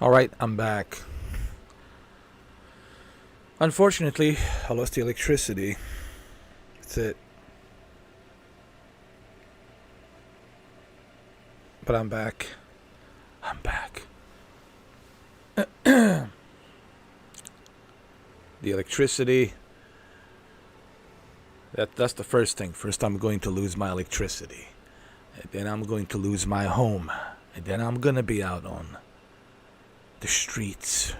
All right, I'm back. Unfortunately, I lost the electricity. That's it. But I'm back. I'm back. The electricity. That's the first thing. First, I'm going to lose my electricity. And then I'm going to lose my home. And then I'm going to be out on the streets.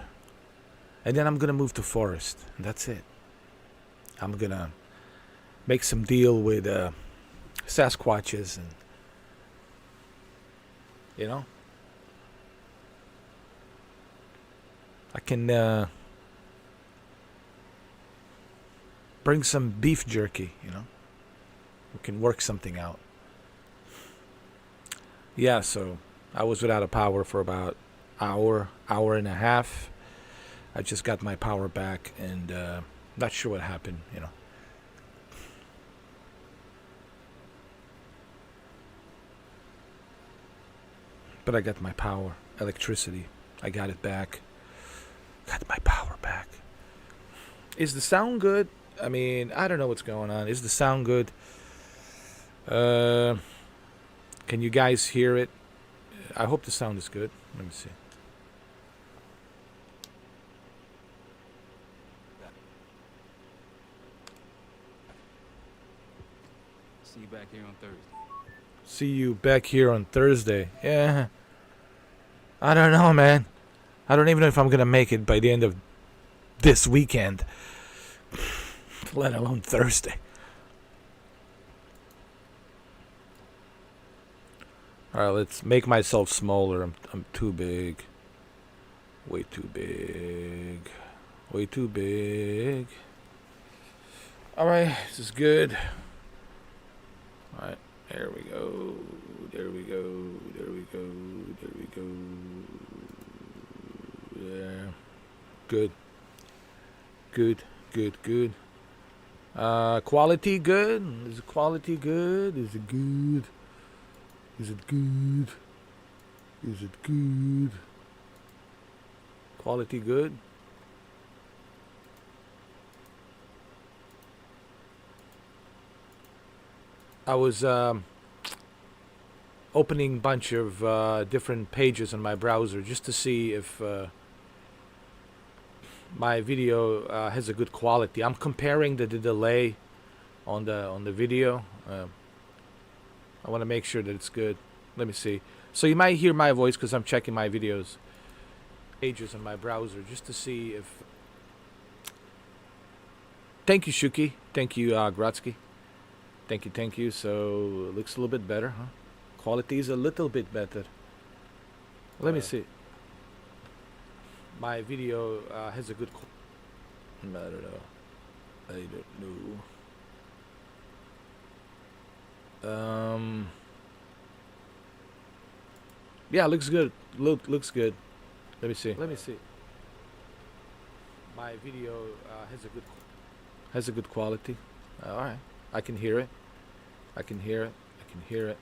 And then I'm going to move to forest. And that's it. I'm going to make some deal with Sasquatches and, you know, I can bring some beef jerky. We can work something out. Yeah, so I was without a power for about hour and a half. I just got my power back and not sure what happened. But I got my power, electricity. I got it back. Got my power back. Is the sound good? I mean, I don't know what's going on. Is the sound good? Uh, can you guys hear it? I hope the sound is good. Let me see. See you back here on Thursday. See you back here on Thursday. Yeah. I don't know, man. I don't even know if I'm gonna make it by the end of this weekend, let alone Thursday. All right, let's make myself smaller. I'm too big. Way too big. Way too big. All right, this is good. All right, there we go. There we go. There we go. There we go. There. Good. Good. Good. Good. Quality good. Is the quality good? Is it good? Is it good? Is it good? Quality good. I was opening a bunch of different pages on my browser just to see if my video has a good quality. I'm comparing the delay on the video. I want to make sure that it's good. Let me see. So you might hear my voice because I'm checking my videos pages on my browser just to see if. Thank you, Shuki. Thank you, Grotsky. Thank you. So it looks a little bit better, huh? Quality is a little bit better. Let me see. My video has a good. I don't know. I don't know. Yeah, looks good. Looks good. Let me see. Let me see. My video has a good quality. All right. I can hear it. I can hear it. I can hear it.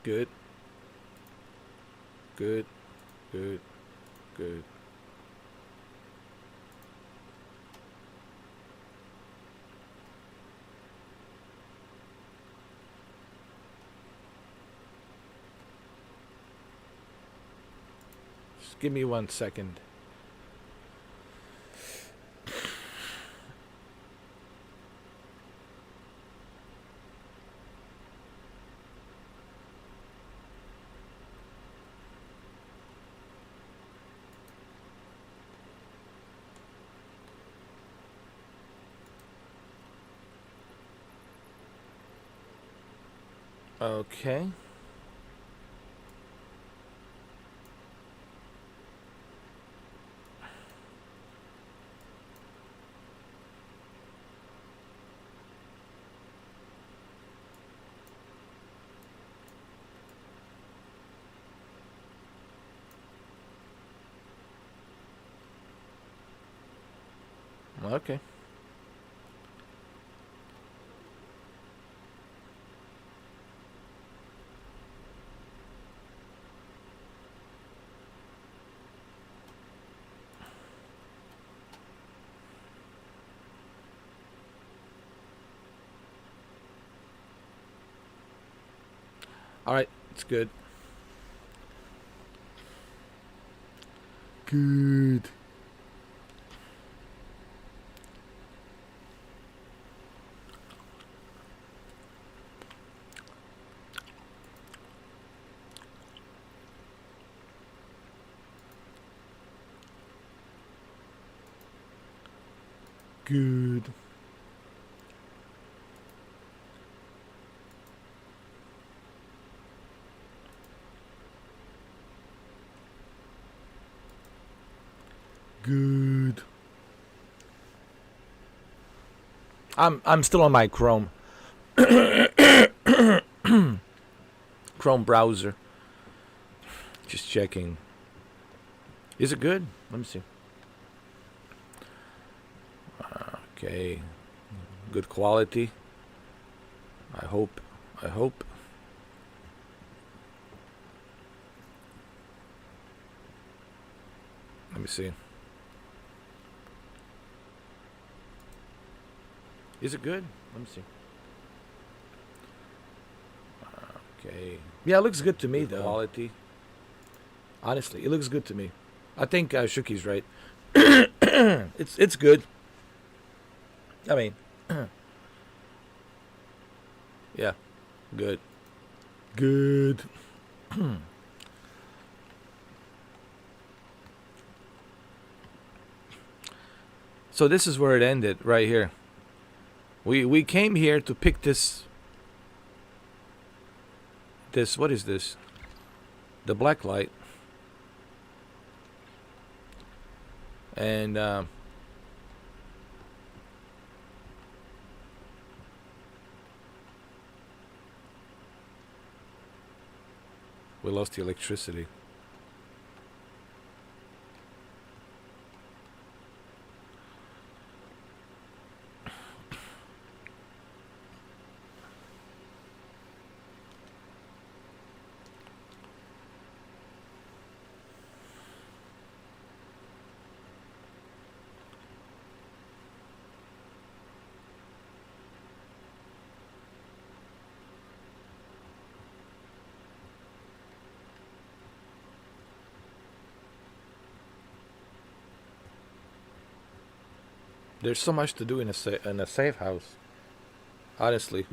Good. Good. Good. Good. Just give me 1 second. Okay. Okay. Alright, it's good. Good. Good. Good. I'm still on my Chrome. Chrome browser. Just checking. Is it good? Let me see. Okay. Good quality. I hope. I hope. Let me see. Is it good? Let me see. Okay. Yeah, it looks good to me, though. Quality. Honestly, it looks good to me. I think Shuki's right. It's good. I mean, yeah, good. Good. So this is where it ended, right here. We came here to pick this. What is this? The black light. And we lost the electricity. There's so much to do in a safe house. Honestly.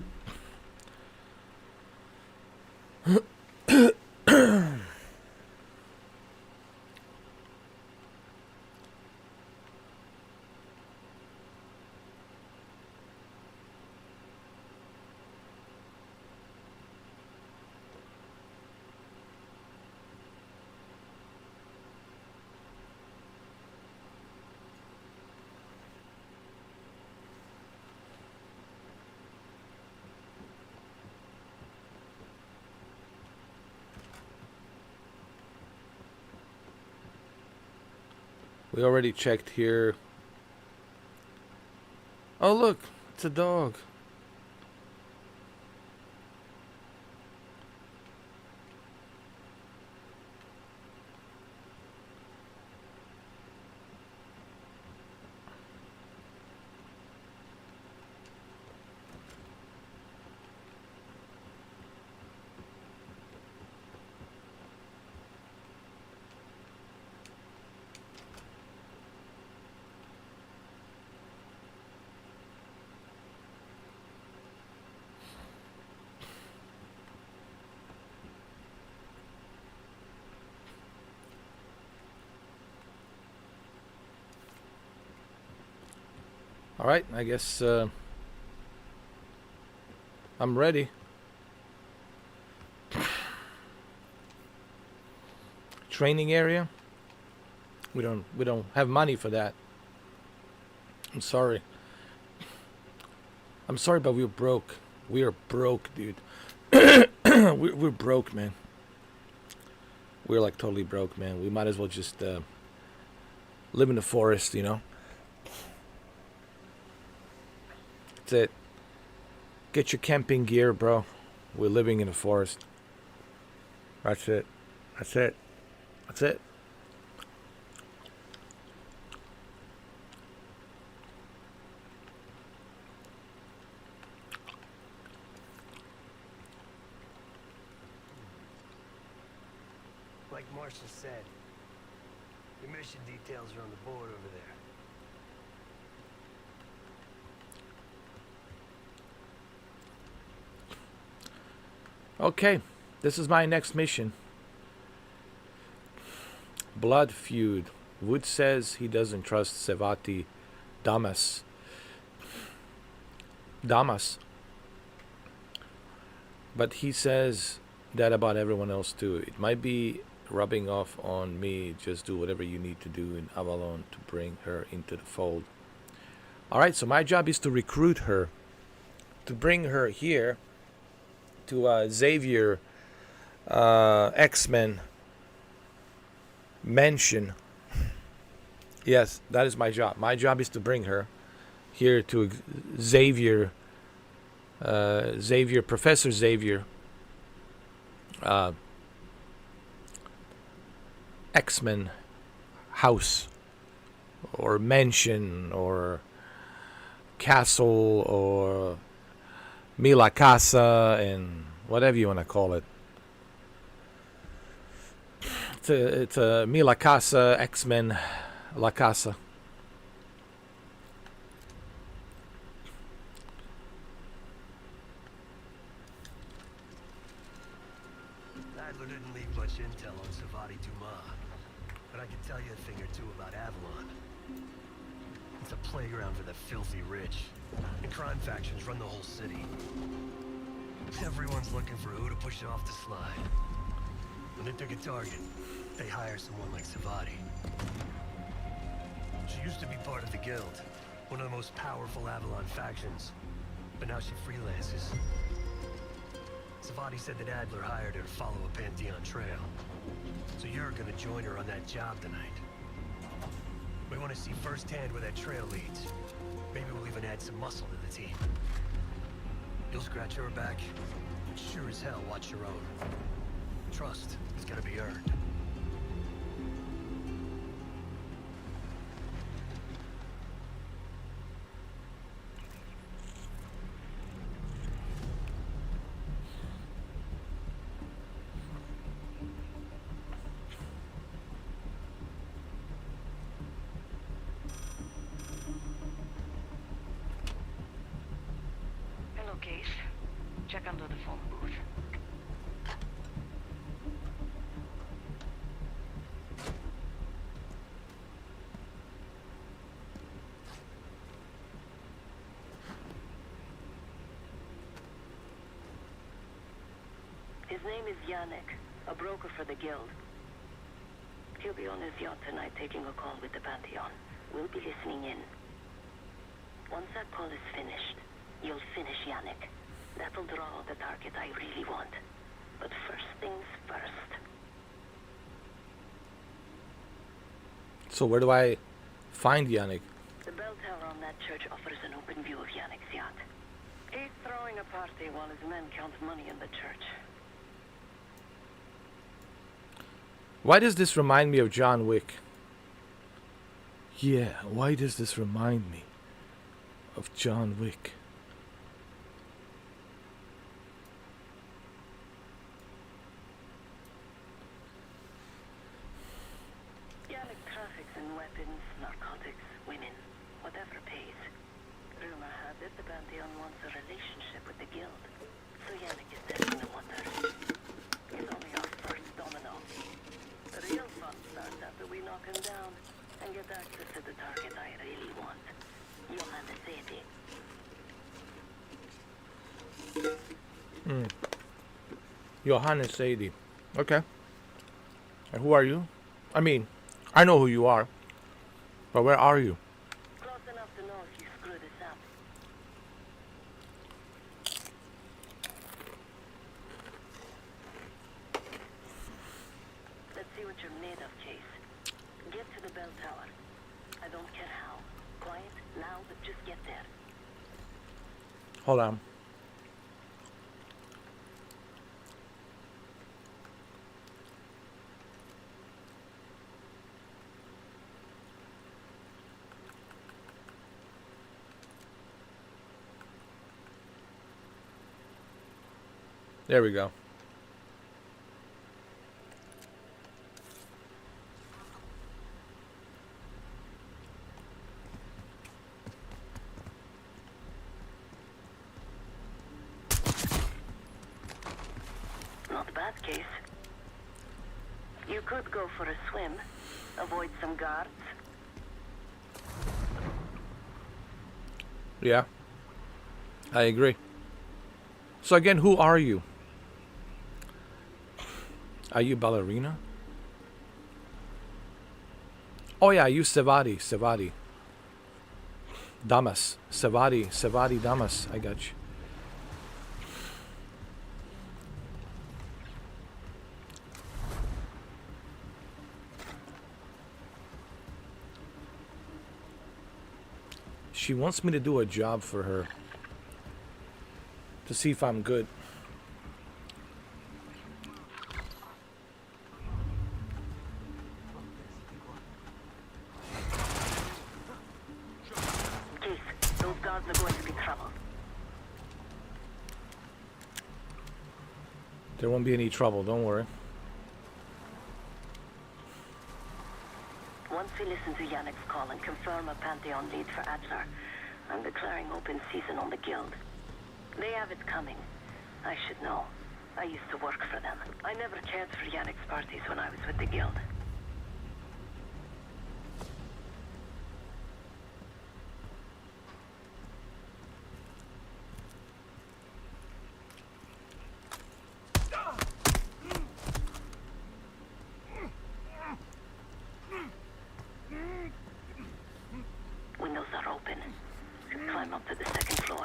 We already checked here. Oh, look. It's a dog. Alright, I guess I'm ready. Training area? We don't have money for that. I'm sorry. I'm sorry, but we're broke. We are broke, dude. we're broke, man. We're like totally broke, man. We might as well just live in the forest, you know? That's it. Get your camping gear, bro. We're living in the forest. That's it. That's it. That's it. Marshal said. Your mission details are on the board over there. Okay, this is my next mission. Blood feud. Wood says he doesn't trust Sevati Damas. But he says that about everyone else too. It might be rubbing off on me. Just do whatever you need to do in Avalon to bring her into the fold. Alright, so my job is to recruit her. To bring her here to Xavier X-Men mansion. Yes, that is my job. My job is to bring her here to Xavier, Professor Xavier, X-Men house, or mansion, or castle, or Mila Casa, and whatever you want to call it. It's a Mila Casa, X-Men La Casa. Adler didn't leave much intel on Savati Dumas, but I can tell you a thing or two about Avalon. It's a playground for the filthy rich, and crime factions run the whole city. Everyone's looking for who to push off the slide. When they pick a target, they hire someone like Savati. She used to be part of the Guild, one of the most powerful Avalon factions, but now she freelances. Savati said that Adler hired her to follow a Pantheon trail. So you're gonna join her on that job tonight. We want to see firsthand where that trail leads. Maybe we'll even add some muscle to the team. You'll scratch her back, but sure as hell watch your own. Trust is gonna be earned. Hello, Case. Check under the phone booth. His name is Yannick, a broker for the Guild. He'll be on his yacht tonight taking a call with the Pantheon. We'll be listening in. Once that call is finished, you'll finish Yannick. That'll draw the target I really want. But first things first. So where do I find Yannick? The bell tower on that church offers an open view of Yannick's yacht. He's throwing a party while his men count money in the church. Why does this remind me of John Wick? Yeah, why does this remind me of John Wick? Yannick traffics in weapons, narcotics, women, whatever pays. Rumor had it the Pantheon wants a relationship with the Guild. So Yannick is testing the waters. He's only our first domino. The real fun starts after we knock him down and get access to the target I really want. Johannes Edi. Johannes Sadie. Okay. And who are you? I mean, I know who you are. But where are you? Close enough to know if you screw this up. Let's see what you're made of, Case. Get to the bell tower. I don't care how. Quiet, loud, but just get there. Hold on. There we go. that case. You could go for a swim, avoid some guards. Yeah, I agree. So again, who are you? Are you ballerina? Oh yeah, you Sevadi, Sevadi. Damas, Sevadi, Sevadi Damas. I got you. She wants me to do a job for her to see if I'm good. Case, those guards are going to be trouble. There won't be any trouble, don't worry. Once we listen to Yannick's call and confirm a Pantheon lead for Adler, I'm declaring open season on the Guild. They have it coming. I should know. I used to work for them. I never cared for Yannick's parties when I was with the Guild. Windows are open. Climb up to the second floor.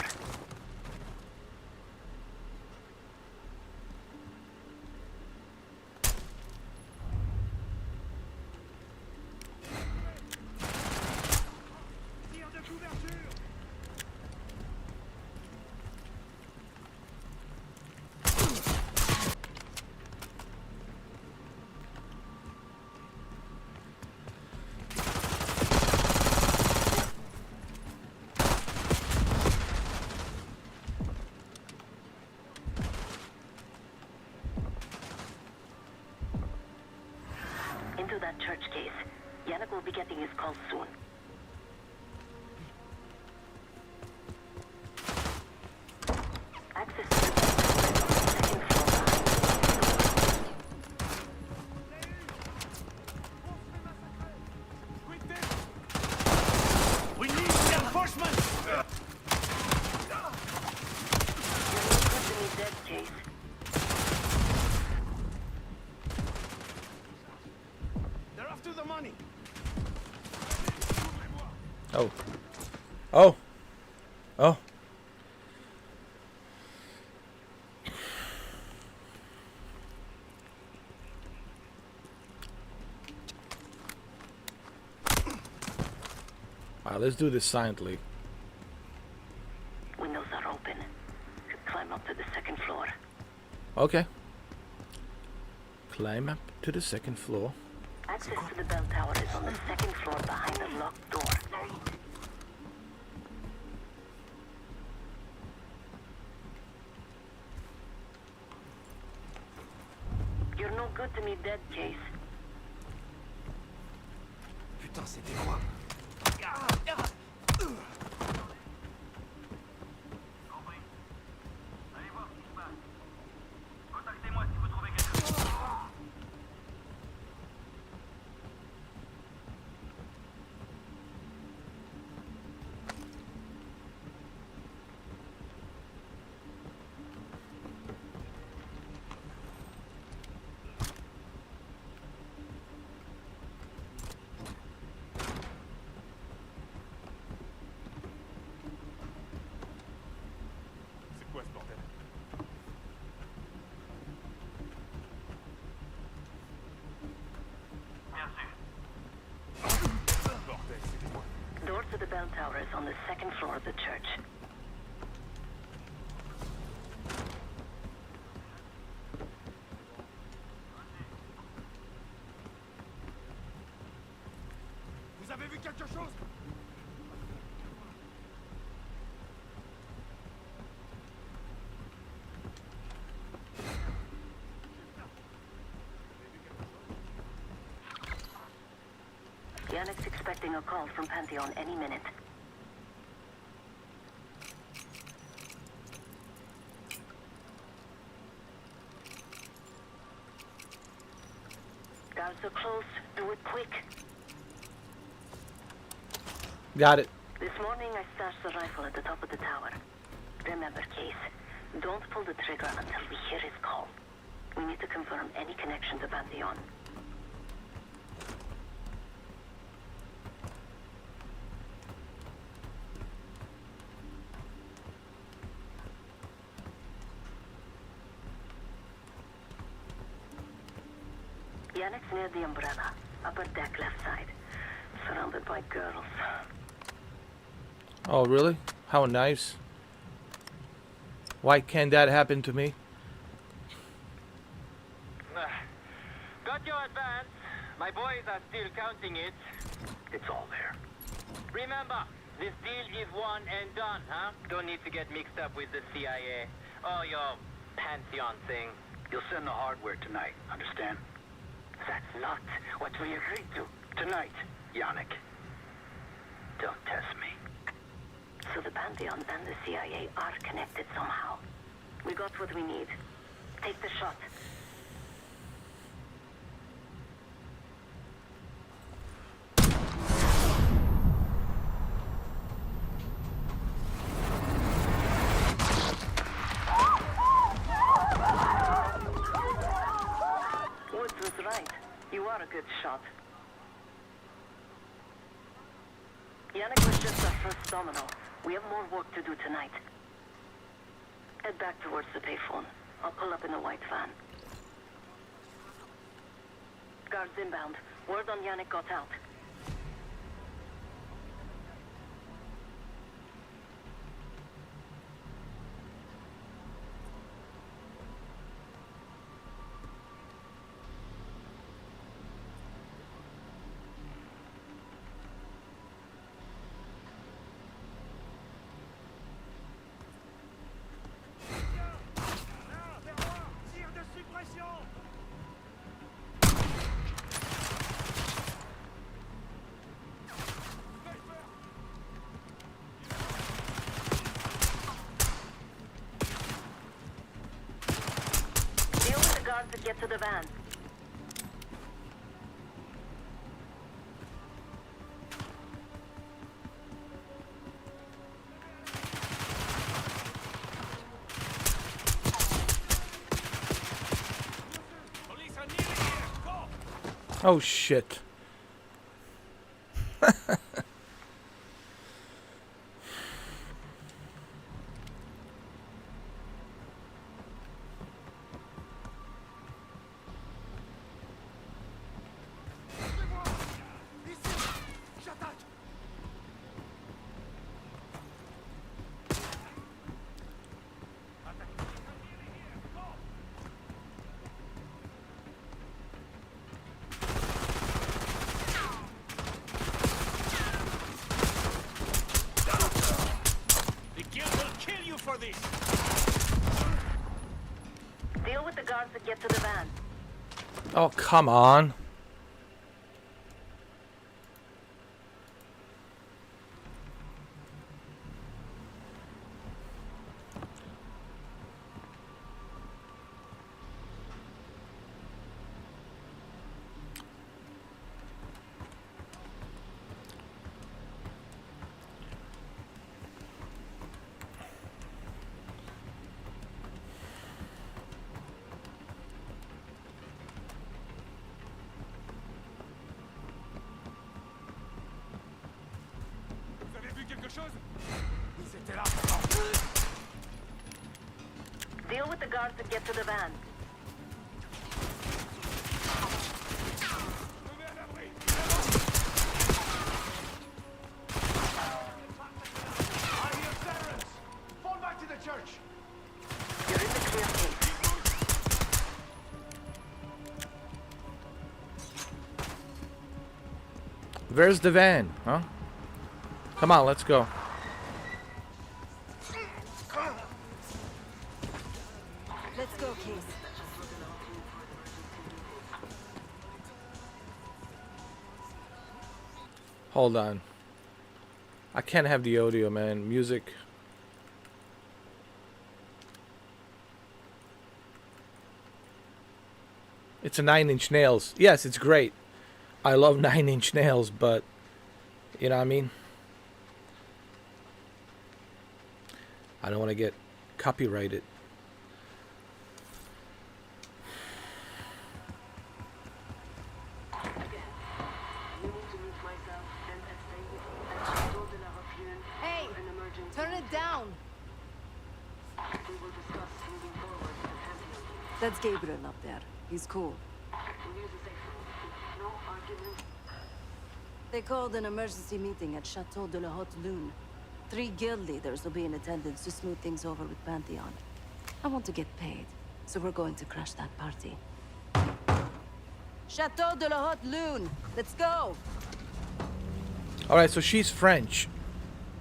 Into that church case. Yannick will be getting his call soon. Access to the second floor behind. We need reinforcements! You're no good to me dead, Case. They're after the money. Oh. Oh. Oh. Alright, let's do this silently. Windows are open. Climb up to the second floor. Okay. Climb up to the second floor. Access to the bell tower is on the second floor behind the locked door. You're no good to me dead, Case. Putain, c'était loin. C'est quoi ce bordel? Bordel, c'est quoi? Door to the bell tower is on the second floor of the church. Vous avez vu quelque chose? Yannick's expecting a call from Pantheon any minute. Guards are close. Do it quick. Got it. This morning I stashed the rifle at the top of the tower. Remember, Case, don't pull the trigger until we hear his call. We need to confirm any connection to Pantheon. Yannick's near the umbrella, upper deck left side, surrounded by girls. Oh, really? How nice. Why can't that happen to me? Got your advance. My boys are still counting it. It's all there. Remember, this deal is one and done, huh? Don't need to get mixed up with the CIA or your Pantheon thing. You'll send the hardware tonight, understand? That's not what we agreed to. Tonight, Yannick. Don't test me. So the Pantheon and the CIA are connected somehow. We got what we need. Take the shot. Woods was right. You are a good shot. Yannick was just our first domino. We have more work to do tonight. Head back towards the payphone. I'll pull up in a white van. Guards inbound. Word on Yannick got out. Deal with the guards that get to the van. Oh, shit. For this. Deal with the guards that get to the van. Oh, come on. Vous avez vu quelque chose? Ils étaient là. Deal with the guards that get to the van. Je me mets à l'abri. I hear sirens. Fall back to the church. You're in the clear, Case. Where's the van, huh? Come on, let's go. Let's go, Case. Hold on. I can't have the audio, man. Music. It's a 9-inch nails. Yes, it's great. I love 9-inch nails, but you know what I mean? I don't want to get copyrighted. Hey, turn it down. That's Gabriel up there. He's cool. They called an emergency meeting at Chateau de la Haute Lune. 3 guild leaders will be in attendance to smooth things over with Pantheon. I want to get paid, so we're going to crash that party. Chateau de la Haute Lune. Let's go. All right, so she's French.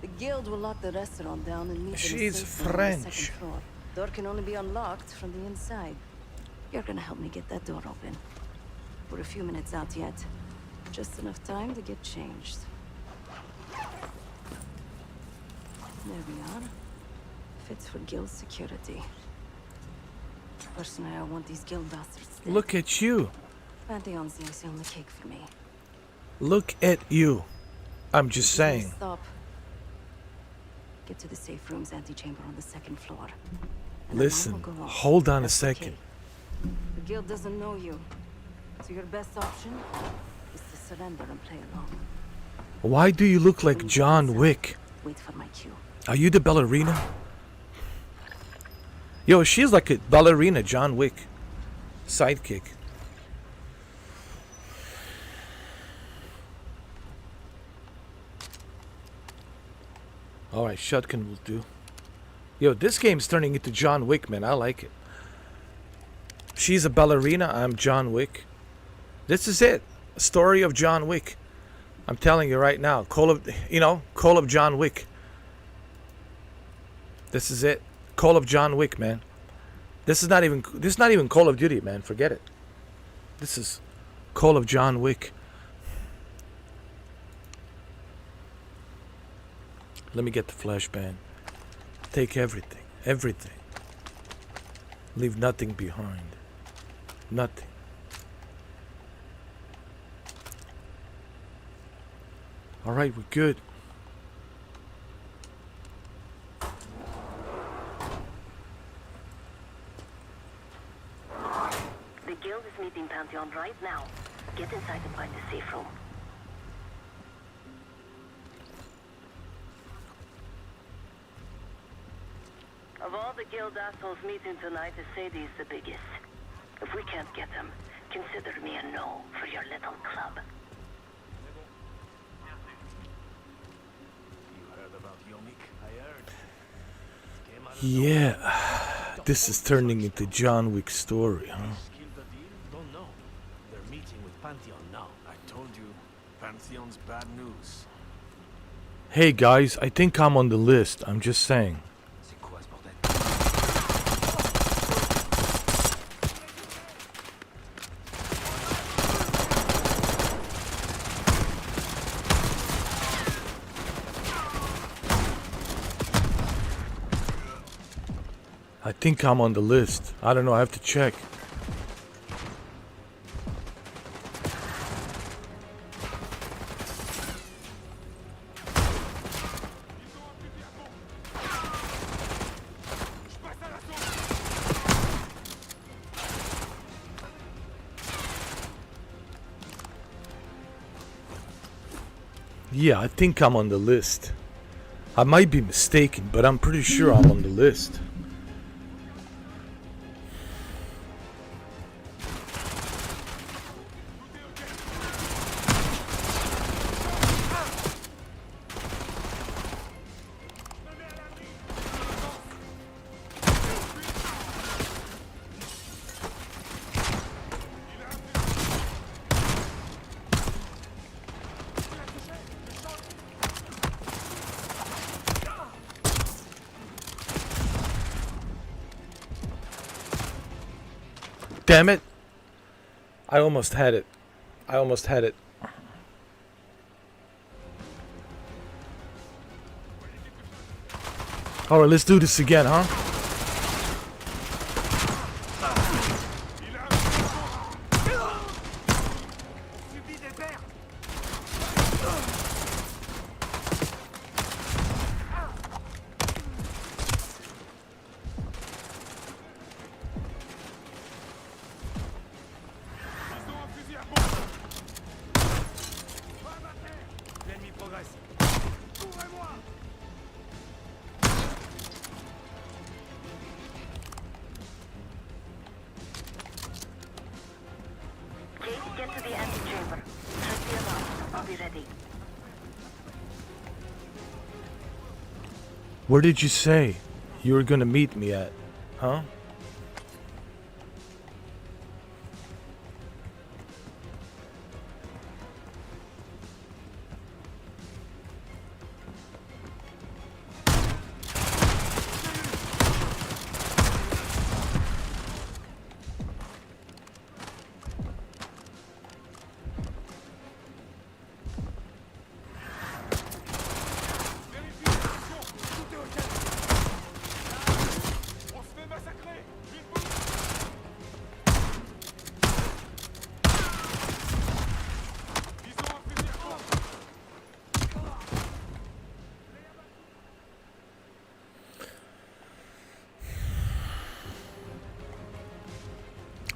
The guild will lock the restaurant down and meet in a She's safe room on the French. second floor. Door can only be unlocked from the inside. You're gonna help me get that door open. We're a few minutes out yet. Just enough time to get changed. There we are. Fits for guild security. Personally, I want these guild bastards dead. Look at you. Pantheon's the icing on the cake for me. Look at you. I'm just saying. Stop. Get to the safe room's antechamber on the second floor. And the alarm Listen, will go off. hold on a That's the second. key. The guild doesn't know you, so your best option is to surrender and play along. Why do you look like John Wick? Wait for my cue. Are you the ballerina? Yo, she's like a ballerina, John Wick. Sidekick. Alright, shotgun will do. Yo, this game's turning into John Wick, man. I like it. She's a ballerina, I'm John Wick. This is it. A story of John Wick. I'm telling you right now. Call of John Wick. This is it. Call of John Wick, man. This is not even Call of Duty, man. Forget it. This is Call of John Wick. Let me get the flashbang. Take everything. Everything. Leave nothing behind. Nothing. Alright, we're good. The guild is meeting Pantheon right now. Get inside and find a safe room. Of all the guild assholes meeting tonight, Sadie's the biggest. If we can't get him, consider me a no for your little club. You heard about Yomik? I heard. Came out of Yeah. This is turning into John Wick story, huh? Killed the deal? Don't know. They're meeting with Pantheon now. I told you, Pantheon's bad news. Hey guys, I think I'm on the list. I'm just saying. C'est quoi ce bordel? I think I'm on the list. I don't know, I have to check. Yeah, I think I'm on the list. I might be mistaken, but I'm pretty sure I'm on the list. Damn it. I almost had it. I almost had it. Alright, let's do this again, huh? L'ennemi progresse. Ouvrez-moi! Jake, get to the antechamber. Press the alarm. I'll be ready. Where did you say you were gonna meet me at? Huh?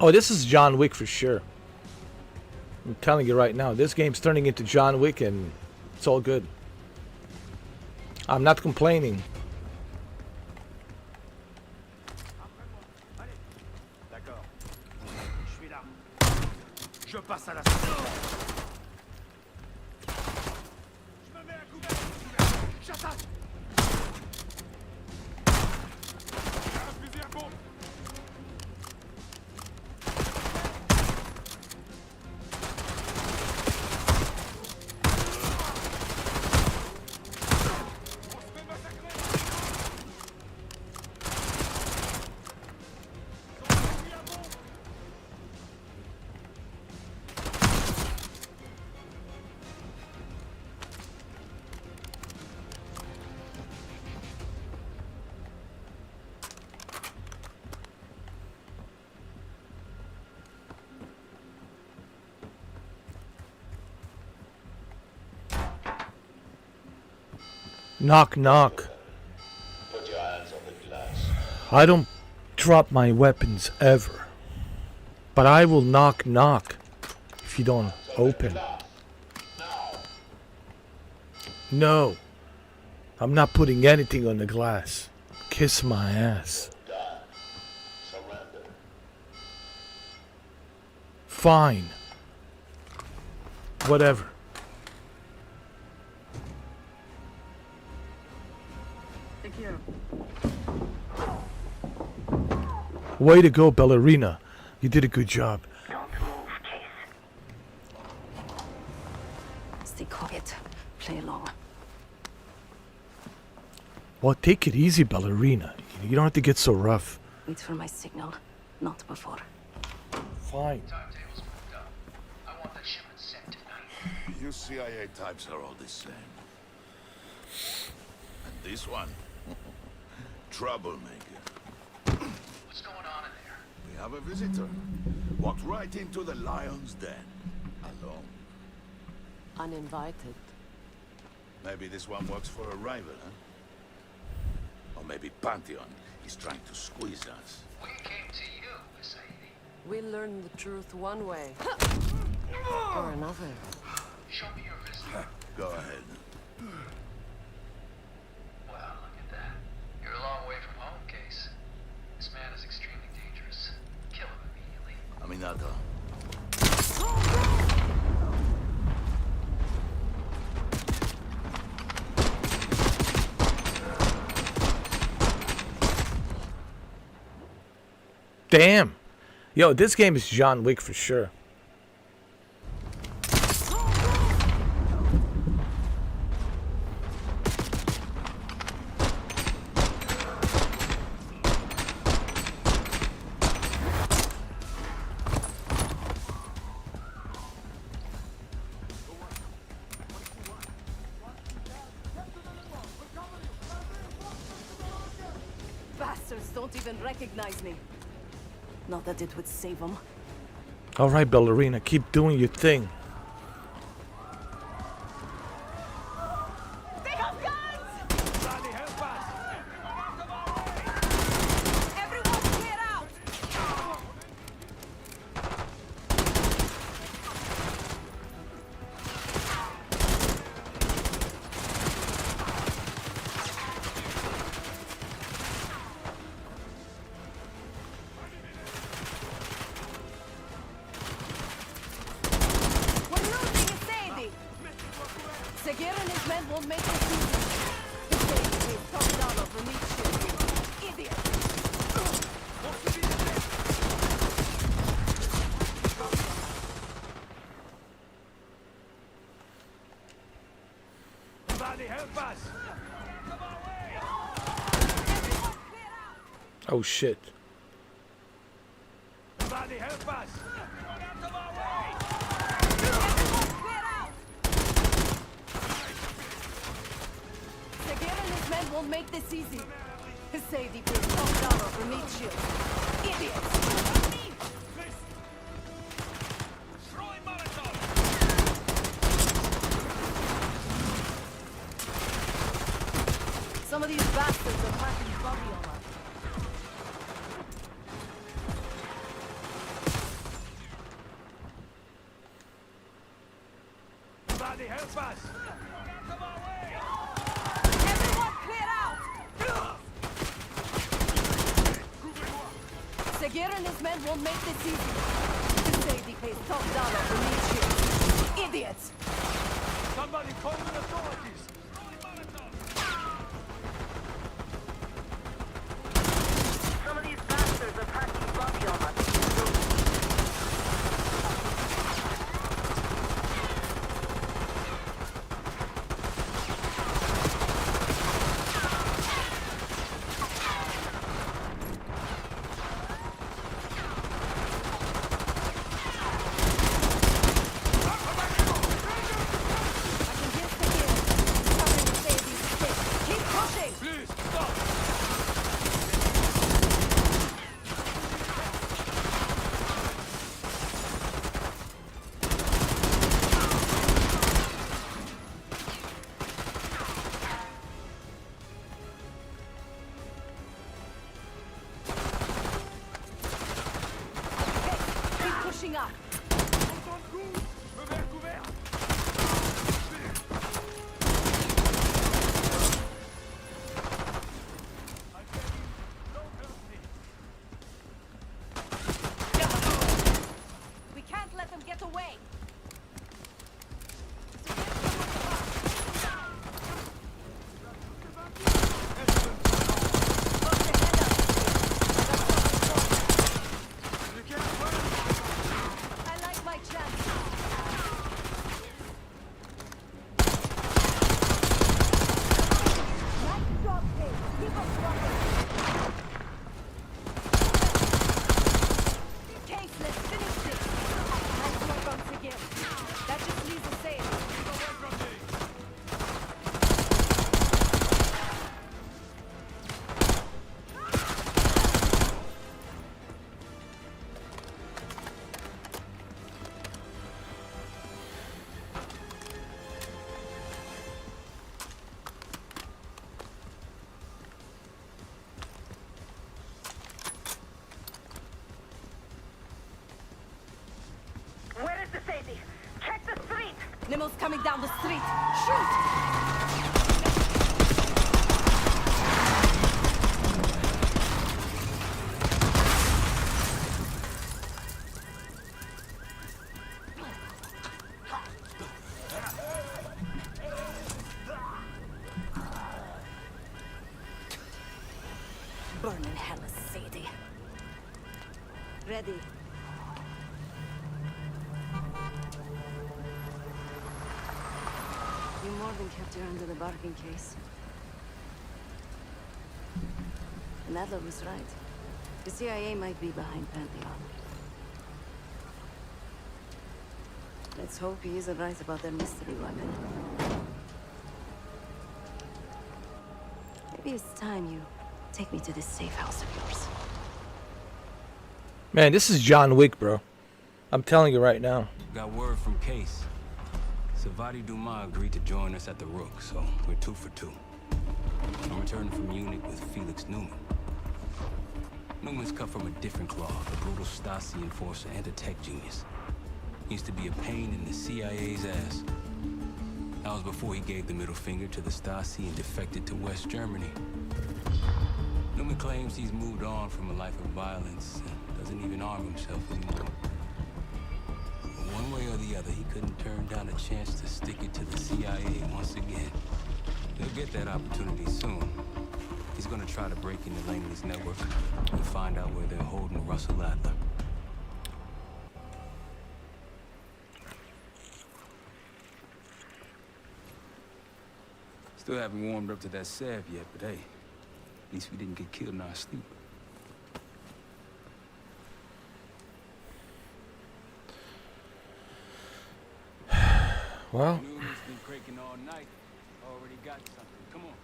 Oh, this is John Wick for sure. I'm telling you right now, this game's turning into John Wick and it's all good. I'm not complaining. D'accord. Je suis là. Je passe à la suite. Je me mets à couvert. J'attaque. Un fusil à pompe. Knock, knock. Put your hands on the glass. I don't drop my weapons ever. But I will knock, knock if you don't open. No. I'm not putting anything on the glass. Kiss my ass. Done. Surrender. Fine. Whatever. Take care. Way to go, ballerina. You did a good job. Don't move, Case. Stay quiet. Play along. Well, take it easy, ballerina. You don't have to get so rough. Wait for my signal. Not before. Fine. Timetable's moved up. I want the shipment sent tonight. You CIA types are all the same. And this one? Troublemaker. What's going on in there? We have a visitor. Walked right into the lion's den. Alone. Uninvited. Maybe this one works for a rival, huh? Or maybe Pantheon is trying to squeeze us. We came to you, Miss Amy. We learn the truth one way or another. Show me your visitor. Go ahead. Well, look at that. You're a long way from home, Case. This man is extremely dangerous. Kill him immediately. Aminata. Damn. Yo, this game is John Wick for sure. Bastards don't even recognize me. Not that it would save them. All right, ballerina, keep doing your thing. Segir and his men won't make this easy. His baby pays $12 for meat shit. Idiot! Somebody help us! Oh shit. Somebody help us! Segir and his men won't make this easy. His safety pays $12 for meat shield. Idiot! Some of these bastards are packing body armor. Somebody help us! Everyone clear out! Segir and his men won't make this easy. His safety pays $12 for meat shield. Idiots! Somebody call the authorities! Some of these bastards are packing body armor. Pushing up. We can't let them get away. I like my chance. Nice job, Kate. Keep us running. Case, let's finish this. Nice work once again. That just leaves us safe. Keep away from me. Where is the safety? Check the street! Nemo's coming down the street. Shoot! Burn in hell, Sadie. Ready. You more than kept her under the bargain case. And Adler was right. The CIA might be behind Pantheon. Let's hope he isn't right about their mystery weapon. Maybe it's time you take me to this safe house of yours. Man, this is John Wick, bro. I'm telling you right now. Got word from Case. Savati Dumas agreed to join us at the Rook, so we're 2 for 2. I'm returning from Munich with Felix Newman. Newman's cut from a different cloth, a brutal Stasi enforcer and a tech genius. He used to be a pain in the CIA's ass. That was before he gave the middle finger to the Stasi and defected to West Germany. Newman claims he's moved on from a life of violence and doesn't even arm himself anymore. But One way or the other, he couldn't turn down a chance to stick it to the CIA once again. He'll get that opportunity soon. He's gonna try to break into Langley's network and find out where they're holding Russell Adler. Still haven't warmed up to that salve yet, but hey, at least we didn't get killed in our sleep. Well, Newman's been cranking all night. Already got something. Come on.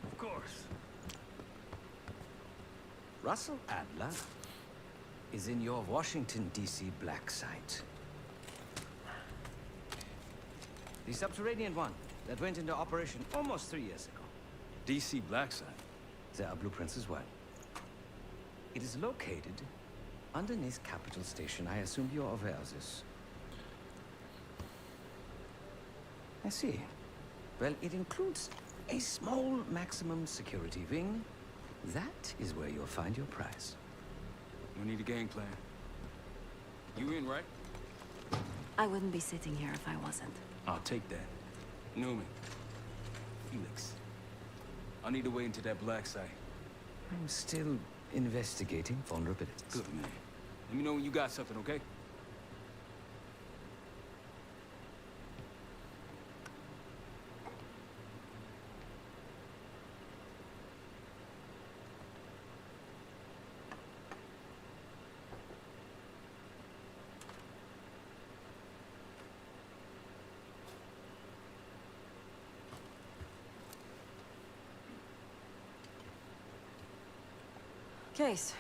Of course. Russell Adler is in your Washington, D.C. black site. The subterranean one that went into operation almost 3 years ago. DC Black Site. There are blueprints as well. It is located underneath Capitol Station. I assume you're aware of this. I see. Well, it includes a small maximum security wing. That is where you'll find your prize. We need a game plan. You in, right? I wouldn't be sitting here if I wasn't. I'll take that. Newman. Felix. I need to wait into that black site. I'm still investigating vulnerabilities. Good, man. Let me know when you got something, okay? Case.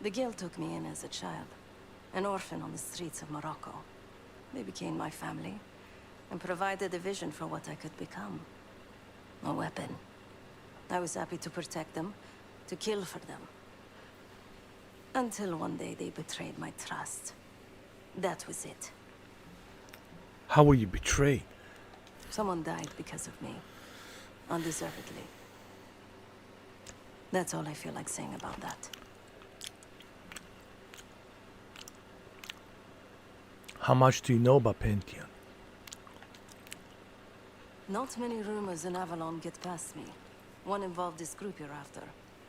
The Guild took me in as a child, an orphan on the streets of Morocco. They became my family, and provided a vision for what I could become. A weapon. I was happy to protect them, to kill for them. Until one day they betrayed my trust. That was it. how were you betrayed? Someone died because of me. Undeservedly. That's all I feel like saying about that. How much do you know about Pantheon? Not many rumors in Avalon get past me. One involved this group you're after.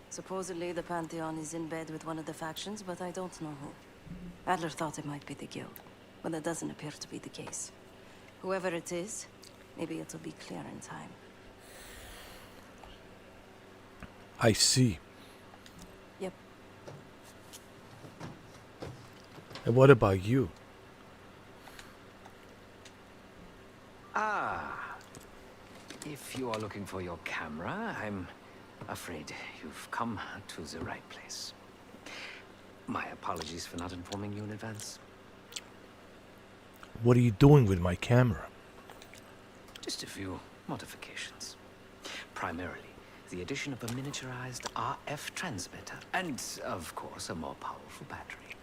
Supposedly the Pantheon is in bed with one of the factions, but I don't know who. Adler thought it might be the Guild, but that doesn't appear to be the case. Whoever it is, maybe it'll be clear in time. I see. Yep. And what about you? Ah. If you are looking for your camera, I'm afraid you've come to the right place. My apologies for not informing you in advance. What are you doing with my camera? Just a few modifications. Primarily, the addition of a miniaturized RF transmitter, and, of course, a more powerful battery.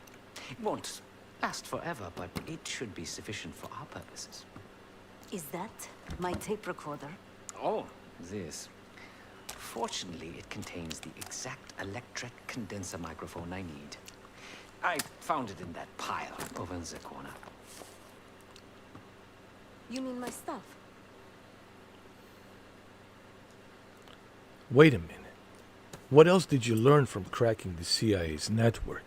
It won't last forever, but it should be sufficient for our purposes. Is that my tape recorder? Oh, this. Fortunately, it contains the exact electric condenser microphone I need. I found it in that pile over in the corner. You mean my stuff? Wait a minute. What else did you learn from cracking the CIA's network?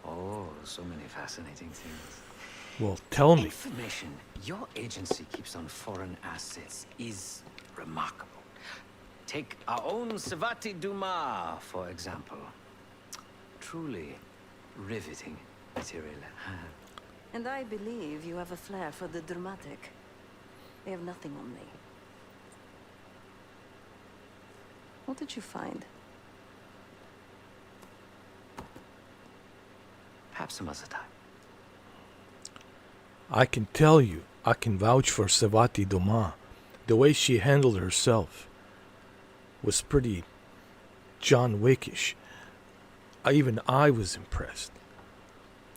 Oh, so many fascinating things. Well, tell me. Information your agency keeps on foreign assets is remarkable. Take our own Savati Dumas, for example. Truly riveting material. And I believe you have a flair for the dramatic. They have nothing on me. What did you find? Perhaps some other time. I can tell you, I can vouch for Savati Dumas. The way she handled herself was pretty John Wickish. Even I was impressed.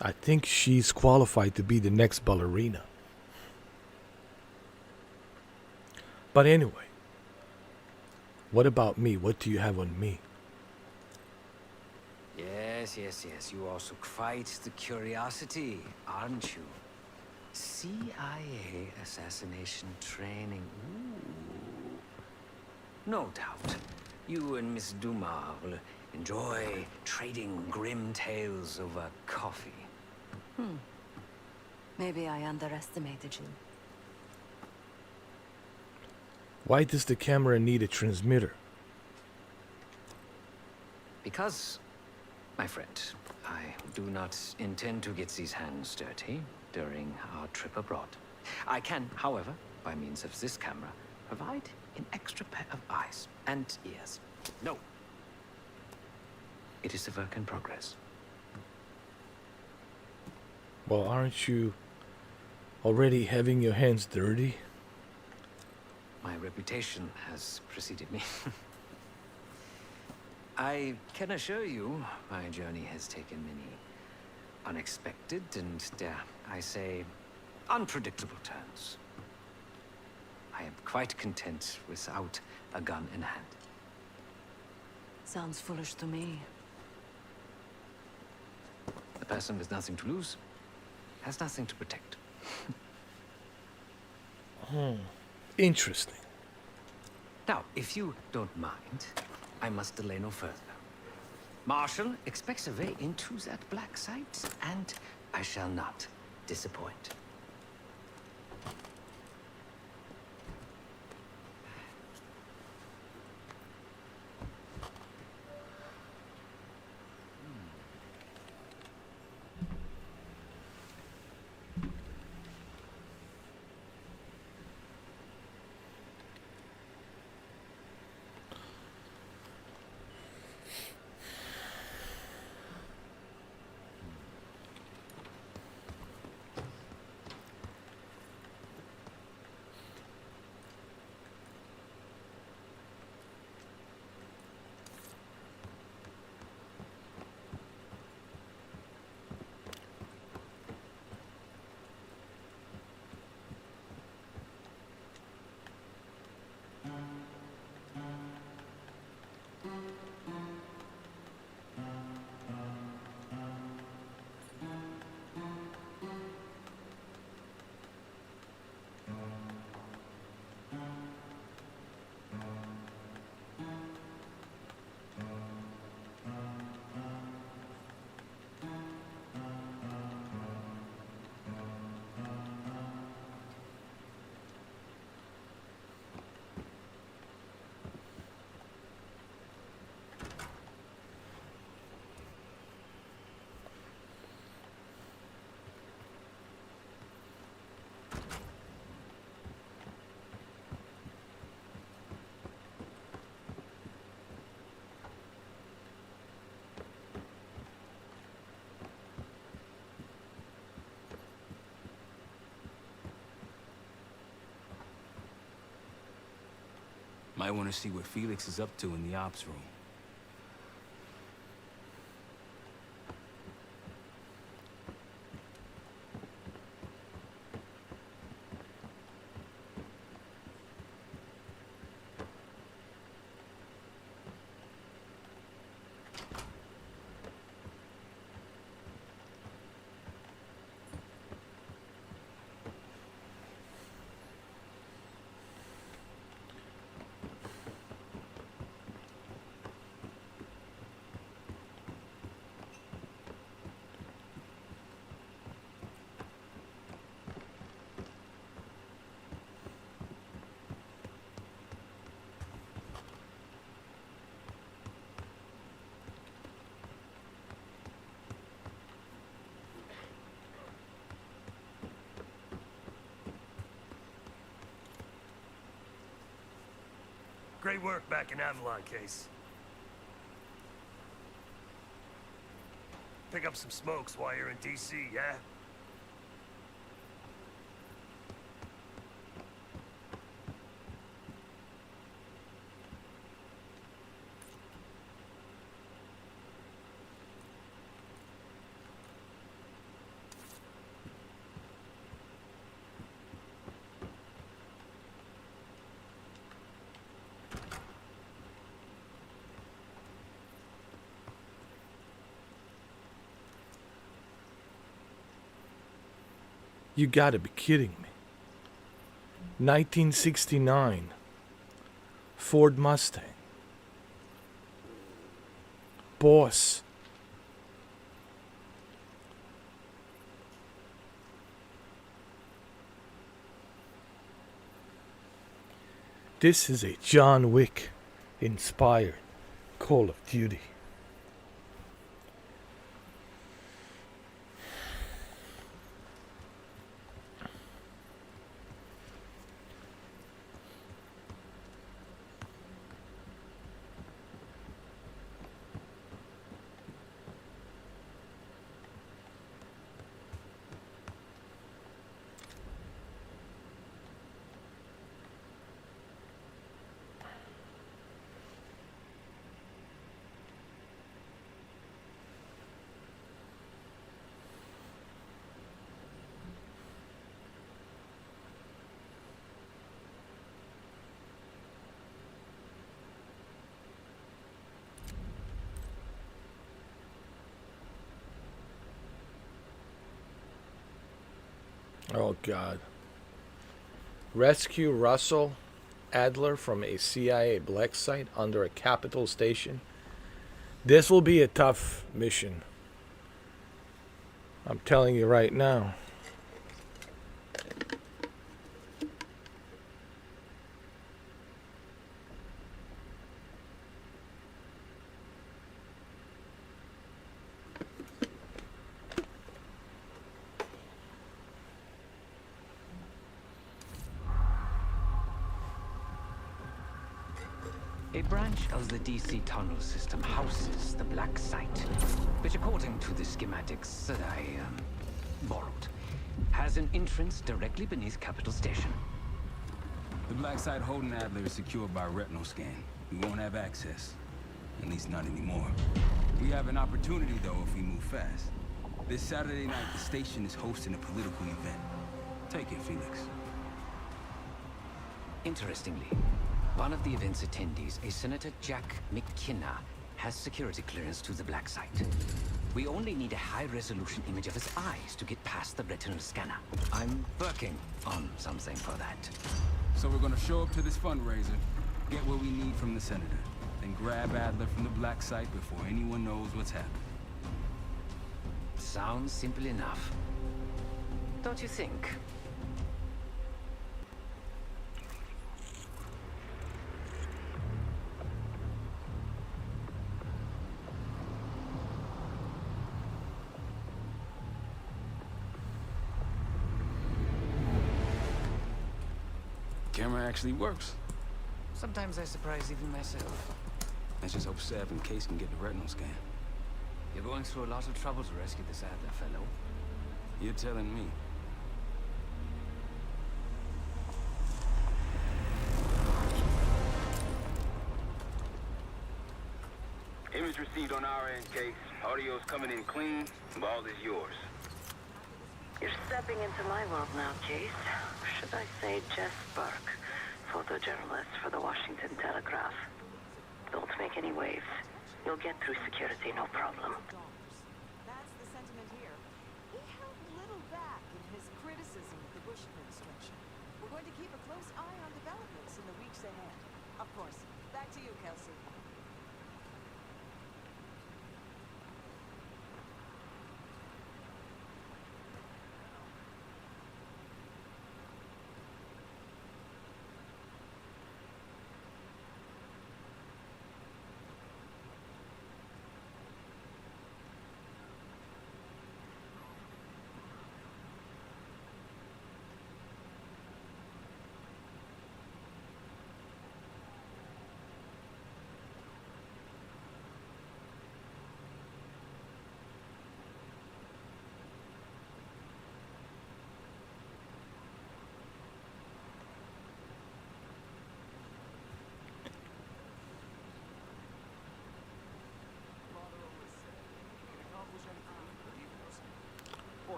I think she's qualified to be the next ballerina. But anyway, what about me? What do you have on me? Yes, yes, yes. You also quite the curiosity, aren't you? CIA assassination training. Ooh. No doubt. You and Miss Dumas will enjoy trading grim tales over coffee. Maybe I underestimated you. Why does the camera need a transmitter? Because, my friend, I do not intend to get these hands dirty during our trip abroad. I can, however, by means of this camera, provide an extra pair of eyes and ears. No. It is a work in progress. Well, aren't you already having your hands dirty? My reputation has preceded me. I can assure you, my journey has taken many unexpected and, dare I say, unpredictable turns. I am quite content without a gun in hand. Sounds foolish to me. A person with nothing to lose has nothing to protect. Interesting. Now, if you don't mind, I must delay no further. Marshall expects a way into that black site, and I shall not disappoint. Might want to see what Felix is up to in the ops room. Great work back in Avalon, Case. Pick up some smokes while you're in DC, yeah? You gotta be kidding me. 1969 Ford Mustang. Boss. This is a John Wick inspired Call of Duty. Oh, God. Rescue Russell Adler from a CIA black site under a Capitol station. This will be a tough mission. I'm telling you right now. A branch of the DC tunnel system houses the black site, which according to the schematics that I borrowed, has an entrance directly beneath Capitol Station. The black site holding Adler is secured by retinal scan. We won't have access. At least not anymore. We have an opportunity, though, if we move fast. This Saturday night, the station is hosting a political event. Take it, Felix. Interestingly, one of the event's attendees, a Senator Jack McKenna, has security clearance to the black site. We only need a high-resolution image of his eyes to get past the retinal scanner. I'm working on something for that. So we're gonna show up to this fundraiser, get what we need from the senator, then grab Adler from the black site before anyone knows what's happening. Sounds simple enough. Don't you think? Camera actually works. Sometimes I surprise even myself. Let's just hope Seb and Case can get the retinal scan. You're going through a lot of trouble to rescue this Adler fellow. You're telling me. Image received on our end, Case. Audio's coming in clean. Ball is yours. You're stepping into my world now, Case. Should I say Jess Burke, photojournalist for the Washington Telegraph. Don't make any waves. You'll get through security, no problem. That's the sentiment here. He held little back in his criticism of the Bush administration. We're going to keep a close eye on developments in the weeks ahead. Of course. Back to you, Kelsey.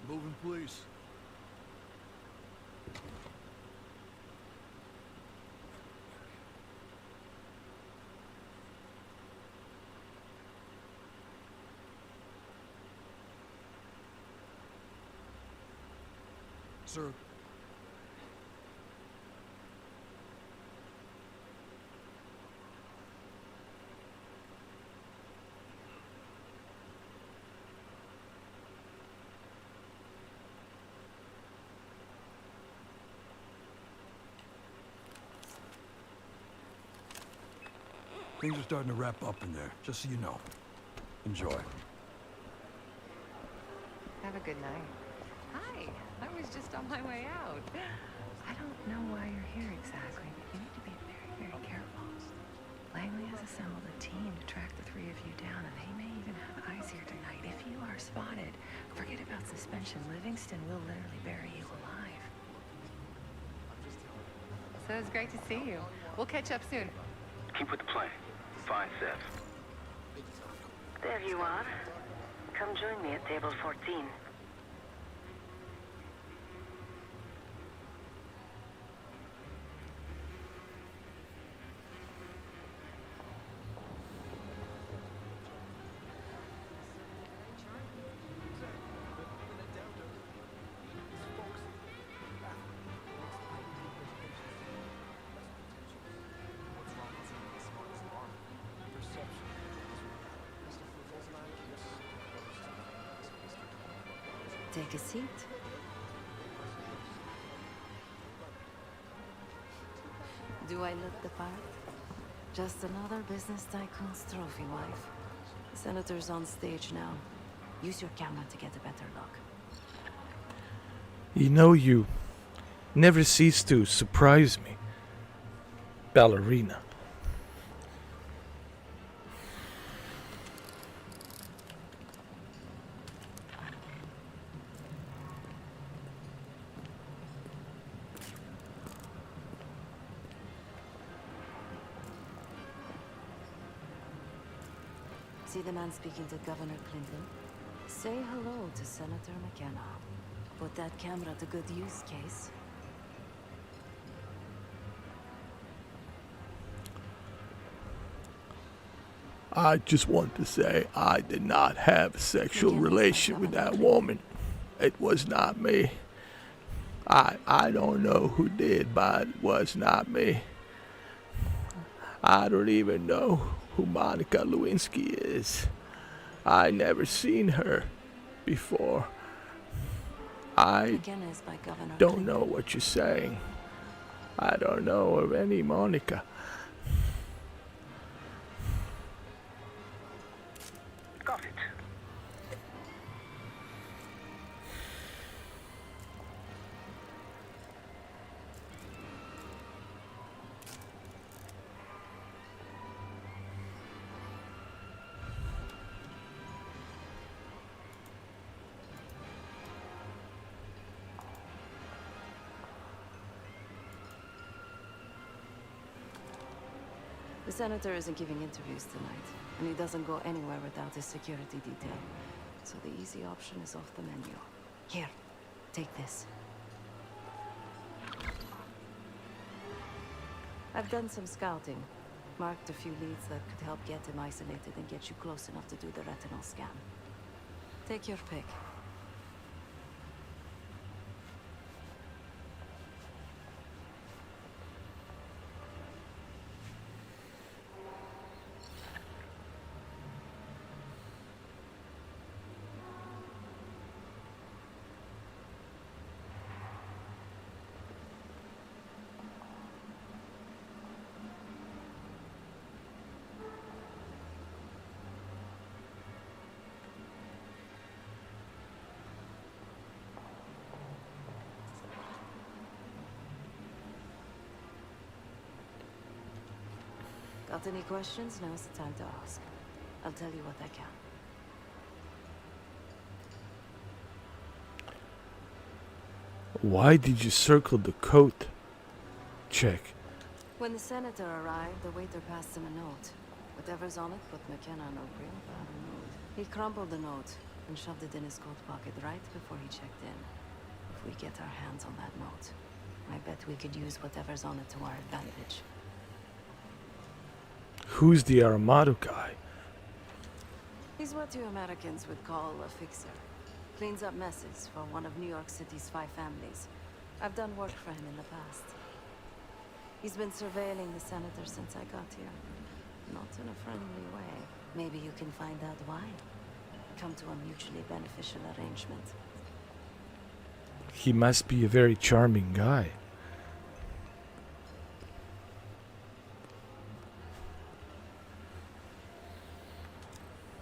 Moving, please. Sir. Things are starting to wrap up in there, just so you know. Enjoy. Have a good night. Hi, I was just on my way out. I don't know why you're here exactly, but you need to be very, very careful. Langley has assembled a team to track the three of you down, and they may even have eyes here tonight. If you are spotted, forget about suspension. Livingston will literally bury you alive. So it's great to see you. We'll catch up soon. Keep with the plan. Find Seth. There you are. Come join me at table 14. Take a seat. Do I look the part? Just another business tycoon's trophy wife. Senator's on stage now. Use your camera to get a better look. You know, you never cease to surprise me, ballerina. See the man speaking to Governor Clinton? Say hello to Senator McKenna. Put that camera to good use, Case. I just want to say I did not have a sexual relation with that woman. It was not me. I don't know who did, but it was not me. I don't even know who Monica Lewinsky is. I never seen her before. I McKenna is by Governor don't Clinton. know what you're saying. I don't know of any Monica. Got it. The senator isn't giving interviews tonight, and he doesn't go anywhere without his security detail. So the easy option is off the menu. Here, take this. I've done some scouting. Marked a few leads that could help get him isolated and get you close enough to do the retinal scan. Take your pick. Got any questions? Now's the time to ask. I'll tell you what I can. Why did you circle the coat? Check. When the senator arrived, the waiter passed him a note. Whatever's on it put McKenna in a real bad mood. He crumpled the note, and shoved it in his coat pocket right before he checked in. If we get our hands on that note, I bet we could use whatever's on it to our advantage. Who's the Armato guy? He's what you Americans would call a fixer. Cleans up messes for one of New York City's 5 families. I've done work for him in the past. He's been surveilling the senator since I got here. Not in a friendly way. Maybe you can find out why. Come to a mutually beneficial arrangement. He must be a very charming guy.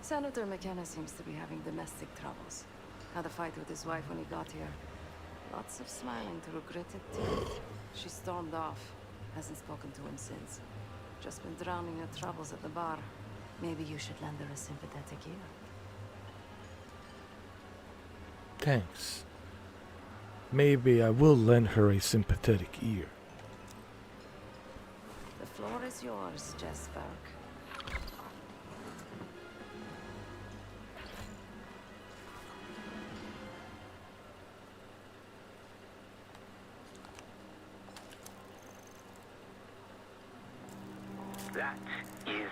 Senator McKenna seems to be having domestic troubles. Had a fight with his wife when he got here. Lots of smiling through gritted teeth. She stormed off. Hasn't spoken to him since. Just been drowning her troubles at the bar. Maybe you should lend her a sympathetic ear. Thanks. Maybe I will lend her a sympathetic ear. The floor is yours, Jesper. That is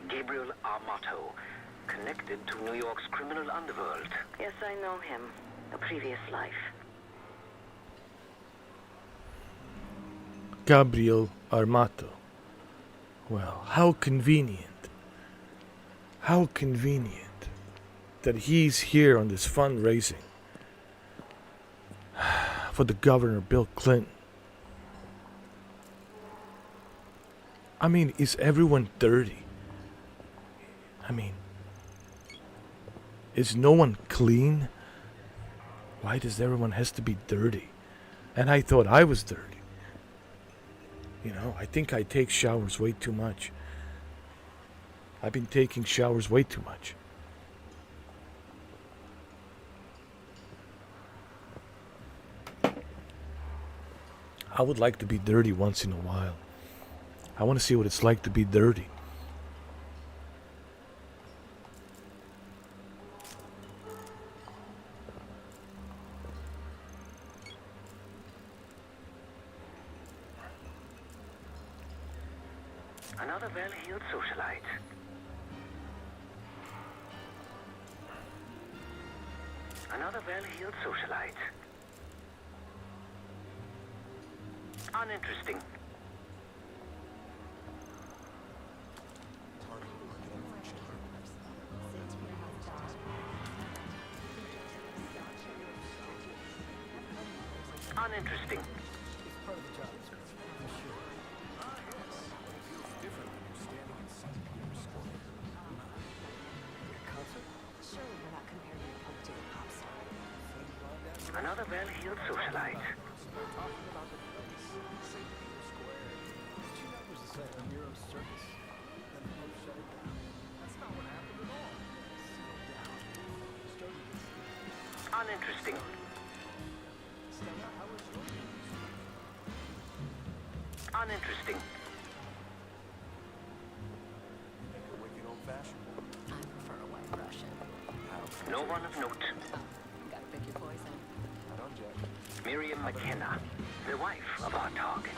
Gabriel Armato, connected to New York's criminal underworld. Yes, I know him. A previous life. Gabriel Armato. Well, how convenient. How convenient that he's here on this fundraising for the governor, Bill Clinton. I mean, is everyone dirty? I mean, is no one clean? Why does everyone has to be dirty? And I thought I was dirty. You know, I think I take showers way too much. I've been taking showers way too much. I would like to be dirty once in a while. I want to see what it's like to be dirty. Another well-heeled socialite. Another well-heeled socialite. Uninteresting. Uninteresting. Another well-heeled socialite. Uninteresting. Uninteresting. I prefer a white Russian. No one of note. Gotta pick your poison. Miriam McKenna, the wife of our target.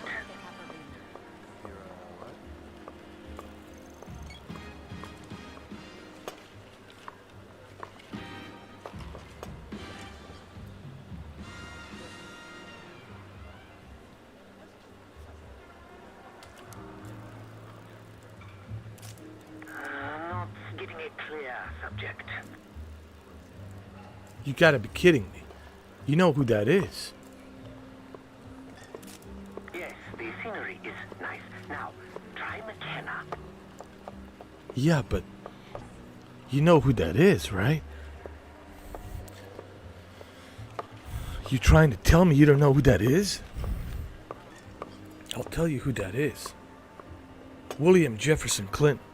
Not getting a clear subject. You gotta be kidding me. You know who that is. Yes, the scenery is nice. Now, try McKenna. Yeah, but you know who that is, right? You trying to tell me you don't know who that is? I'll tell you who that is. William Jefferson Clinton.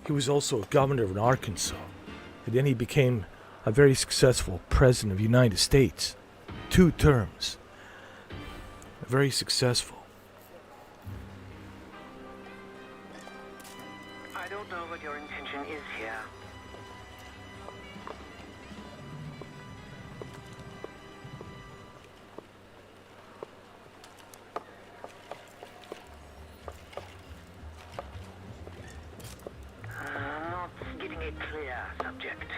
He was also a governor of Arkansas. And then he became a very successful president of the United States. 2 terms. Very successful. I don't know what your intention is here. subject.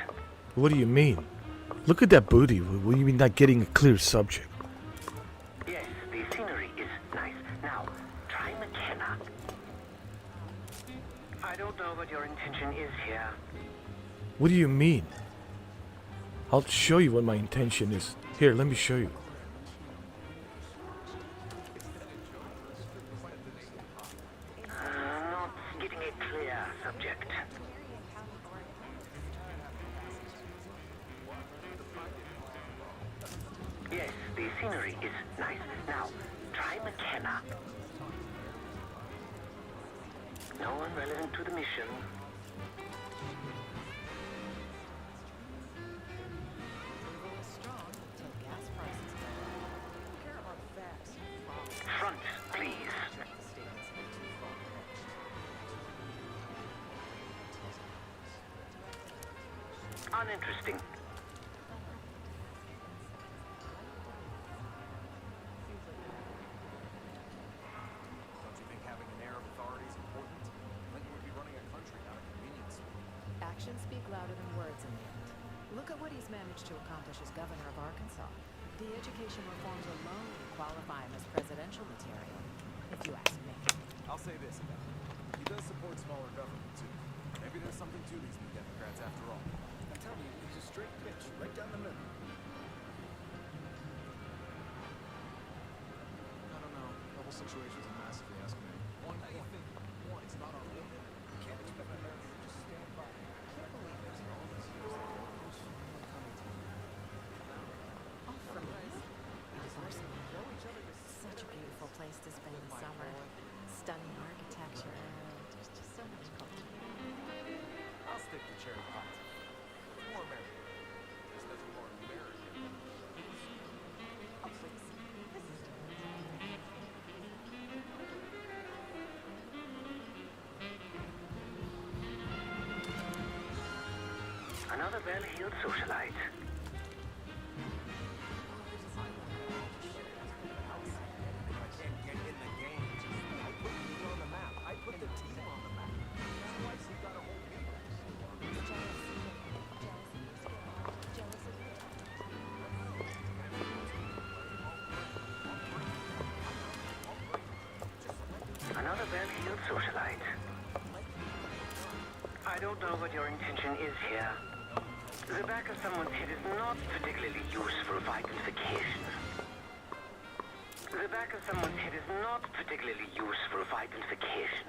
What do you mean? Look at that booty. What do you mean not getting a clear subject? Yes, the scenery is nice. Now, try McKenna. I don't know what your intention is here. What do you mean? I'll show you what my intention is. Here, let me show you. Not getting a clear subject. Yes, the scenery is nice. Now, try McKenna. No one relevant to the mission. Front, please. Uninteresting. Don't you think having an air of authority is important? Clinton would be running a country, not a convenience store. Actions speak louder than words in the end. Look at what he's managed to accomplish as governor of Arkansas. The education reforms alone qualify him as presidential material, if you ask me. I'll say this about him. He does support smaller government, too. Maybe there's something to these new Democrats after all. I'm telling you, he's a straight pitch, right down the middle. I don't know. The whole situation's a mess, if you ask me. One thing. One, it's not our limit. You can't expect America to just stand by. I can't believe this. All these years of wars coming to an end. All for me. Such a beautiful place to spend the summer. Stunning architecture. There's just so much culture. I'll stick to cherry pie. More American. There's nothing more American than Oh, please. This is Another well-heeled socialite. I can't get in the game. I put you on the map. I put the team on the map. That's why you gotta hold me. Another well-heeled socialite. I don't know what your intention is here. The back of someone's head is not particularly used for vitalification. The back of someone's head is not particularly used for vitalification.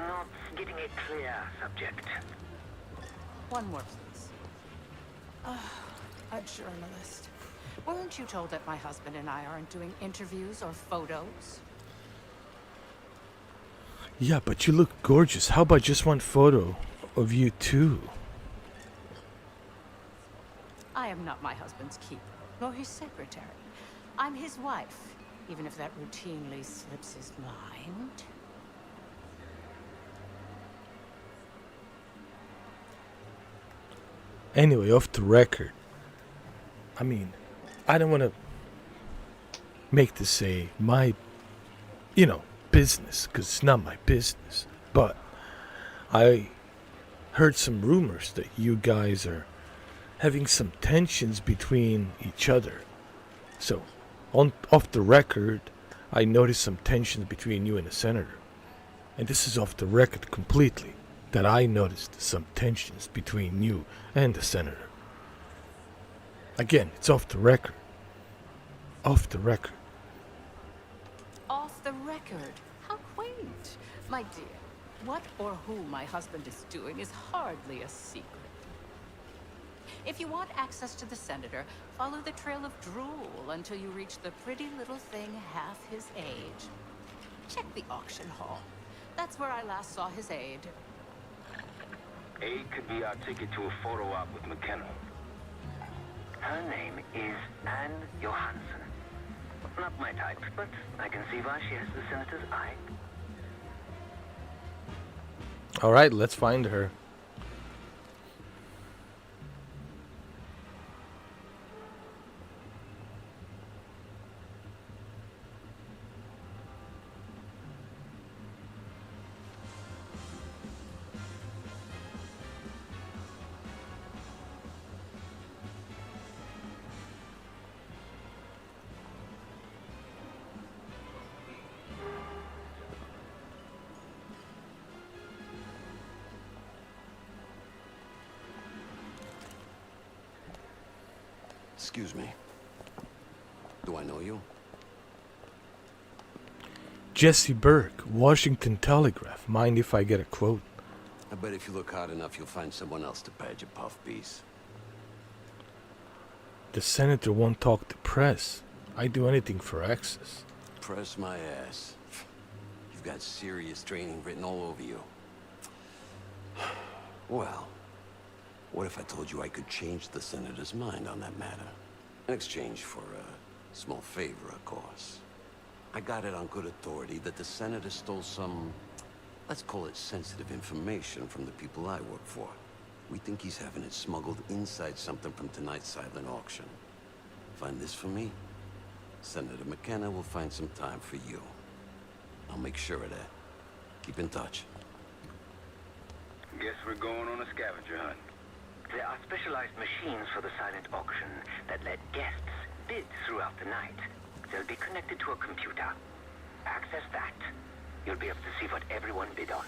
Not getting a clear subject. One more, please. A journalist. Weren't you told that my husband and I aren't doing interviews or photos? Yeah, but you look gorgeous. How about just one photo of you too? I am not my husband's keeper, nor his secretary. I'm his wife, even if that routinely slips his mind. Anyway, off the record. I mean, I don't want to make this say my, business, because it's not my business. But I heard some rumors that you guys are having some tensions between each other. So, off the record, I noticed some tensions between you and the senator. And this is off the record completely, that I noticed some tensions between you and the senator. Again, it's off the record. Off the record. Off the record? How quaint. My dear, what or who my husband is doing is hardly a secret. If you want access to the senator, follow the trail of drool until you reach the pretty little thing half his age. Check the auction hall. That's where I last saw his aide. Aide could be our ticket to a photo op with McKenna. Her name is Anne Johansson. Not my type, but I can see why she has the senator's eye. All right, let's find her. Excuse me. Do I know you? Jesse Burke, Washington Telegraph. Mind if I get a quote? I bet if you look hard enough, you'll find someone else to pad your puff piece. The senator won't talk to press. I'd do anything for access. Press my ass. You've got serious training written all over you. Well, what if I told you I could change the senator's mind on that matter? In exchange for a small favor, of course. I got it on good authority that the senator stole some, let's call it sensitive information from the people I work for. We think he's having it smuggled inside something from tonight's silent auction. Find this for me? Senator McKenna will find some time for you. I'll make sure of that. Keep in touch. Guess we're going on a scavenger hunt. There are specialized machines for the silent auction that let guests bid throughout the night. They'll be connected to a computer. Access that. You'll be able to see what everyone bid on.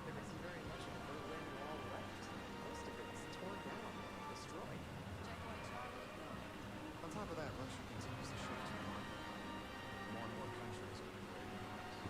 There isn't very much of the Berlin Wall left. Most of it's torn down, destroyed. On top of that, Russia continues to ship to more and more countries with nuclear bombs.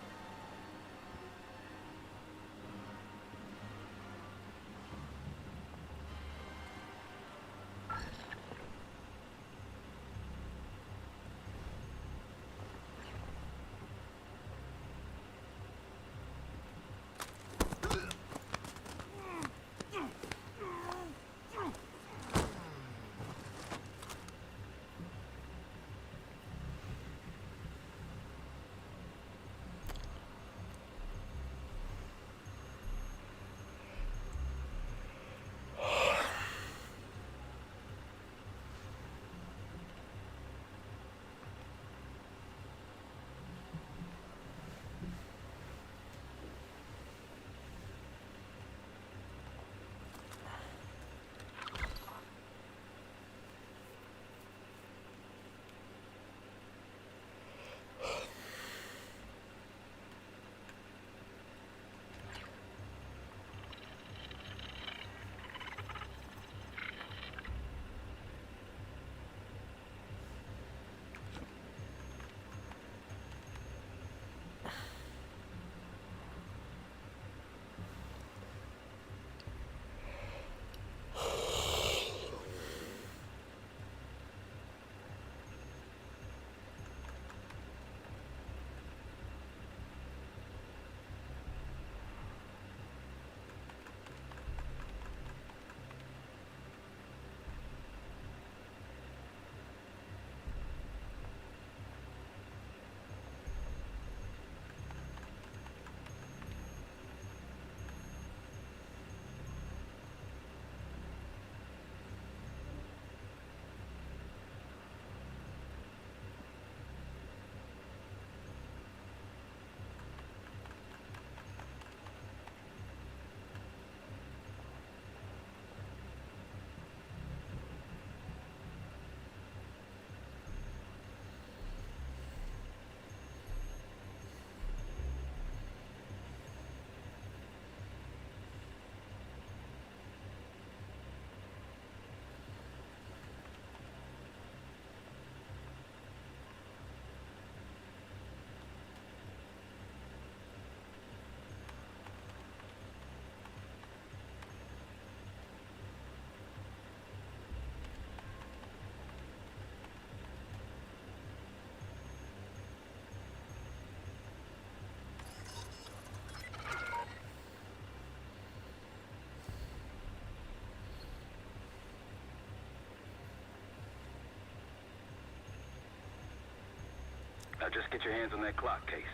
Now just get your hands on that clock case.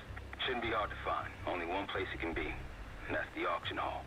Shouldn't be hard to find. Only one place it can be, and that's the auction hall.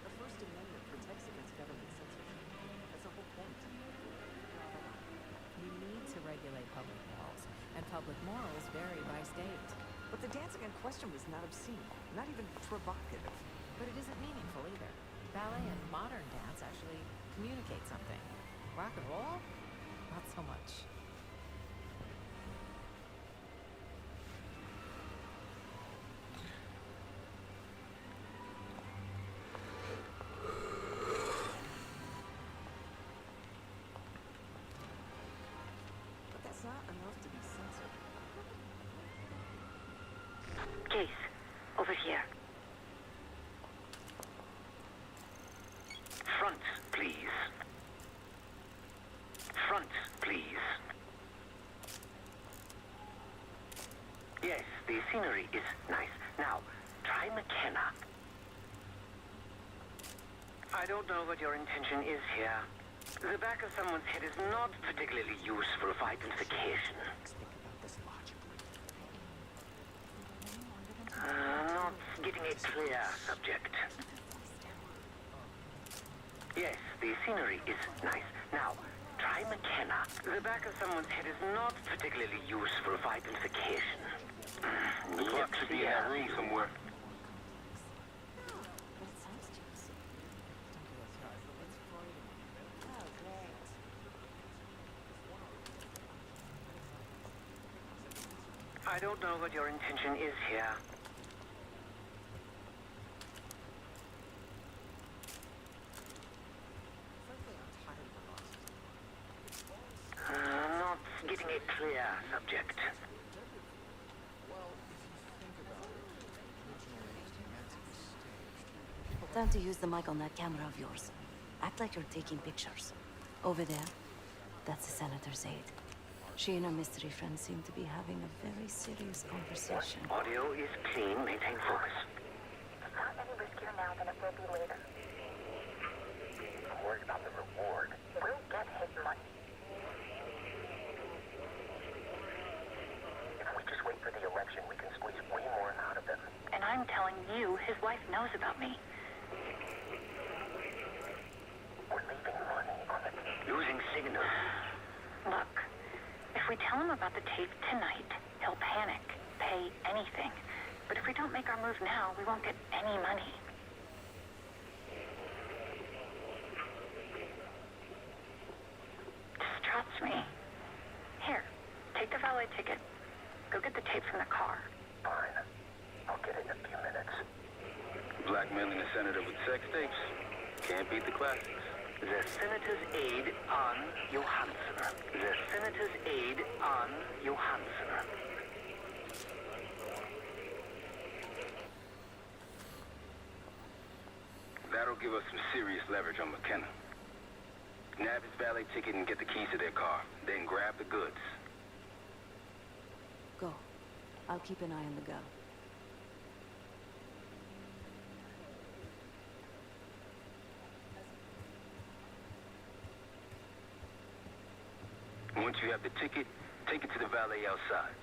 The First Amendment protects against government censorship. That's the whole point. We need to regulate public morals, and public morals vary by state. But the dancing in question was not obscene, not even provocative. But it isn't meaningful either. Ballet and modern dance actually communicate something. Rock and roll? Not so much. But that's not enough to be censored. Case, over here. Front, please. Front, please. Yes, the scenery is nice. Now, try McKenna. I don't know what your intention is here. The back of someone's head is not particularly useful for identification. Not getting a clear subject. Yes, the scenery is nice. Now, try McKenna. The back of someone's head is not particularly useful for identification. The clock should be in that room somewhere. But it sounds juicy. Oh, great. I don't know what your intention is here. Not getting a clear subject. Time to use the mic on that camera of yours. Act like you're taking pictures. Over there, that's the senator's aide. She and her mystery friend seem to be having a very serious conversation. Audio is clean. Maintain focus. It's not any riskier now than it will be later. I'm worried about the reward. We'll get his money. If we just wait for the election, we can squeeze way more out of them. And I'm telling you, his wife knows about me. We're leaving money on the losing signal. Look, if we tell him about the tape tonight, he'll panic, pay anything. But if we don't make our move now, we won't get any money. Just trust me. Here, take the valet ticket. Go get the tape from the car. Fine. I'll get it in a few minutes. Blackmailing a senator with sex tapes? Can't beat the classics. The senator's aide on Johansson. The senator's aide on Johansson. That'll give us some serious leverage on McKenna. Nab his valet ticket and get the keys to their car. Then grab the goods. Go. I'll keep an eye on the girl. Once you have the ticket, take it to the valet outside.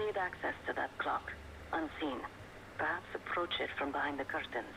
need access to that clock, unseen. Perhaps approach it from behind the curtains.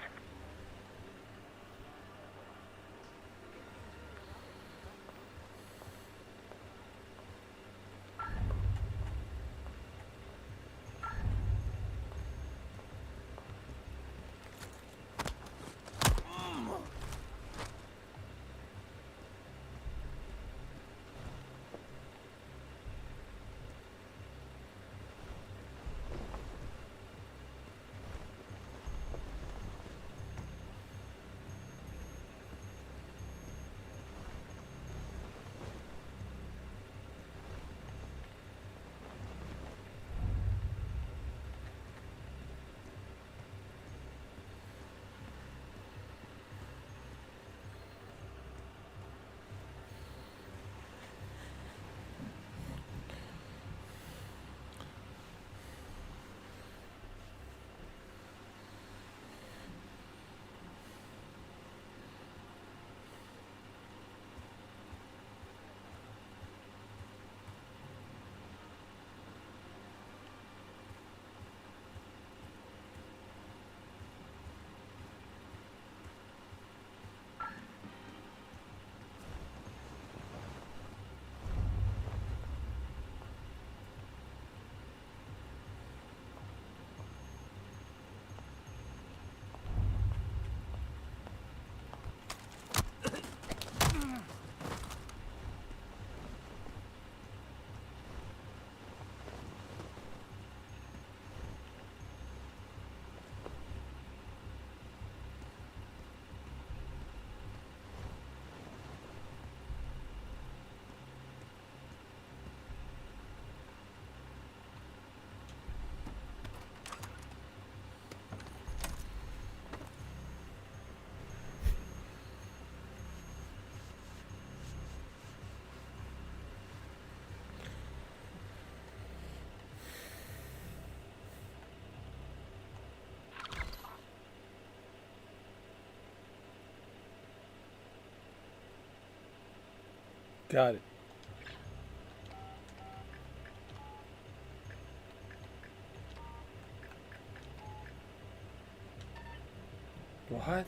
Got it. What?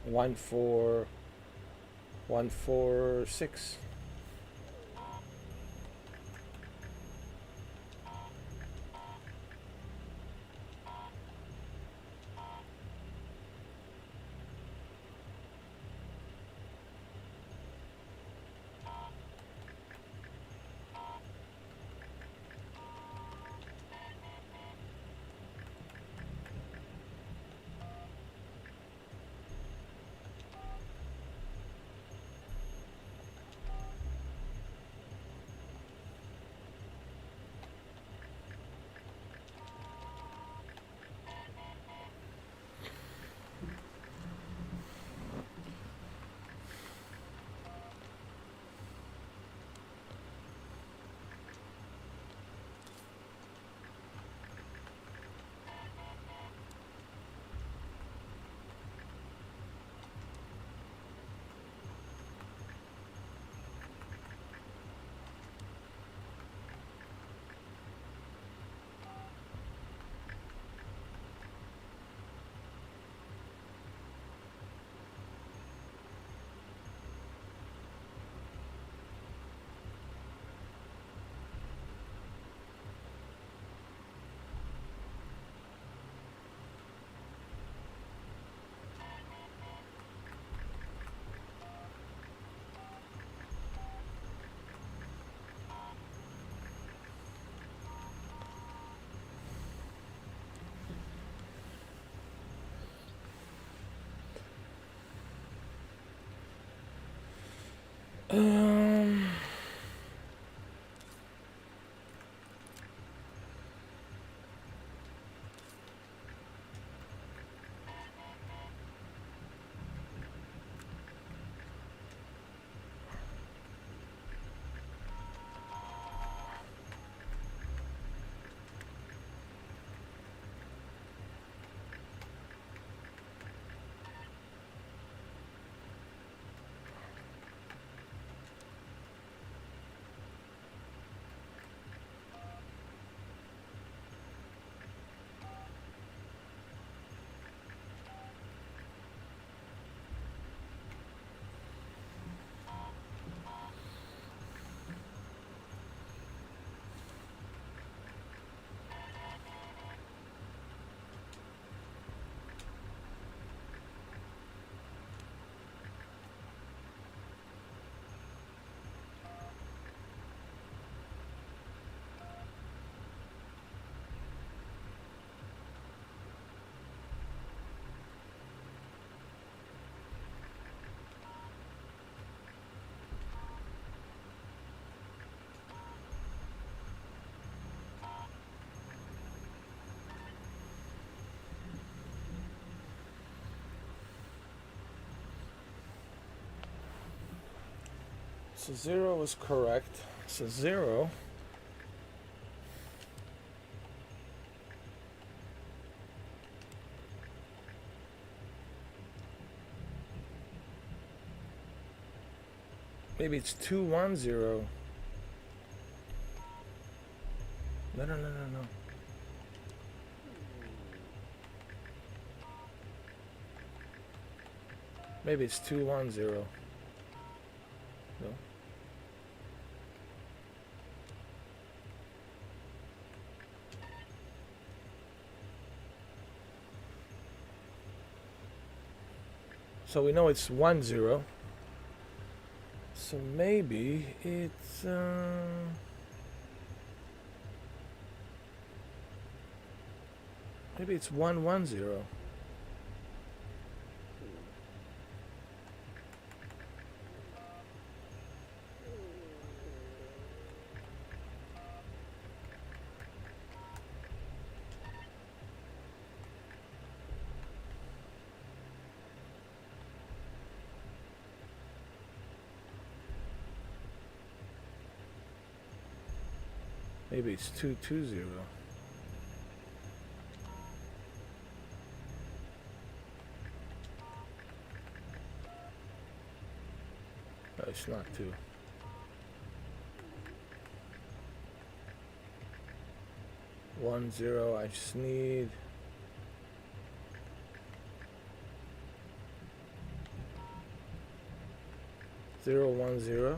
One, 146. So 0 was correct. So 0. Maybe it's 210. No. Maybe it's 210. No. So we know it's 10. So maybe it's maybe it's 110. Maybe it's 220. No, it's not 2. One zero. I just need 010.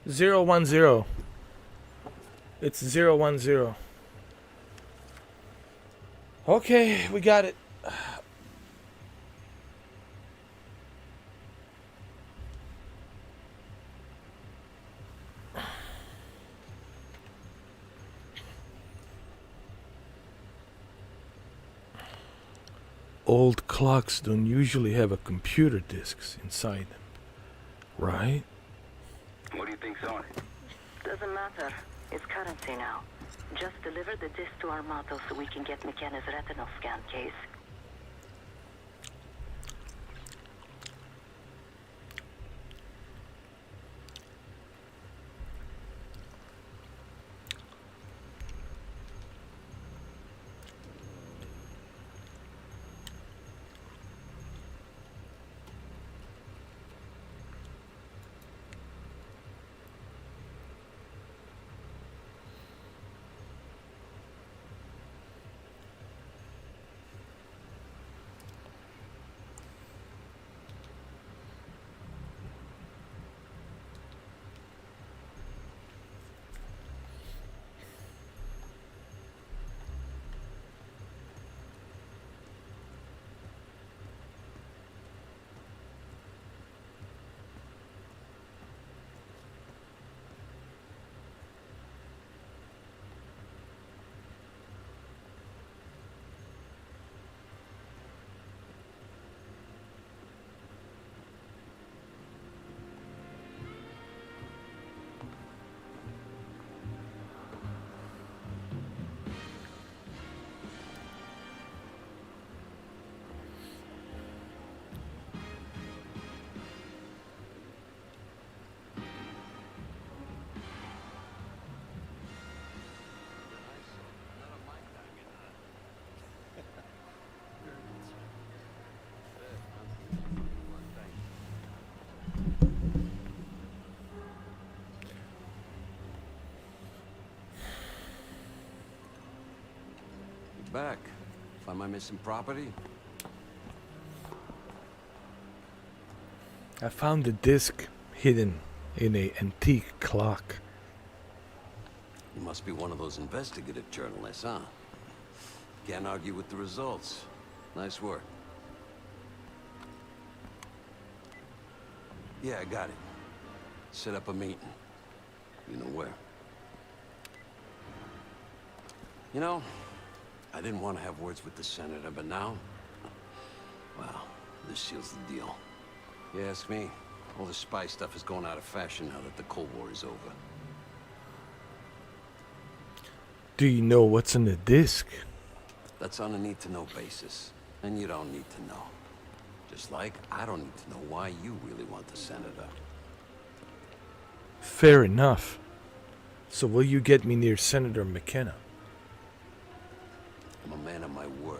010. It's 010. Okay, we got it. Old clocks don't usually have a computer disks inside them, right? What do you think's on it? Doesn't matter. It's currency now. Just deliver the disc to Armato so we can get McKenna's retinal scan case. Back. Find my missing property? I found the disc hidden in a antique clock. You must be one of those investigative journalists, huh? Can't argue with the results. Nice work. Yeah, I got it. Set up a meeting. You know where. You know, I didn't want to have words with the senator, but now, well, this seals the deal. You ask me, all the spy stuff is going out of fashion now that the Cold War is over. Do you know what's in the disc? That's on a need-to-know basis. And you don't need to know. Just like I don't need to know why you really want the senator. Fair enough. So will you get me near Senator McKenna? I'm a man of my word.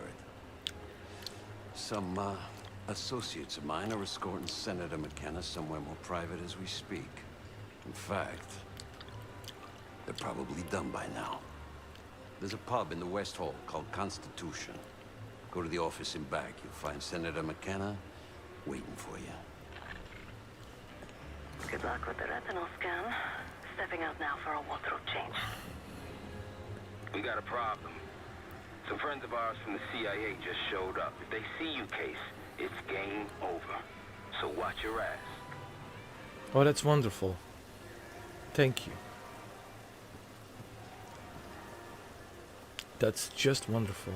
Some, associates of mine are escorting Senator McKenna somewhere more private as we speak. In fact, they're probably done by now. There's a pub in the West Hall called Constitution. Go to the office in back. You'll find Senator McKenna waiting for you. Good luck with the retinal scan. Stepping out now for a wardrobe change. We got a problem. Some friends of ours from the CIA just showed up. If they see you, Case, it's game over. So watch your ass. Oh, that's wonderful. Thank you. That's just wonderful.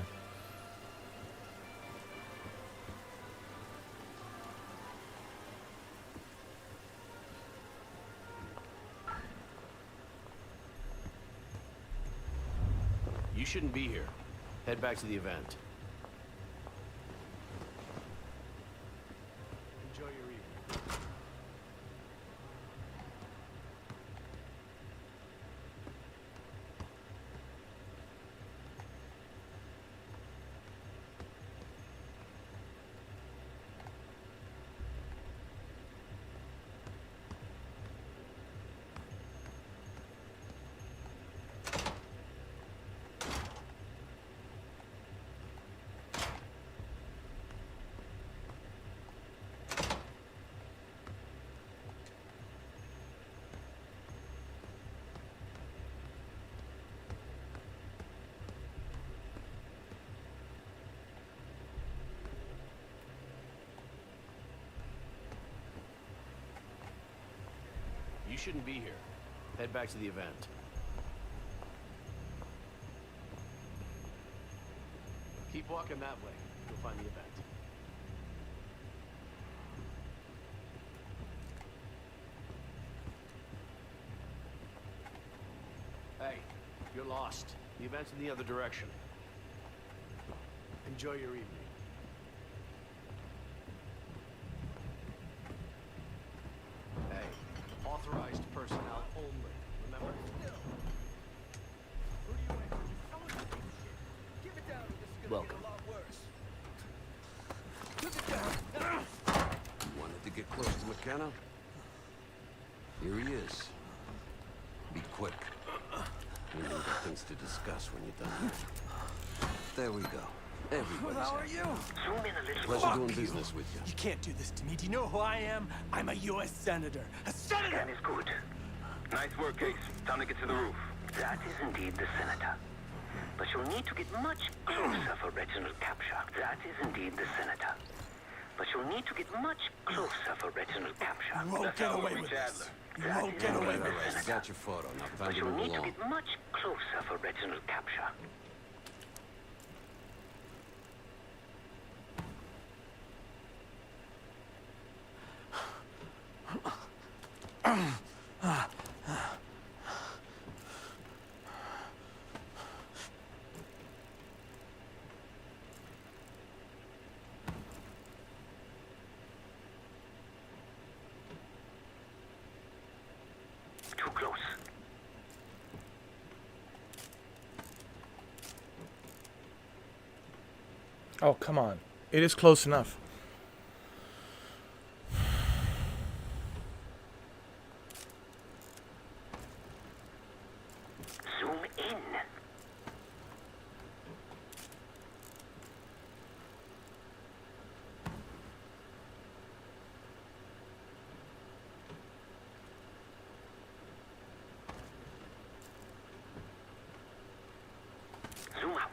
You shouldn't be here. Head back to the event. Enjoy your evening. You shouldn't be here. Head back to the event. Keep walking that way. You'll find the event. Hey, you're lost. The event's in the other direction. Enjoy your evening. Authorized personnel only, remember? Welcome. You wanted to get close to McKenna? Here he is. Be quick. We know got things to discuss when you're done here. There we go. Everybody's How are happy. you? Zoom in a little. Pleasure doing business with you. You can't do this to me. Do you know who I am? I'm a U.S. Senator. A senator! Scan is good. Nice work, Case. Time to get to the roof. That is indeed the senator. But you'll need to get much closer for retinal capture. That is indeed the senator. But you'll need to get much closer for retinal capture. You won't get away with this. You won't get away with I this. got your photo. Now time But to you'll move need to along. get much closer for retinal capture. Too close. Oh, come on. It is close enough. Zoom in. Zoom out.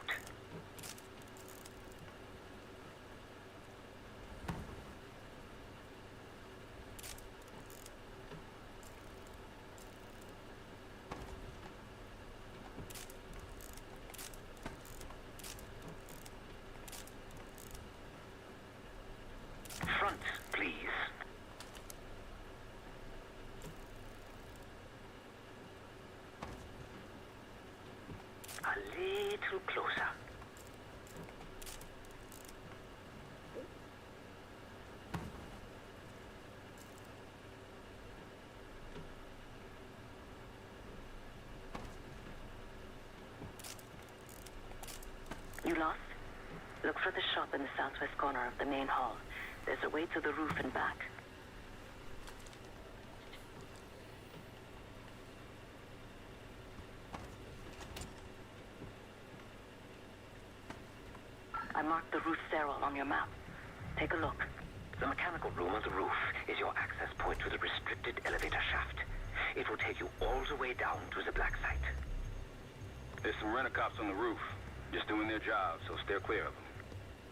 little closer. You lost? Look for the shop in the southwest corner of the main hall. There's a way to the roof and back. I marked the roof stairwell on your map. Take a look. The mechanical room on the roof is your access point to the restricted elevator shaft. It will take you all the way down to the black site. There's some rent-a-cops on the roof. Just doing their job, so steer clear of them.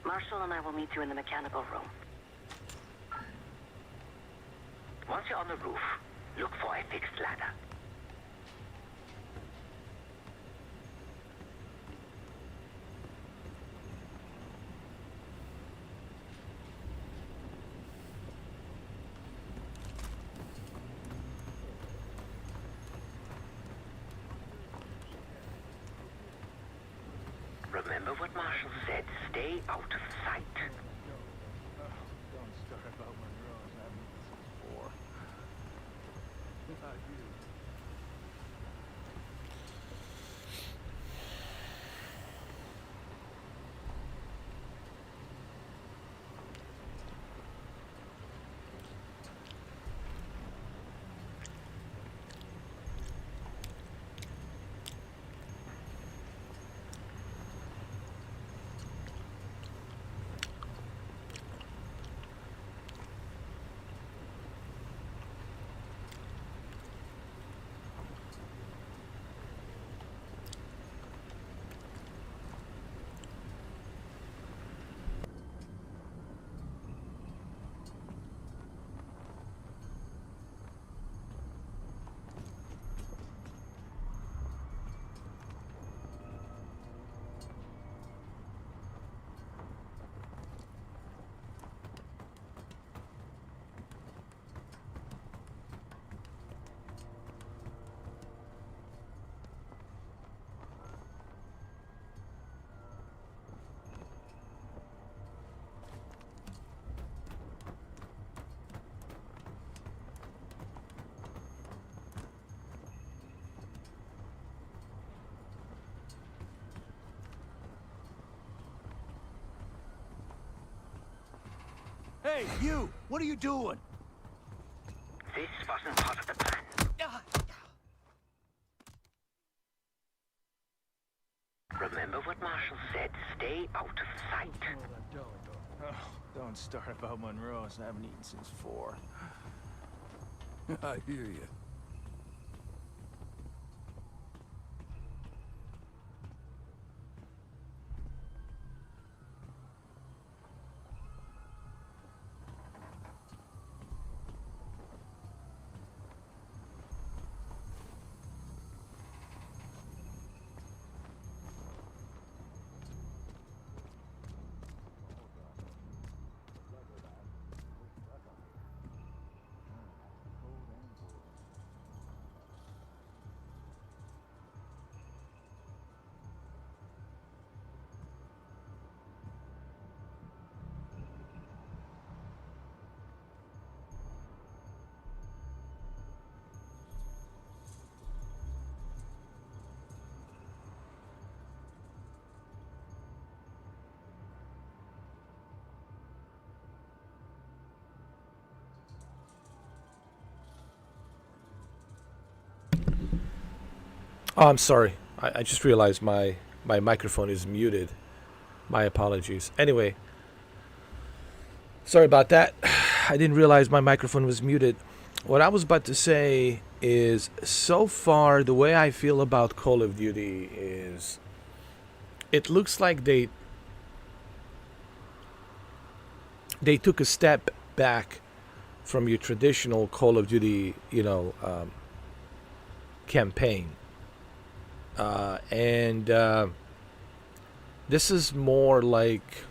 Marshall and I will meet you in the mechanical room. Once you're on the roof, look for a fixed ladder. Remember what Marshall said. Stay out of sight. Don't start about Monroe. I haven't before. Not you. Hey, you! What are you doing? This wasn't part of the plan. Remember what Marshall said. Stay out of sight. Don't start about Monroe's. I haven't eaten since 4. I hear you. Oh, I'm sorry. I just realized my microphone is muted. My apologies. Anyway, sorry about that. I didn't realize my microphone was muted. What I was about to say is, so far, the way I feel about Call of Duty is, it looks like they took a step back from your traditional Call of Duty, campaign. And this is more like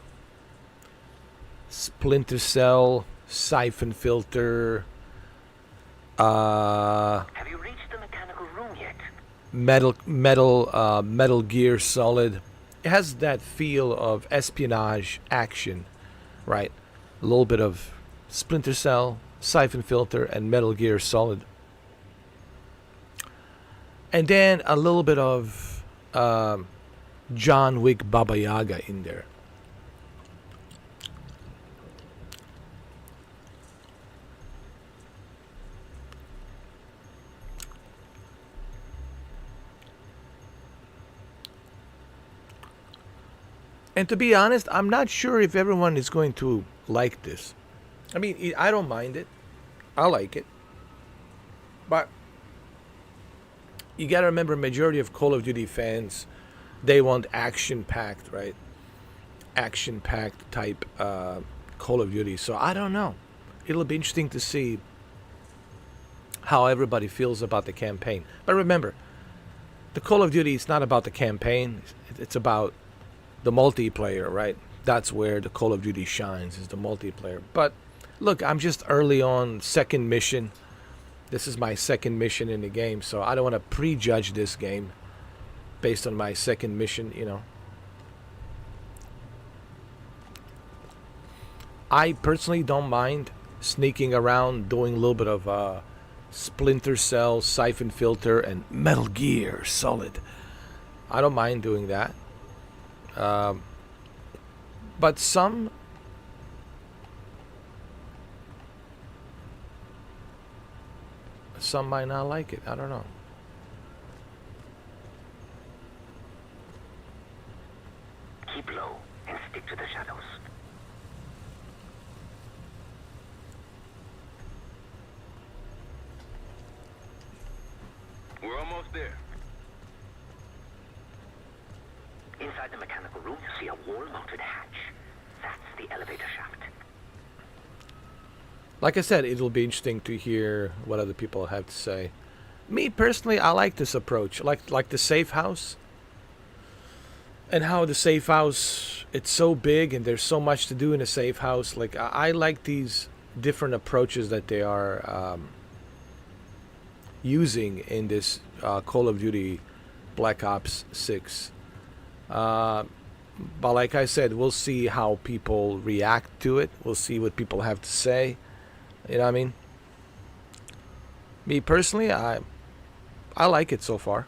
Splinter Cell, Siphon Filter. Have you reached the mechanical room yet? Metal Gear Solid. It has that feel of espionage action, right? A little bit of Splinter Cell, Siphon Filter, and Metal Gear Solid. And then a little bit of John Wick Baba Yaga in there. And to be honest, I'm not sure if everyone is going to like this. I mean, I don't mind it. I like it. But you got to remember, majority of Call of Duty fans, they want action-packed, right? Action-packed type Call of Duty. So I don't know. It'll be interesting to see how everybody feels about the campaign. But remember, the Call of Duty is not about the campaign. It's about the multiplayer, right? That's where the Call of Duty shines, is the multiplayer. But look, I'm just early on, second mission. This is my second mission in the game, so I don't want to prejudge this game based on my second mission, you know. I personally don't mind sneaking around, doing a little bit of Splinter Cell, Siphon Filter, and Metal Gear Solid. I don't mind doing that. But some might not like it. I don't know. Keep low and stick to the shadows. We're almost there. Inside the mechanical room, you see a wall-mounted hatch. That's the elevator shaft. Like I said, it'll be interesting to hear what other people have to say. Me personally, I like this approach. Like the safe house. And how the safe house, it's so big and there's so much to do in a safe house. Like I like these different approaches that they are using in this Call of Duty Black Ops 6. But like I said, we'll see how people react to it. We'll see what people have to say. You know what I mean? Me personally, I like it so far.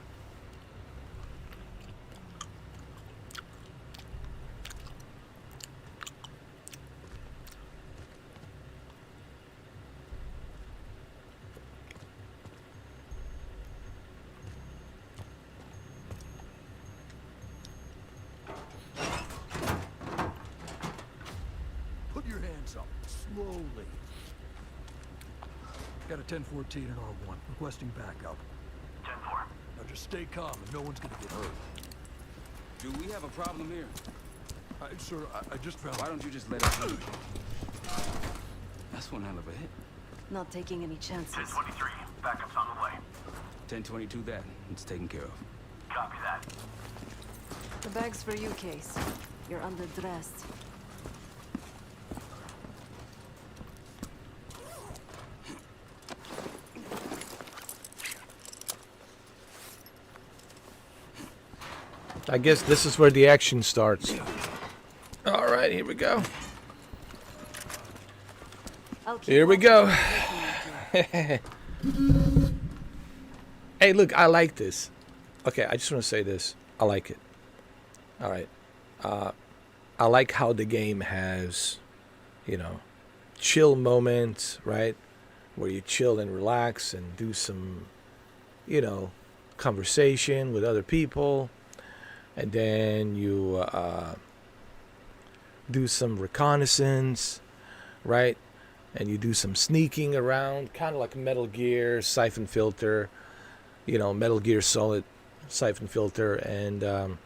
Put your hands up, slowly. Got a 1014 in R1, requesting backup. 10-4. Now just stay calm and no one's gonna get hurt. Do we have a problem here? Sir, I just found... Why don't you just let us in? That's one hell of a hit. Not taking any chances. 1023, backup's on the way. 1022 that. It's taken care of. Copy that. The bag's for you, Case. You're underdressed. I guess this is where the action starts. All right, here we go. Here we go. Hey, look, I like this. Okay, I just want to say this. I like it. All right. I like how the game has, you know, chill moments, right? Where you chill and relax and do some, you know, conversation with other people. And then you do some reconnaissance, right? And you do some sneaking around, kind of like Metal Gear, Siphon Filter, you know, Metal Gear Solid, Siphon Filter, and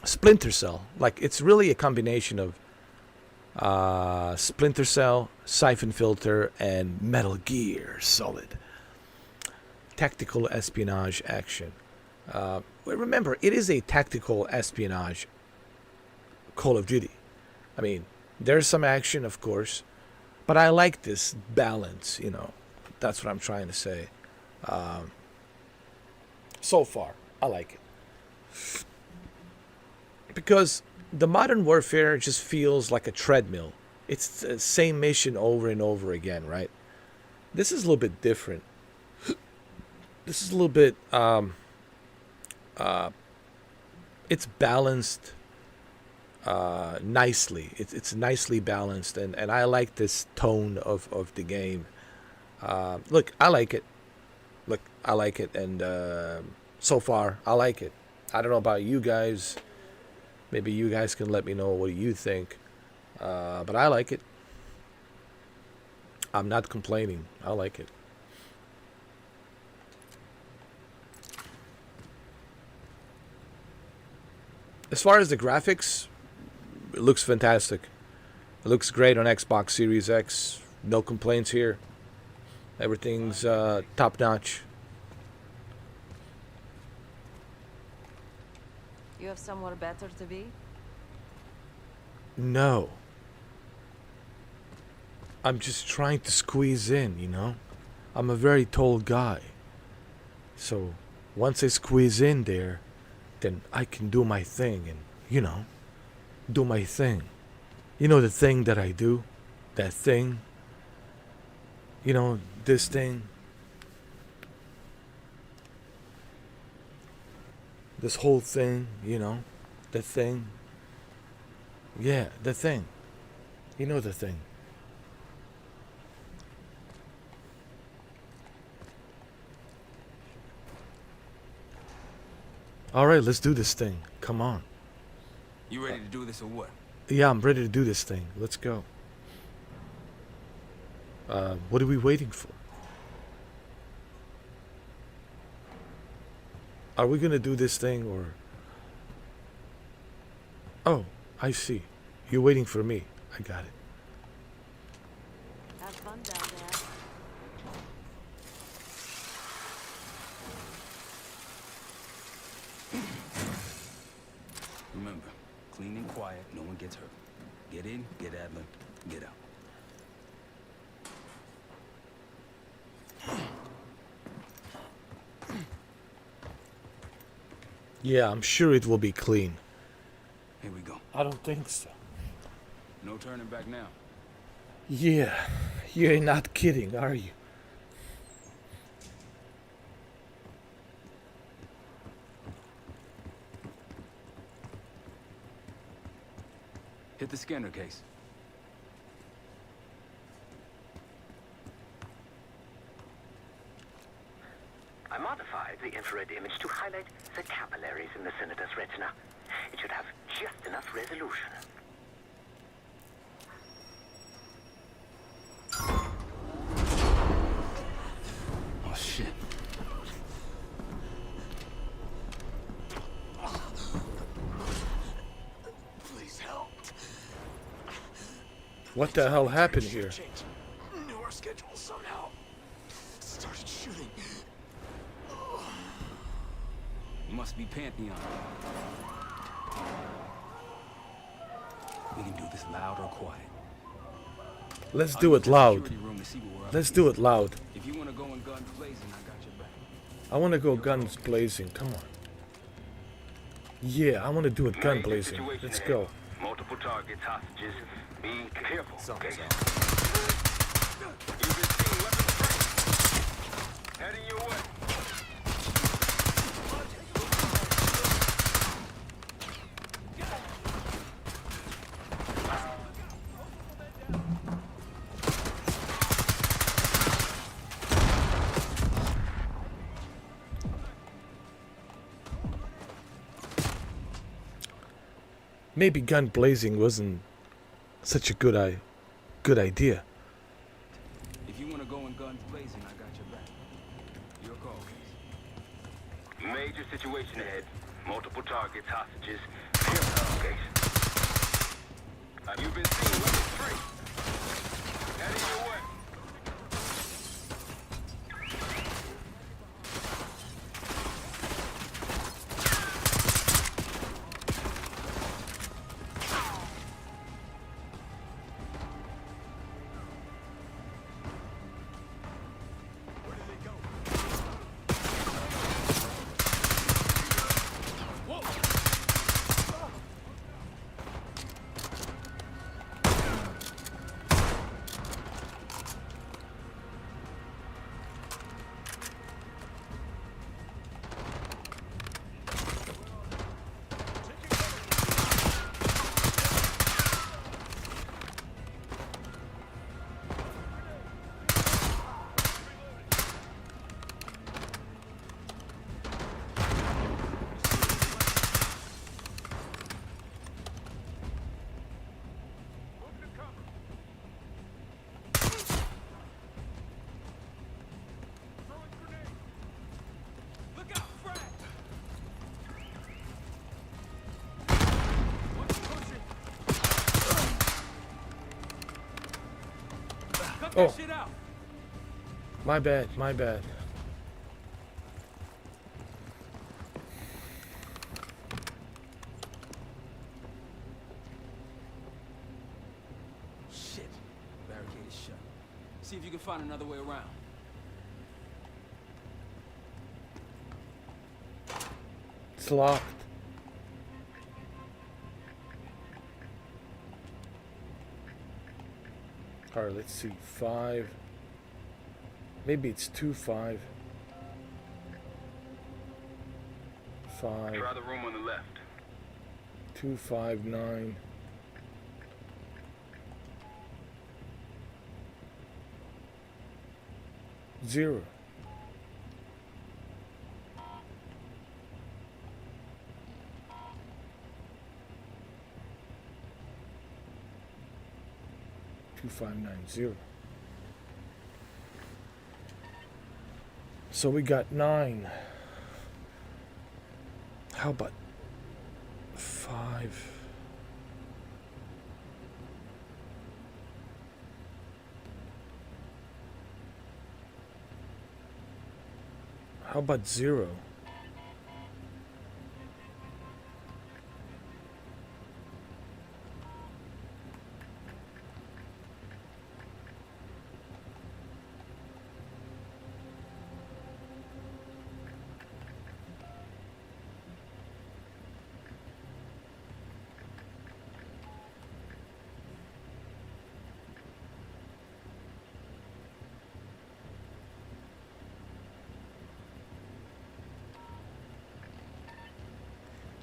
Splinter Cell. Like, it's really a combination of Splinter Cell, Siphon Filter, and Metal Gear Solid. Tactical espionage action. Remember, it is a tactical espionage Call of Duty. I mean, there's some action, of course, but I like this balance, you know. That's what I'm trying to say. So far, I like it. Because the Modern Warfare just feels like a treadmill. It's the same mission over and over again, right? This is a little bit different. This is a little bit it's balanced nicely. It's nicely balanced, and I like this tone of the game. Look, I like it. Look, I like it, and so far, I like it. I don't know about you guys. Maybe you guys can let me know what you think. But I like it. I'm not complaining. I like it. As far as the graphics, it looks fantastic. It looks great on Xbox Series X. No complaints here. Everything's top notch. You have somewhere better to be? No. I'm just trying to squeeze in, you know? I'm a very tall guy. So, once I squeeze in there, then I can do my thing and, you know, do my thing. You know the thing that I do? That thing? You know, this thing? This whole thing, you know? The thing? Yeah, the thing. You know the thing. Alright, let's do this thing. Come on. You ready to do this or what? Yeah, I'm ready to do this thing. Let's go. What are we waiting for? Are we gonna do this thing or... Oh, I see. You're waiting for me. I got it. Have fun down there. Remember, clean and quiet, no one gets hurt. Get in, get Adler, get out. Yeah, I'm sure it will be clean. Here we go. I don't think so. No turning back now. Yeah, you're not kidding, are you? Hit the scanner case. I modified the infrared image to highlight the capillaries in the Senator's retina. It should have just enough resolution. Oh, shit. Please help. What the hell happened here? Knew our schedule somehow. Started shooting. Must be Pantheon. We can do this loud or quiet. Let's do it loud. Let's do it loud. If you want to go in guns blazing, I got your back. I want to go guns blazing. Come on. Yeah, I want to do it gun blazing. Let's go. Multiple targets, hostages. Be careful. Something's okay? up. You've been seeing weapons free. Heading your way. Maybe gun blazing wasn't such a good idea. If you want to go in guns blazing, I got your back. Your call, Case. Major situation ahead. Multiple targets, hostages. Careful, okay? You've been seeing weapons free. Heading your way. Oh. My bad, my bad. Shit. Barricade is shut. See if you can find another way around. It's locked. Alright, let's see. 5. Maybe it's 2, 5. 5. Try the room on the left. 2, 5, 9. 0. Two, 5, 9, 0. So we got 9. How about 5? How about 0?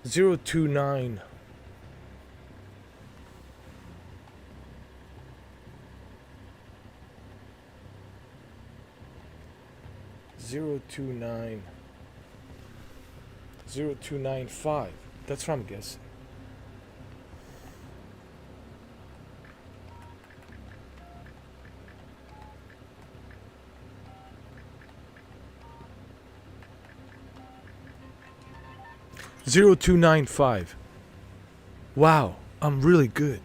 Zero, 2, 9. Zero, 2, 9. 0, 2, 9, 5. That's what I'm guessing. Zero, 2, 9, 5. Wow, I'm really good.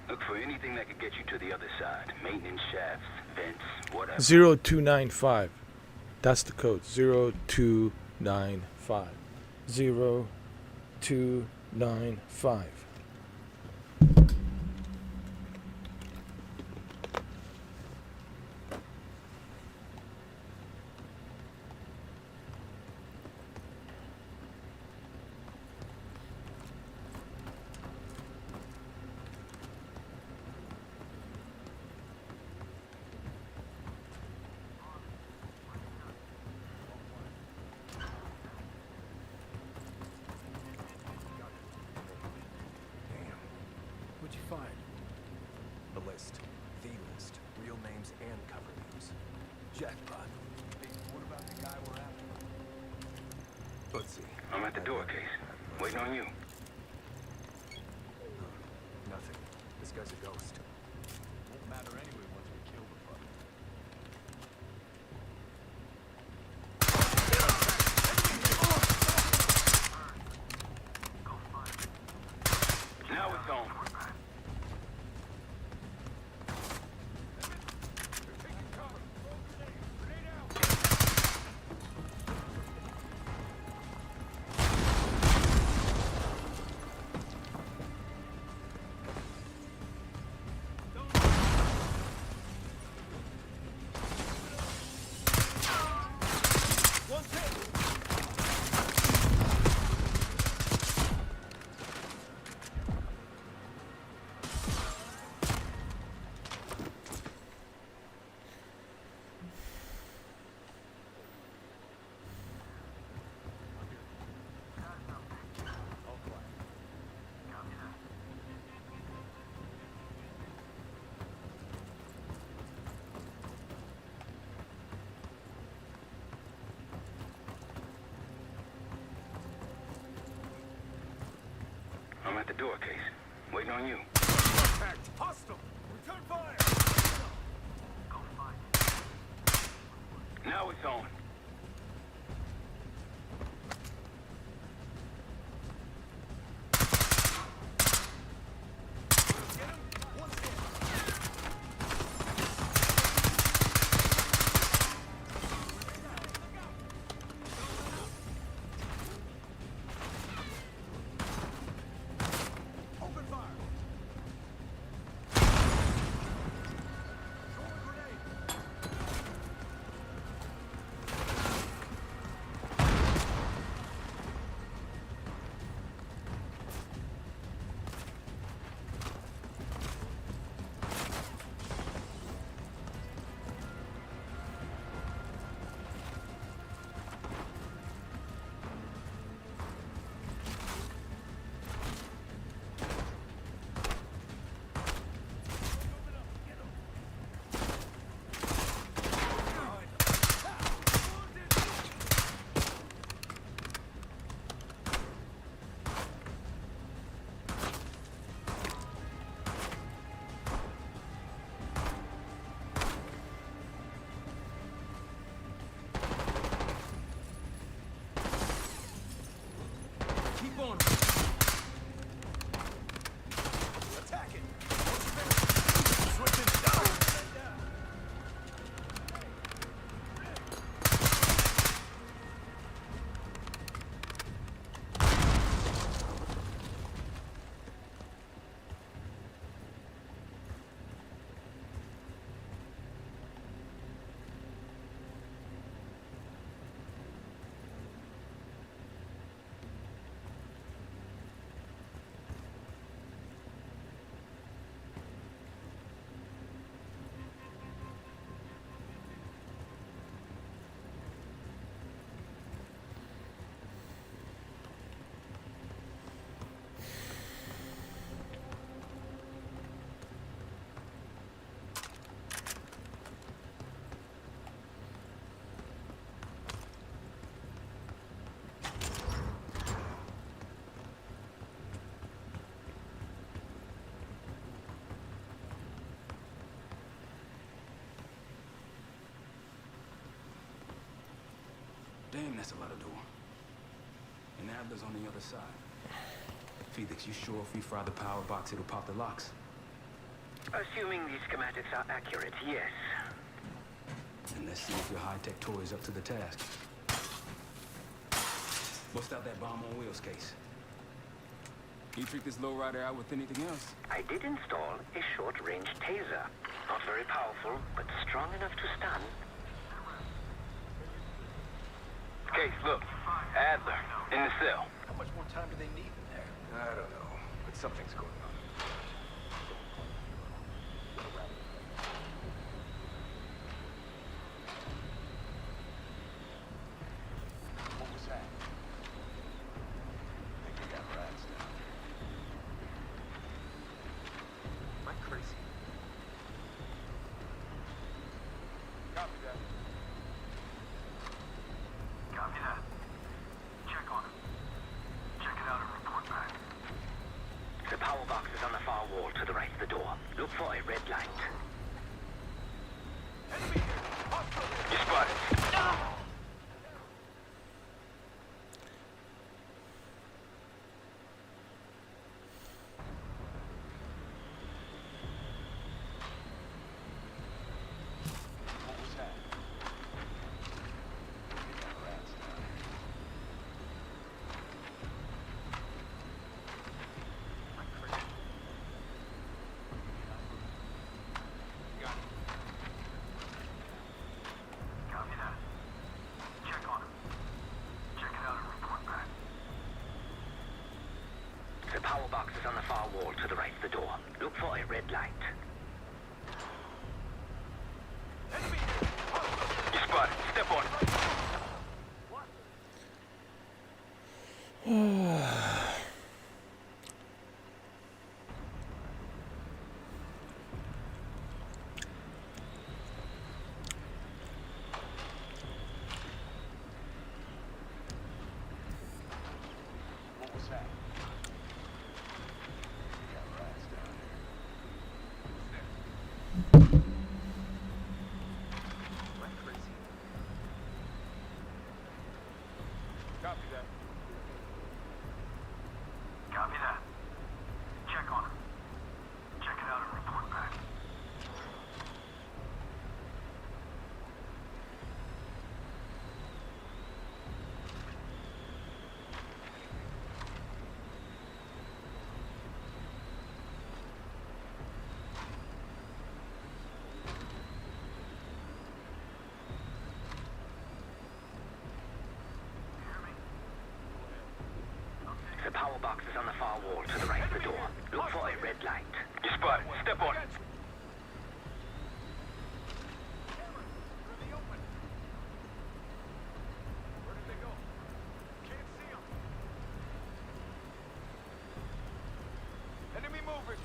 Look for anything that could get you to the other side. Maintenance shafts, vents, whatever. 0, 2, 9, 5. That's the code. 0, 2, 9, 5. 0, 2, 9, 5. What'd you find? A list. The list. Real names and cover names. Jackpot. Hey, what about the guy we're after? Let's see. I'm at the door, Case. Waiting on you. Nothing. This guy's a ghost. Won't matter anyway once we kill the fucker. Now it's on. I'm at the door, Case. Waiting on you. Contact! Hostile! Return fire! Now it's on. Damn, that's a lot of door. And Adler's on the other side. Felix, you sure if we fry the power box, it'll pop the locks? Assuming these schematics are accurate, yes. And let's see if your high-tech toy is up to the task. Bust out that bomb on wheels case. You treat this lowrider out with anything else? I did install a short-range taser. Not very powerful, but strong enough to stun. Case, look. Adler, in the cell. How much more time do they need in there? I don't know, but something's going on. What was that? I think we got rats down here. Am I crazy? Copy that. Copy that. Check on it. Check it out and report back. The power box is on the far wall to the right of the door. Look for a red light. You spotted. What was that? We got rats down here. Am I crazy? Got it. Copy that. Check on it. Check it out and report back. The power box is on the far wall to the right of the door. Look for a red light. You spotted. Step on it. What was that? We got rats down here. Am I crazy? Copy that. Copy that. Check on it. Check it out and report back. The power box is on the far wall to the right of the door. Look for a red light. You spotted. Step on it. Where did they go? Can't see them. Enemy movers.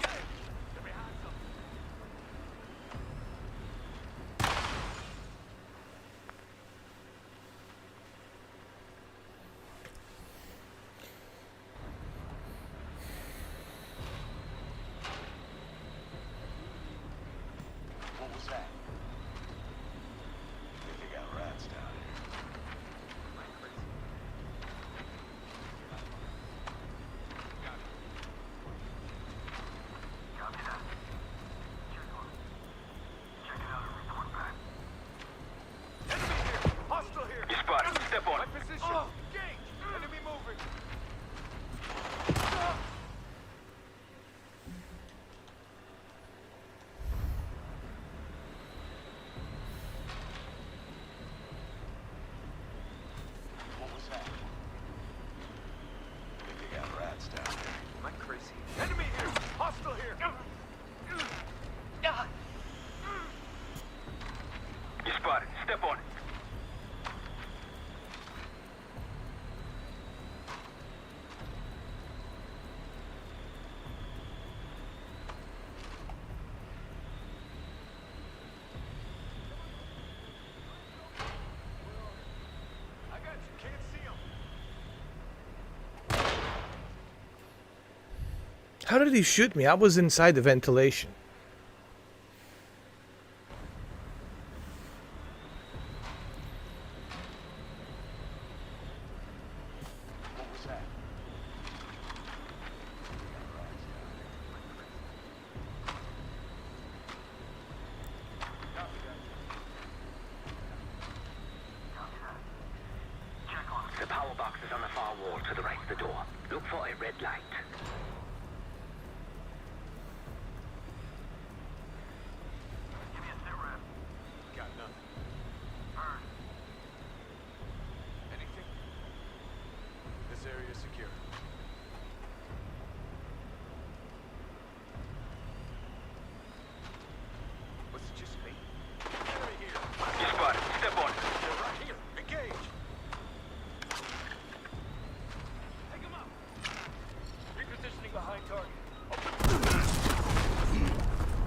They're behind something. What was that? I think they got rats down here. Am I crazy? Copy that. Check on it. Check it out and report back. Enemy here! Hostile here! You spotted. Step on My it. position! Engage! Enemy moving! What was that? I think they got rats down here. Am I crazy? Enemy here! Hostile here! You spotted. Step on it. I got you. Can't see them. How did he shoot me? I was inside the ventilation. is on the far wall to the right of the door. Look for a red light. Give me a sit rep. Got nothing. Burn. Anything? This area is secure. Was it just me? Enemy here. You spotted. Step on it. They're right here. Engage. Take him out. Repositioning behind target.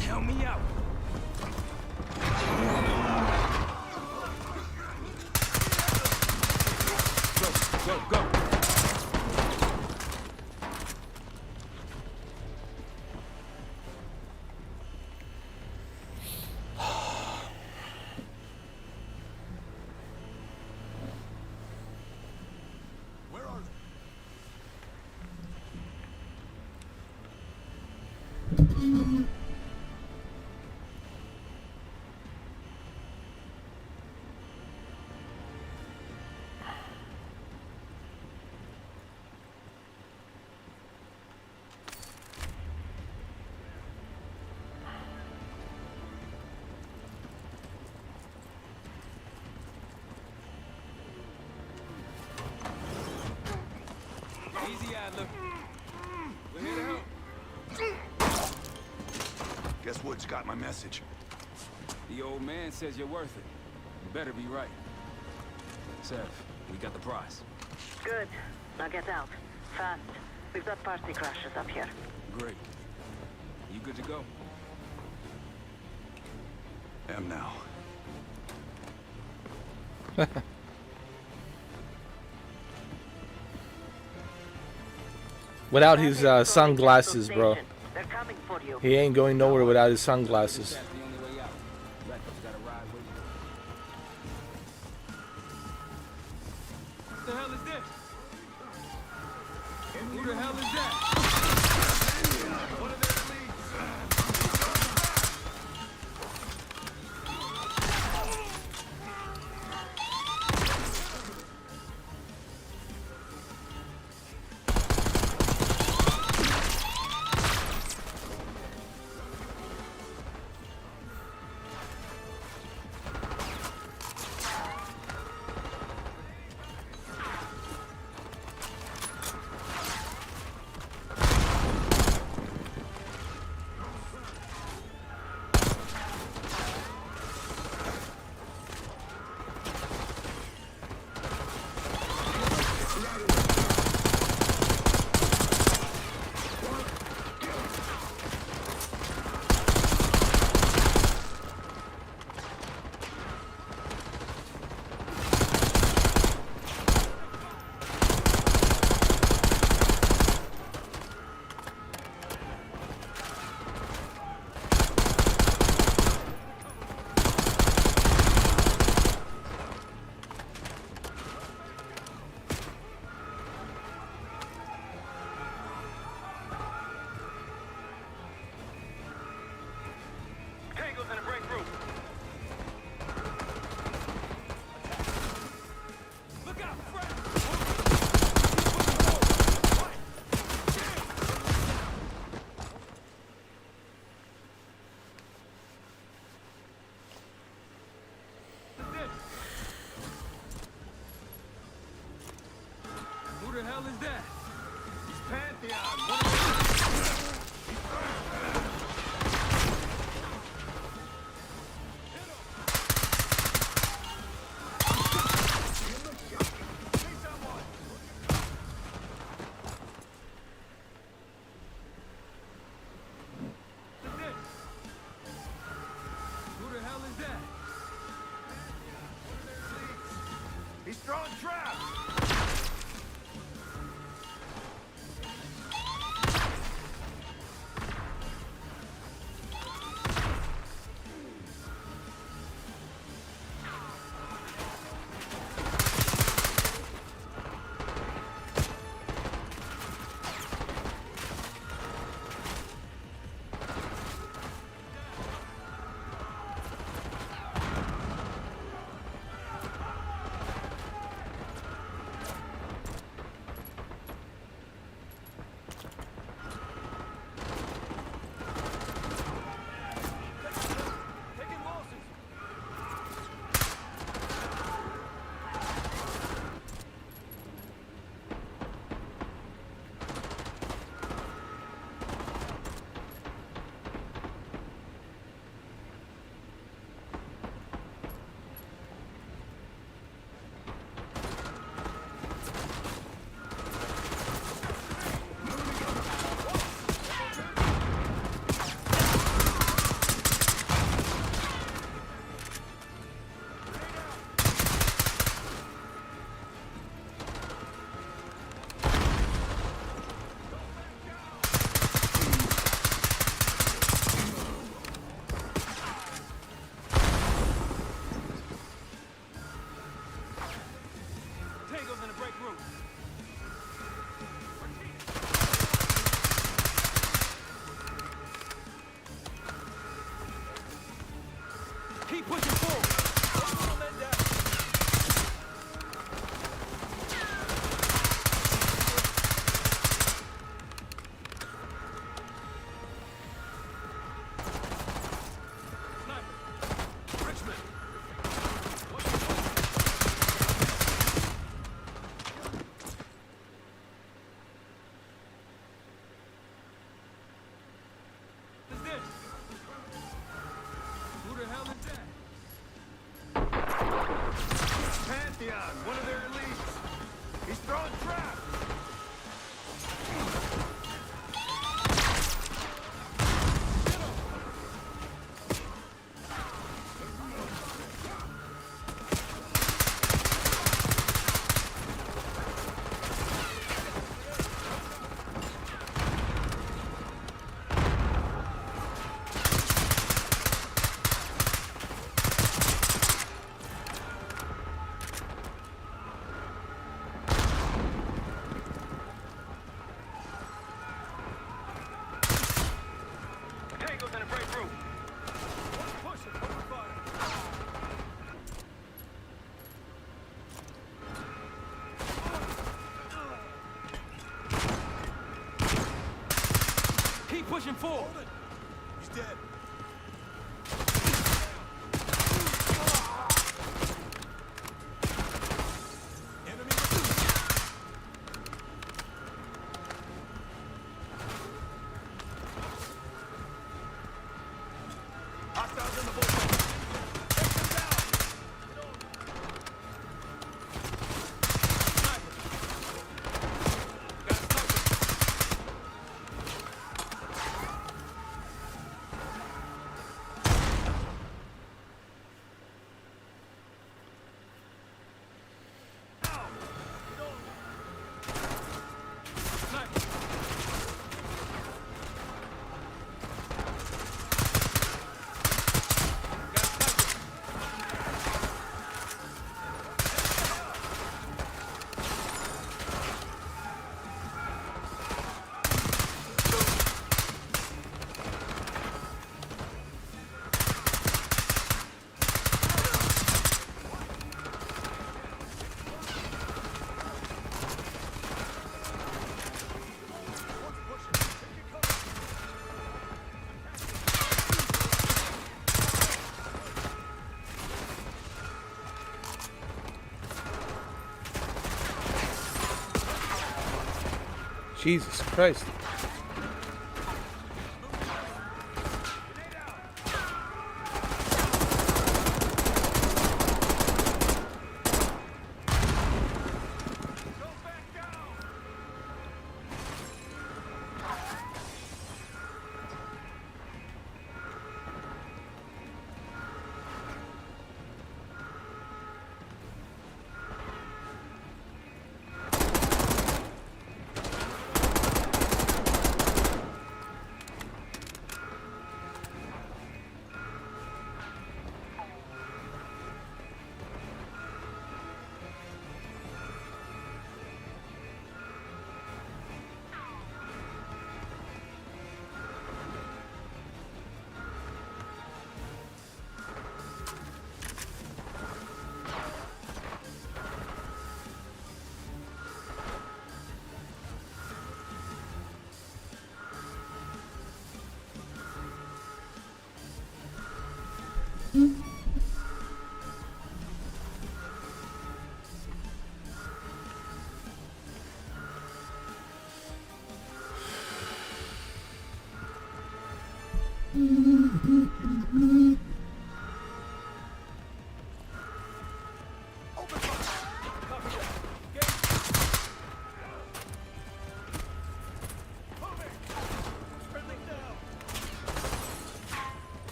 Help me out. Go, go, go. Where are they? Easy, Adler. We're here to help. Guess Wood's got my message. The old man says you're worth it. You better be right. Sev, we got the prize. Good. Now get out. Fast. We've got party crashes up here. Great. You good to go? Am now. Without his sunglasses, bro. They're coming for you. He ain't going nowhere without his sunglasses. That's the only way out. Records gotta ride with you. What the hell is this? Who the hell is that? What are their leads? Tangle's in a break room. Look out, Fred! Who the hell is that? He's Pantheon. Who the hell is that? He's throwing traps. Pantheon, one of their elites. He's throwing traps. Pushing forward. He's dead. Hostiles in the bullseye. Take them down. Jesus Christ.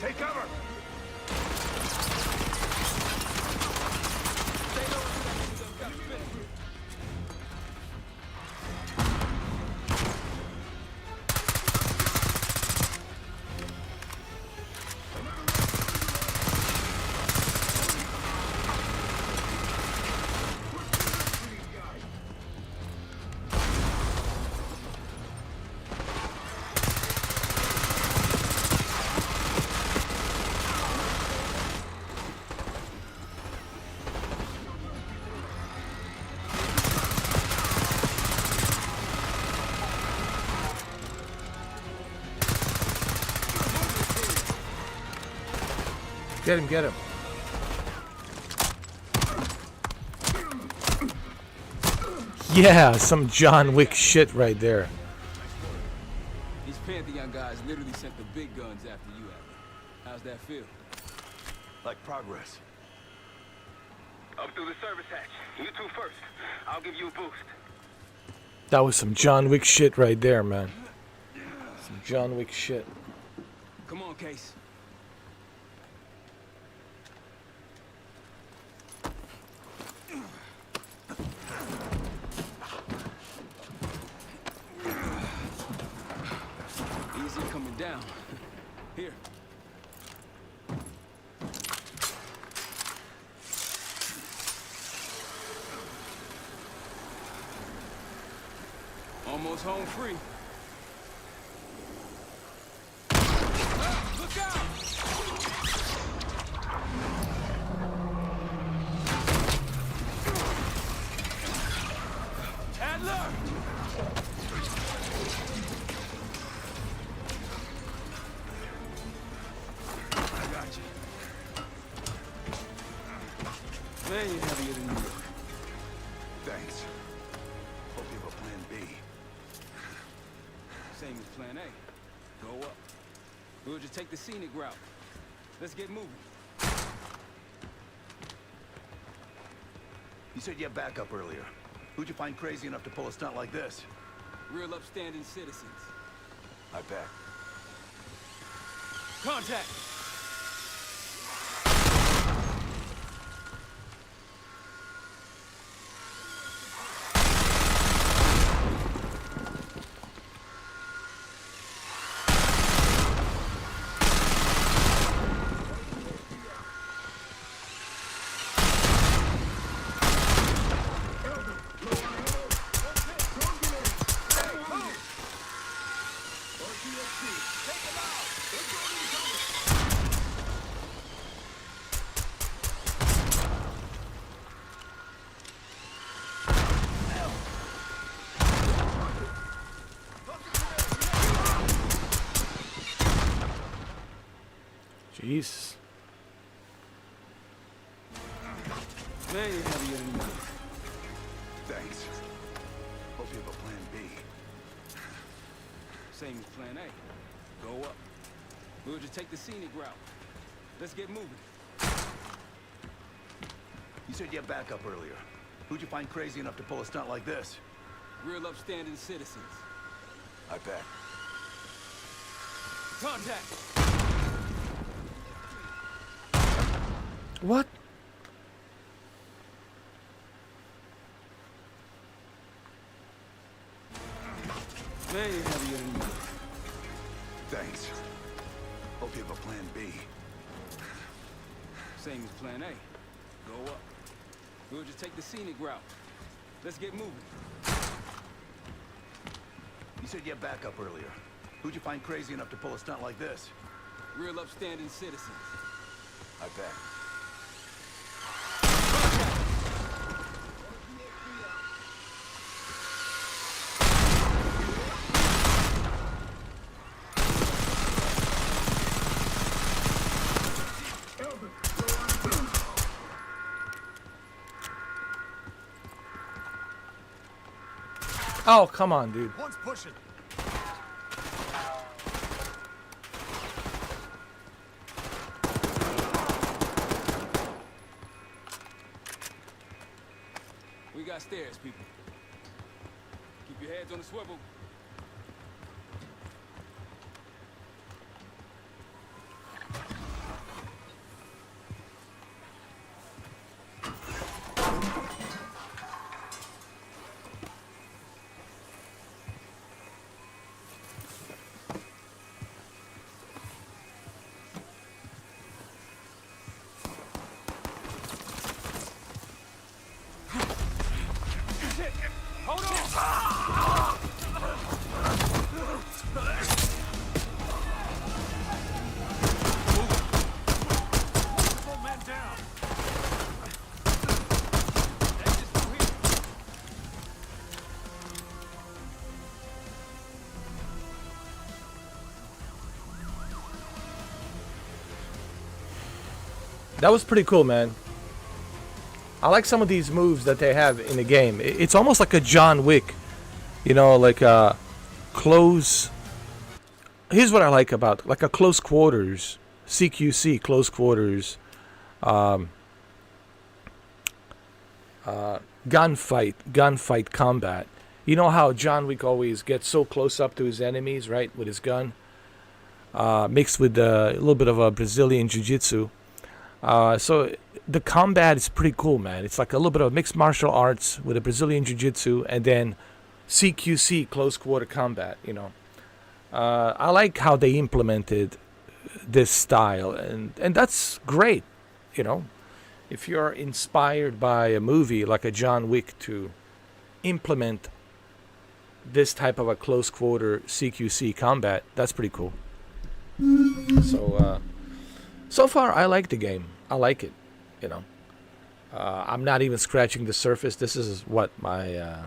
Take cover! Get him, get him. Yeah, some John Wick shit right there. These Pantheon guys literally sent the big guns after you, Adler. How's that feel? Like progress. Up through the service hatch. You two first. I'll give you a boost. That was some John Wick shit right there, man. Some John Wick shit. Come on, Case. Easy coming down. Here. Almost home free. Ah, look out! Adler! I got you. Man, you're heavier than you look. Thanks. Hope you have a plan B. Same as plan A. Go up. We'll just take the scenic route. Let's get moving. You said you had backup earlier. Who'd you find crazy enough to pull a stunt like this? Real upstanding citizens. I bet. Contact! Jeez. Man, you're heavier than you look. Thanks. Hope you have a plan B. Same as plan A. Go up. We'll just take the scenic route. Let's get moving. You said you had backup earlier. Who'd you find crazy enough to pull a stunt like this? Real upstanding citizens. I bet. Contact! What? Man, you're heavier than you look. Thanks. Hope you have a plan B. Same as plan A. Go up. We'll just take the scenic route. Let's get moving. You said you had backup earlier. Who'd you find crazy enough to pull a stunt like this? Real upstanding citizens. I bet. Oh, come on, dude. One's pushing. We got stairs, people. Keep your heads on the swivel. That was pretty cool, man. I like some of these moves that they have in the game. It's almost like a John Wick, you know, like a close. Here's what I like about like a close quarters, CQC close quarters, gunfight combat. You know how John Wick always gets so close up to his enemies, right, with his gun, mixed with a little bit of a Brazilian jiu-jitsu. So the combat is pretty cool, man. It's like a little bit of mixed martial arts with a Brazilian jiu-jitsu and then CQC, close quarter combat, you know. I like how they implemented this style, and that's great, you know. If you're inspired by a movie like a John Wick to implement this type of a close quarter CQC combat, that's pretty cool. So far I like the game. I like it, you know. I'm not even scratching the surface. This is what my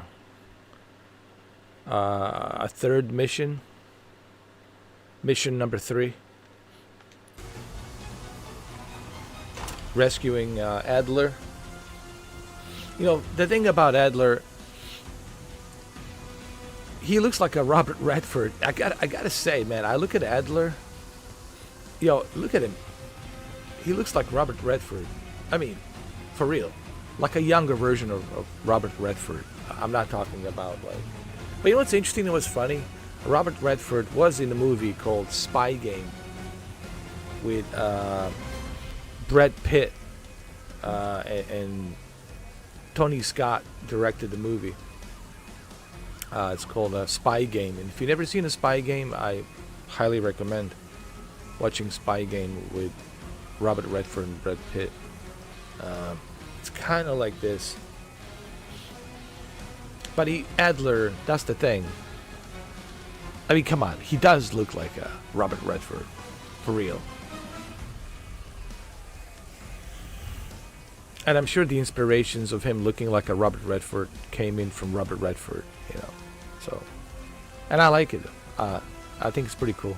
a third mission number 3, rescuing Adler. You know, the thing about Adler, he looks like a Robert Redford. I gotta say, man, I look at Adler. Yo, look at him. He looks like Robert Redford. I mean, for real. Like a younger version of Robert Redford. I'm not talking about like... But you know what's interesting and what's funny? Robert Redford was in a movie called Spy Game with Brad Pitt, and Tony Scott directed the movie. It's called Spy Game. And if you've never seen a Spy Game, I highly recommend watching Spy Game with Robert Redford and Brad Pitt. It's kind of like this. But Adler, that's the thing. I mean, come on. He does look like a Robert Redford. For real. And I'm sure the inspirations of him looking like a Robert Redford came in from Robert Redford, you know. So, and I like it. I think it's pretty cool.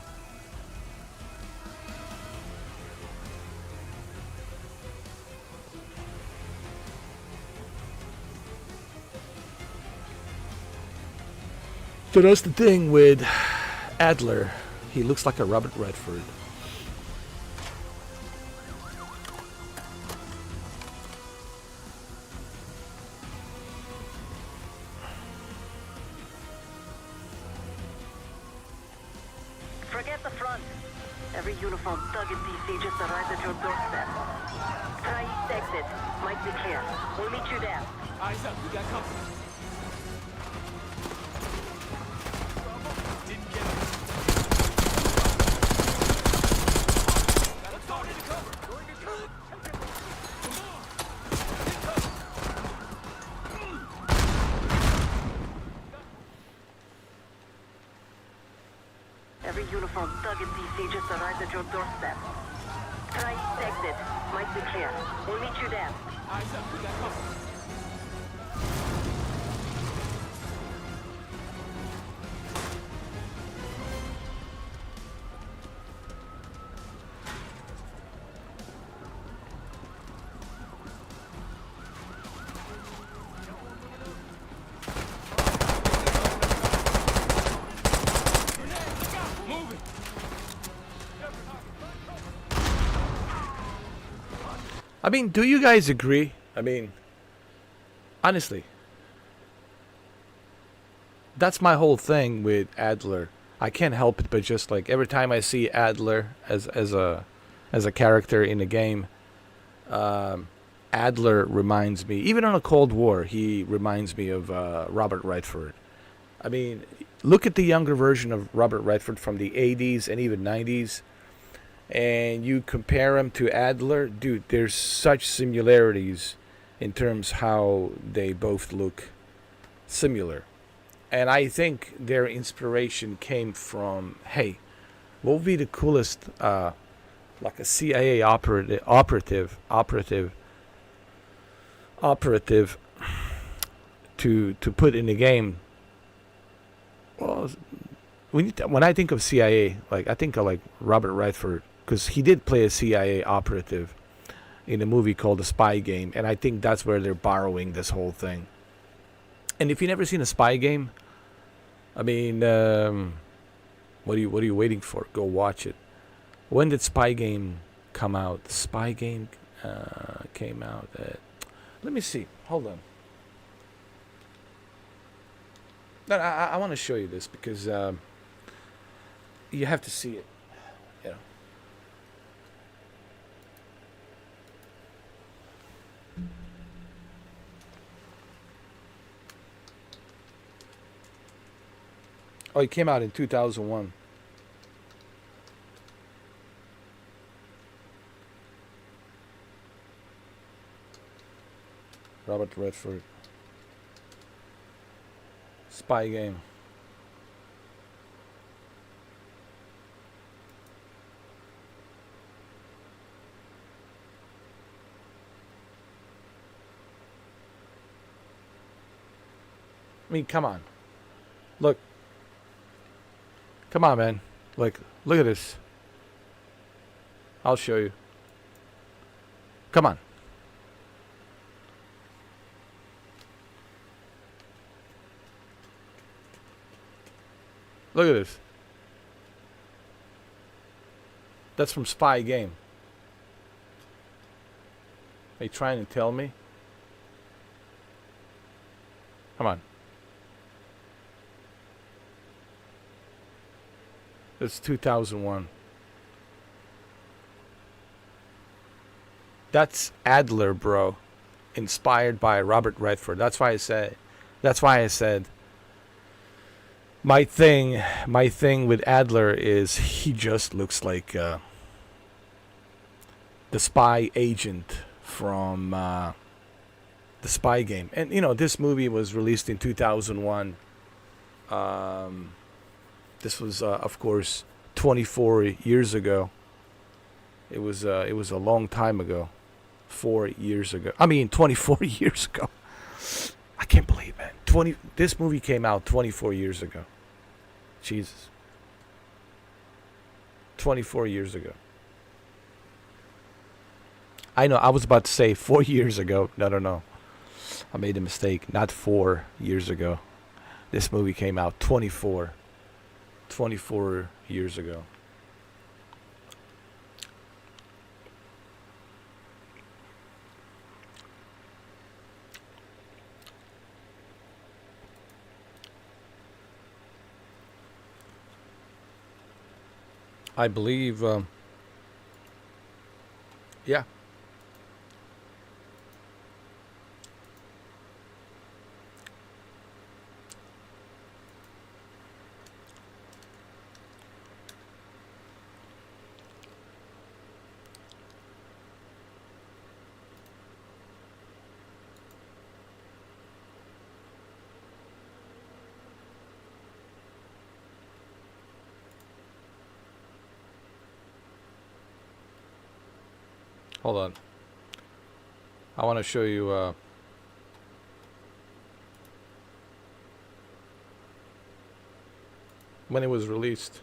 So that's the thing with Adler. He looks like a Robert Redford. Forget the front. Every uniform thug in DC just arrived at your doorstep. Try east exit. Might be clear. We'll meet you there. Eyes up, we got company. Every uniform thug in DC just arrived at your doorstep. Try east exit. Might be clear. We'll meet you there. Eyes up, we got company. I mean, do you guys agree? I mean, honestly, that's my whole thing with Adler. I can't help it but just like every time I see Adler as a character in a game, Adler reminds me, even on a Cold War, he reminds me of Robert Redford. I mean, look at the younger version of Robert Redford from the 80s and even 90s. And you compare him to Adler, dude, there's such similarities in terms how they both look similar. And I think their inspiration came from, hey, what would be the coolest, like a CIA operative to put in the game? Well, when I think of CIA, like I think of like Robert Redford, because he did play a CIA operative. in a movie called The Spy Game, and I think that's where they're borrowing this whole thing. And if you've never seen A Spy Game, I mean, what are you waiting for? Go watch it. When did Spy Game come out? The Spy Game came out at... Let me see. Hold on. No, I want to show you this because you have to see it. You know. Oh, it came out in 2001. Robert Redford. Spy Game. I mean, come on. Look. Come on, man. Look at this. I'll show you. Come on. Look at this. That's from Spy Game. Are you trying to tell me? Come on. It's 2001. That's Adler, bro. Inspired by Robert Redford. That's why I said my thing with Adler is he just looks like the spy agent from The Spy Game. And you know, this movie was released in 2001. This was, of course, 24 years ago. It was a long time ago. 4 years ago. I mean, 24 years ago. I can't believe it. This movie came out 24 years ago. Jesus. 24 years ago. I know, I was about to say 4 years ago. No. I made a mistake. Not 4 years ago. This movie came out 24 years ago. I believe, yeah. Hold on. I want to show you when it was released.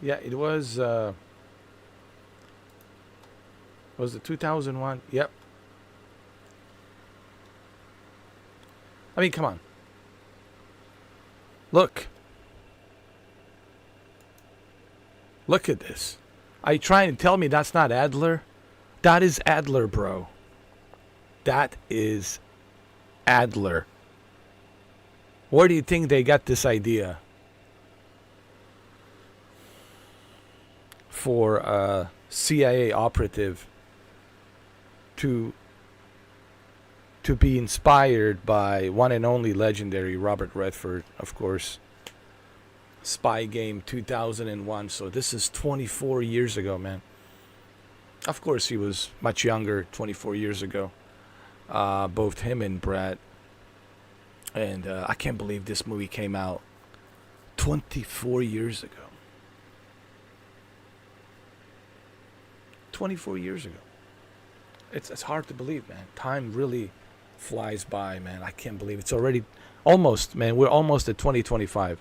Yeah, it was it 2001? Yep. I mean, come on. Look. Look at this. Are you trying to tell me that's not Adler? That is Adler, bro. That is Adler. Where do you think they got this idea? For a CIA operative to be inspired by one and only legendary Robert Redford, of course. Spy Game 2001. So this is 24 years ago, man. Of course, he was much younger 24 years ago. Both him and Brad. And I can't believe this movie came out 24 years ago. 24 years ago. It's hard to believe, man. Time really flies by, man. I can't believe it's already almost, man. We're almost at 2025.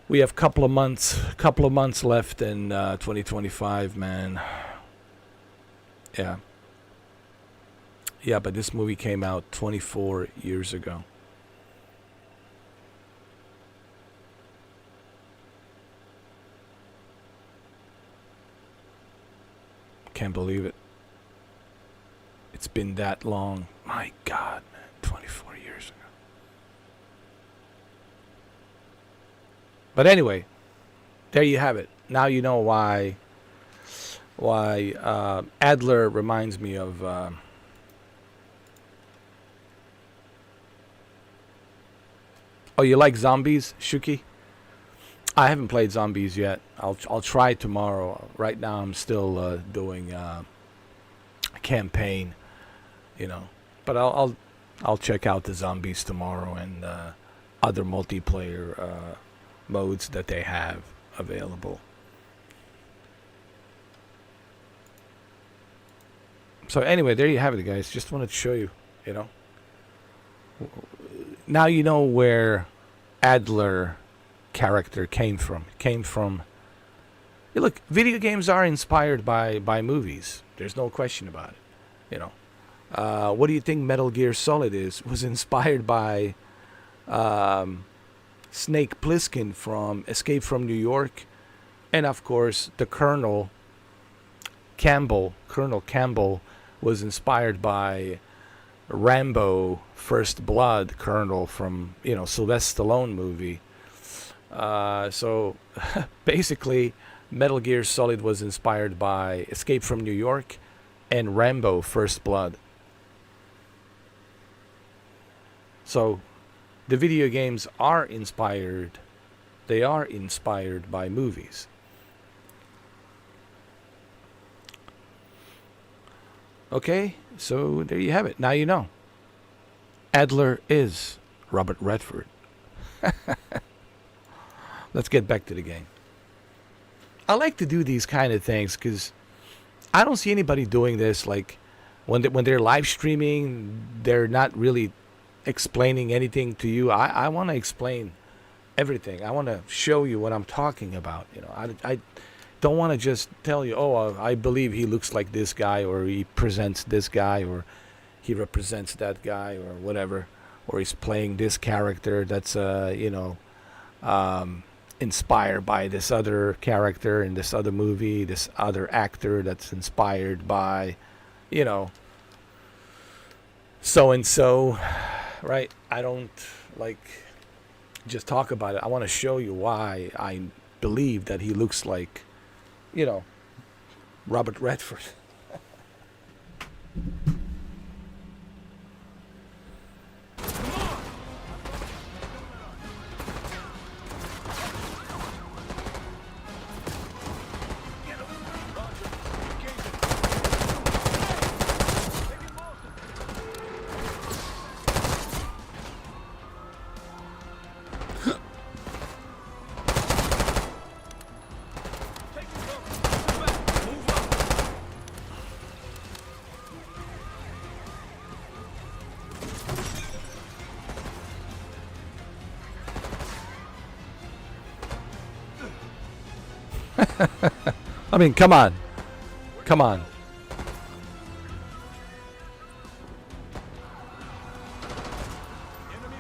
We have a couple of months left in 2025, man. Yeah. Yeah, but this movie came out 24 years ago. Can't believe it. It's been that long. My God, man. 24 years ago. But anyway, there you have it. Now you know why Adler reminds me of Oh, you like zombies, Shuki? I haven't played zombies yet. I'll try tomorrow. Right now I'm still doing a campaign, you know. But I'll check out the zombies tomorrow and other multiplayer modes that they have available. So anyway, there you have it, guys. Just wanted to show you, you know. Now you know where Adler character came from. Look, video games are inspired by movies. There's no question about it. You know, what do you think Metal Gear Solid was inspired by Snake Plissken from Escape from New York, and of course the Colonel Campbell was inspired by Rambo First Blood Colonel from, you know, Sylvester Stallone movie. So basically Metal Gear Solid was inspired by Escape from New York and Rambo First Blood. So the video games are inspired. They are inspired by movies. Okay, so there you have it. Now you know. Adler is Robert Redford. Let's get back to the game. I like to do these kind of things because I don't see anybody doing this. Like when they're live streaming, they're not really explaining anything to you. I want to explain everything. I want to show you what I'm talking about. You know, I don't want to just tell you, oh, I believe he looks like this guy, or he presents this guy, or he represents that guy, or whatever, or he's playing this character that's you know, inspired by this other character in this other movie, this other actor that's inspired by, you know, so and so, right? I don't like just talk about it. I want to show you why I believe that he looks like, you know, Robert Redford. I mean, come on. Come on.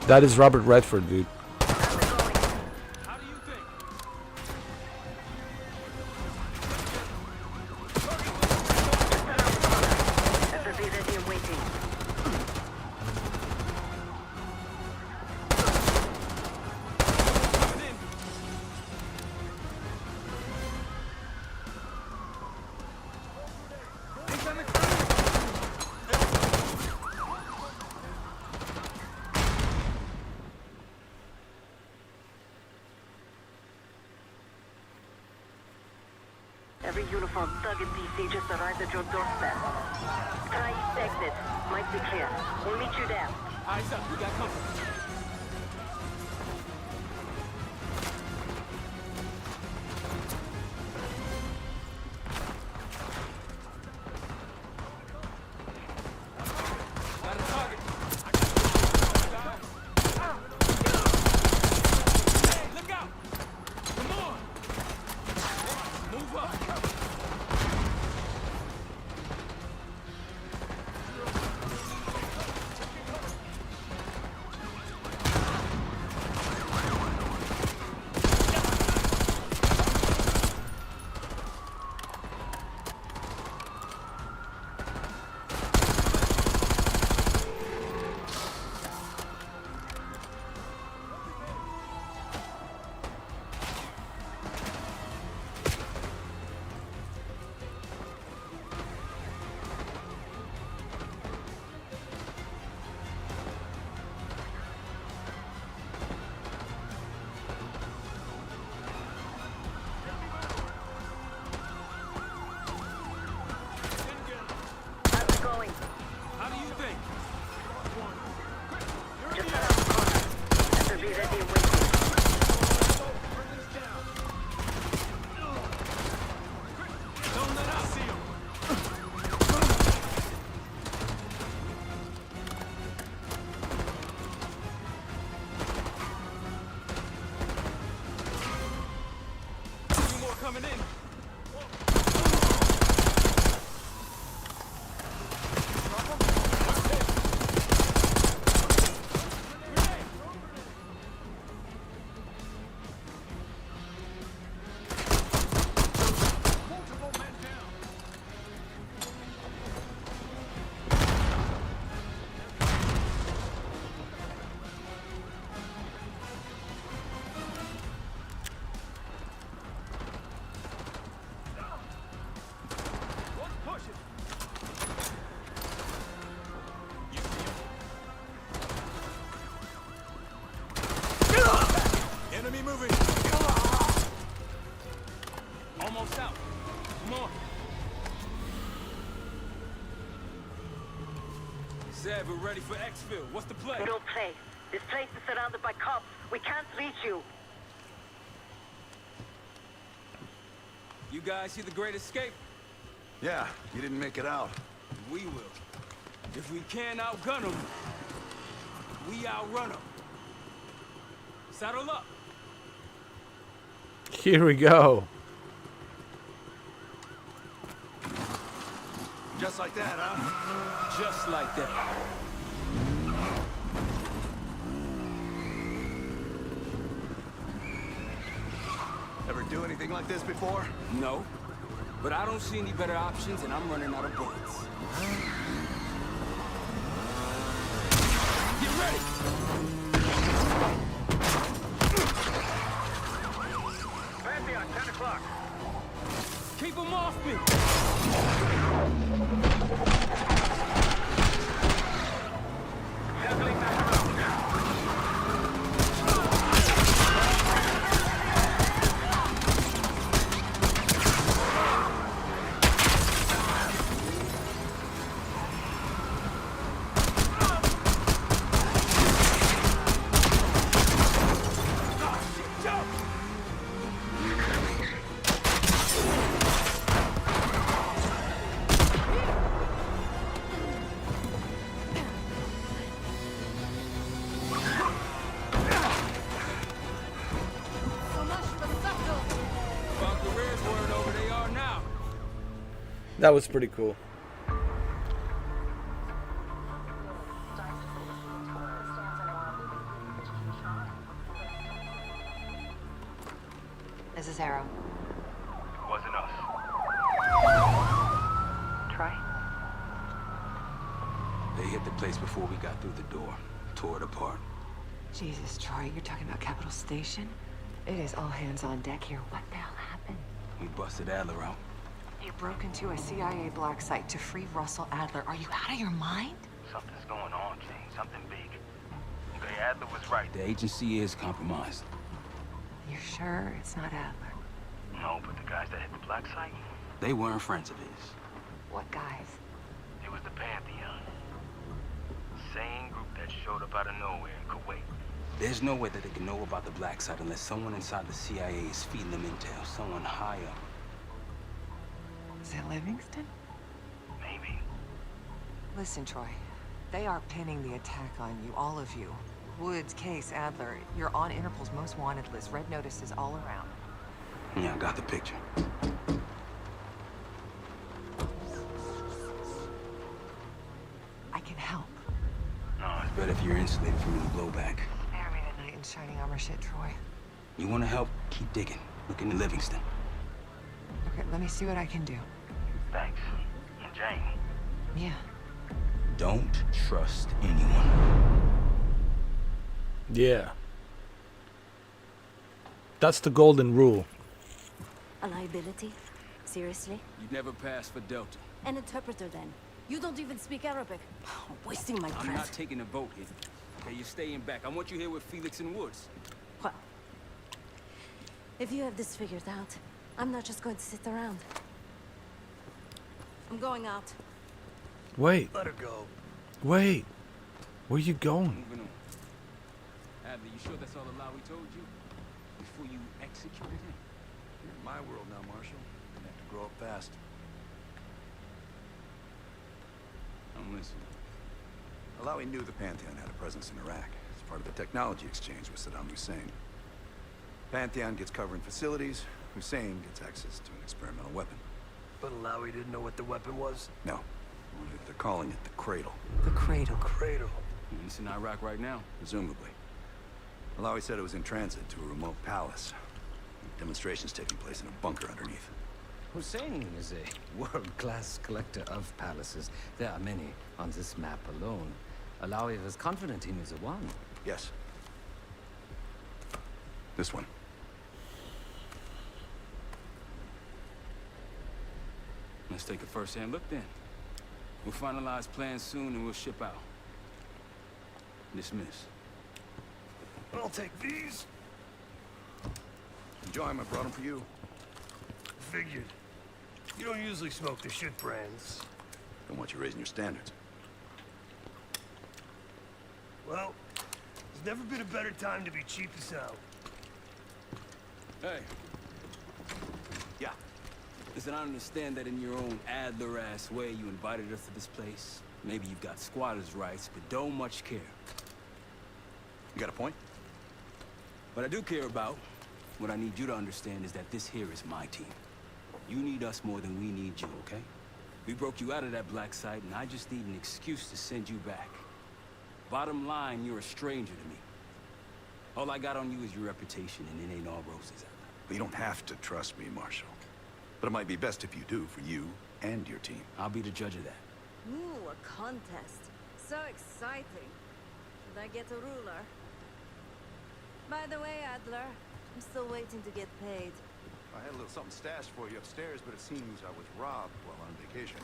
That is Robert Redford, dude. Every uniformed thug and DC just arrived at your doorstep. Try east exit. Might be clear. We'll meet you there. Eyes up, we got company. said we're ready for exfil. What's the play? No play. This place is surrounded by cops. We can't reach you. You guys see the Great Escape? Yeah, you didn't make it out. We will. If we can't outgun them, we outrun them. Saddle up. Here we go. Just like that, huh? Just like that. Ever do anything like this before? No. But I don't see any better options, and I'm running out of bullets. Get ready! Pantheon, 10 o'clock. Keep them off me! Circling back around. That was pretty cool. This is Arrow. Wasn't us. Troy? They hit the place before we got through the door. Tore it apart. Jesus, Troy, you're talking about Capital Station? It is all hands on deck here. What the hell happened? We busted Adler out. You broke into a CIA black site to free Russell Adler. Are you out of your mind? Something's going on, King. Something big. Okay, Adler was right. The agency is compromised. You're sure it's not Adler? No, but the guys that hit the black site, They weren't friends of his. What guys? it was the Pantheon. Same group that showed up out of nowhere in Kuwait. There's no way that they can know about the black site unless someone inside the CIA is feeding them intel. Someone high up. Is it Livingston? Maybe. Listen, Troy. They are pinning the attack on you, all of you. Woods, Case, Adler. You're on Interpol's most wanted list. Red notices all around. Yeah, I got the picture. I can help. No, it's better if you're insulated from any blowback. Spare me the knight in shining armor shit, Troy. You want to help? Keep digging. Look into Livingston. Okay, let me see what I can do. Thanks. And Jane. Yeah. Don't trust anyone. Yeah. That's the golden rule. A liability? Seriously? You'd never pass for Delta. An interpreter then? You don't even speak Arabic. Wasting my I'm breath. not taking a vote here. Okay, you're staying back. I want you here with Felix and Woods. What? If you have this figured out, I'm not just going to sit around. I'm going out. Wait. Let her go. Wait. Where you going? Moving on. Adler, you sure that's all the lie we told you? Before you executed him? You're in my world now, Marshal. You have to grow up fast. I'm listening. Alawi knew the Pantheon had a presence in Iraq. It's part of the technology exchange with Saddam Hussein. Pantheon gets covering facilities. Hussein gets access to an experimental weapon. But Alawi didn't know what the weapon was? No. They're calling it the Cradle. The Cradle. Cradle. It's in Iraq right now. Presumably. Alawi said it was in transit to a remote palace. Demonstrations taking place in a bunker underneath. Hussein is a world-class collector of palaces. There are many on this map alone. Alawi was confident he knew the one. Yes. This one. Let's take a first-hand look then. We'll finalize plans soon and we'll ship out. Dismiss. I'll take these. Enjoy them. I brought them for you. Figured. You don't usually smoke the shit brands. Don't want you raising your standards. Well, there's never been a better time to be cheap as hell. Hey. Yeah. Listen, I understand that in your own Adler-ass way you invited us to this place. Maybe you've got squatters' rights, but don't much care. You got a point? What I do care about, what I need you to understand is that this here is my team. You need us more than we need you, okay? We broke you out of that black site, and I just need an excuse to send you back. Bottom line, you're a stranger to me. All I got on you is your reputation, and it ain't all roses. But you don't have to trust me, Marshal. But it might be best if you do, for you and your team. I'll be the judge of that. Ooh, a contest. So exciting. Should I get a ruler? By the way, Adler, I'm still waiting to get paid. I had a little something stashed for you upstairs, but it seems I was robbed while on vacation.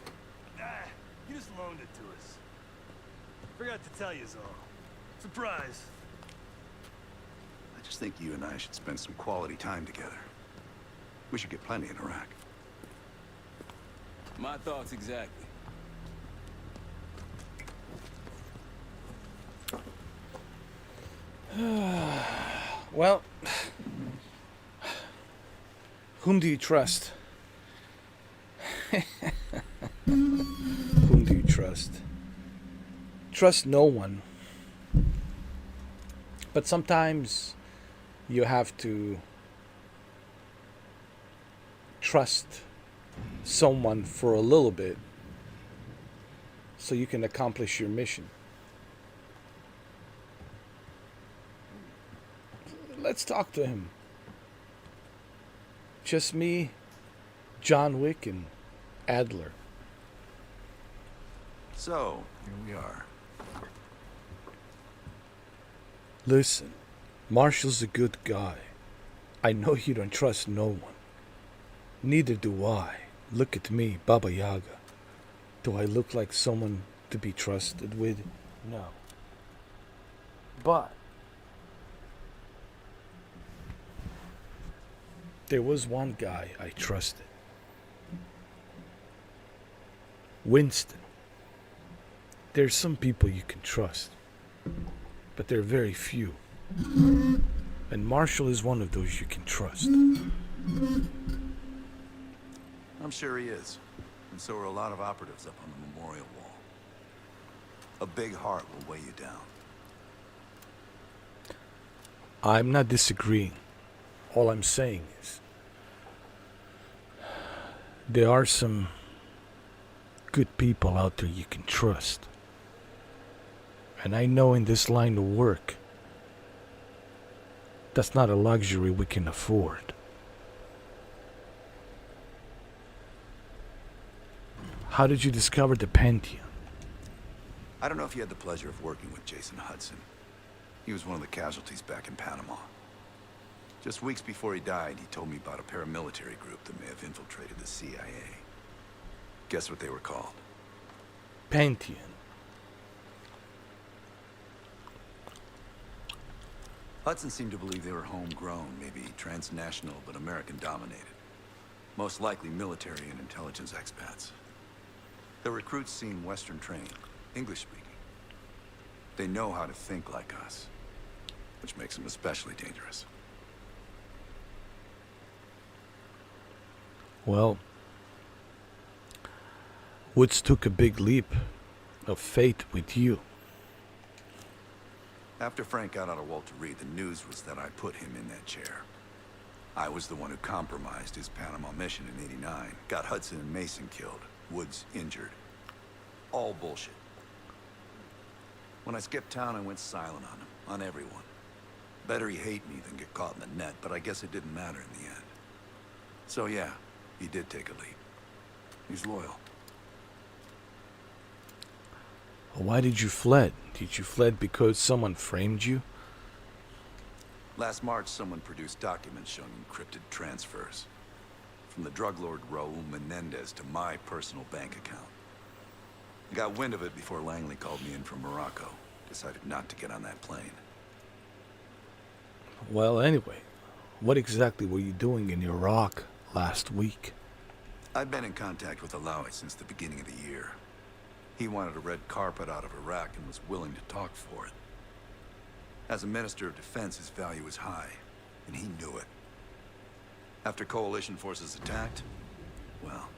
Ah, you just loaned it to us. Forgot to tell you all. Surprise. I just think you and I should spend some quality time together. We should get plenty in Iraq. My thoughts exactly. Well, whom do you trust? Whom do you trust? Trust no one. But sometimes you have to trust someone for a little bit so you can accomplish your mission. Let's talk to him. Just me, John Wick, and Adler. So, here we are. Listen, Marshall's a good guy. I know you don't trust no one. Neither do I. Look at me, Baba Yaga. Do I look like someone to be trusted with? No. But there was one guy I trusted. Winston. There's some people you can trust, but there are very few. And Marshall is one of those you can trust. I'm sure he is. And so are a lot of operatives up on the memorial wall. A big heart will weigh you down. I'm not disagreeing. All I'm saying is there are some good people out there you can trust. And I know in this line of work, that's not a luxury we can afford. How did you discover the Pantheon? I don't know if you had the pleasure of working with Jason Hudson. He was one of the casualties back in Panama. Just weeks before he died, he told me about a paramilitary group that may have infiltrated the CIA. Guess what they were called? Pantheon. Hudson seemed to believe they were homegrown, maybe transnational, but American-dominated. Most likely military and intelligence expats. The recruits seem Western-trained, English-speaking. They know how to think like us, which makes them especially dangerous. Well, Woods took a big leap of faith with you. After Frank got out of Walter Reed, the news was that I put him in that chair. I was the one who compromised his Panama mission in '89, got Hudson and Mason killed, Woods injured. All bullshit. When I skipped town, I went silent on him, on everyone. Better he hate me than get caught in the net, but I guess it didn't matter in the end. So yeah, he did take a leap. He's loyal. Why did you fled? Did you fled because someone framed you? Last March, someone produced documents showing encrypted transfers. From the drug lord Raul Menendez to my personal bank account. I got wind of it before Langley called me in from Morocco. Decided not to get on that plane. Well, anyway, what exactly were you doing in Iraq last week? I've been in contact with Alawi since the beginning of the year. He wanted a red carpet out of Iraq and was willing to talk for it. As a Minister of Defense, his value is high, and he knew it. After Coalition forces attacked, well,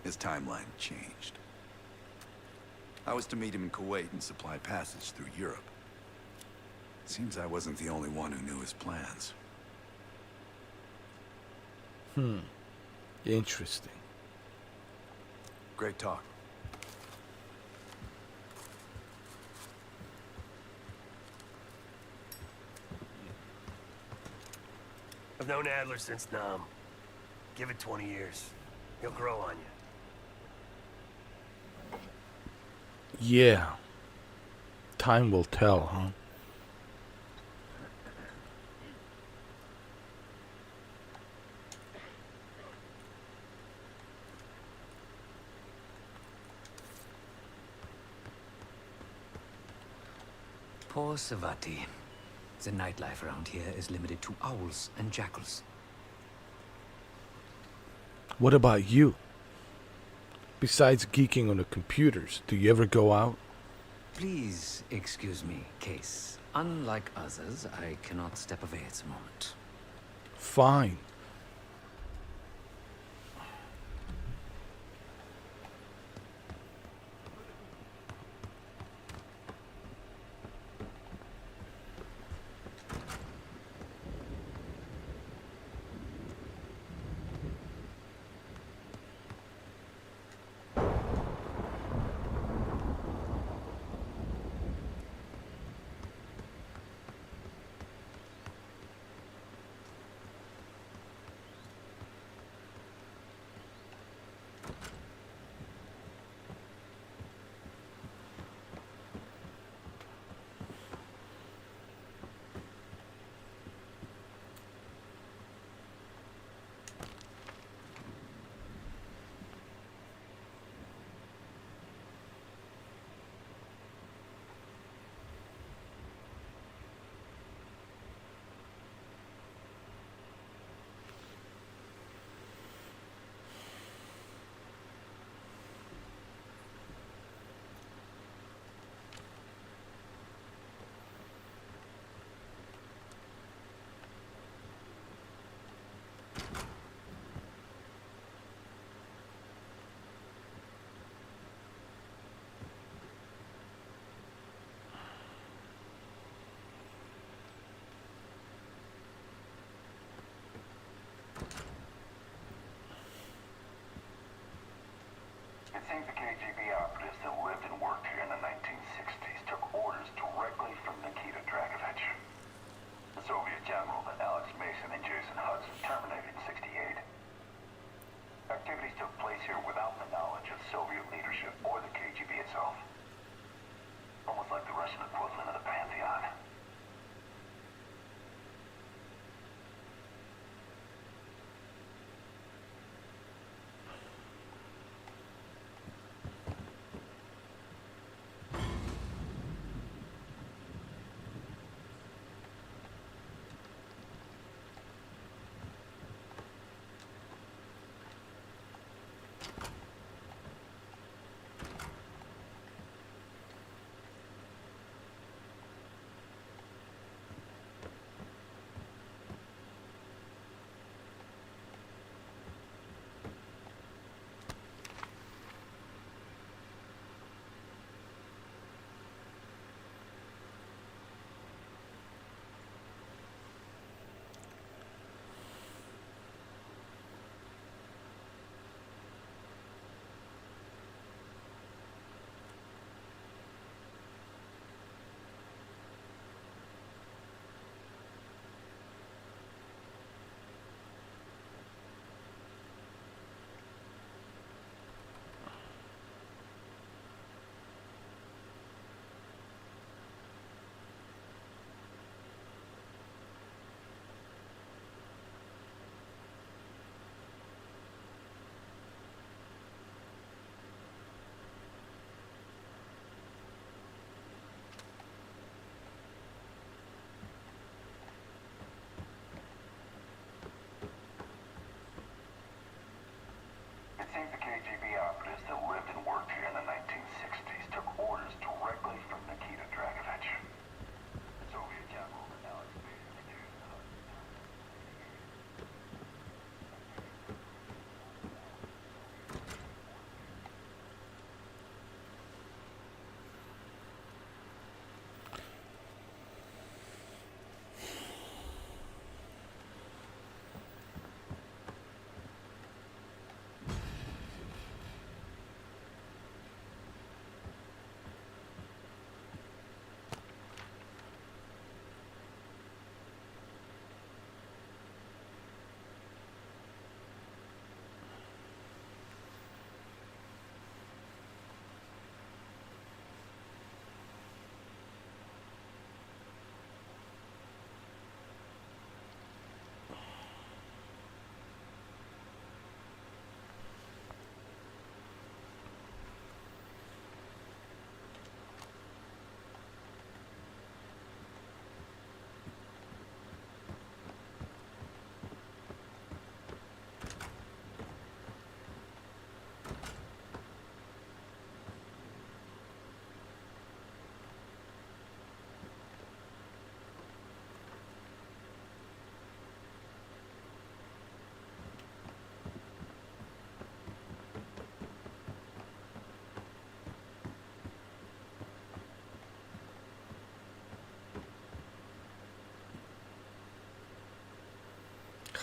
his timeline changed. I was to meet him in Kuwait and supply passage through Europe. Seems I wasn't the only one who knew his plans. Interesting. Great talk. I've known Adler since Nam. Give it 20 years. He'll grow on you. Yeah. Time will tell, huh? Poor Savati. The nightlife around here is limited to owls and jackals. What about you? Besides geeking on the computers, do you ever go out? Please excuse me, Case. Unlike others, I cannot step away at the moment. Fine. It seems the KGB operatives that lived and worked here in the 1960s took orders directly from Nikita Dragovich, the Soviet general that Alex Mason and Jason Hudson terminated in '68. Activities took place here without the knowledge of Soviet leadership or the KGB itself. Almost like the Russian equivalent of the Pantheon.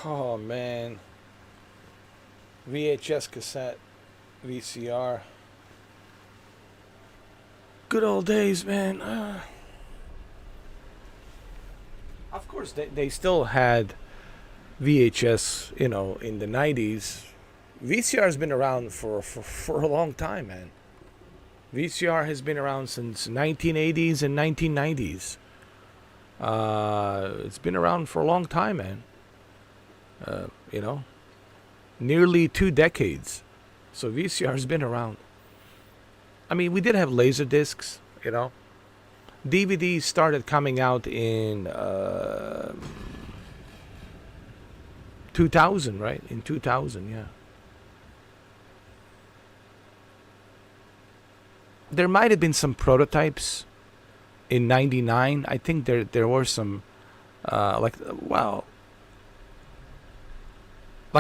Oh man. VHS cassette, VCR. Good old days, man. Of course, they still had VHS, in the 90s. VCR has been around for a long time, man. VCR has been around since 1980s and 1990s. It's been around for a long time, man. Nearly 2 decades. So VCR has been around. I mean, we did have laser discs, DVDs started coming out in 2000, right? In 2000, yeah. There might have been some prototypes in 99. I think there were some, like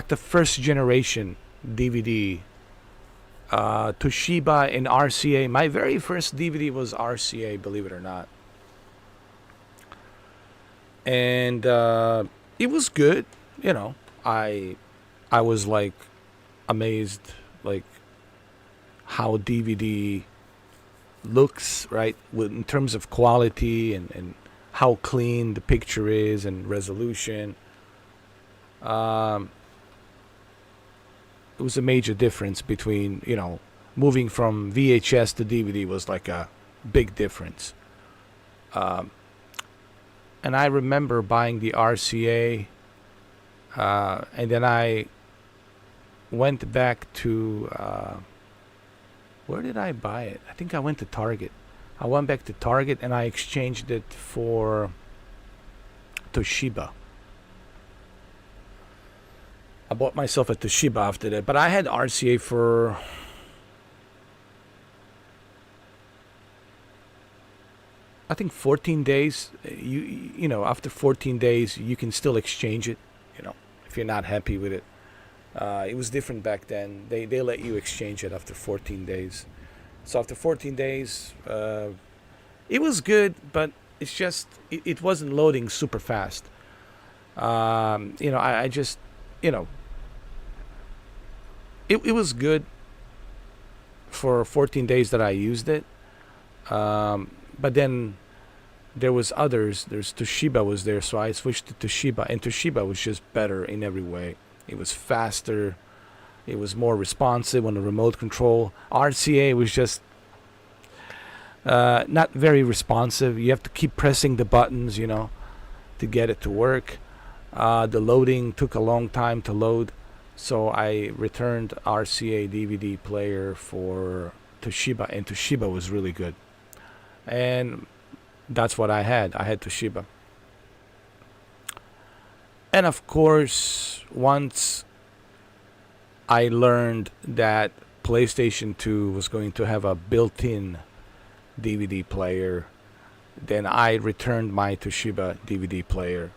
the first generation DVD, Toshiba and RCA. My very first DVD was RCA, believe it or not. And it was good, I was like amazed, like how DVD looks, right, in terms of quality and how clean the picture is and resolution. It was a major difference between, moving from VHS to DVD was like a big difference. And I remember buying the RCA, and then I went back to, where did I buy it? I think I went to Target. I went back to Target and I exchanged it for Toshiba. I bought myself a Toshiba after that, but I had RCA for I think 14 days. After 14 days, you can still exchange it, if you're not happy with it. It was different back then. They let you exchange it after 14 days. So after 14 days, it was good, but it's just, it wasn't loading super fast. I just, it was good for 14 days that I used it. But then there was others. There's Toshiba was there, so I switched to Toshiba, and Toshiba was just better in every way. It was faster. It was more responsive on the remote control. RCA was just not very responsive. You have to keep pressing the buttons, to get it to work. The loading took a long time to load, so I returned RCA DVD player for Toshiba, and Toshiba was really good. And that's what I had. I had Toshiba. And of course, once I learned that PlayStation 2 was going to have a built-in DVD player, then I returned my Toshiba DVD player.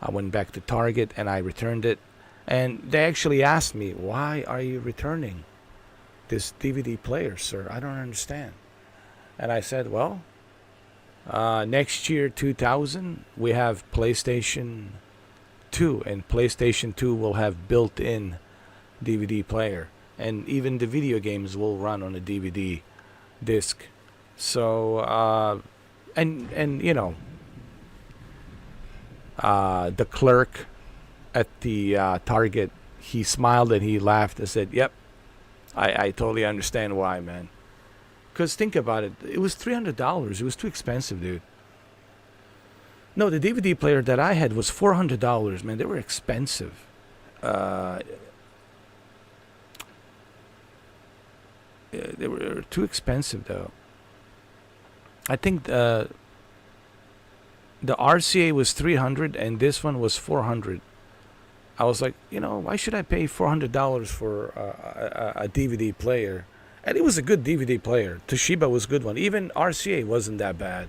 I went back to Target and I returned it. And they actually asked me, "Why are you returning this DVD player, sir? I don't understand." And I said, well, next year, 2000, we have PlayStation 2, and PlayStation 2 will have built-in DVD player, and even the video games will run on a DVD disc. So, the clerk at the Target, he smiled and he laughed and said, "Yep, I totally understand why, man." Because think about it. It was $300. It was too expensive, dude. No, the DVD player that I had was $400, man. They were expensive. They were too expensive, though. I think the RCA was $300 and this one was $400. I was like, why should I pay $400 for a DVD player? And it was a good DVD player. Toshiba was a good one. Even RCA wasn't that bad,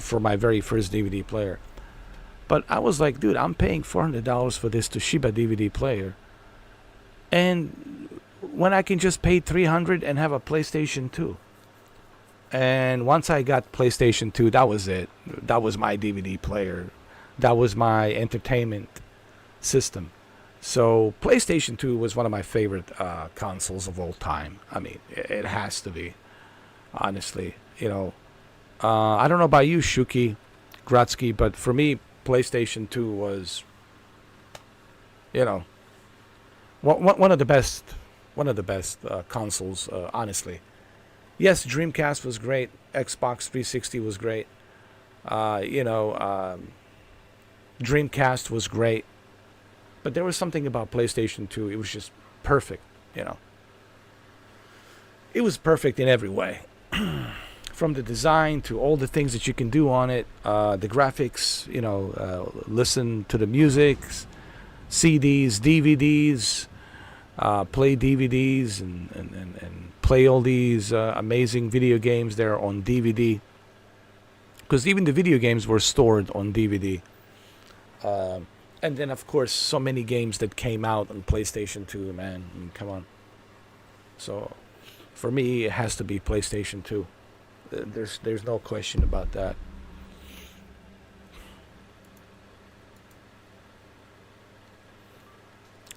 for my very first DVD player. But I was like, dude, I'm paying $400 for this Toshiba DVD player. And when I can just pay $300 and have a PlayStation 2. And once I got PlayStation 2, that was it. That was my DVD player. That was my entertainment system. So PlayStation 2 was one of my favorite consoles of all time. I mean, it has to be, honestly. I don't know about you, Shuki, Gratsky, but for me, PlayStation 2 was, one of the best, consoles, honestly. Yes, Dreamcast was great. Xbox 360 was great. Dreamcast was great. But there was something about PlayStation 2. It was just perfect, It was perfect in every way. From the design to all the things that you can do on it. The graphics, listen to the music, CDs, DVDs, play DVDs and play all these amazing video games there on DVD. Because even the video games were stored on DVD. And then, of course, so many games that came out on PlayStation 2, man. I mean, come on. So, for me, it has to be PlayStation 2. There's no question about that.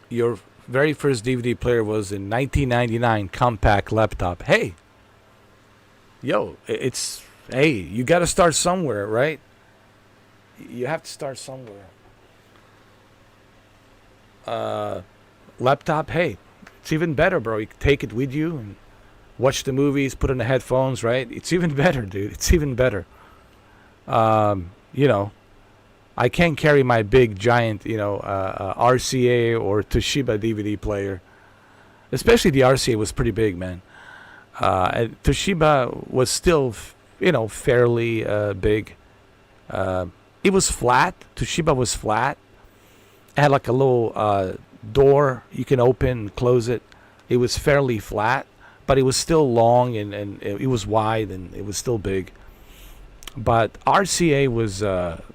Your very first DVD player was in 1999 compact laptop. Hey, hey, you got to start somewhere, right? You have to start somewhere. Laptop, hey, it's even better, bro. You can take it with you and watch the movies, put in the headphones, right? It's even better, dude. It's even better. I can't carry my big, giant, RCA or Toshiba DVD player. Especially the RCA was pretty big, man. And Toshiba was still, fairly big. It was flat. Toshiba was flat. It had like a little door you can open and close it. It was fairly flat, but it was still long and it was wide and it was still big. But RCA was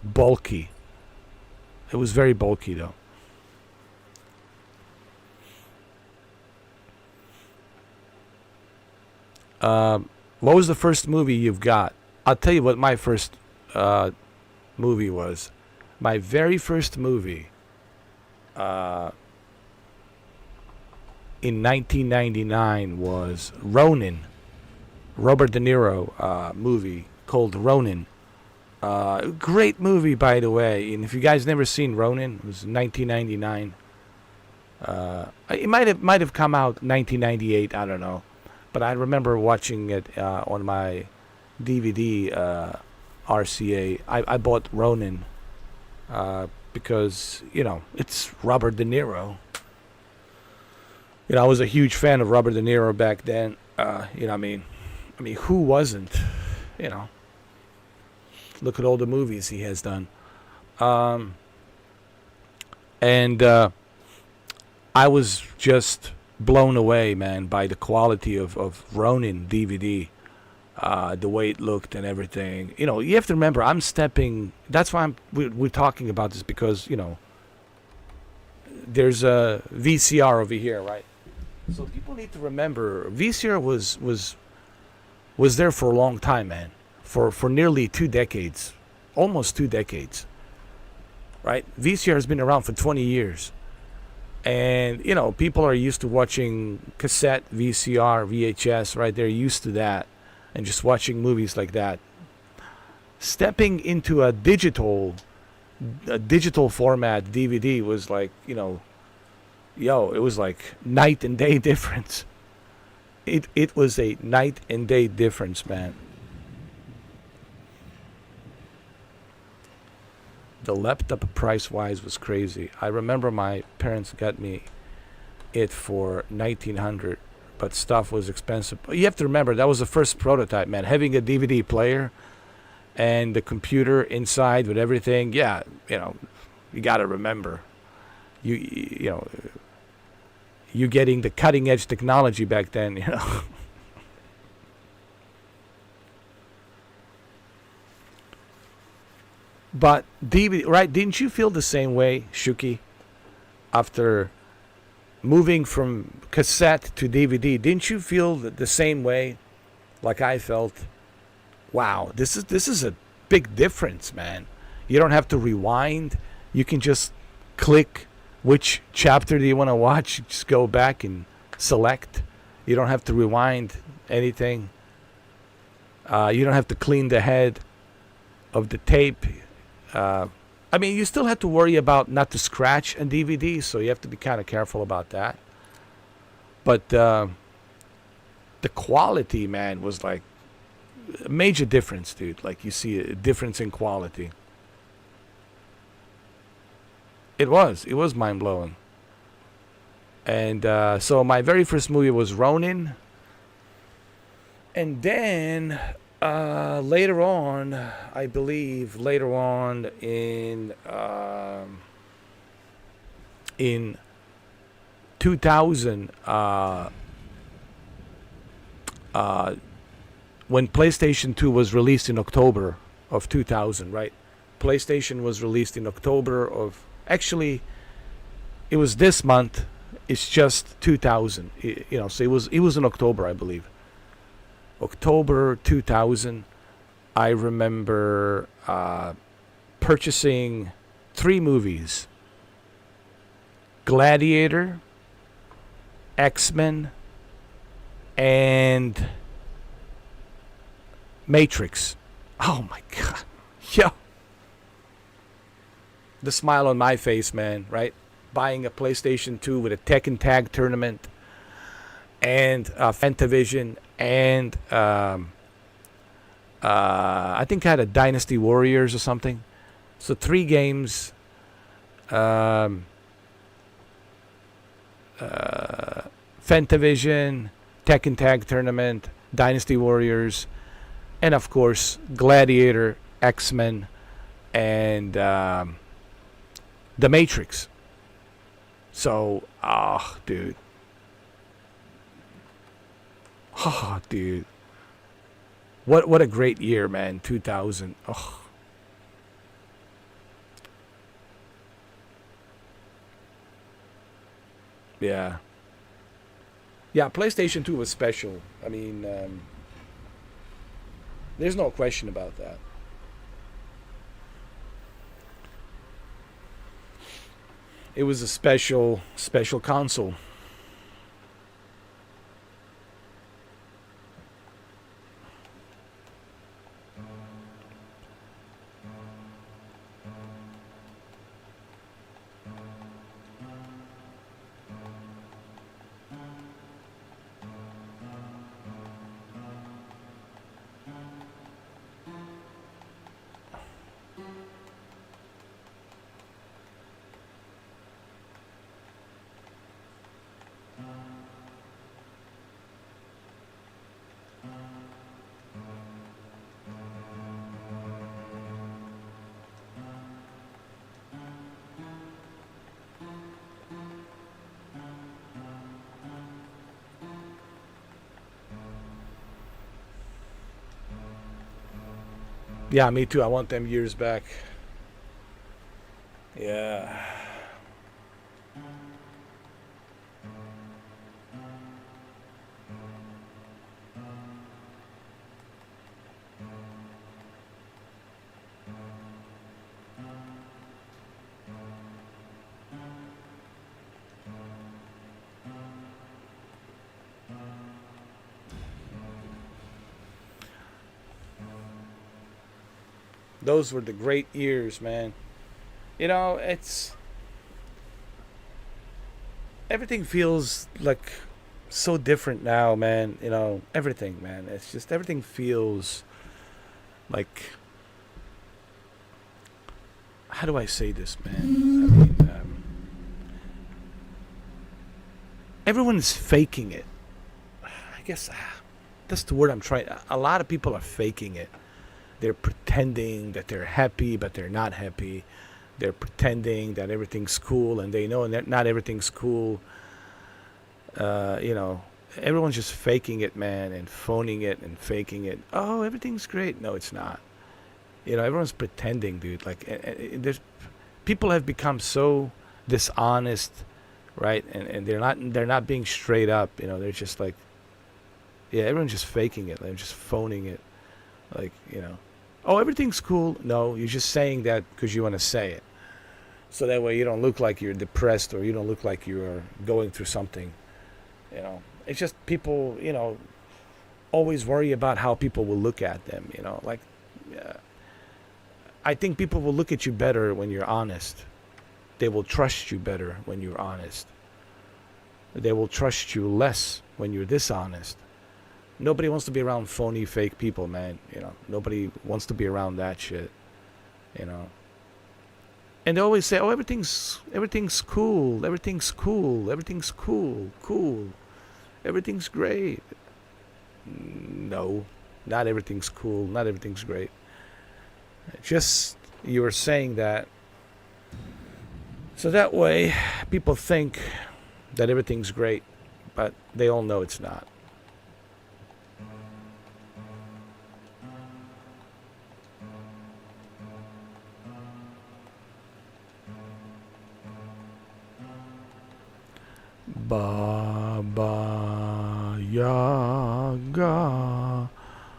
bulky. It was very bulky, though. What was the first movie you've got? I'll tell you what my first movie was. My very first movie in 1999 was Ronin. Robert De Niro movie called Ronin. Great movie, by the way. And if you guys never seen Ronin, it was 1999. It might have come out 1998. I don't know, but I remember watching it on my DVD RCA. I bought Ronin because it's Robert De Niro. I was a huge fan of Robert De Niro back then. I mean, who wasn't? Look at all the movies he has done. And I was just blown away, man, by the quality of Ronin DVD. The way it looked and everything. You have to remember, I'm stepping... That's why we're talking about this, because, there's a VCR over here, right? So people need to remember, VCR was there for a long time, man. For nearly 2 decades. Almost 2 decades. Right? VCR has been around for 20 years. And, people are used to watching cassette, VCR, VHS, right? They're used to that. And just watching movies like that. Stepping into a digital format DVD was like, it was like night and day difference. It was a night and day difference, man. The laptop price-wise was crazy. I remember my parents got me it for $1,900, but stuff was expensive. You have to remember, that was the first prototype, man. Having a DVD player and the computer inside with everything, yeah, you got to remember. You getting the cutting-edge technology back then, But DVD, right? Didn't you feel the same way, Shuki? After moving from cassette to DVD, didn't you feel the same way, like I felt? Wow, this is a big difference, man. You don't have to rewind. You can just click which chapter do you want to watch. Just go back and select. You don't have to rewind anything. You don't have to clean the head of the tape. I mean, you still have to worry about not to scratch a DVD, so you have to be kind of careful about that. But the quality, man, was like a major difference, dude. Like, you see a difference in quality. It was mind-blowing. And so my very first movie was Ronin. And then later on, I believe later on in 2000, when PlayStation 2 was released in October of 2000, right? PlayStation was released in October of... Actually, it was this month. It's just 2000. So it was in October, I believe. October 2000. I remember purchasing 3 movies: Gladiator, X-Men, and Matrix. Oh my God. Yo. The smile on my face, man, right? Buying a PlayStation 2 with a Tekken Tag tournament and Fantavision and I think I had a Dynasty Warriors or something. So 3 games. Fantavision, Tekken Tag Tournament, Dynasty Warriors, and of course Gladiator, X-Men, and The Matrix. So, dude. Oh, dude. What a great year, man. 2000. Oh. Yeah. Yeah, PlayStation 2 was special. I mean, there's no question about that. It was a special console. Yeah, me too. I want them years back. Yeah. Those were the great years, man. It's... Everything feels like so different now, man. Everything, man. It's just everything feels like... How do I say this, man? I mean, everyone's faking it. I guess that's the word I'm trying... A lot of people are faking it. They're pretending that they're happy, but they're not happy. They're pretending that everything's cool, and they know that not everything's cool. Everyone's just faking it, man, and phoning it and faking it. Oh, everything's great. No, it's not. Everyone's pretending, dude. Like, there's people have become so dishonest, right? And they're not being straight up. They're just like, yeah, everyone's just faking it. They're just phoning it, like, oh, everything's cool. No, you're just saying that because you want to say it. So that way you don't look like you're depressed or you don't look like you're going through something. You know, it's just people, you know, always worry about how people will look at them, you know. Like, I think people will look at you better when you're honest. They will trust you better when you're honest. They will trust you less when you're dishonest. Nobody wants to be around phony, fake people, man. You know, nobody wants to be around that shit. You know. And they always say, "Oh, everything's cool, everything's cool, everything's cool, everything's great." No, not everything's cool, not everything's great. Just you were saying that so that way people think that everything's great, but they all know it's not. Baba Yaga,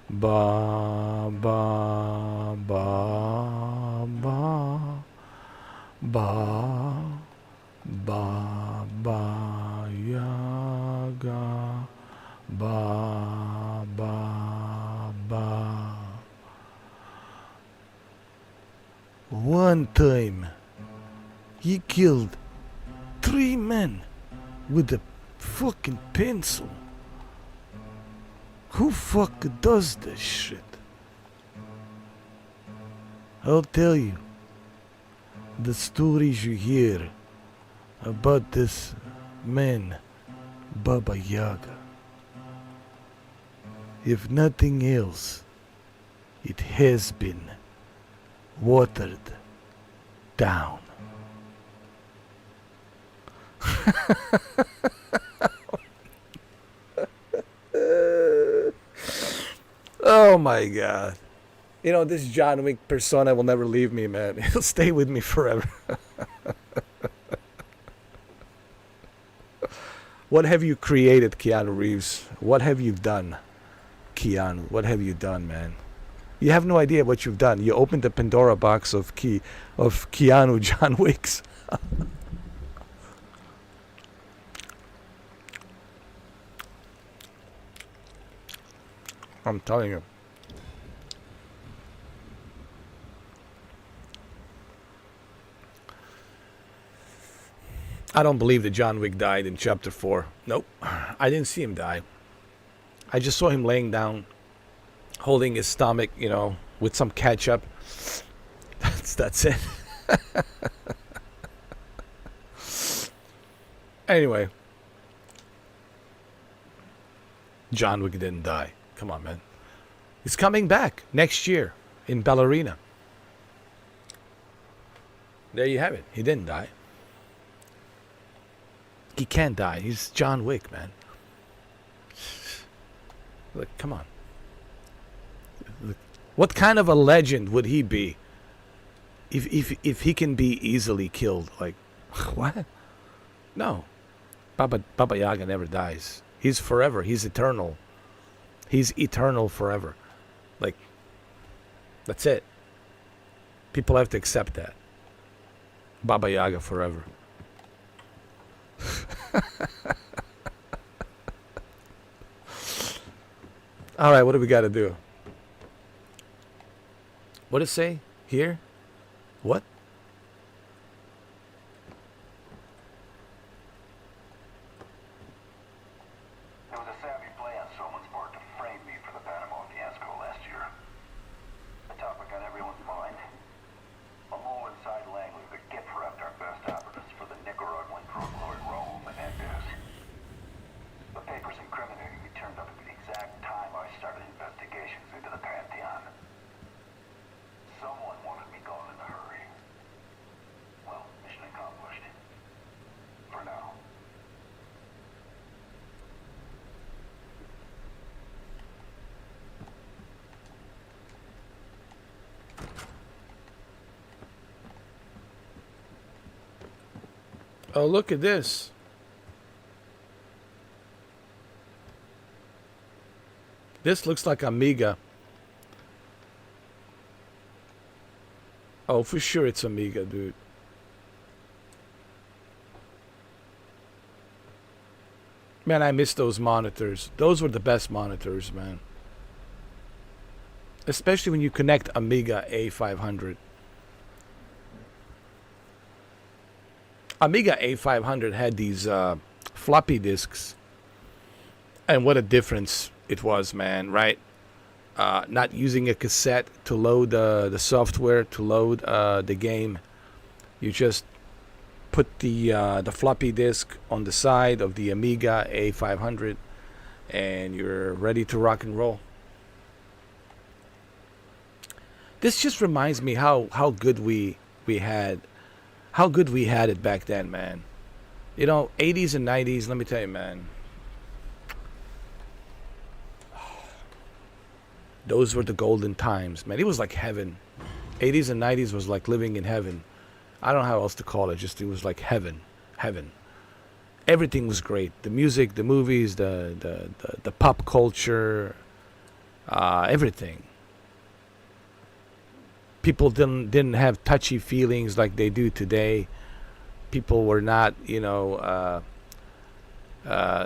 Baba Baba Yaga, Baba. One time, he killed 3 men with a fucking pencil. Who fuck does this shit? I'll tell you the stories you hear about this man, Baba Yaga. If nothing else, it has been watered down. Oh my God. You know, this John Wick persona will never leave me, man. He'll stay with me forever. What have you created, Keanu Reeves? What have you done, Keanu? What have you done, man? You have no idea what you've done. You opened the Pandora box of Keanu John Wicks. I'm telling you. I don't believe that John Wick died in chapter 4. Nope. I didn't see him die. I just saw him laying down, holding his stomach, you know, with some ketchup. That's it. Anyway. John Wick didn't die. Come on, man. He's coming back next year in Ballerina. There you have it. He didn't die. He can't die. He's John Wick, man. Look, come on. Look, what kind of a legend would he be if he can be easily killed? Like, what? No. Baba Yaga never dies. He's forever. He's eternal. He's eternal forever. Like, that's it. People have to accept that. Baba Yaga forever. All right, what do we got to do? What does it say here? What? It was a savvy play on someone's part to frame me for the Panama fiasco last year. A topic on everyone's mind. A mole inside Langley that gift-wrapped our best operatives for the Nicaraguan drug lord Raul Menendez. The papers incriminating me turned up at the exact time I started investigations into the Pantheon. Someone wanted me gone in a hurry. Well, mission accomplished. For now. Oh, look at this. This looks like Amiga. Oh, for sure it's Amiga, dude. Man, I miss those monitors. Those were the best monitors, man. Especially when you connect Amiga A500. Amiga A500 had these floppy disks. And what a difference it was, man, right? Not using a cassette to load the software, to load the game. You just put the floppy disk on the side of the Amiga A500 and you're ready to rock and roll. This just reminds me how good we had it back then, man. You know, 80s and 90s, let me tell you, man. Those were the golden times, man. It was like heaven. 80s and 90s was like living in heaven. I don't know how else to call it. Just it was like heaven. Everything was great. The music, the movies, the pop culture, everything. People didn't have touchy feelings like they do today. People were not,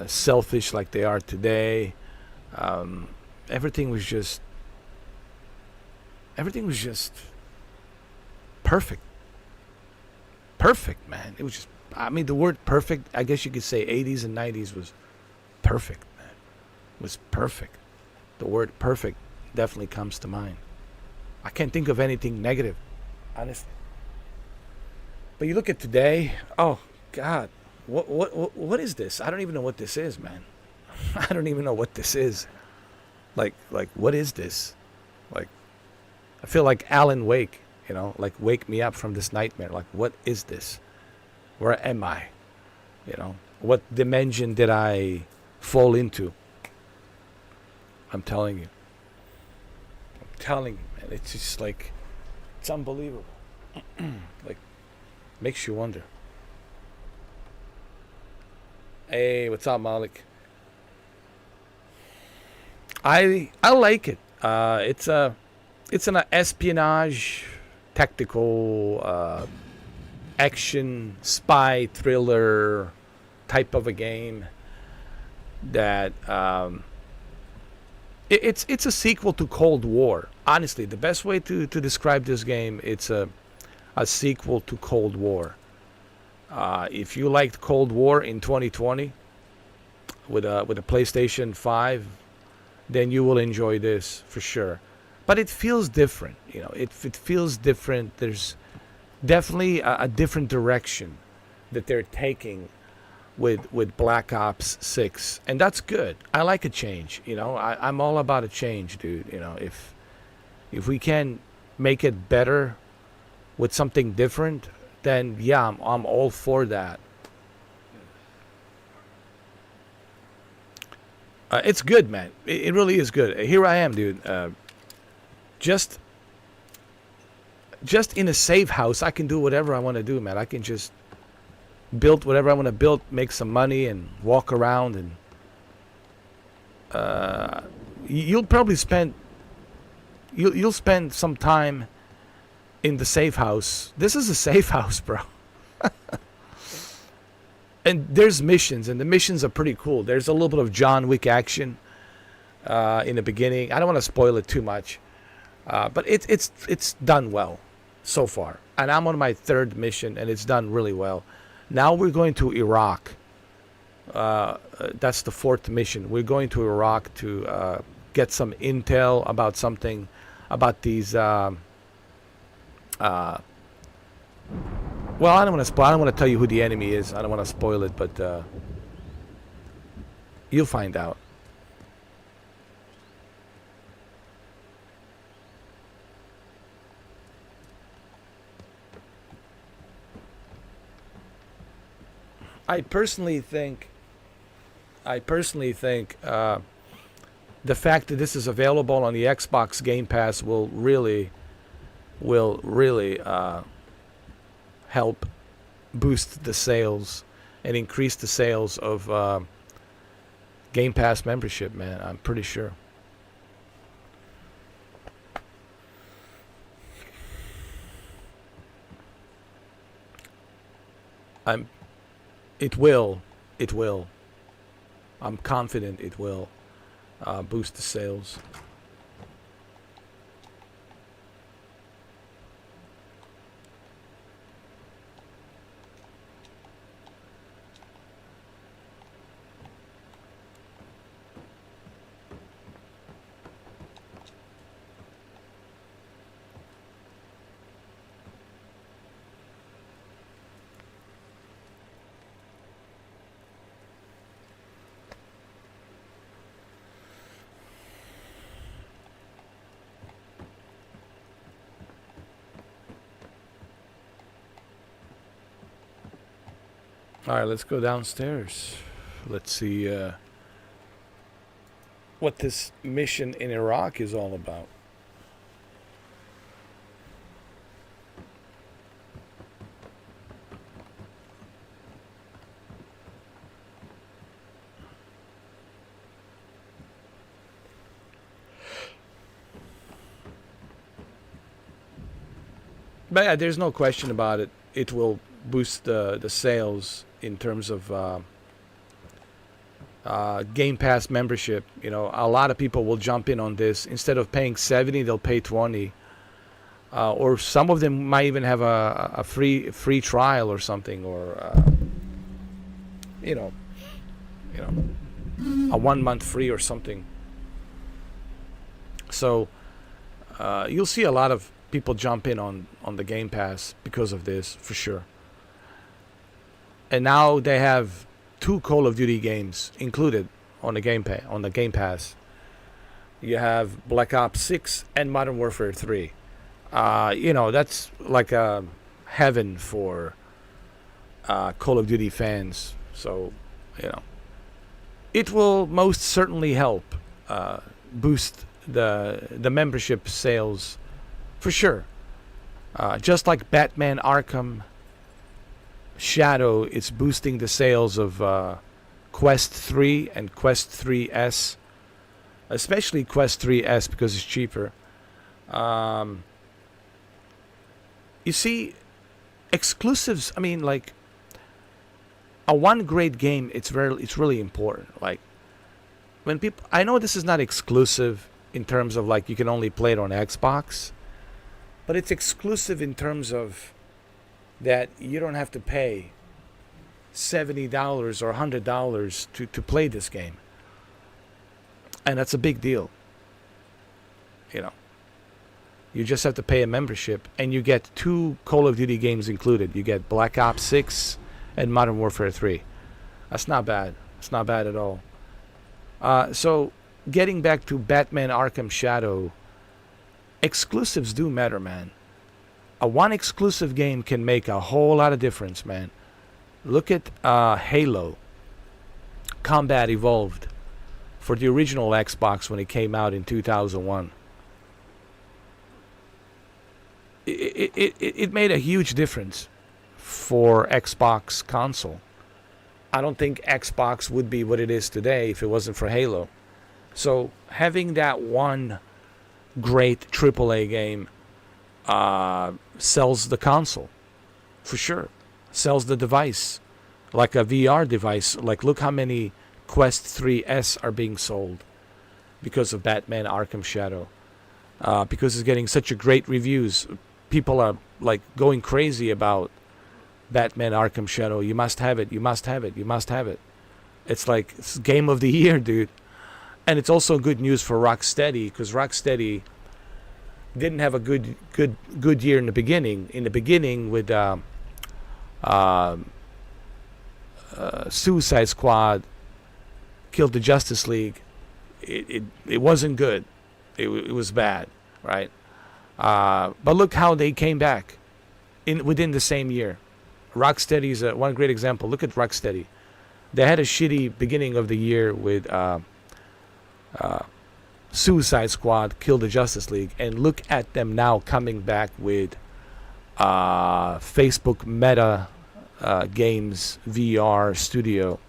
selfish like they are today. Everything was just perfect. Perfect, man. It was just, I mean, the word perfect, I guess you could say 80s and 90s was perfect, man. It was perfect. The word perfect definitely comes to mind. I can't think of anything negative, honestly. But you look at today, oh, God, what is this? I don't even know what this is, man. I don't even know what this is. Like, what is this? Like, I feel like Alan Wake, like wake me up from this nightmare. Like, what is this? Where am I? What dimension did I fall into? I'm telling you, man. It's just like, it's unbelievable. Like, makes you wonder. Hey, what's up, Malik? I like it. It's an espionage, tactical, action, spy thriller type of a game that it's a sequel to Cold War. Honestly, the best way to describe this game, it's a sequel to Cold War. If you liked Cold War in 2020 with a PlayStation 5, then you will enjoy this for sure. But it feels different, it feels different. There's definitely a different direction that they're taking with Black Ops 6, and that's good. I like a change, I'm all about a change, dude. If we can make it better with something different, then yeah, I'm all for that. It's good, man. It really is good. Here I am, dude. Just in a safe house, I can do whatever I want to do, man. I can just build whatever I want to build, make some money, and walk around. And you'll probably spend you'll spend some time in the safe house. This is a safe house, bro. And there's missions, and the missions are pretty cool. There's a little bit of John Wick action in the beginning. I don't want to spoil it too much, but it's done well so far. And I'm on my third mission, and it's done really well. Now we're going to Iraq. That's the fourth mission. We're going to Iraq to get some intel about something, about these. Well, I don't want to spoil. I don't want to tell you who the enemy is. I don't want to spoil it, but you'll find out. I personally think the fact that this is available on the Xbox Game Pass will really help boost the sales and increase the sales of Game Pass membership, man. I'm pretty sure. It will. I'm confident it will boost the sales. All right, let's go downstairs. Let's see what this mission in Iraq is all about. But yeah, there's no question about it. It will boost the sales in terms of Game Pass membership. You know, a lot of people will jump in on this. Instead of paying $70, they'll pay $20, or some of them might even have a free trial or something, or a 1 month free or something. So you'll see a lot of people jump in on the Game Pass because of this, for sure. And now they have 2 Call of Duty games included on the Game Pass. You have Black Ops 6 and Modern Warfare 3. That's like a heaven for Call of Duty fans. So, it will most certainly help boost the membership sales, for sure. Just like Batman Arkham Shadow, it's boosting the sales of Quest 3 and Quest 3S, especially Quest 3S because it's cheaper. You see, exclusives, I mean, like, a one great game, it's really important. Like, when people, I know this is not exclusive in terms of, like, you can only play it on Xbox, but it's exclusive in terms of that you don't have to pay $70 or $100 to play this game. And that's a big deal. You just have to pay a membership, and you get 2 Call of Duty games included. You get Black Ops 6 and Modern Warfare 3. That's not bad. It's not bad at all. So, getting back to Batman Arkham Shadow, exclusives do matter, man. A one exclusive game can make a whole lot of difference, man. Look at Halo Combat Evolved for the original Xbox when it came out in 2001. It made a huge difference for Xbox console. I don't think Xbox would be what it is today if it wasn't for Halo. So having that one great AAA game sells the console, for sure. Sells the device, like a VR device. Like, look how many Quest 3S are being sold because of Batman Arkham Shadow. Because it's getting such a great reviews. People are, like, going crazy about Batman Arkham Shadow. You must have it, you must have it, you must have it. It's like, it's game of the year, dude. And it's also good news for Rocksteady, because Rocksteady didn't have a good year in the beginning. In the beginning with Suicide Squad, Killed the Justice League, it wasn't good. It was bad, right? But look how they came back within the same year. Rocksteady is one great example. Look at Rocksteady. They had a shitty beginning of the year with Suicide Squad, Kill the Justice League, and look at them now coming back with Facebook Meta Games VR Studio,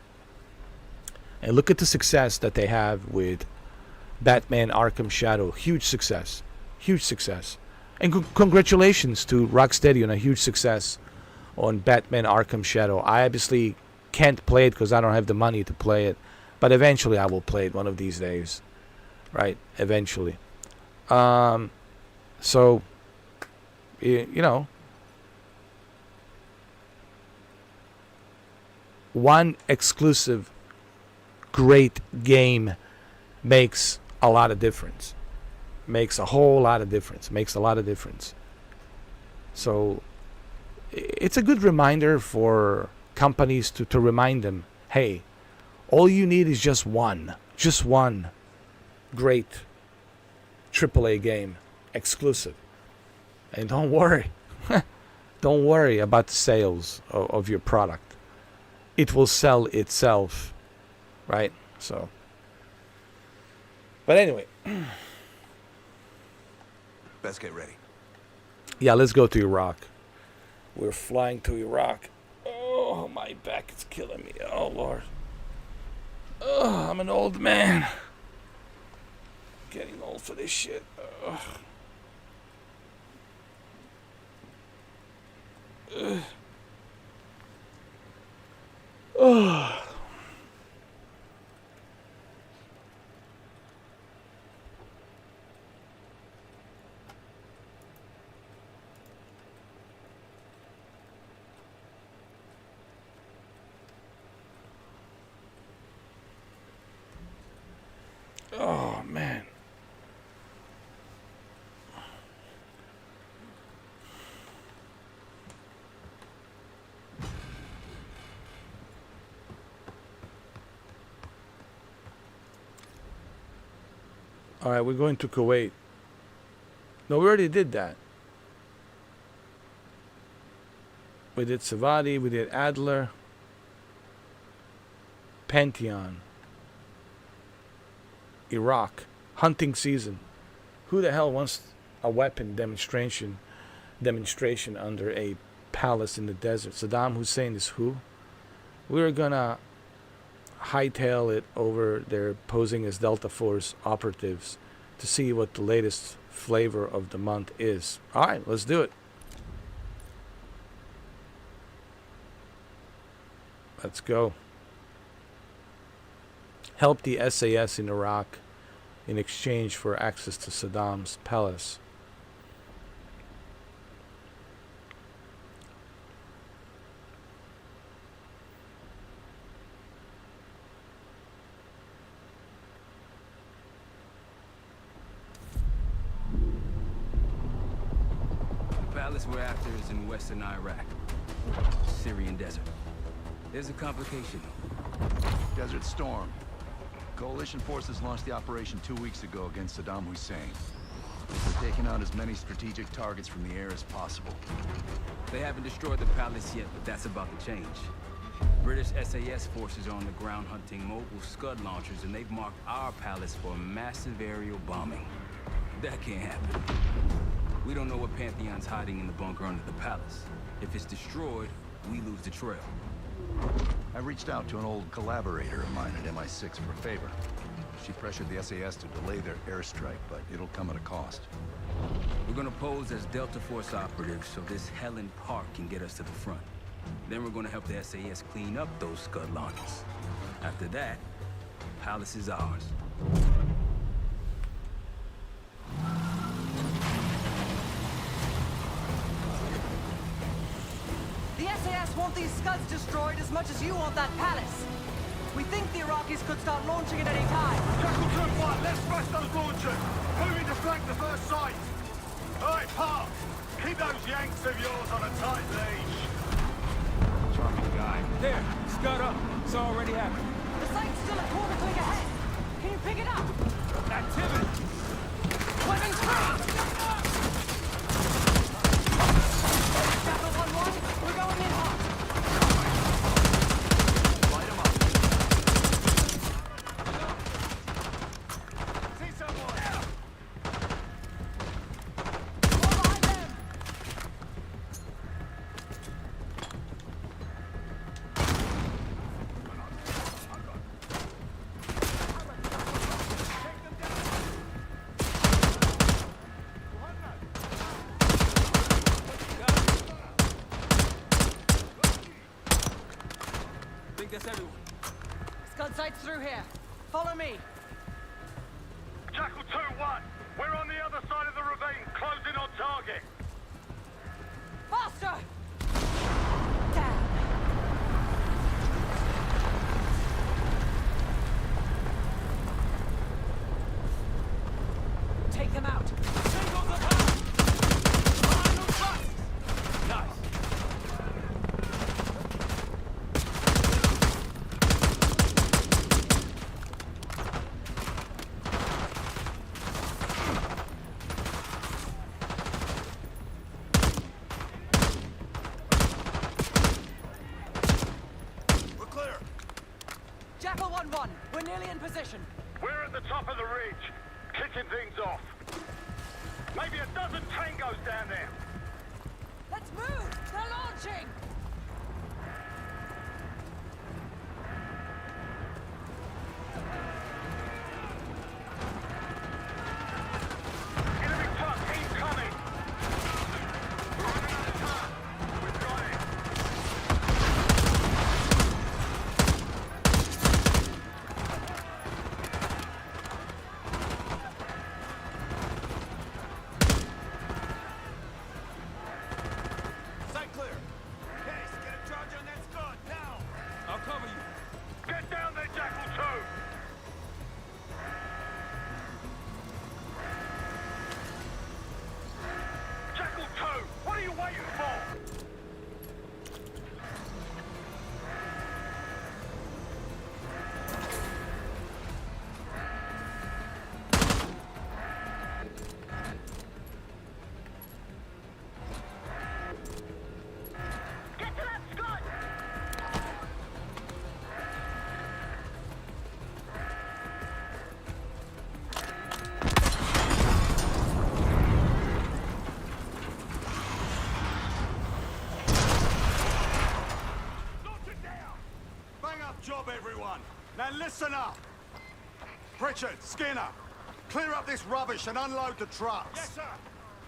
and look at the success that they have with Batman Arkham Shadow. Huge success, and congratulations to Rocksteady on a huge success on Batman Arkham Shadow. I obviously can't play it because I don't have the money to play it, But eventually I will play it one of these days. Right? Eventually. So, you know, one exclusive great game makes a lot of difference. Makes a whole lot of difference. Makes a lot of difference. So it's a good reminder for companies to remind them, hey, all you need is just one great AAA game, exclusive. And don't worry. Don't worry about the sales of your product. It will sell itself, right? So, but anyway. Best get ready. Yeah, let's go to Iraq. We're flying to Iraq. Oh, my back is killing me. Oh, Lord. Oh, I'm an old man. Getting old for this shit. Ugh. Ugh. Oh. Oh, man. All right, we're going to Kuwait. No, we already did that. We did Savati, we did Adler, Pantheon, Iraq, hunting season. Who the hell wants a weapon demonstration under a palace in the desert? Saddam Hussein is who? We're gonna hightail it over there, posing as Delta Force operatives to see what the latest flavor of the month is. All right, let's do it. Let's go. Help the SAS in Iraq in exchange for access to Saddam's palace. The palace we're after is in western Iraq, Syrian desert. There's a complication. Desert Storm. Coalition forces launched the operation 2 weeks ago against Saddam Hussein. They're taking out as many strategic targets from the air as possible. They haven't destroyed the palace yet, but that's about to change. British SAS forces are on the ground hunting mobile Scud launchers, and they've marked our palace for massive aerial bombing. That can't happen. We don't know what Pantheon's hiding in the bunker under the palace. If it's destroyed, we lose the trail. I reached out to an old collaborator of mine at MI6 for a favor. She pressured the SAS to delay their airstrike, but it'll come at a cost. We're gonna pose as Delta Force operatives so this Helen Park can get us to the front. Then we're gonna help the SAS clean up those Scud launchers. After that, palace is ours. The SAS want these Scuds destroyed as much as you want that palace. We think the Iraqis could start launching at any time. Jackal 2-1, let's smash those launchers! Moving to flank the first sight! Alright, Park! Keep those Yanks of yours on a tight leash! Charming guy. There, Scud up. It's already happening. The site's still a quarter click ahead. Can you pick it up? Activity! Weapons free! Jackal 1-1, we're going in hot. Light 'em up. See someone! All behind them! Take them down! target! Faster! Take them out. We're clear. Jackal 1-1, we're nearly in position. We're at the top of the ridge, kicking things off. Maybe a dozen tangos down there. Let's move! They're launching! Enemy truck incoming! We're running out of time. We've got it. Sight clear. Case, get a charge on that squad now. I'll cover you. Get down there, Jackal 2! Jackal 2, what are you waiting for? Get to that squad! Bang up job, everyone! Now listen up! Pritchard, Skinner, clear up this rubbish and unload the trucks. Yes, sir!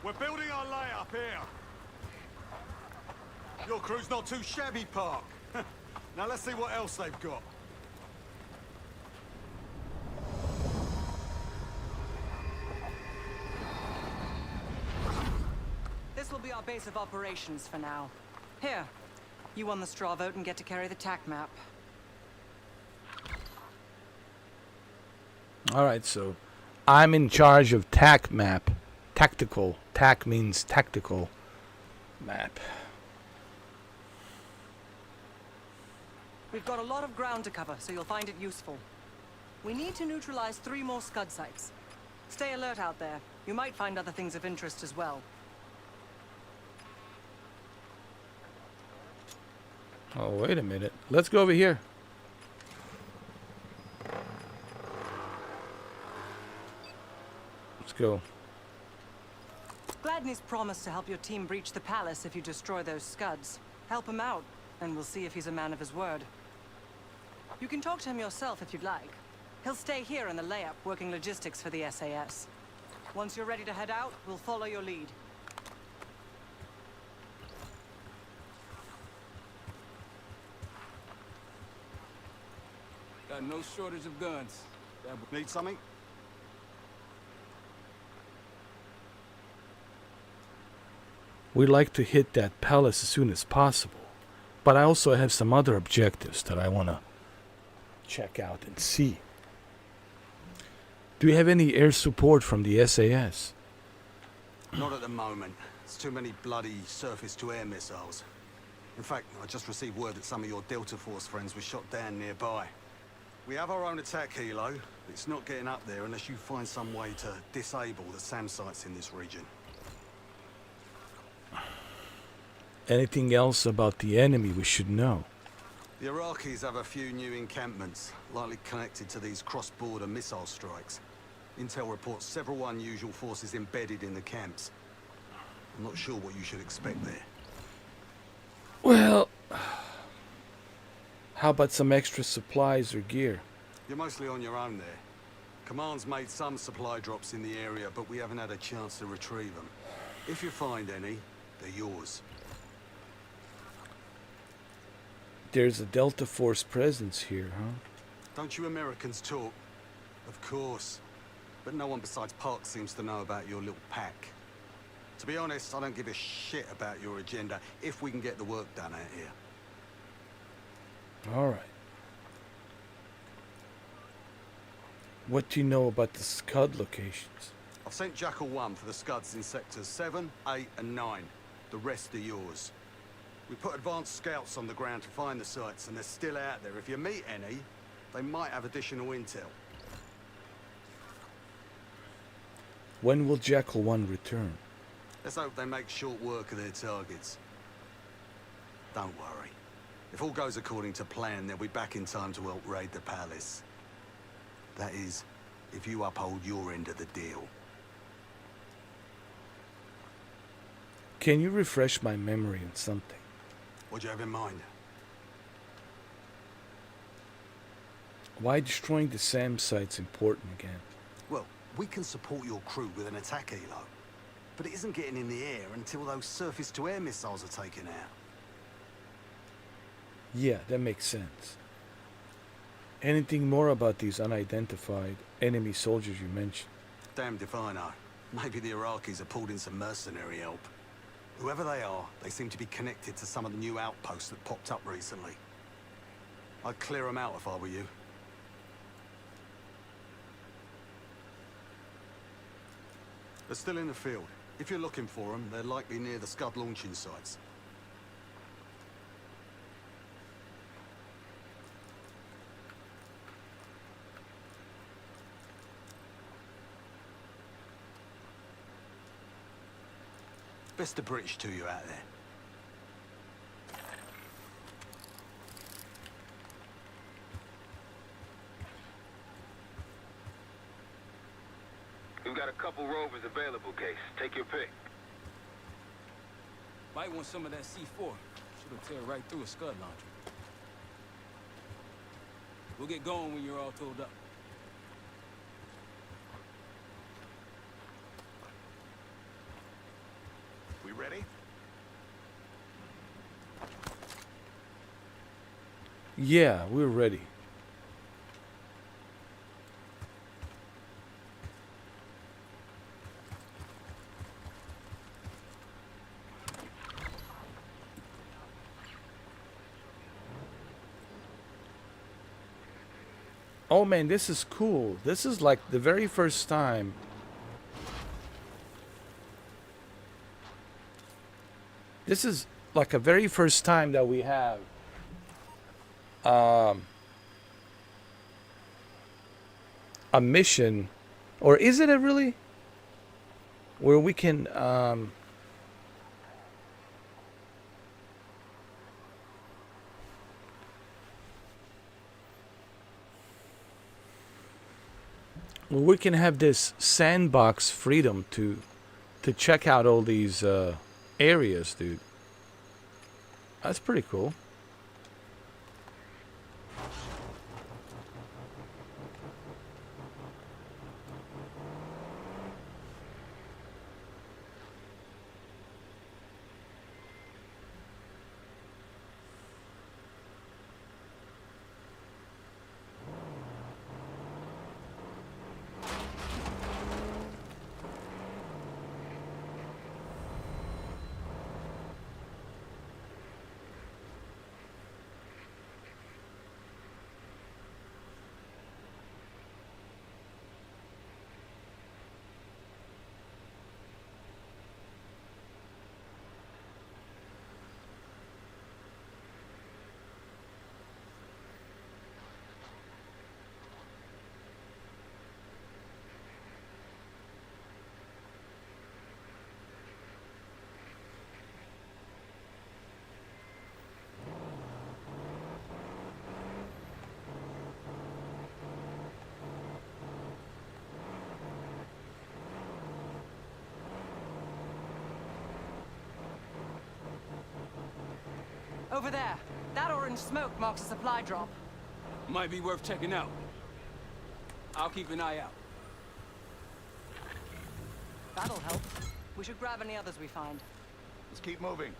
We're building our layup here. Your crew's not too shabby, Park. Now let's see what else they've got. This will be our base of operations for now. Here, you won the straw vote and get to carry the TAC map. Alright, so I'm in charge of TAC map. Tactical. TAC means tactical map. We've got a lot of ground to cover, so you'll find it useful. We need to neutralize 3 more Scud sites. Stay alert out there. You might find other things of interest as well. Oh, wait a minute. Let's go over here. Let's go. Gladney's promised to help your team breach the palace if you destroy those Scuds. Help him out, and we'll see if he's a man of his word. You can talk to him yourself if you'd like. He'll stay here in the layup, working logistics for the SAS. Once you're ready to head out, we'll follow your lead. Got no shortage of guns. Need something? We'd like to hit that palace as soon as possible. But I also have some other objectives that I want to check out and see. Do you have any air support from the SAS? Not at the moment. It's too many bloody surface-to-air missiles. In fact, I just received word that some of your Delta Force friends were shot down nearby. We have our own attack helo, but it's not getting up there unless you find some way to disable the SAM sites in this region. Anything else about the enemy we should know? The Iraqis have a few new encampments, likely connected to these cross-border missile strikes. Intel reports several unusual forces embedded in the camps. I'm not sure what you should expect there. Well, how about some extra supplies or gear? You're mostly on your own there. Command's made some supply drops in the area, but we haven't had a chance to retrieve them. If you find any, they're yours. There's a Delta Force presence here, huh? Don't you Americans talk? Of course. But no one besides Park seems to know about your little pack. To be honest, I don't give a shit about your agenda if we can get the work done out here. All right. What do you know about the Scud locations? I've sent Jackal 1 for the Scuds in sectors 7, 8, and 9. The rest are yours. We put advanced scouts on the ground to find the sites, and they're still out there. If you meet any, they might have additional intel. When will Jackal 1 return? Let's hope they make short work of their targets. Don't worry. If all goes according to plan, they'll be back in time to help raid the palace. That is, if you uphold your end of the deal. Can you refresh my memory on something? What do you have in mind? Why destroying the SAM site's important again? Well, we can support your crew with an attack helo. But it isn't getting in the air until those surface-to-air missiles are taken out. Yeah, that makes sense. Anything more about these unidentified enemy soldiers you mentioned? Damned if I know. Maybe the Iraqis have pulled in some mercenary help. Whoever they are, they seem to be connected to some of the new outposts that popped up recently. I'd clear them out if I were you. They're still in the field. If you're looking for them, they're likely near the Scud launching sites. Best of British to you out there. We've got a couple rovers available, Case. Take your pick. Might want some of that C4. Should've tear right through a Scud launcher. We'll get going when you're all tooled up. We ready? Yeah, we're ready. Oh man, this is cool. This is like the very first time this is like a very first time that we have a mission, or is it a really, where we can we can have this sandbox freedom to check out all these areas, dude. That's pretty cool. Over there. That orange smoke marks a supply drop. Might be worth checking out. I'll keep an eye out. That'll help. We should grab any others we find. Let's keep moving.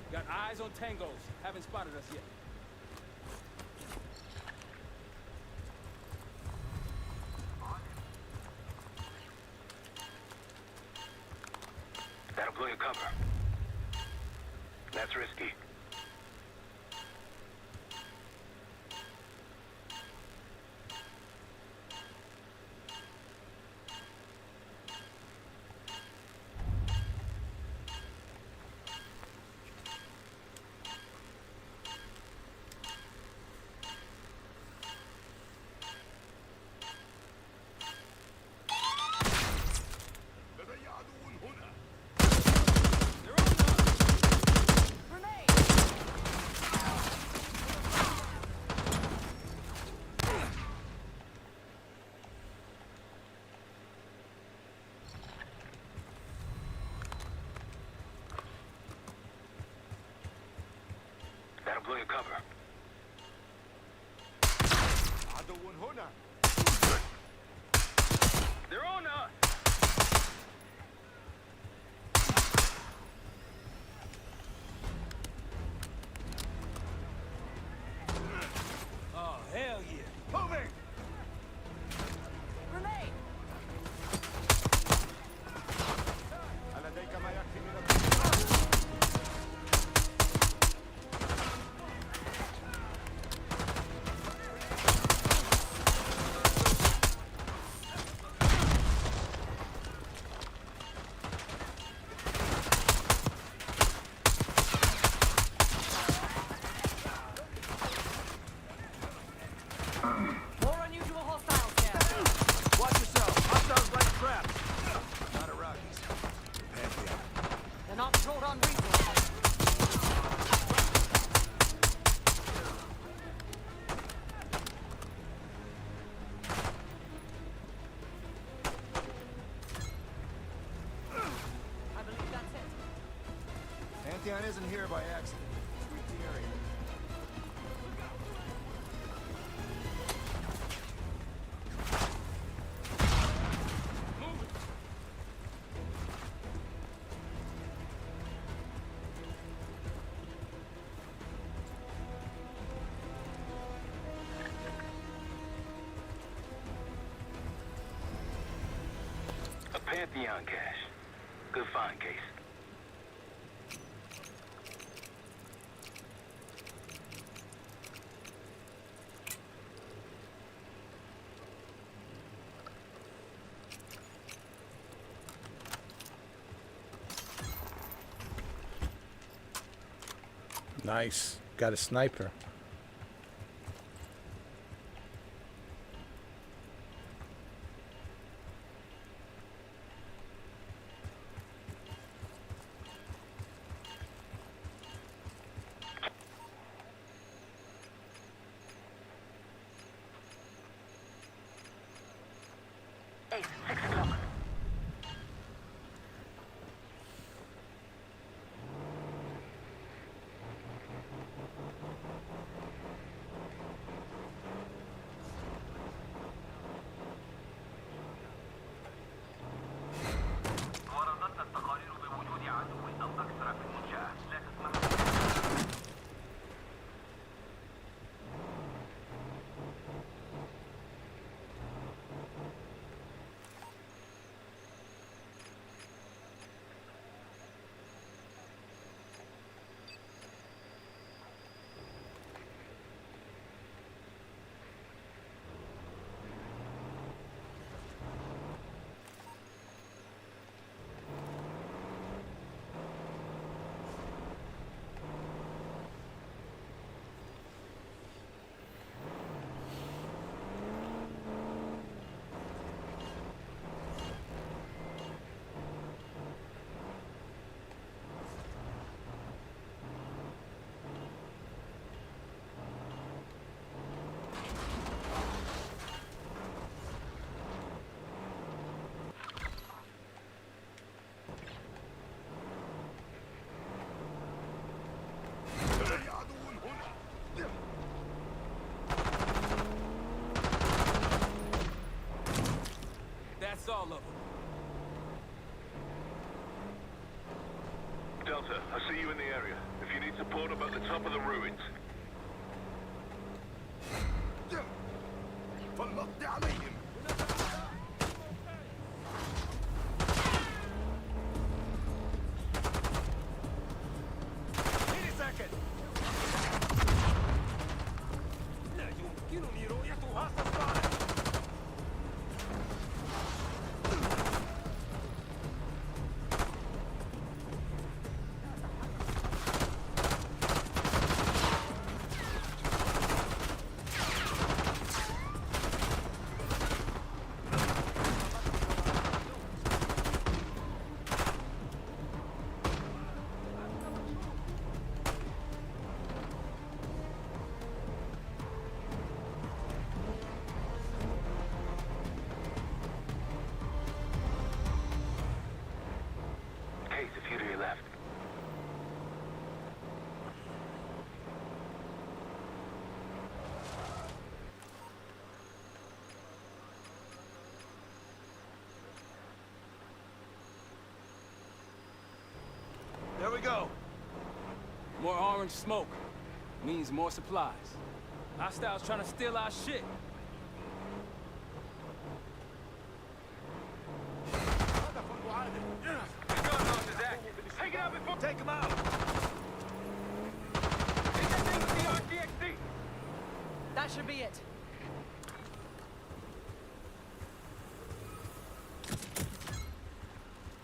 Got eyes on tangos. Haven't spotted us yet. That'll blow your cover. That's risky. That'll blow your cover. They're on us! Oh, hell yeah. Moving! Grenade! More unusual hostiles, Cat. Watch yourself. Hostiles like traps. Not Iraqis. Pantheon. They're not short on resources. I believe that's it. Pantheon isn't here by accident. Sweep the area. A Pantheon cache. Good find, Case. Nice. Got a sniper. Ace, 6 o'clock. Delta, I see you in the area. If you need support, I'm at the top of the ruins. Case, a few to your left. There we go. More orange smoke means more supplies. Hostiles trying to steal our shit. Take him out! That should be it.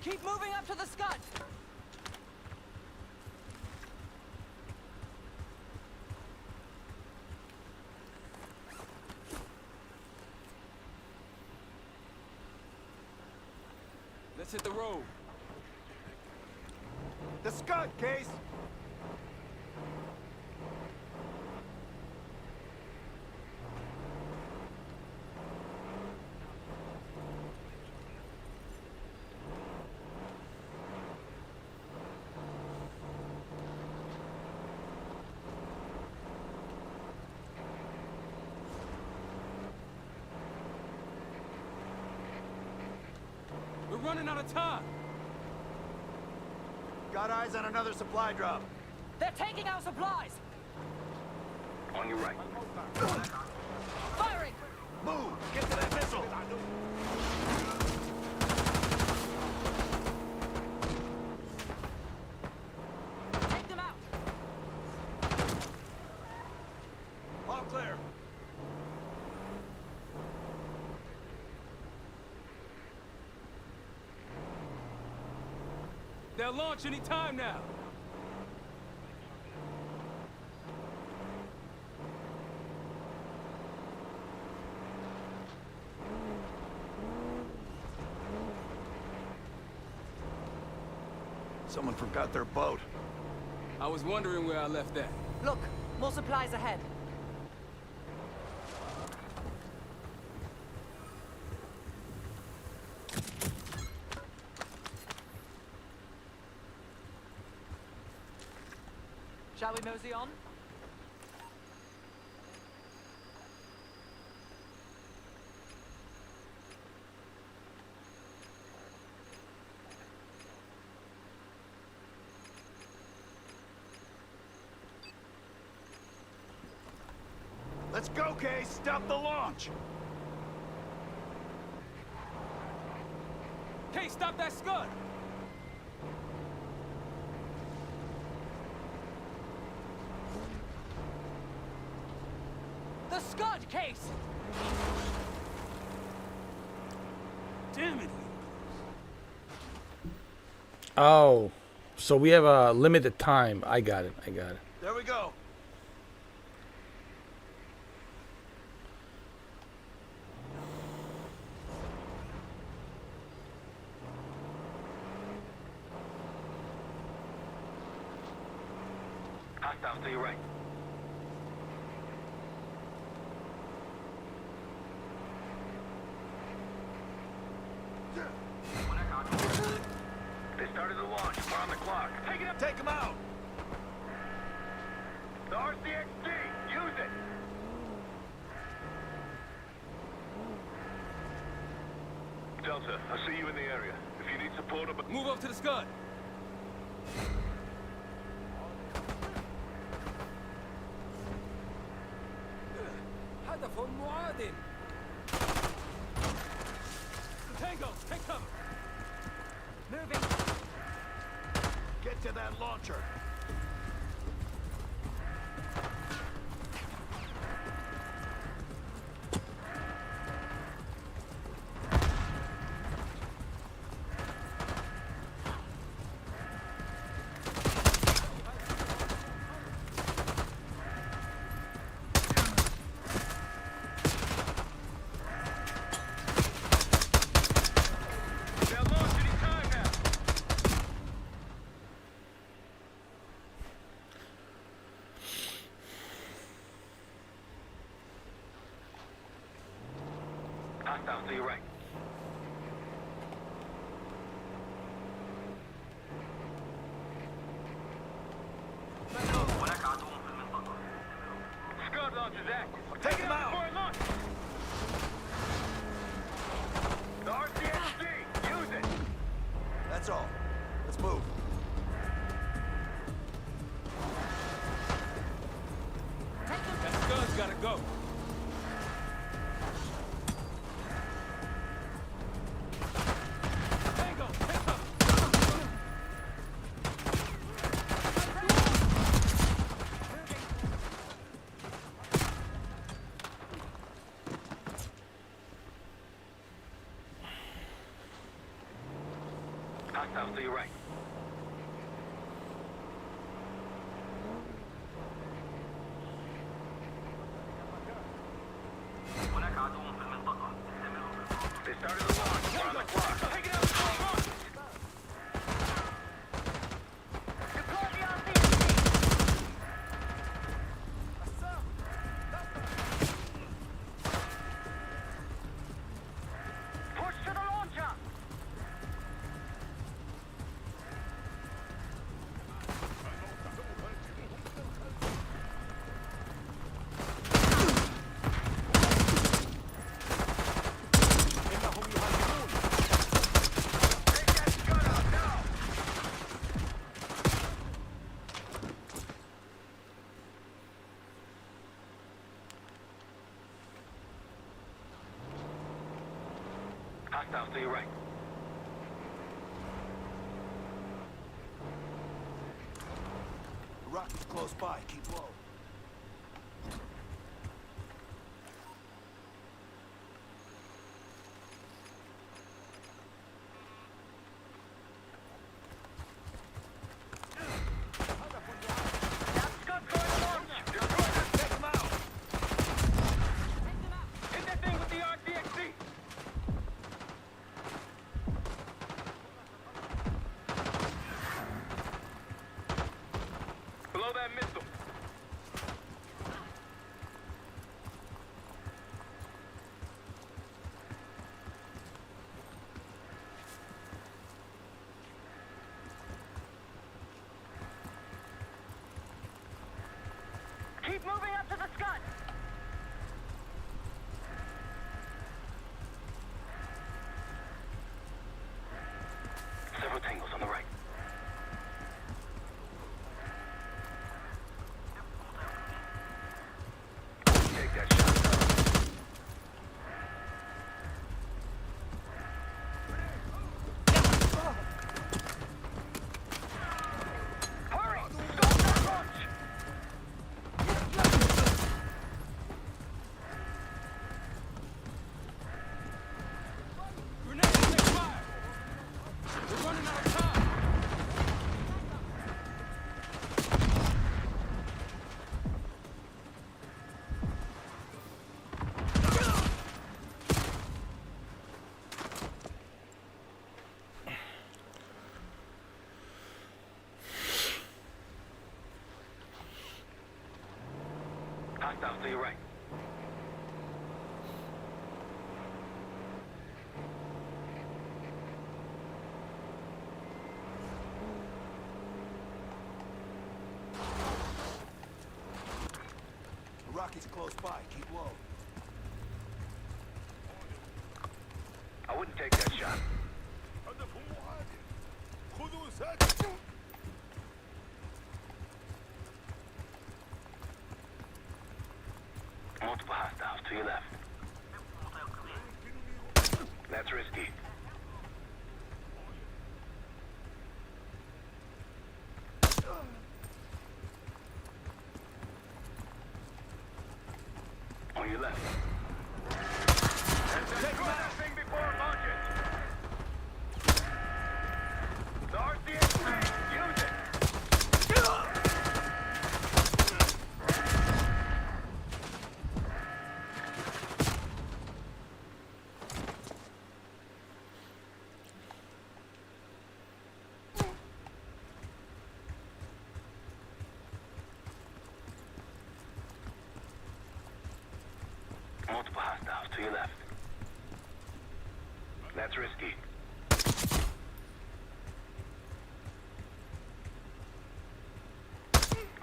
Keep moving up to the Scud. Let's hit the road. The Scud, Case! We're running out of time. Got eyes on another supply drop. They're taking our supplies. On your right. Firing. Move! Get to that missile! Take them out. All clear. They'll launch any time now. Someone forgot their boat. I was wondering where I left that. Look, more supplies ahead. Shall we mosey on? Let's go, Case! Stop the launch! Hey, stop that Scud! The Scud, Case! Damn it! Oh, so we have a limited time. I got it. There we go. Hostiles to your right. They started the launch. We're on the clock. Take it up. Take him out! The RCXD. Use it. Delta, I see you in the area. If you need support, Move up to the Scud. Warden! Tango, take cover! Moving. Get to that launcher. Hostiles to your right. Scud launch is active. Take it out before it launches. The RCXD, use it. That's all. Let's move. That Scud's gotta go. Tango, take cover! Hostiles to your right. They started the launch. We're on the clock. Take it out before it launches. Deploy the RCXD. Push to the launcher. Hostiles to your right. The rocket's close by. Keep low. Scud's going to launch. Destroy them. Take them out. Hit that thing with the RCXD. Below that missile. Keep moving up to the Scud! Several tangles on the right. Take that shot. Hurry! Stop that launch! Grenade, take fire! We're running out of time! Hostiles to your right. The rocket's close by. Keep low. I wouldn't take that shot. Multiple hostiles to to your left. That's risky. On your left. Destroy that thing before it launches! The RCXD! Use it! Multiple hostiles to your left. That's risky.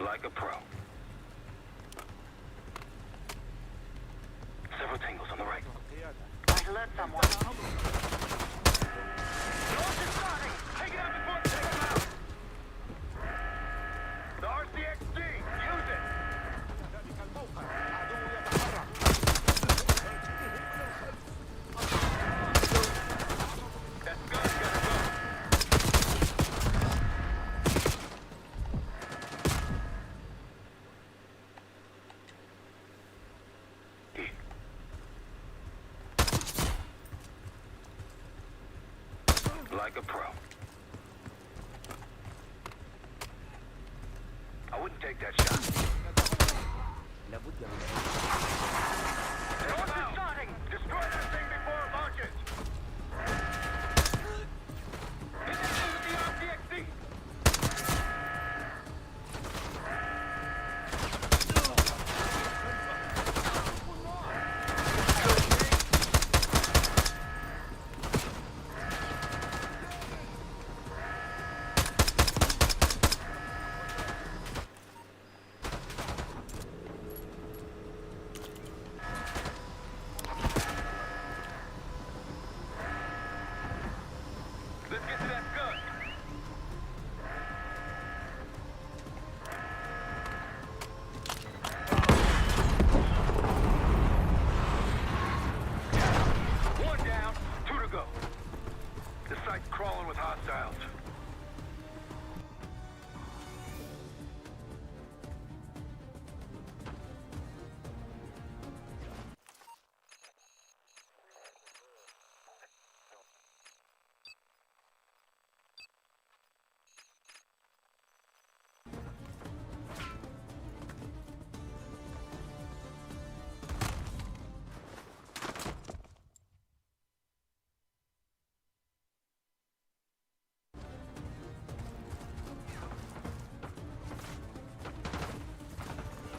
Like a pro. Several tangles on the right. I'd alert someone. Launch is starting! Take it out before it takes them out! The RCXD! Use it! Like a pro. I wouldn't take that shot. Launch is starting! Destroy that thing before it launches! Hit that thing with the RCXD! Let's get to that gun! One down, 2 to go. The site's crawling with hostiles.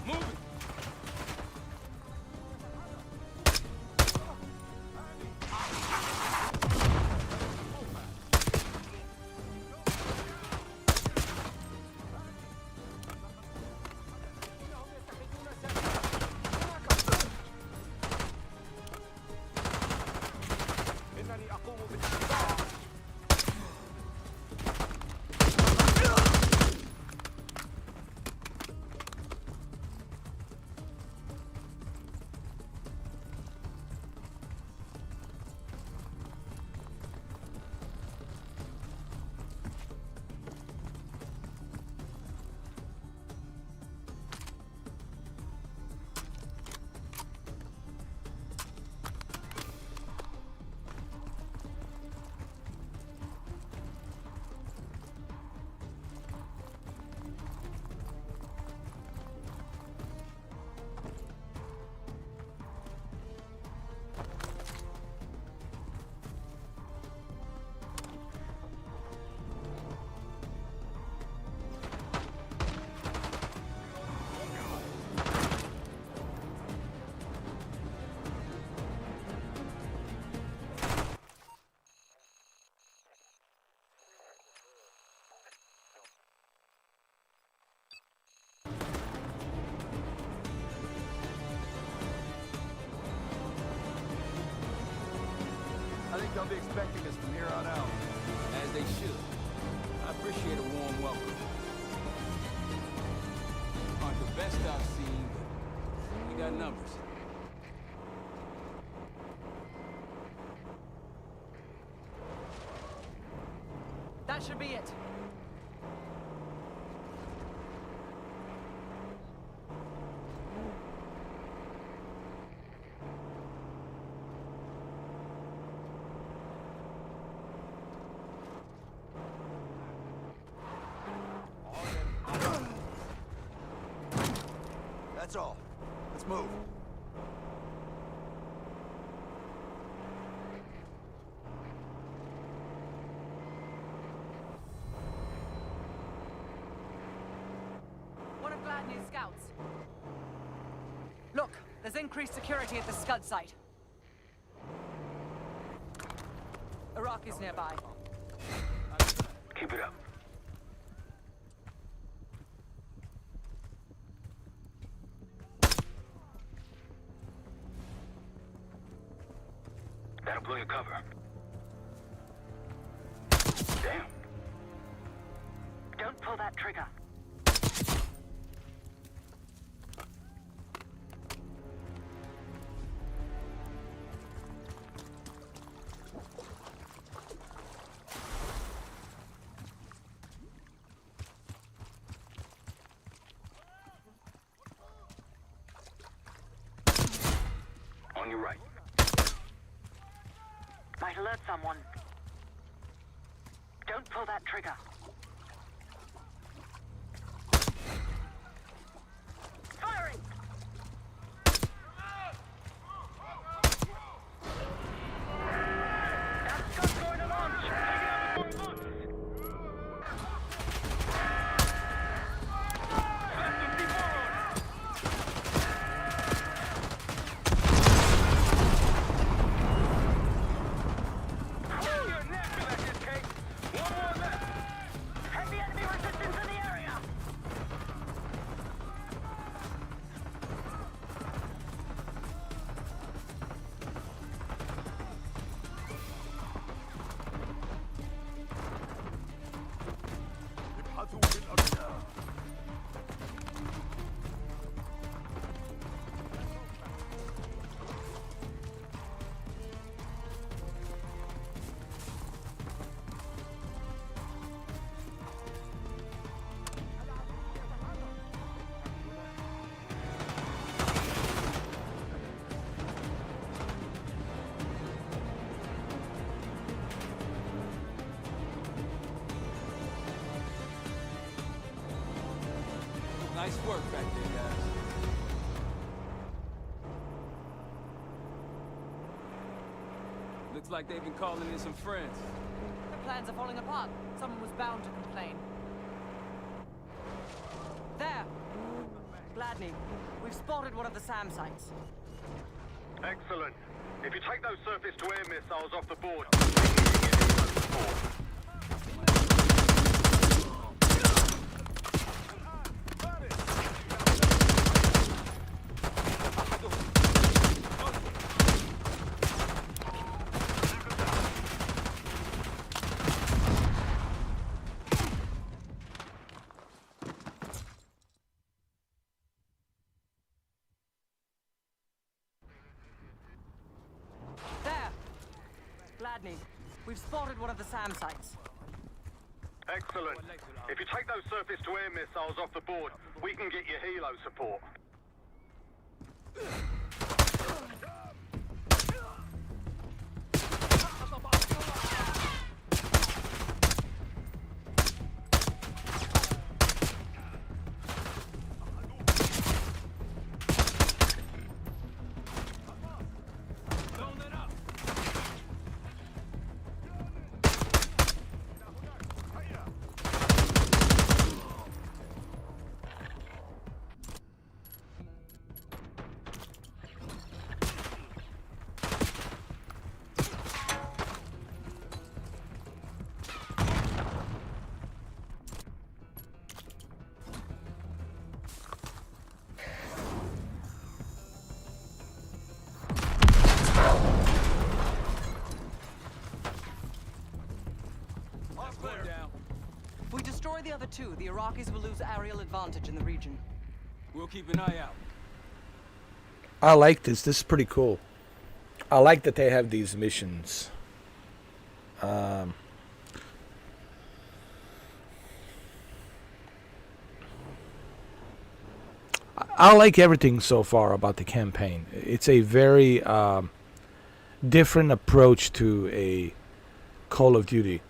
Moving! I think they'll be expecting us from here on out. As they should. I appreciate a warm welcome. Aren't the best I've seen, but we got numbers. That should be it. That's all. Let's move. One of Gladney's scouts. Look, there's increased security at the Scud site. Iraq is nearby. Keep it up. That'll blow your cover. Damn. Don't pull that trigger. On your right. Might alert someone. Don't pull that trigger. Firing! That's Scud going to launch! Take it out before it launches! Heavy enemy resistance in the area! Nice work back there, guys. Looks like they've been calling in some friends. The plans are falling apart. Someone was bound to complain. There! Gladney, we've spotted one of the SAM sites. Excellent. If you take those surface-to-air missiles off the board, we can get helo support. Gladney, we've spotted one of the SAM sites. Excellent. If you take those surface-to-air missiles off the board, we can get you helo support. If we destroy the other two, the Iraqis will lose aerial advantage in the region. We'll keep an eye out. I like this. This is pretty cool. I like that they have these missions. I like everything so far about the campaign. It's a very different approach to a Call of Duty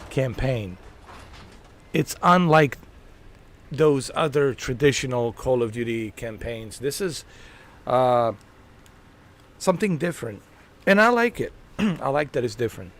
campaign. It's unlike those other traditional Call of Duty campaigns. This is something different, and I like it. I like that it's different.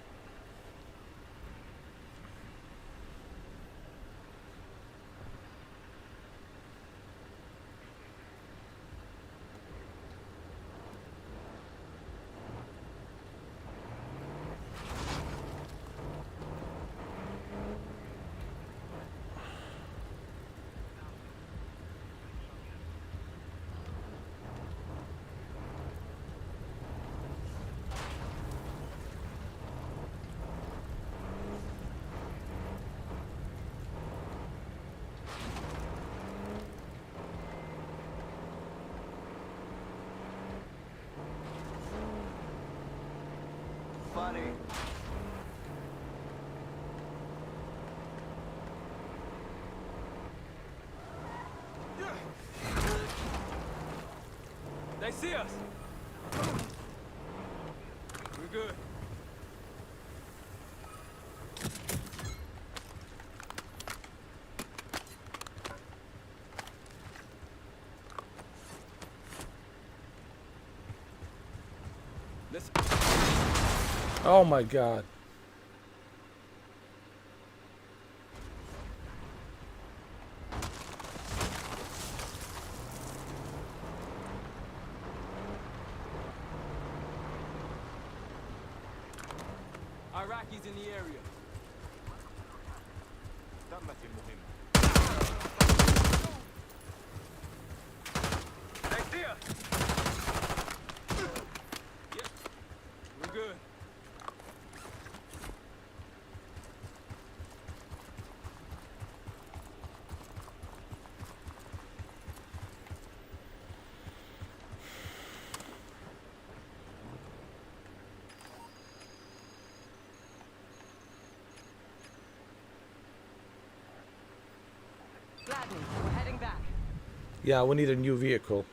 Funny. They see us. We're good. Listen. Oh my God. Iraqis in the area. They see us. Yep. We're good. Gladney, we're heading back. Yeah, we need a new vehicle.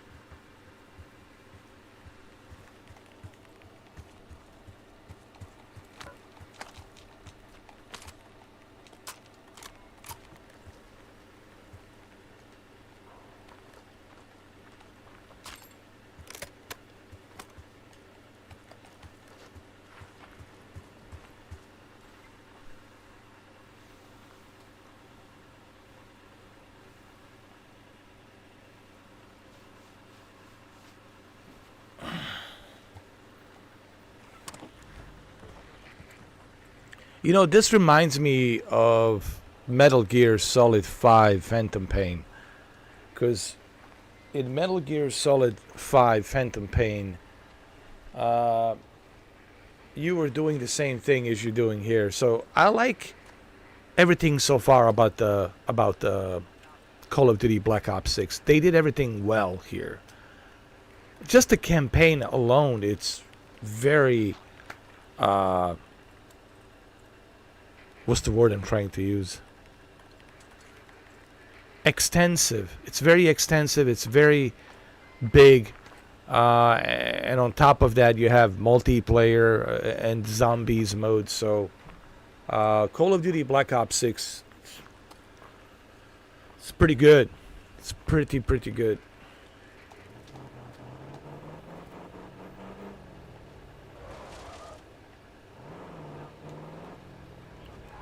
You know, this reminds me of Metal Gear Solid 5 Phantom Pain. Because in Metal Gear Solid 5 Phantom Pain, you were doing the same thing as you're doing here. So I like everything so far about the Call of Duty Black Ops 6. They did everything well here. Just the campaign alone, it's very what's the word I'm trying to use? Extensive. It's very extensive. It's very big. And on top of that, you have multiplayer and zombies mode. So, Call of Duty Black Ops 6, it's pretty good. It's pretty good.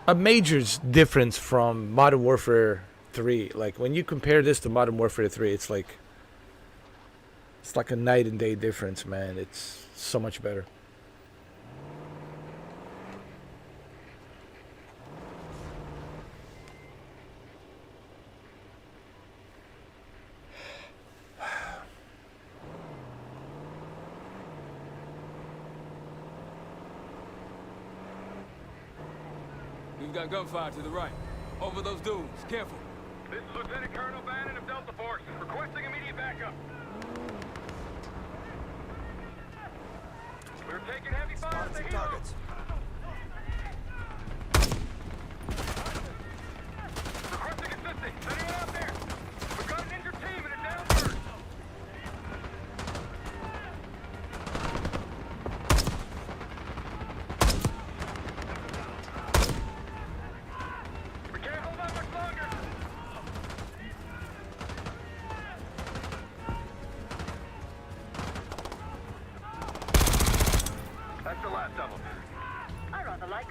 A major difference from Modern Warfare 3. Like when you compare this to Modern Warfare 3, it's like a night and day difference, man. It's so much better. We've got gunfire to the right. Over those dunes. Careful. This is Lieutenant Colonel Bannon of Delta Force, requesting immediate backup. We're taking heavy fire at the targets. Requesting assistance. Anyone out there? We've got an injured team and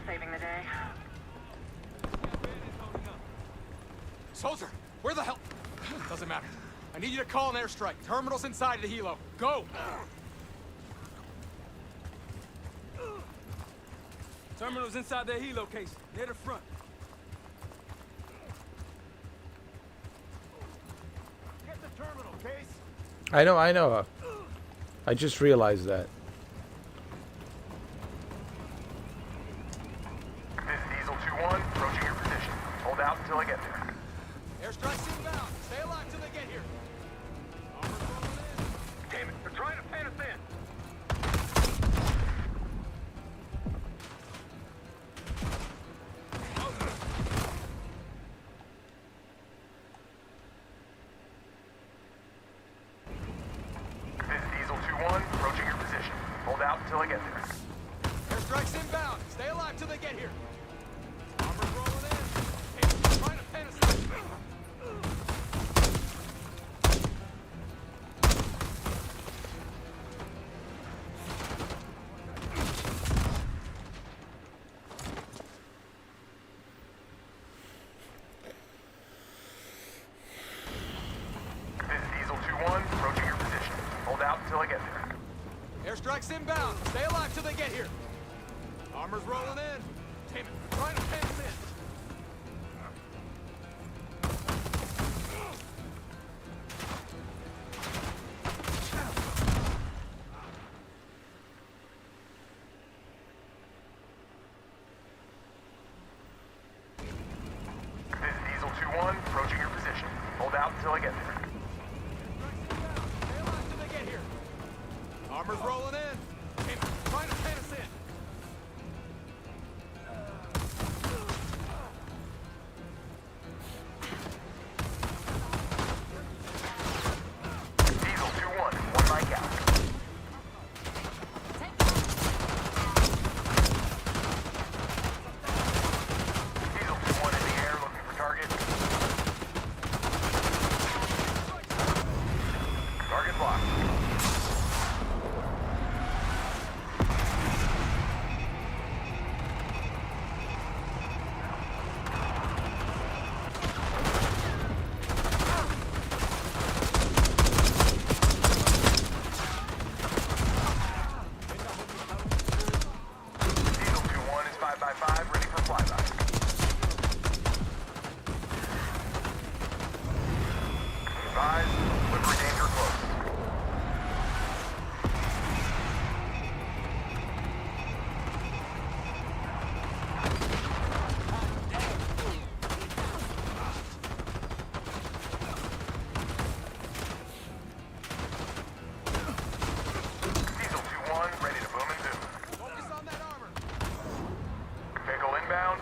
saving the day. Soldier, where the hell? Doesn't matter. I need you to call an airstrike. Terminal's inside of the helo. Go! Terminal's inside their helo case, near the front. Get the terminal, Case. I know. I just realized that. This is Diesel 2-1, approaching your position. Hold out until I get there. Airstrike's inbound. Stay alive till they get here. Damn it, they're trying to pen us in. This is Diesel 2-1, approaching your position. Hold out until I get there. Airstrike's inbound. Stay alive till they get here. Armor's rolling in. Hey, they're trying to pen us in. This is Diesel 2-1, approaching your position. Hold out until I get there. Airstrike's inbound. Stay alive till they get here. Armor's rolling in. Damn it, they're trying to pen us in. This is Diesel 2-1, approaching your position. Hold out until I get there. Stay alive till they get here. Armor's rolling in. Damn it, they're trying to pen us in. Diesel 2-1, one mic out. Diesel 2-1 in the air, looking for target. Target locked. Diesel 2-1 is 5x5, ready for flyby. Advise, delivery danger close. Diesel 2-1, ready to boom and zoom. Focus on that armor. Vehicle inbound.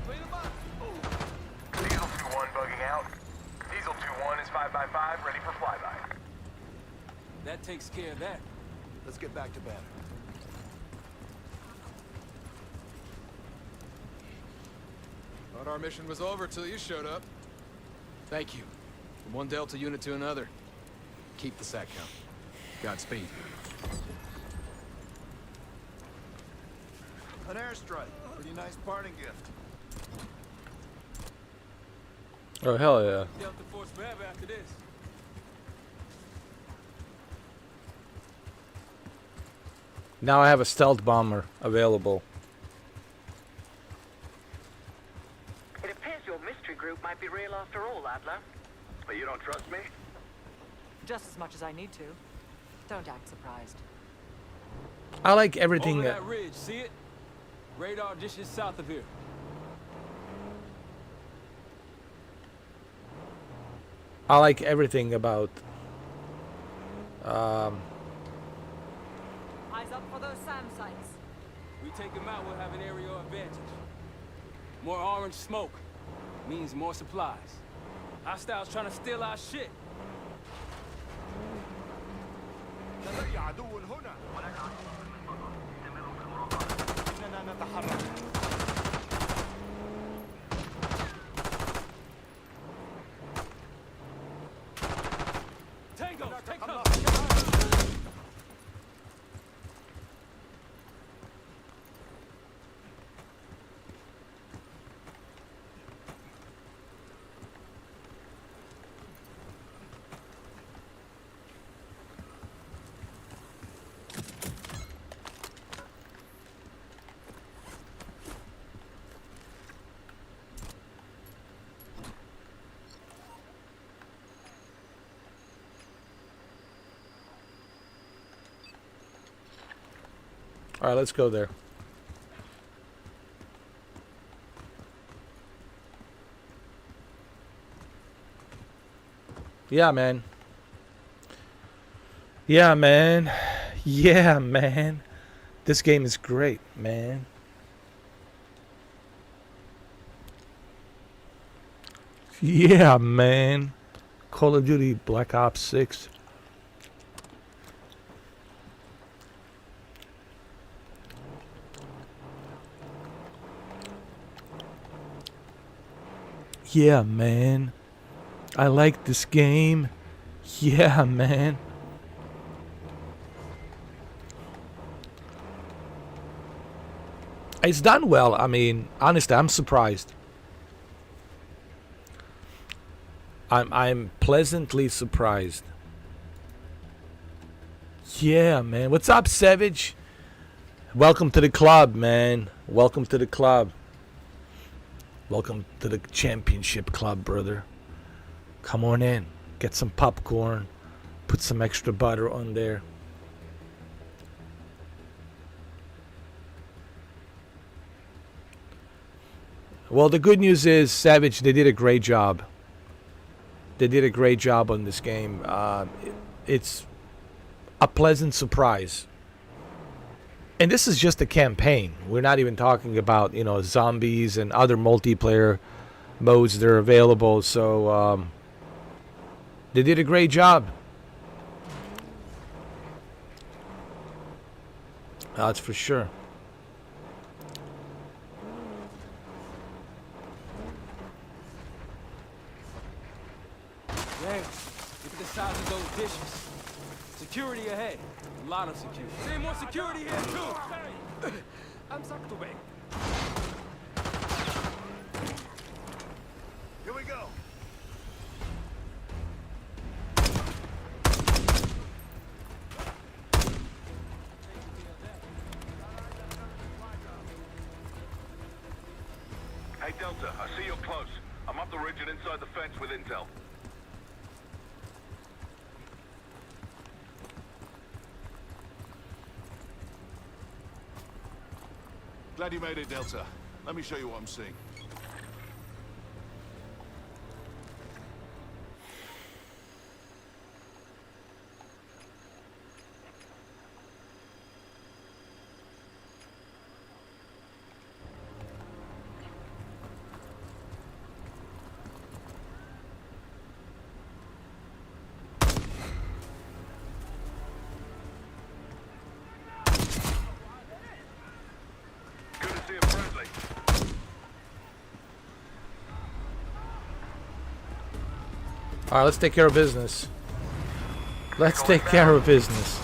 Clean them up. Diesel 2-1 bugging out. Diesel 2-1 is 5x5, ready for flyby. That takes care of that. Let's get back to bed. Thought our mission was over till you showed up. Thank you. From one Delta unit to another. Keep the sat count. Godspeed. An airstrike. Pretty nice parting gift. Oh hell yeah! Delta Force forever after this. Now I have a stealth bomber available. It appears your mystery group might be real after all, Adler. But you don't trust me? Just as much as I need to. Don't act surprised. I like everything. Over that ridge, see it? Radar dishes south of here. I like everything about. Eyes up for those SAM sites. We take them out, we'll have an aerial advantage. More orange smoke means more supplies. Hostiles trying to steal our shit. لدي عدو هنا. إننا نتحرك. All right, let's go there. Yeah, man. Yeah, man. Yeah, man. This game is great, man. Yeah, man. Call of Duty Black Ops 6. Yeah, man. I like this game. Yeah, man. It's done well. I mean, honestly, I'm surprised. I'm pleasantly surprised. Yeah, man. What's up, Savage? Welcome to the club, man. Welcome to the club. Welcome to the championship club, brother. Come on in. Get some popcorn. Put some extra butter on there. Well, the good news is, Savage, they did a great job. They did a great job on this game. It's a pleasant surprise. And this is just a campaign. We're not even talking about, you know, zombies and other multiplayer modes that are available. So, they did a great job. That's for sure. Damn, look at the size of those dishes. Security ahead. A lot of security. See more security here too. I'm sucked away. Here we go. Hey, Delta, I see you're close. I'm up the ridge and inside the fence with intel. Glad you made it, Delta. Let me show you what I'm seeing. Alright, let's take care of business. Let's take care of business.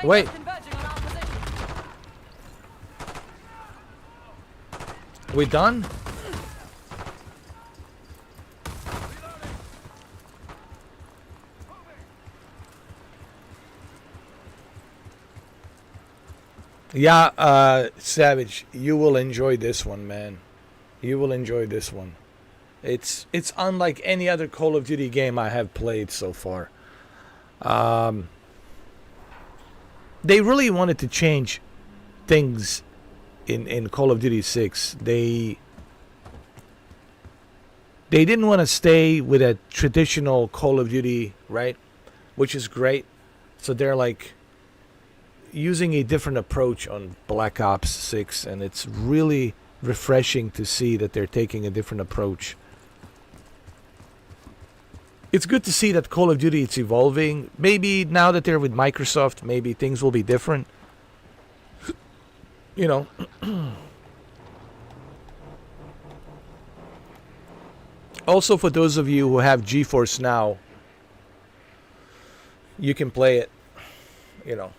Wait. We done? Yeah, Savage, you will enjoy this one, man. You will enjoy this one. It's unlike any other Call of Duty game I have played so far. They really wanted to change things in Call of Duty 6. They didn't want to stay with a traditional Call of Duty, right? Which is great. So they're like using a different approach on Black Ops 6, and it's really refreshing to see that they're taking a different approach. It's good to see that Call of Duty is evolving. Maybe now that they're with Microsoft, maybe things will be different. You know. Also, for those of you who have GeForce Now, you can play it, you know.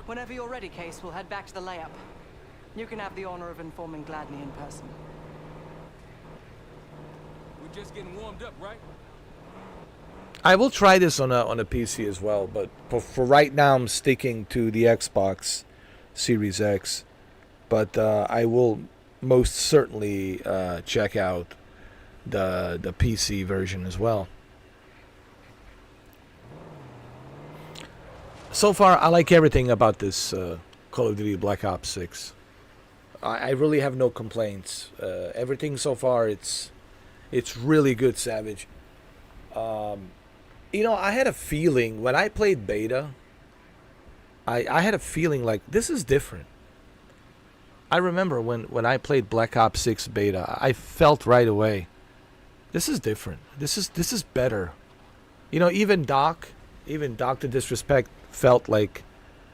Whenever you're ready, Case, we'll head back to the layup. You can have the honor of informing Gladney in person. We're just getting warmed up, right? I will try this on a PC as well, but for right now, I'm sticking to the Xbox Series X. But I will most certainly check out the PC version as well. So far, I like everything about this Call of Duty Black Ops 6. I really have no complaints. Everything so far, it's really good, Savage. You know, I had a feeling when I played beta, I had a feeling like this is different. I remember when I played Black Ops 6 beta, I felt right away, this is different. This is better. You know, even Doc to Disrespect felt like,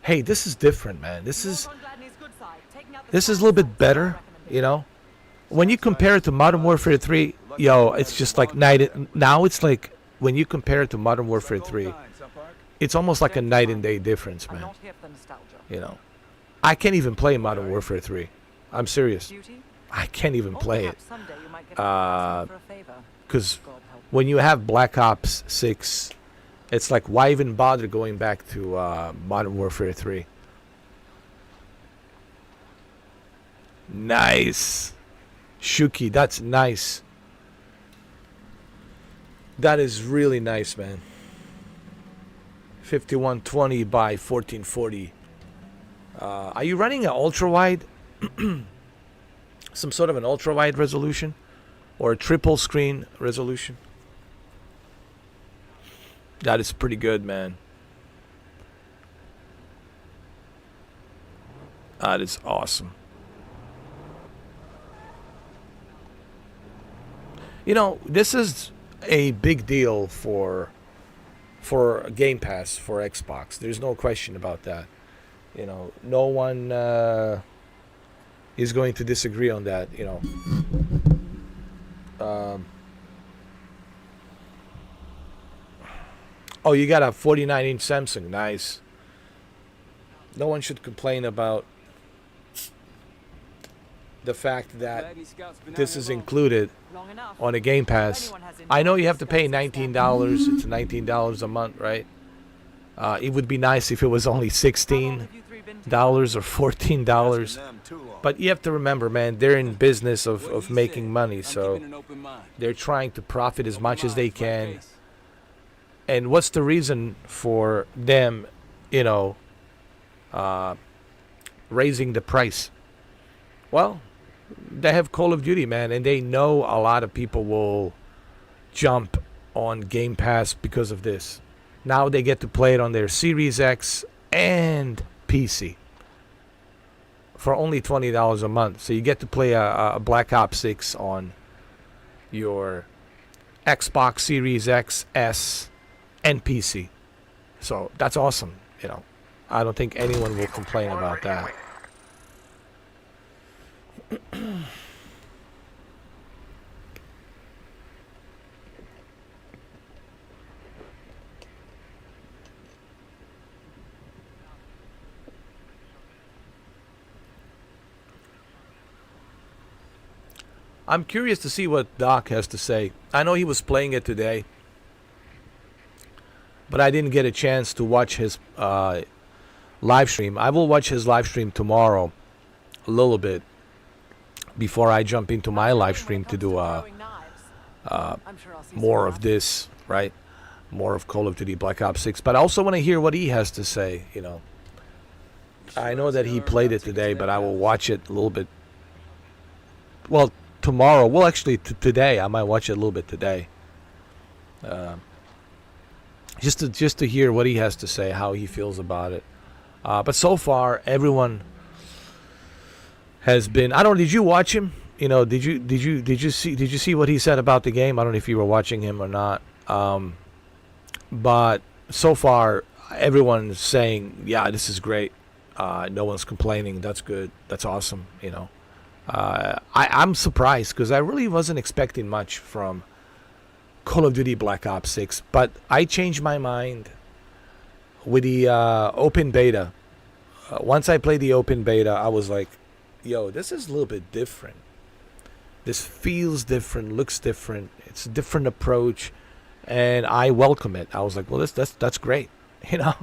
hey, this is different, man. This is a little bit better, you know? When you compare it to Modern Warfare 3, yo, it's just like now it's like when you compare it to Modern Warfare 3, it's almost like a night and day difference, man. You know, I can't even play Modern Warfare 3. I'm serious. I can't even play it. Because when you have Black Ops 6, it's like, why even bother going back to Modern Warfare 3? Nice. Shuki, that's nice. That is really nice, man. 5120 by 1440. Are you running an ultra wide? Some sort of an ultra wide resolution? Or a triple screen resolution? That is pretty good, man. That is awesome. You know, this is a big deal for Game Pass for Xbox. There's no question about that. You know, no one is going to disagree on that. You know, oh, you got a 49-inch Samsung. Nice. No one should complain about the fact that this is included on a Game Pass. I know you have to pay $19. It's $19 a month, right? It would be nice if it was only $16 or $14. But you have to remember, man, they're in business of making money, so they're trying to profit as much as they can. And what's the reason for them, you know, raising the price? Well, they have Call of Duty, man, and they know a lot of people will jump on Game Pass because of this. Now they get to play it on their Series X and PC for only $20 a month. So you get to play a Black Ops 6 on your Xbox Series X, S, and PC. So that's awesome, you know. I don't think anyone will complain about that. I'm curious to see what Doc has to say. I know he was playing it today, but I didn't get a chance to watch his live stream. I will watch his live stream tomorrow a little bit before I jump into my live stream to do more of this, right? More of Call of Duty Black Ops 6. But I also want to hear what he has to say, you know. I know that he played it today, but I will watch it a little bit. Well, tomorrow. Well, actually, today. I might watch it a little bit today. Just to hear what he has to say, how he feels about it. But so far, everyone has been. I don't know. Did you watch him? You know, did you see what he said about the game? I don't know if you were watching him or not. But so far, everyone's saying, yeah, this is great. No one's complaining. That's good. That's awesome. You know, I'm surprised because I really wasn't expecting much from Call of Duty Black Ops 6. But I changed my mind with the open beta. Once I played the open beta, I was like, yo, this is a little bit different. This feels different, looks different. It's a different approach, and I welcome it. I was like, well, that's great, you know,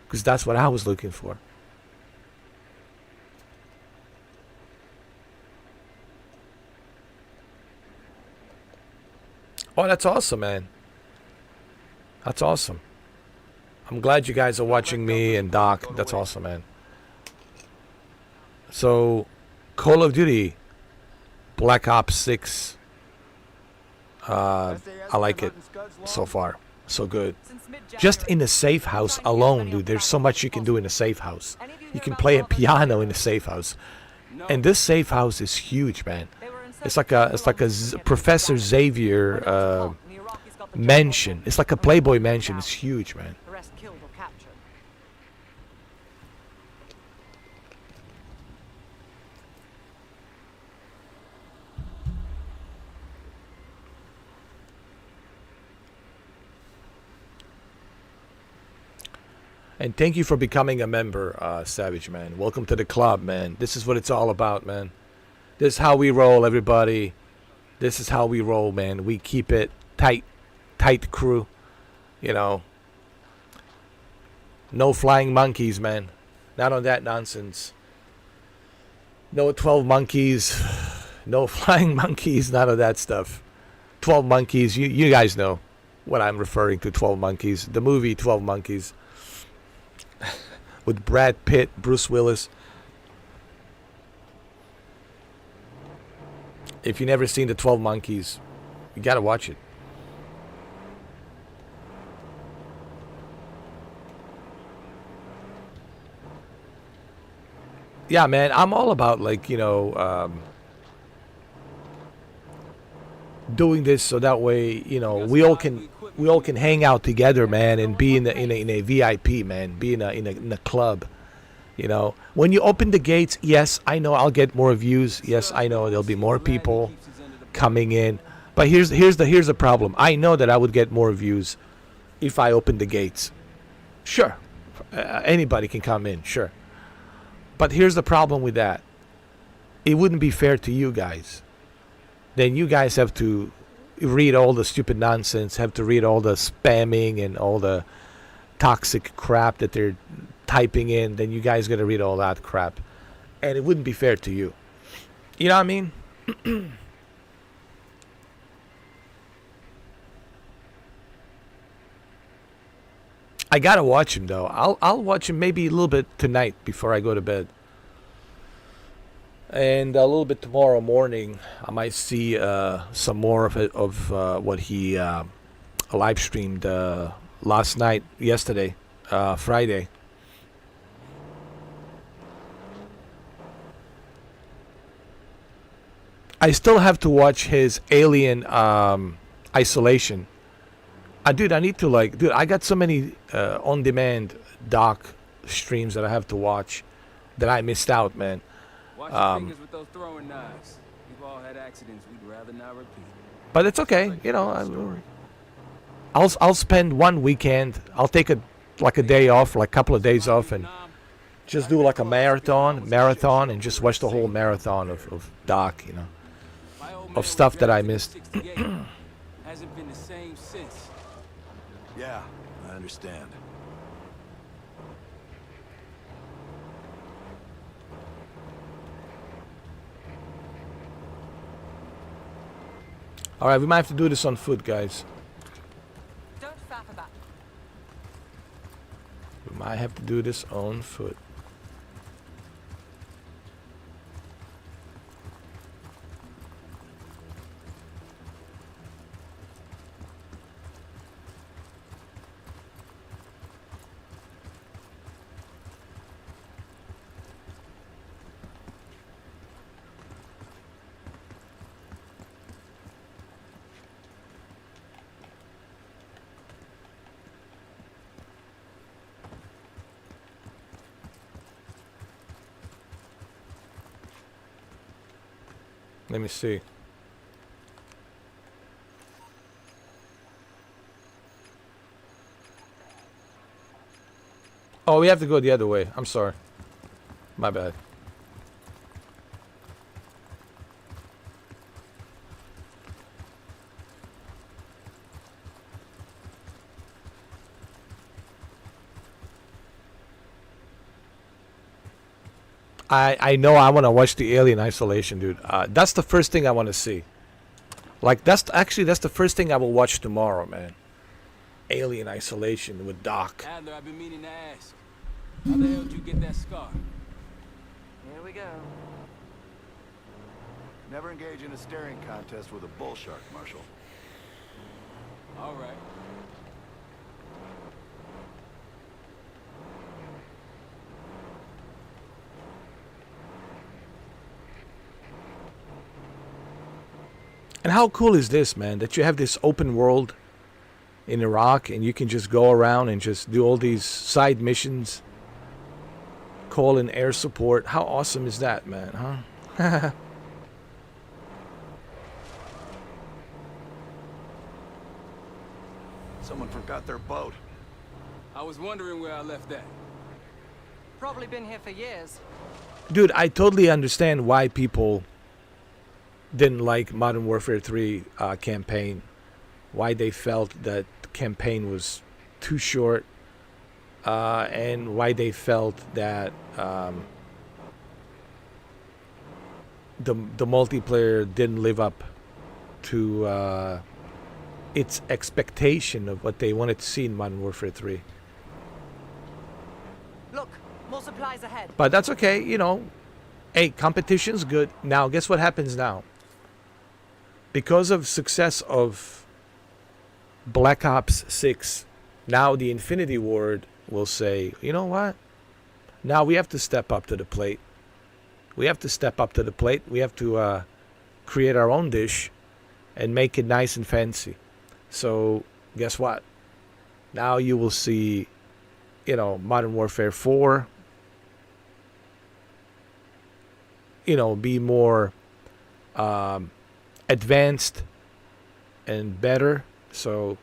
because that's what I was looking for. Oh, that's awesome, man. That's awesome. I'm glad you guys are watching me and Doc. That's awesome, man. So, Call of Duty, Black Ops 6. I like it so far. So good. Just in a safe house alone, dude, there's so much you can do in a safe house. You can play a piano in a safe house. And this safe house is huge, man. It's like a Professor Xavier mansion. It's like a Playboy mansion. It's huge, man. The rest killed or captured. And thank you for becoming a member, Savage, man. Welcome to the club, man. This is what it's all about, man. This is how we roll, everybody. This is how we roll, man. We keep it tight crew. You know. No flying monkeys, man. Not on that nonsense. No 12 monkeys. No flying monkeys. None of that stuff. 12 monkeys. You guys know what I'm referring to. 12 monkeys. The movie 12 Monkeys. With Brad Pitt, Bruce Willis. If you've never seen the 12 Monkeys, you gotta watch it. Yeah, man, I'm all about, like, you know, doing this so that way, you know, we all can hang out together, man, and be in a VIP, man, be in a club. You know, when you open the gates, yes, I know I'll get more views. Yes, I know there'll be more people coming in. But here's the problem. I know that I would get more views if I open the gates. Sure, anybody can come in, sure. But here's the problem with that. It wouldn't be fair to you guys. Then you guys have to read all the stupid nonsense, have to read all the spamming and all the toxic crap that they're typing in. Then you guys got to read all that crap. And it wouldn't be fair to you. You know what I mean? I gotta watch him though. I'll watch him maybe a little bit tonight before I go to bed, and a little bit tomorrow morning. I might see some more of it, of what he live streamed yesterday, Friday. I still have to watch his Alien Isolation. Dude, I need to I got so many on-demand doc streams that I have to watch that I missed out, man. Watch your fingers with those throwing knives. We've all had accidents we'd rather not repeat. But it's okay, you know. I'll spend one weekend. I'll take a day off, like a couple of days off, and just do like a marathon, and just watch the whole marathon of doc, you know, of stuff that I missed. Hasn't been the same since. Yeah, I understand. All right, we might have to do this on foot, guys. Don't faff about. We might have to do this on foot. Let me see. Oh, we have to go the other way. I'm sorry. My bad. I know I want to watch the Alien Isolation, dude. That's the first thing I want to see. Like, that's the first thing I will watch tomorrow, man. Alien Isolation with Doc. Adler, I've been meaning to ask. How the hell did you get that scar? Here we go. Never engage in a staring contest with a bull shark, Marshal. All right. And how cool is this, man? That you have this open world in Iraq and you can just go around and just do all these side missions. Call in air support. How awesome is that, man, huh? Someone forgot their boat. I was wondering where I left that. Probably been here for years. Dude, I totally understand why people didn't like Modern Warfare 3 campaign. Why they felt that the campaign was too short. And why they felt that the multiplayer didn't live up to its expectation of what they wanted to see in Modern Warfare 3. Look, more supplies ahead. But that's okay, you know. Hey, competition's good. Now, guess what happens now? Because of success of Black Ops 6, now the Infinity Ward will say, you know what? Now we have to step up to the plate. We have to step up to the plate. We have to create our own dish and make it nice and fancy. So, guess what? Now you will see, you know, Modern Warfare 4, you know, be more advanced and better. So,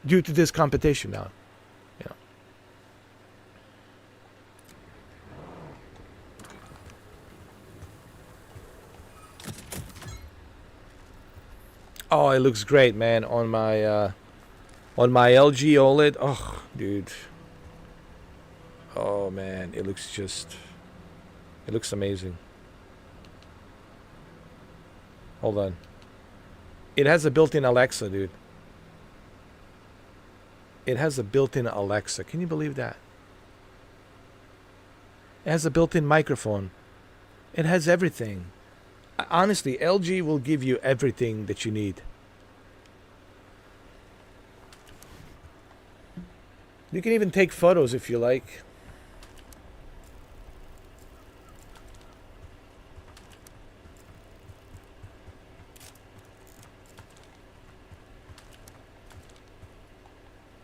due to this competition now, you know. Oh, it looks great, man, on my LG OLED. Oh, dude. Oh man, it looks amazing. Hold on. It has a built-in Alexa, dude. It has a built-in Alexa. Can you believe that? It has a built-in microphone. It has everything. Honestly, LG will give you everything that you need. You can even take photos if you like.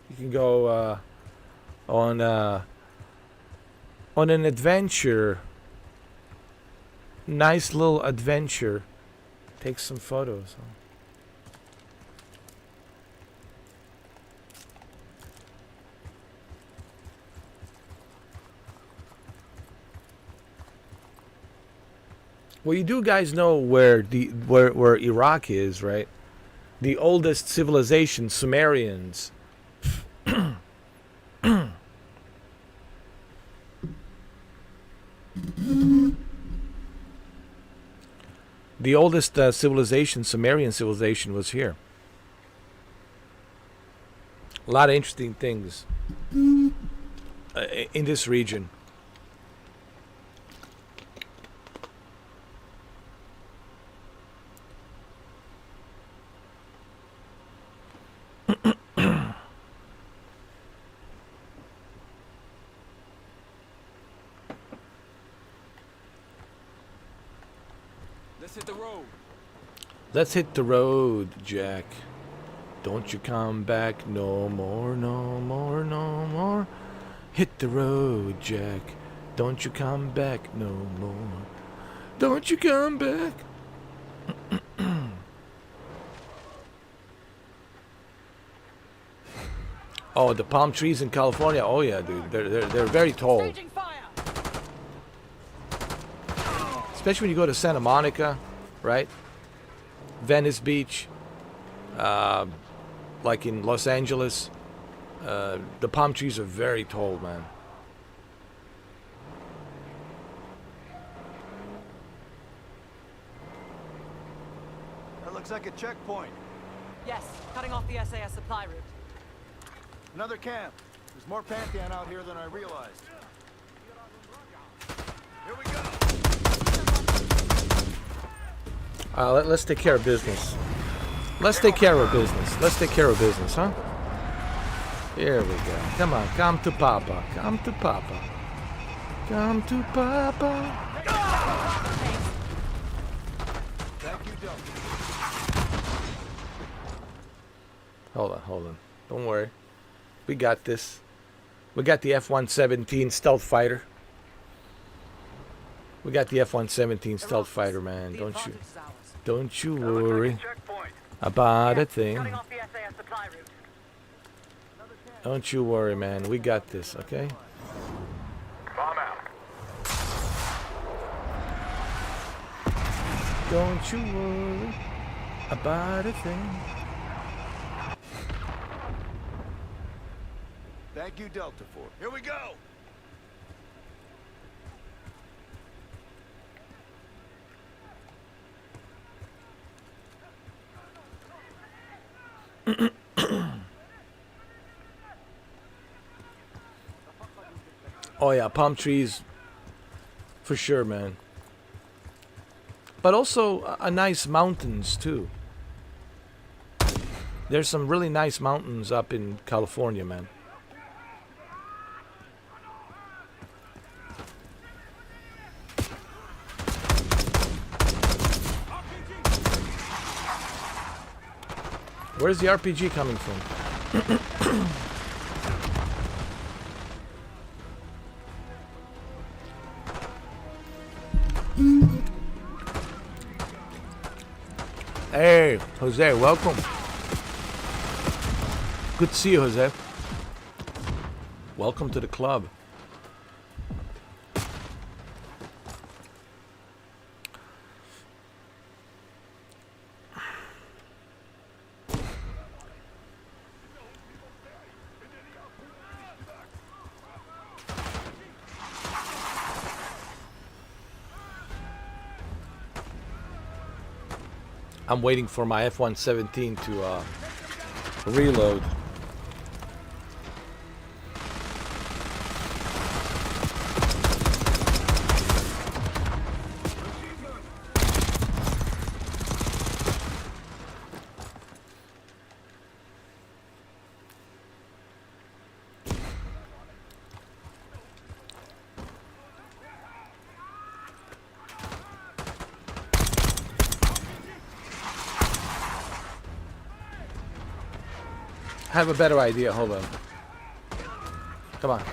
You can go on an adventure. Nice little adventure. Take some photos. Well, you do guys know where where Iraq is, right? The oldest civilization, Sumerians. The oldest civilization, Sumerian civilization, was here. A lot of interesting things in this region. Let's hit the road. Let's hit the road, Jack. Don't you come back no more, no more, no more. Hit the road, Jack. Don't you come back no more. Don't you come back. Oh, the palm trees in California. Oh yeah, dude. They're very tall. Especially when you go to Santa Monica, right? Venice Beach, like in Los Angeles. The palm trees are very tall, man. Looks like a checkpoint. Yes, cutting off the SAS supply route. Another camp. There's more Pantheon out here than I realized. Here we go. Let's take care of business. Let's take care of business. Let's take care of business, huh? Here we go. Come on, come to Papa. Come to Papa. Come to Papa. Thank you, Doug. Hold on. Don't worry. We got this. We got the F-117 stealth fighter. We got the F-117 stealth fighter, man. Don't you worry about a thing. Don't you worry, man. We got this, okay? Bomb out. Don't you worry about a thing. Thank you, Delta Force. Here we go. Oh yeah, palm trees for sure, man. But also a nice mountains too. There's some really nice mountains up in California, man. Where's the RPG coming from? Hey, Jose, welcome. Good to see you, Jose. Welcome to the club. I'm waiting for my F-117 to reload. I have a better idea. Hold on. Come on.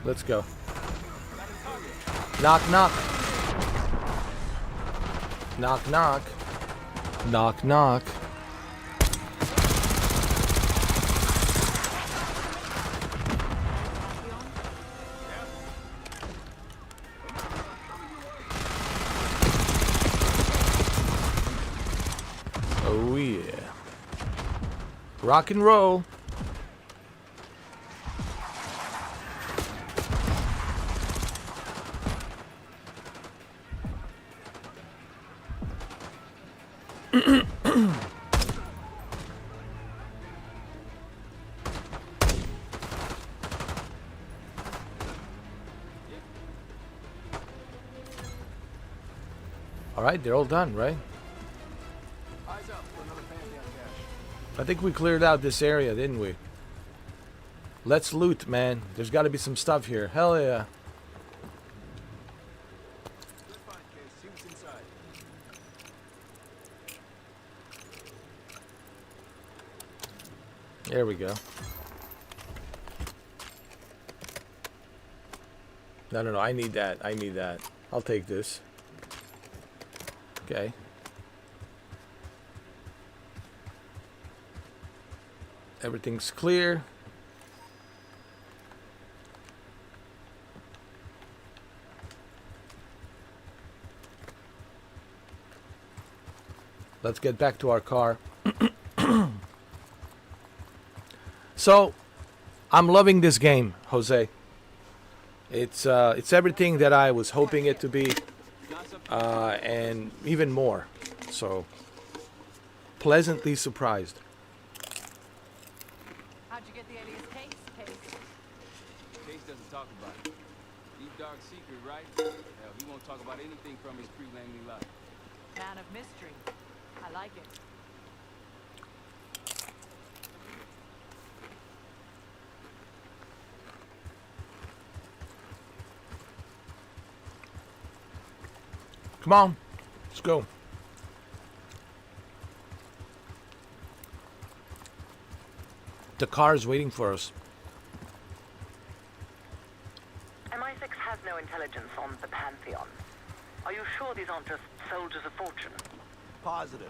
Let's go. Knock, knock. Knock, knock. Knock, knock. Oh yeah. Rock and roll. All right, they're all done, right? I think we cleared out this area, didn't we? Let's loot, man. There's got to be some stuff here. Hell yeah. There we go. No. I need that. I need that. I'll take this. Okay. Everything's clear. Let's get back to our car. So, I'm loving this game, Jose. It's everything that I was hoping it to be, and even more. So, pleasantly surprised. How'd you get the alias Case? Case doesn't talk about it. Deep dark secret, right? Hell, he won't talk about anything from his pre-Langley life. Man of mystery. I like it. Come on, let's go. The car is waiting for us. MI6 has no intelligence on the Pantheon. Are you sure these aren't just soldiers of fortune? Positive.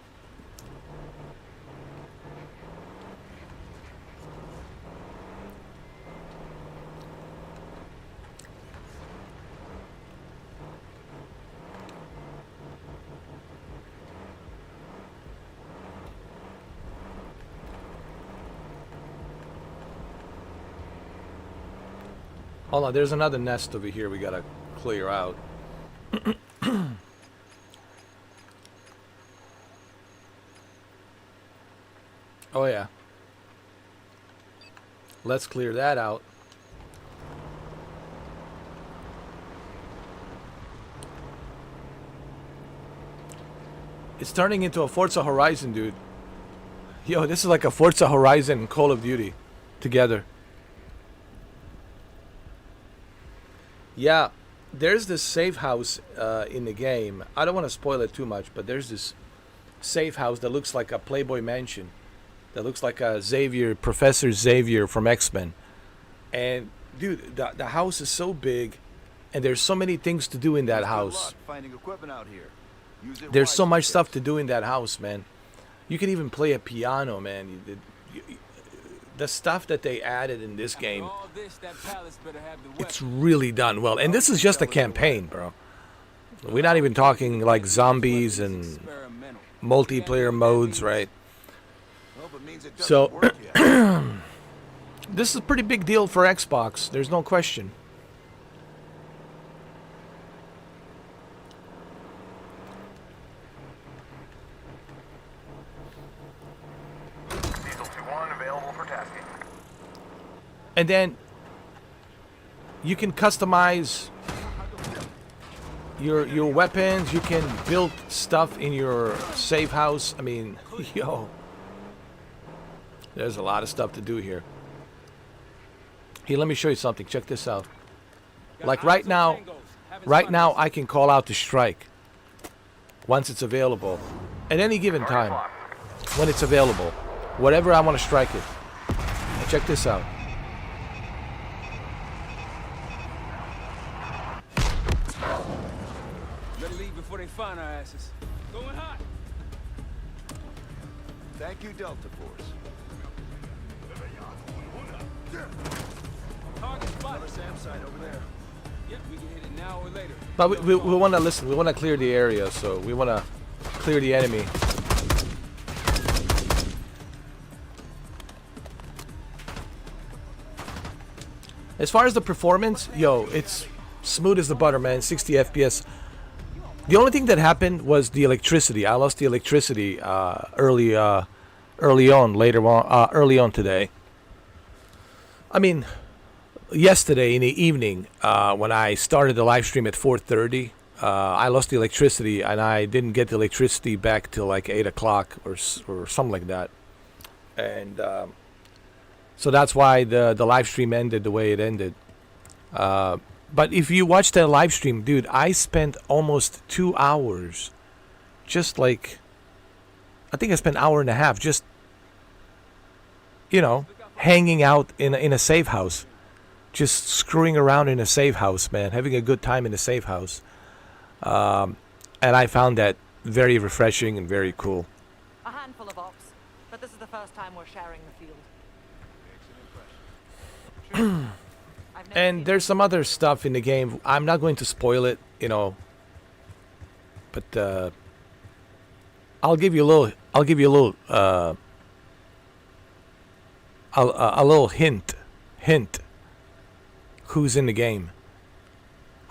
Hold on, there's another nest over here we gotta clear out. Oh yeah. Let's clear that out. It's turning into a Forza Horizon, dude. Yo, this is like a Forza Horizon and Call of Duty together. Yeah, there's this safe house in the game. I don't want to spoil it too much, but there's this safe house that looks like a Playboy mansion. That looks like a Xavier, Professor Xavier from X-Men. And, dude, the house is so big, and there's so many things to do in that house. Finding equipment out here. Use it There's so wisely, much stuff to do in that house, man. You can even play a piano, man. The stuff that they added in this game, it's really done well. And this is just a campaign, bro. We're not even talking like zombies and multiplayer modes, right? So, this is a pretty big deal for Xbox. There's no question. Diesel 2-1 available for tasking. And then you can customize your weapons. You can build stuff in your safe house. I mean, yo, there's a lot of stuff to do here. Here, let me show you something. Check this out. Like right now I can call out the strike once it's available. At any given time, when it's available, whatever I want to strike it. Now check this out. Better leave before they find our asses. Going hot. Thank you, Delta Force. Another SAM site over there. Yep, we can hit it now or later. But we want to listen. We want to clear the area, so we want to clear the enemy. As far as the performance, yo, it's smooth as the butter, man. 60 FPS. The only thing that happened was the electricity. I lost the electricity early on today. I mean, yesterday in the evening when I started the live stream at 4:30, I lost the electricity and I didn't get the electricity back till like 8 o'clock or something like that. And so that's why the live stream ended the way it ended. But if you watch that live stream, dude, I spent almost 2 hours just like, I think I spent an hour and a half just, you know, hanging out in a safe house. Just screwing around in a safe house, man. Having a good time in a safe house. And I found that very refreshing and very cool. A handful of ops, but this is the first time we're sharing the field. And there's some other stuff in the game. I'm not going to spoil it, you know. But I'll give you a little hint. Who's in the game?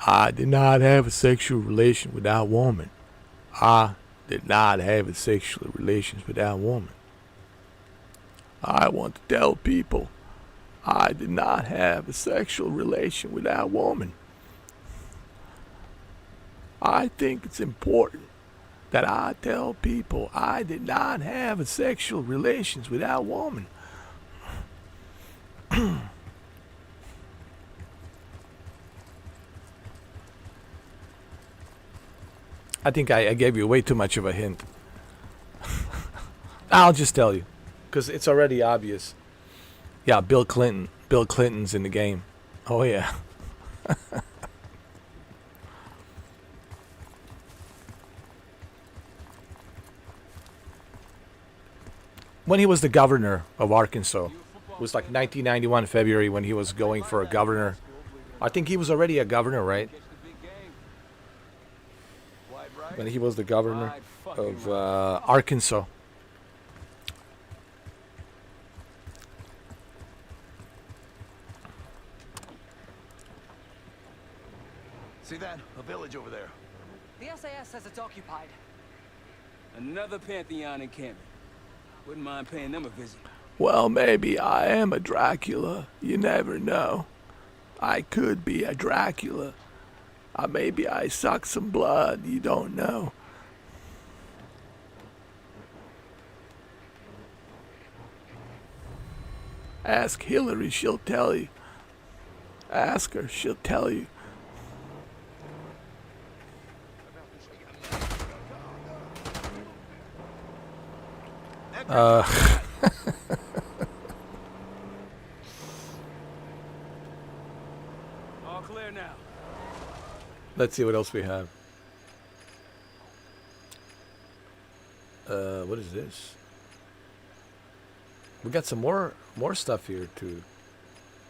I did not have a sexual relation with that woman. I did not have sexual relations with that woman. I want to tell people I did not have a sexual relation with that woman. I think it's important that I tell people I did not have a sexual relations with that woman. I think I gave you way too much of a hint. I'll just tell you, because it's already obvious. Yeah, Bill Clinton. Bill Clinton's in the game. Oh yeah. When he was the governor of Arkansas, it was like 1991 February when he was going for a governor. I think he was already a governor, right? When he was the governor of Arkansas. See that? A village over there. The SAS says it's occupied. Another Pantheon encampment. Wouldn't mind paying them a visit. Well, maybe I am a Dracula. You never know. I could be a Dracula. Maybe I suck some blood. You don't know. Ask Hillary, she'll tell you. Ask her, she'll tell you. All clear now. Let's see what else we have. What is this? We got some more stuff here to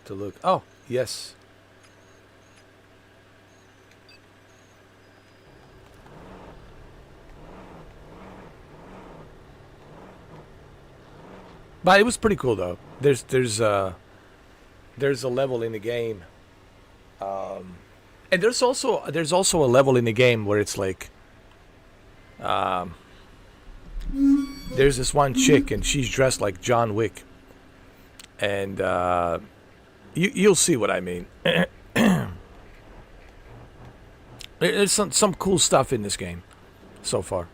look. Oh, yes. But it was pretty cool though. There's a level in the game, and there's also a level in the game where it's like, there's this one chick and she's dressed like John Wick, and you'll see what I mean. There's some cool stuff in this game so far.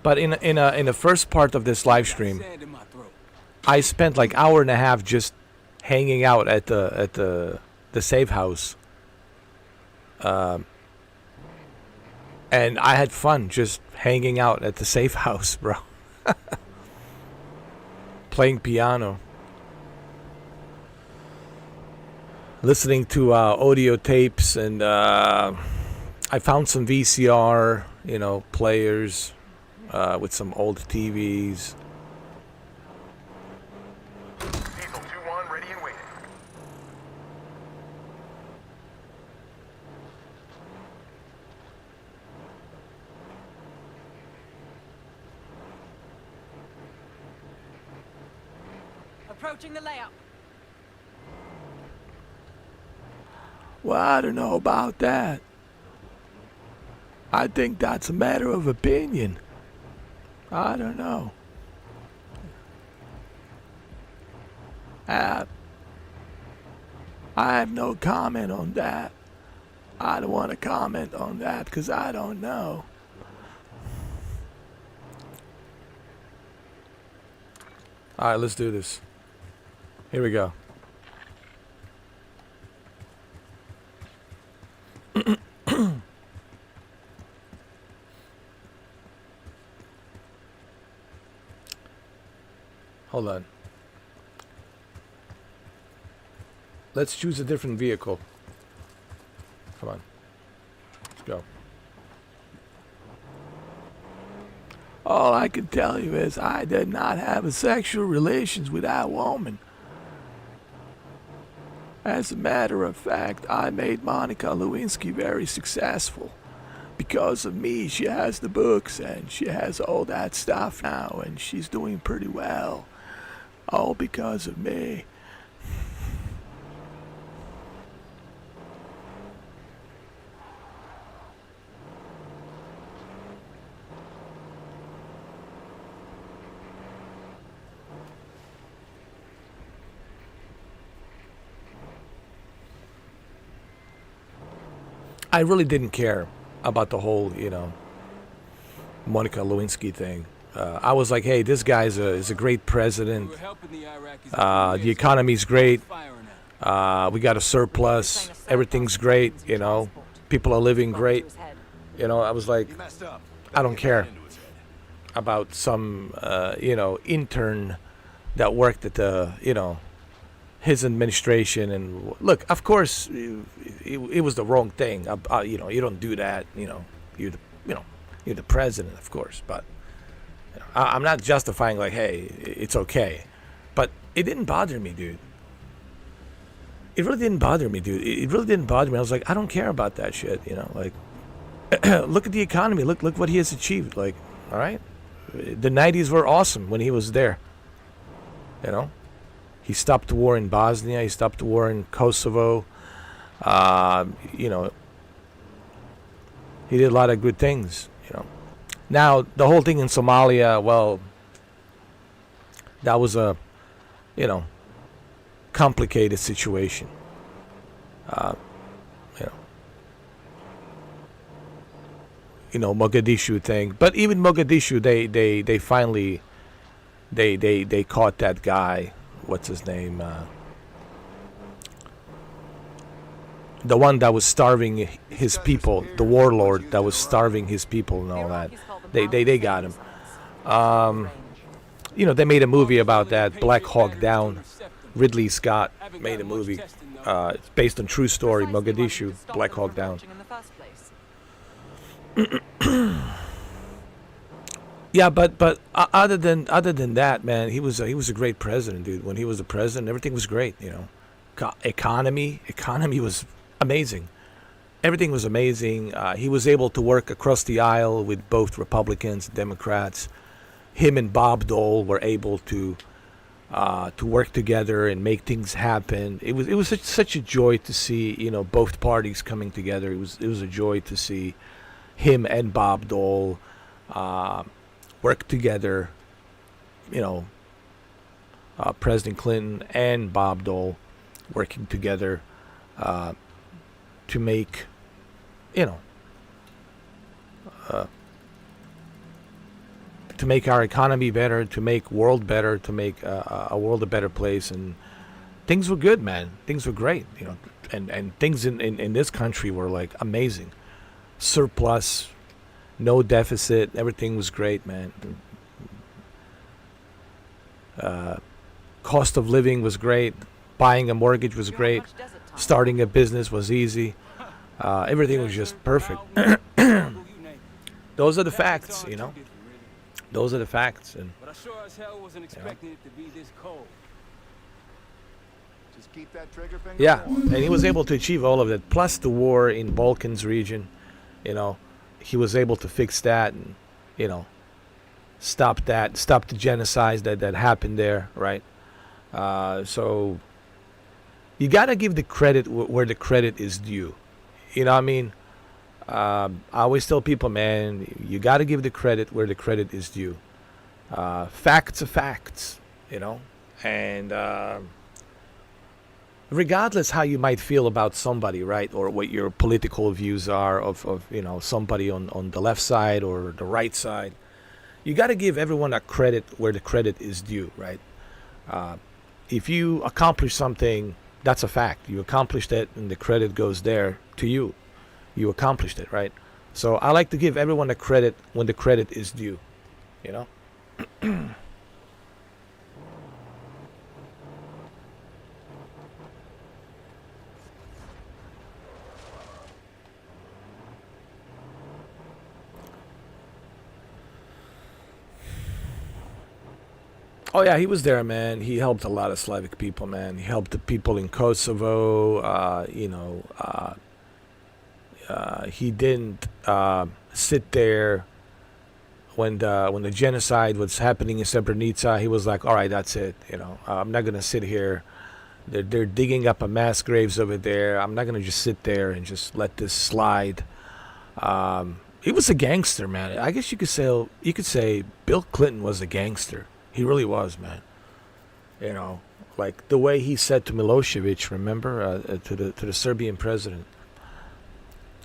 But in the first part of this live stream, I spent like hour and a half just hanging out at the safe house, and I had fun just hanging out at the safe house, bro. Playing piano, listening to audio tapes, and I found some VCR, players. With some old TVs. Diesel 2-1 ready and waiting. Approaching the layout. Well, I don't know about that. I think that's a matter of opinion. I don't know. I have no comment on that. I don't want to comment on that because I don't know. All right, let's do this. Here we go. Hold on. Let's choose a different vehicle. Come on. Let's go. All I can tell you is I did not have a sexual relations with that woman. As a matter of fact, I made Monica Lewinsky very successful. Because of me, she has the books and she has all that stuff now and she's doing pretty well. All because of me. I really didn't care about the whole, Monica Lewinsky thing. I was like, hey, this guy is a great president. The economy's great. We got a surplus. Everything's great. People are living great. I was like, I don't care about some, intern that worked at the, his administration. And look, of course, it was the wrong thing. You don't do that. You're the president, of course. But I'm not justifying like, hey, it's okay. But it didn't bother me, dude. It really didn't bother me, dude. It really didn't bother me. I was like, I don't care about that shit. Like, look at the economy. Look what he has achieved. Like, all right, the '90s were awesome when he was there. He stopped the war in Bosnia. He stopped the war in Kosovo. He did a lot of good things. Now the whole thing in Somalia, well, that was a, complicated situation. Mogadishu thing. But even Mogadishu, they finally, they caught that guy. What's his name? The one that was starving his people, the warlord that was starving his people and all that. They got him. They made a movie about that, Black Hawk Down. Ridley Scott made a movie. It's based on true story, Mogadishu, Black Hawk Down. Yeah, but other than that, man, he was a great president, dude. When he was the president, everything was great. Economy was amazing. Everything was amazing. He was able to work across the aisle with both Republicans and Democrats. Him and Bob Dole were able to work together and make things happen. It was such a joy to see both parties coming together. It was a joy to see him and Bob Dole work together. President Clinton and Bob Dole working together to make to make our economy better, to make world better, to make a world a better place. And things were good, man. Things were great, and things in this country were like amazing. Surplus, no deficit, everything was great, man. Cost of living was great. Buying a mortgage was great. Starting a business was easy. Everything was just perfect. Those are the facts, Those are the facts. And but I sure as hell wasn't expecting it to be this cold. Just keep that trigger finger. Yeah, and he was able to achieve all of that. Plus the war in Balkans region, he was able to fix that and, stop the genocide that happened there, right? So you gotta give the credit where the credit is due. You know what I mean? I always tell people, man, you got to give the credit where the credit is due. Facts are facts, and regardless how you might feel about somebody, right, or what your political views are of somebody on the left side or the right side, you got to give everyone a credit where the credit is due, right? If you accomplish something, that's a fact. You accomplished it, and the credit goes there to you. You accomplished it, right? So I like to give everyone a credit when the credit is due, Oh yeah, he was there, man. He helped a lot of Slavic people, man. He helped the people in Kosovo. He didn't sit there when the genocide was happening in Srebrenica. He was like, all right, that's it. I'm not gonna sit here. They're digging up a mass graves over there. I'm not gonna just sit there and just let this slide. He was a gangster, man. I guess you could say Bill Clinton was a gangster. He really was, man. Like the way he said to Milosevic, remember, to the Serbian president.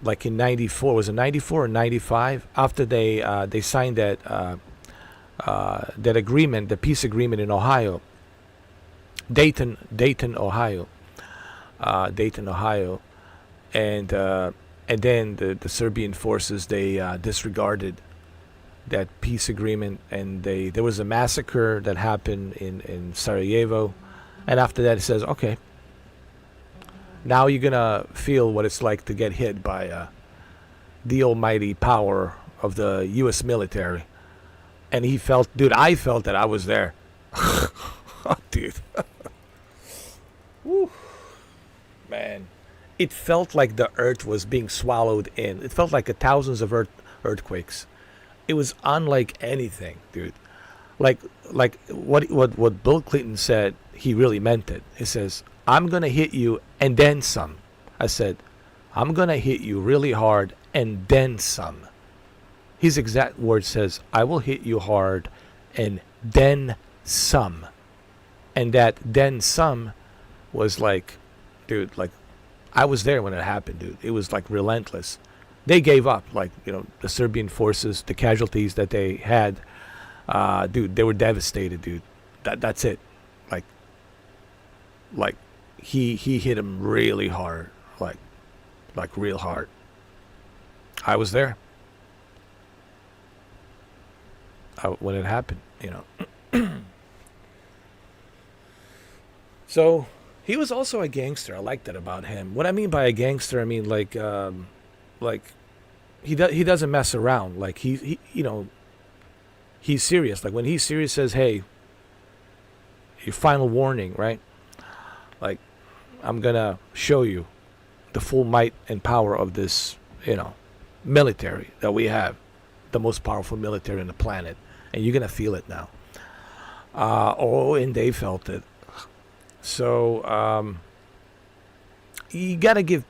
like in '94. Was it '94 or '95? After they signed that that agreement, the peace agreement in Ohio, Dayton, Ohio, and then the Serbian forces, they disregarded that peace agreement, and there was a massacre that happened in Sarajevo, and after that it says, okay, now you're gonna feel what it's like to get hit by the almighty power of the U.S. military. And he felt, dude, I felt that I was there. Oh, dude. Woo. Man, it felt like the earth was being swallowed in. It felt like thousands of earthquakes. It was unlike anything, dude. Like what Bill Clinton said, he really meant it. He says, I'm gonna hit you and then some. I said, I'm gonna hit you really hard and then some. His exact word says, I will hit you hard and then some. And that then some was like, dude, like, I was there when it happened, dude. It was like relentless. They gave up, like, you know, the Serbian forces, the casualties that they had, dude, they were devastated, dude. That's it. Like he hit him really hard, like real hard. I was there when it happened, you know. So he was also a gangster. I like that about him. What I mean by a gangster, I mean like he doesn't mess around. Like he you know, he's serious. Like when he's serious, says, hey, your final warning, right? Like, I'm gonna show you the full might and power of this, you know, military that we have, the most powerful military on the planet, and you're gonna feel it now. And they felt it. So you gotta give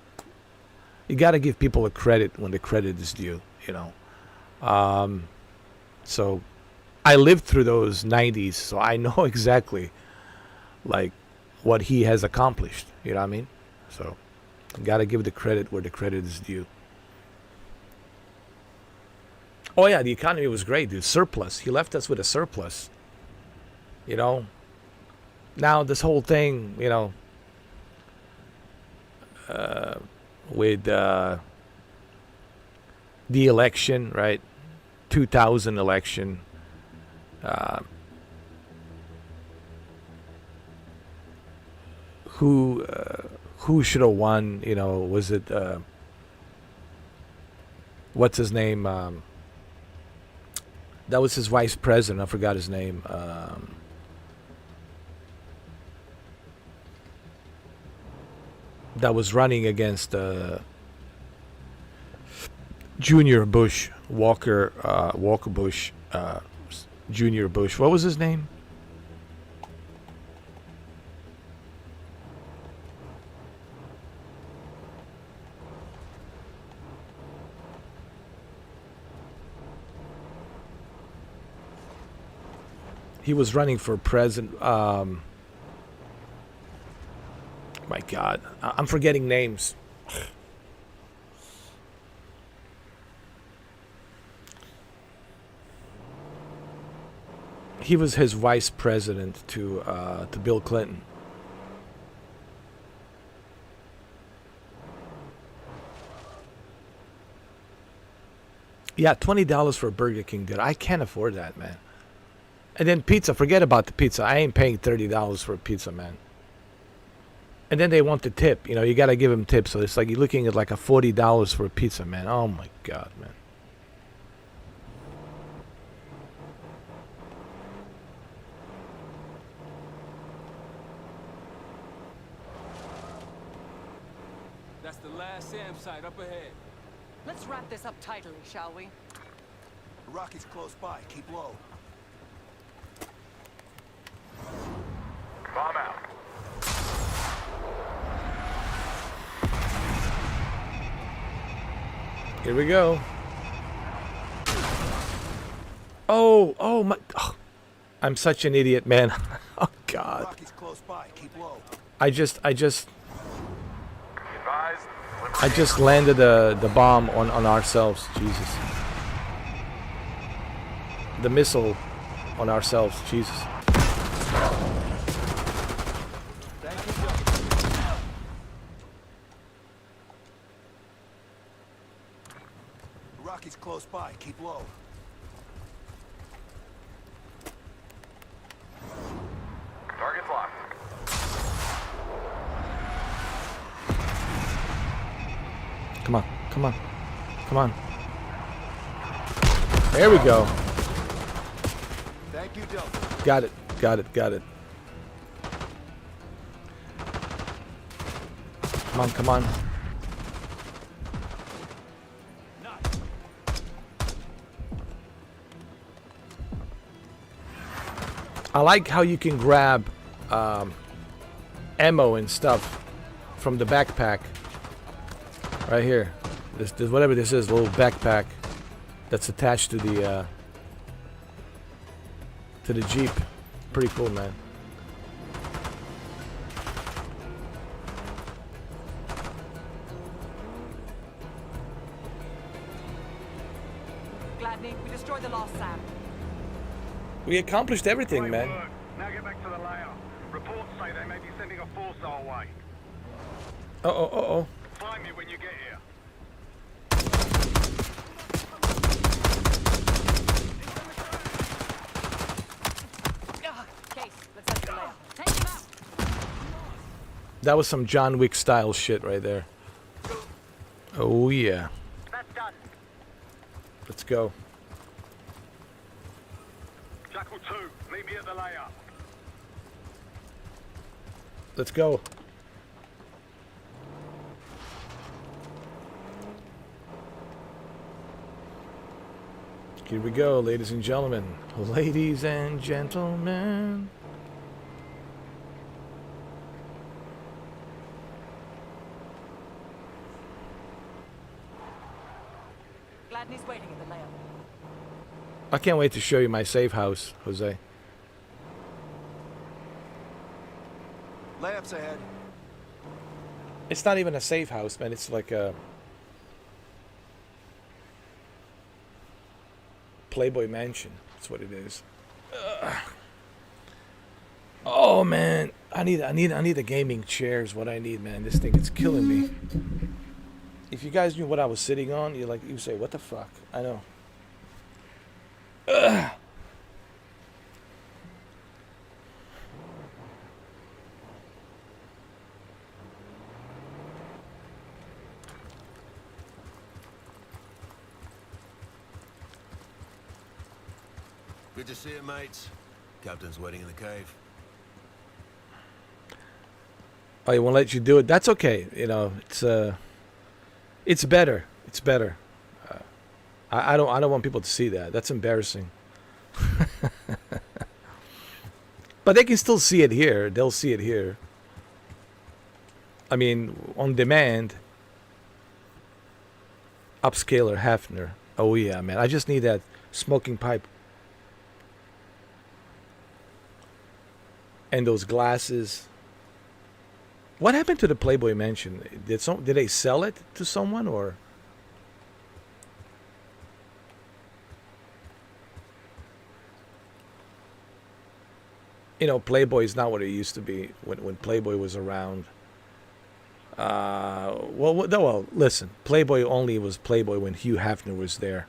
people a credit when the credit is due, you know. So I lived through those 90s, so I know exactly like what he has accomplished, you know what I mean? So gotta give the credit where the credit is due. Oh yeah, the economy was great, dude. Surplus. He left us with a surplus. You know? Now this whole thing, you know, with the election, right? 2000 election. Who should have won? You know, was it what's his name? That was his vice president. I forgot his name. That was running against Junior Bush, Walker Bush, Junior Bush. What was his name? He was running for president. My God, I'm forgetting names. He was his vice president to Bill Clinton. Yeah, $20 for Burger King, dude. I can't afford that, man. And then pizza, forget about the pizza. I ain't paying $30 for a pizza, man. And then they want the tip. You know, you got to give them tips. So it's like you're looking at like a $40 for a pizza, man. Oh, my God, man. That's the last SAM site up ahead. Let's wrap this up tightly, shall we? The Rocky's close by. Keep low. Bomb out. Here we go. Oh my. Oh, I'm such an idiot, man. Oh, God. Rocky's close by. Keep low. Advised, I just landed the bomb on ourselves. Jesus. The missile on ourselves. Jesus. Rocky's close by. Keep low. Target's locked. Come on. Come on. Come on. There we go. Thank you, Delta. Got it. Got it. Got it. Come on. Come on. I like how you can grab ammo and stuff from the backpack. Right here. This whatever this is, a little backpack that's attached to the Jeep. Pretty cool, man. Gladney, we destroyed the last Sam. We accomplished everything, Great man. work. Now get back to the layout. Reports say they may be sending a force our way. Uh-oh. Find me when you get here. Case, let's head to the layout. Take him out! That was some John Wick style shit right there. Oh yeah. That's done. Let's go. Jackal 2, meet me at the layout. Let's go. Here we go, ladies and gentlemen. Ladies and gentlemen. Gladney's waiting at the layout. I can't wait to show you my safe house, Jose. Layups ahead. It's not even a safe house, man. It's like a Playboy mansion. That's what it is. Oh man, I need a gaming chair is what I need, man. This thing is killing me. If you guys knew what I was sitting on, you say, what the fuck? I know. Ugh. Good to see you, mates. Captain's waiting in the cave. Oh, he won't let you do it. That's okay. You know, it's better. It's better. I don't want people to see that. That's embarrassing. But they can still see it here. They'll see it here. I mean, on demand. Upscaler Hafner. Oh yeah, man. I just need that smoking pipe. And those glasses. What happened to the Playboy Mansion? Did they sell it to someone or? You know, Playboy is not what it used to be when Playboy was around. Well, listen. Playboy only was Playboy when Hugh Hefner was there.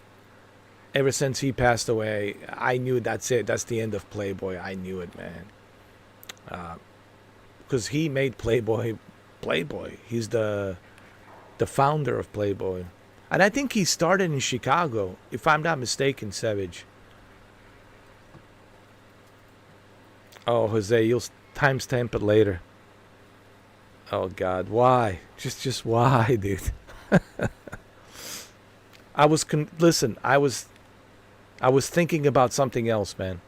Ever since he passed away, I knew that's it. That's the end of Playboy. I knew it, man. Because he made Playboy. He's the founder of Playboy. And I think he started in Chicago, if I'm not mistaken, Savage. Oh, Jose, you'll timestamp it later. Oh, God, why? Just why, dude? I was thinking about something else, man.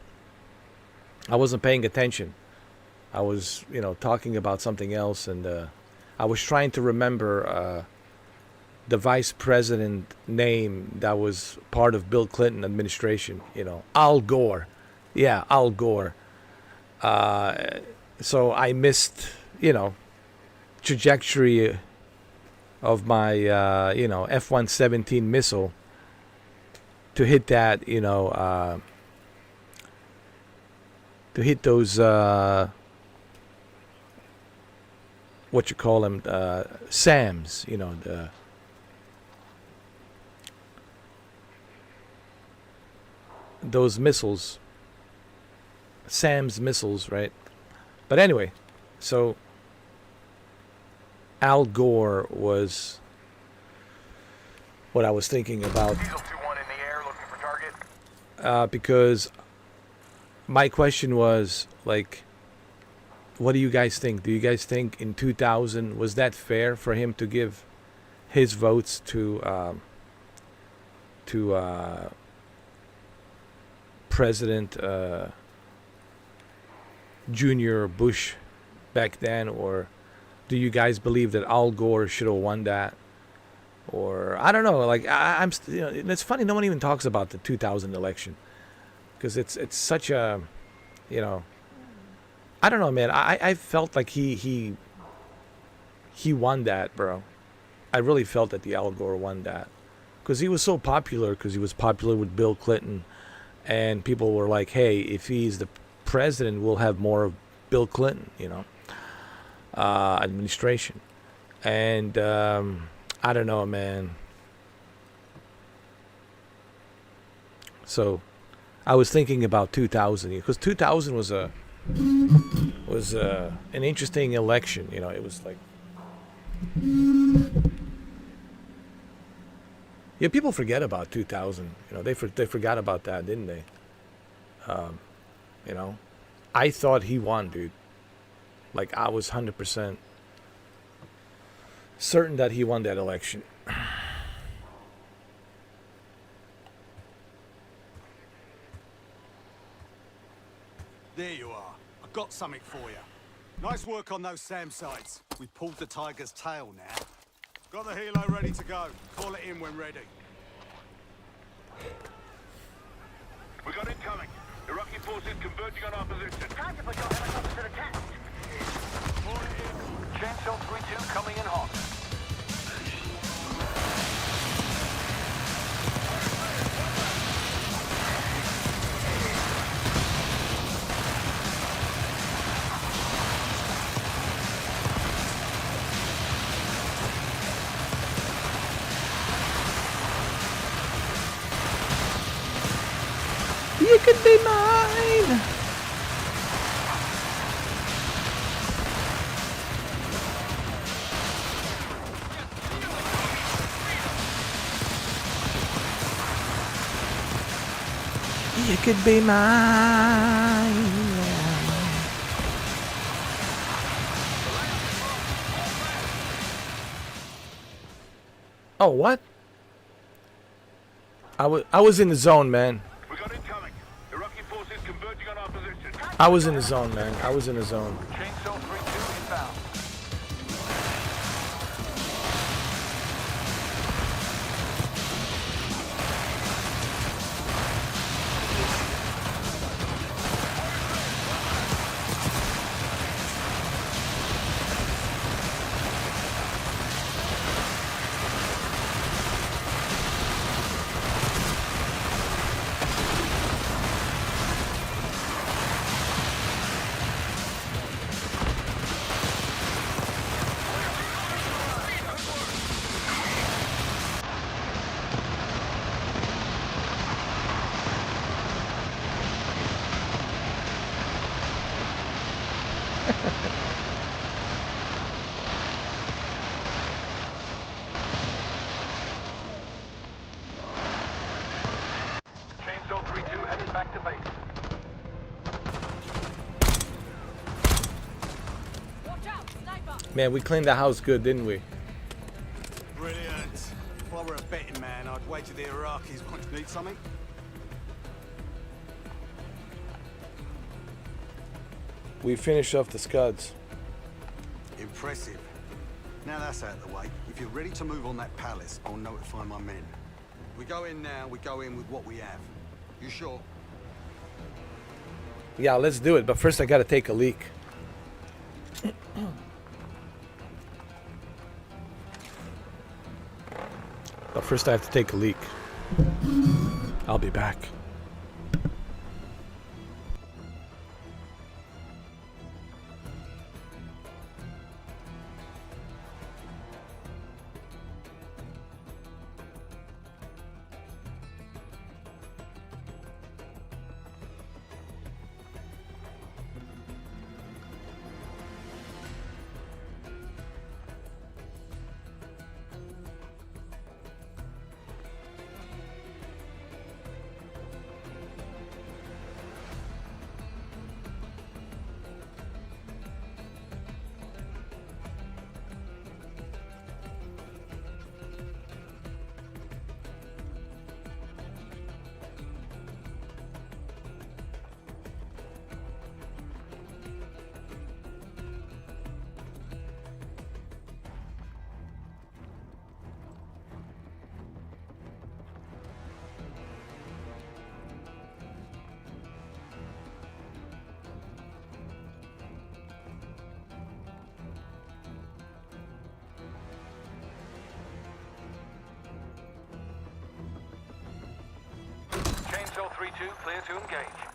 I wasn't paying attention. I was, talking about something else, and I was trying to remember the vice president name that was part of Bill Clinton administration. Al Gore. Yeah, Al Gore. So I missed, trajectory of my F-117 missile to hit that, to hit those what you call them, SAMs, those missiles, SAM's missiles, right? But anyway, so Al Gore was what I was thinking about. Diesel 2-1 in the air, looking for target. Because my question was, like, what do you guys think? Do you guys think in 2000 was that fair for him to give his votes to President Junior Bush back then, or do you guys believe that Al Gore should have won that? Or I don't know. Like I'm, it's funny. No one even talks about the 2000 election because it's such a, I don't know, man. I felt like he won that, bro. I really felt that the Al Gore won that because he was so popular. Because he was popular with Bill Clinton, and people were like, "Hey, if he's the president, we'll have more of Bill Clinton," administration. And I don't know, man. So I was thinking about 2000 because 2000 was an interesting election. It was like, yeah, people forget about 2000. They forgot about that, didn't they? I thought he won, dude. Like I was 100% certain that he won that election. There you are. I've got something for you. Nice work on those SAM sites. We pulled the tiger's tail now. Got the helo ready to go. Call it in when ready. We got incoming. Iraqi forces converging on our position. Time to put your helicopters to the test. Chainsaw 3-2 coming in hot. You could be mine. You could be mine. Oh, what? I was in the zone, man. We got incoming. Iraqi forces converging on our position. I was in the zone, man. I was in the zone. Chainsaw 3-2 inbound. Chainsaw 3-2 headed back to base. Watch out, sniper! Man, we cleaned the house good, didn't we? Brilliant. If I were a betting man, I'd wager the Iraqis want to need something. We finished off the scuds. Impressive. Now that's out of the way. If you're ready to move on that palace, I'll notify my men. We go in now, we go in with what we have. You sure? Yeah, let's do it. But first I gotta take a leak. But first I have to take a leak. I'll be back. Chainsaw 3-2, clear to engage.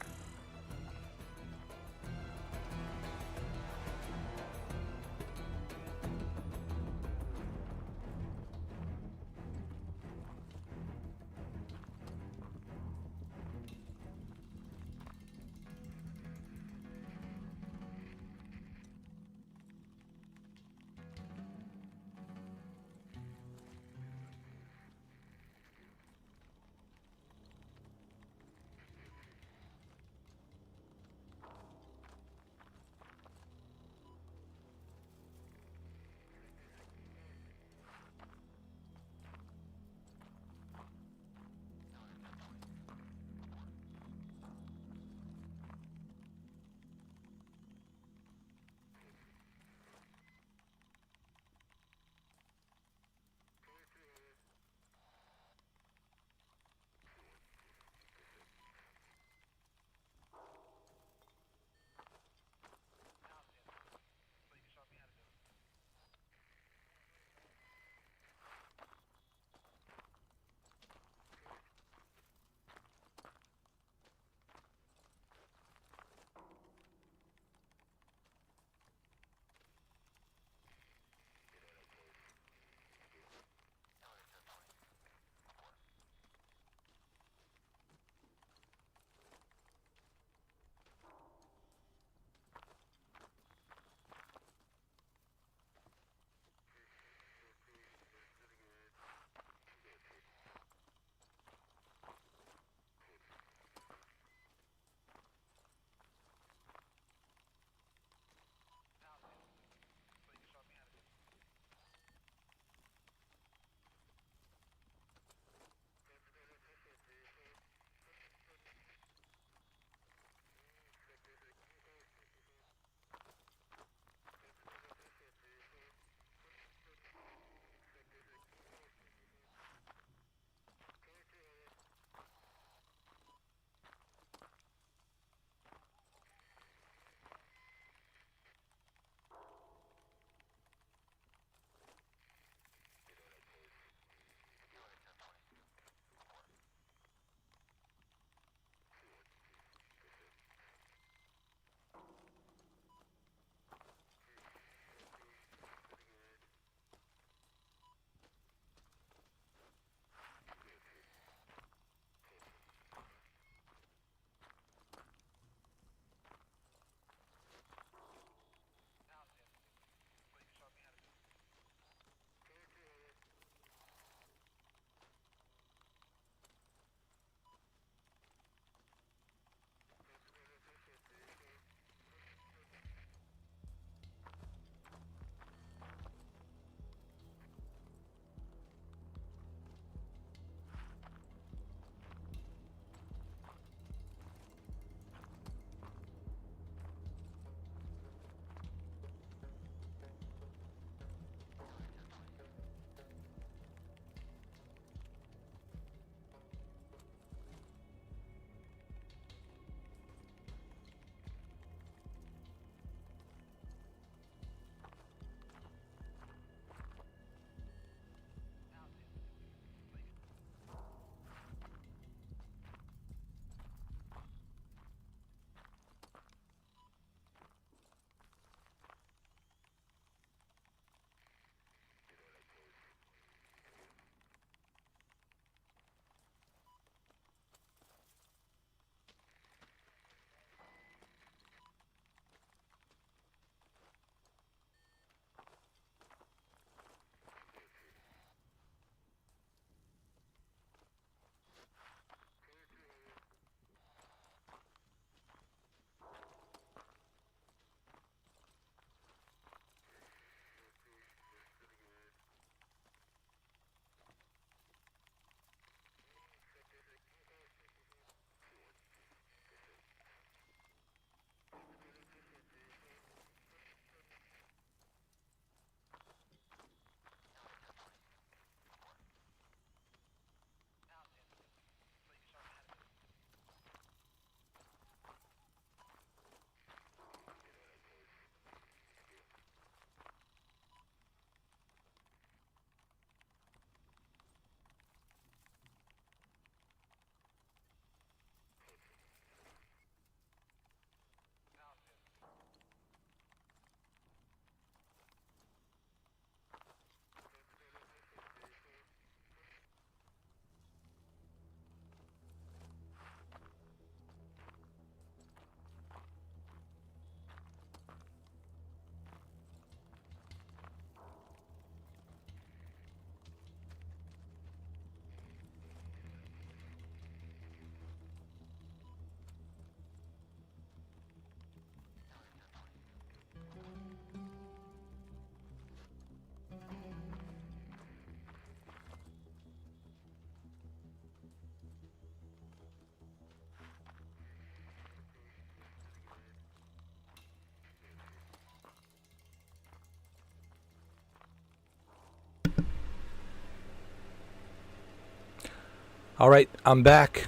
All right, I'm back.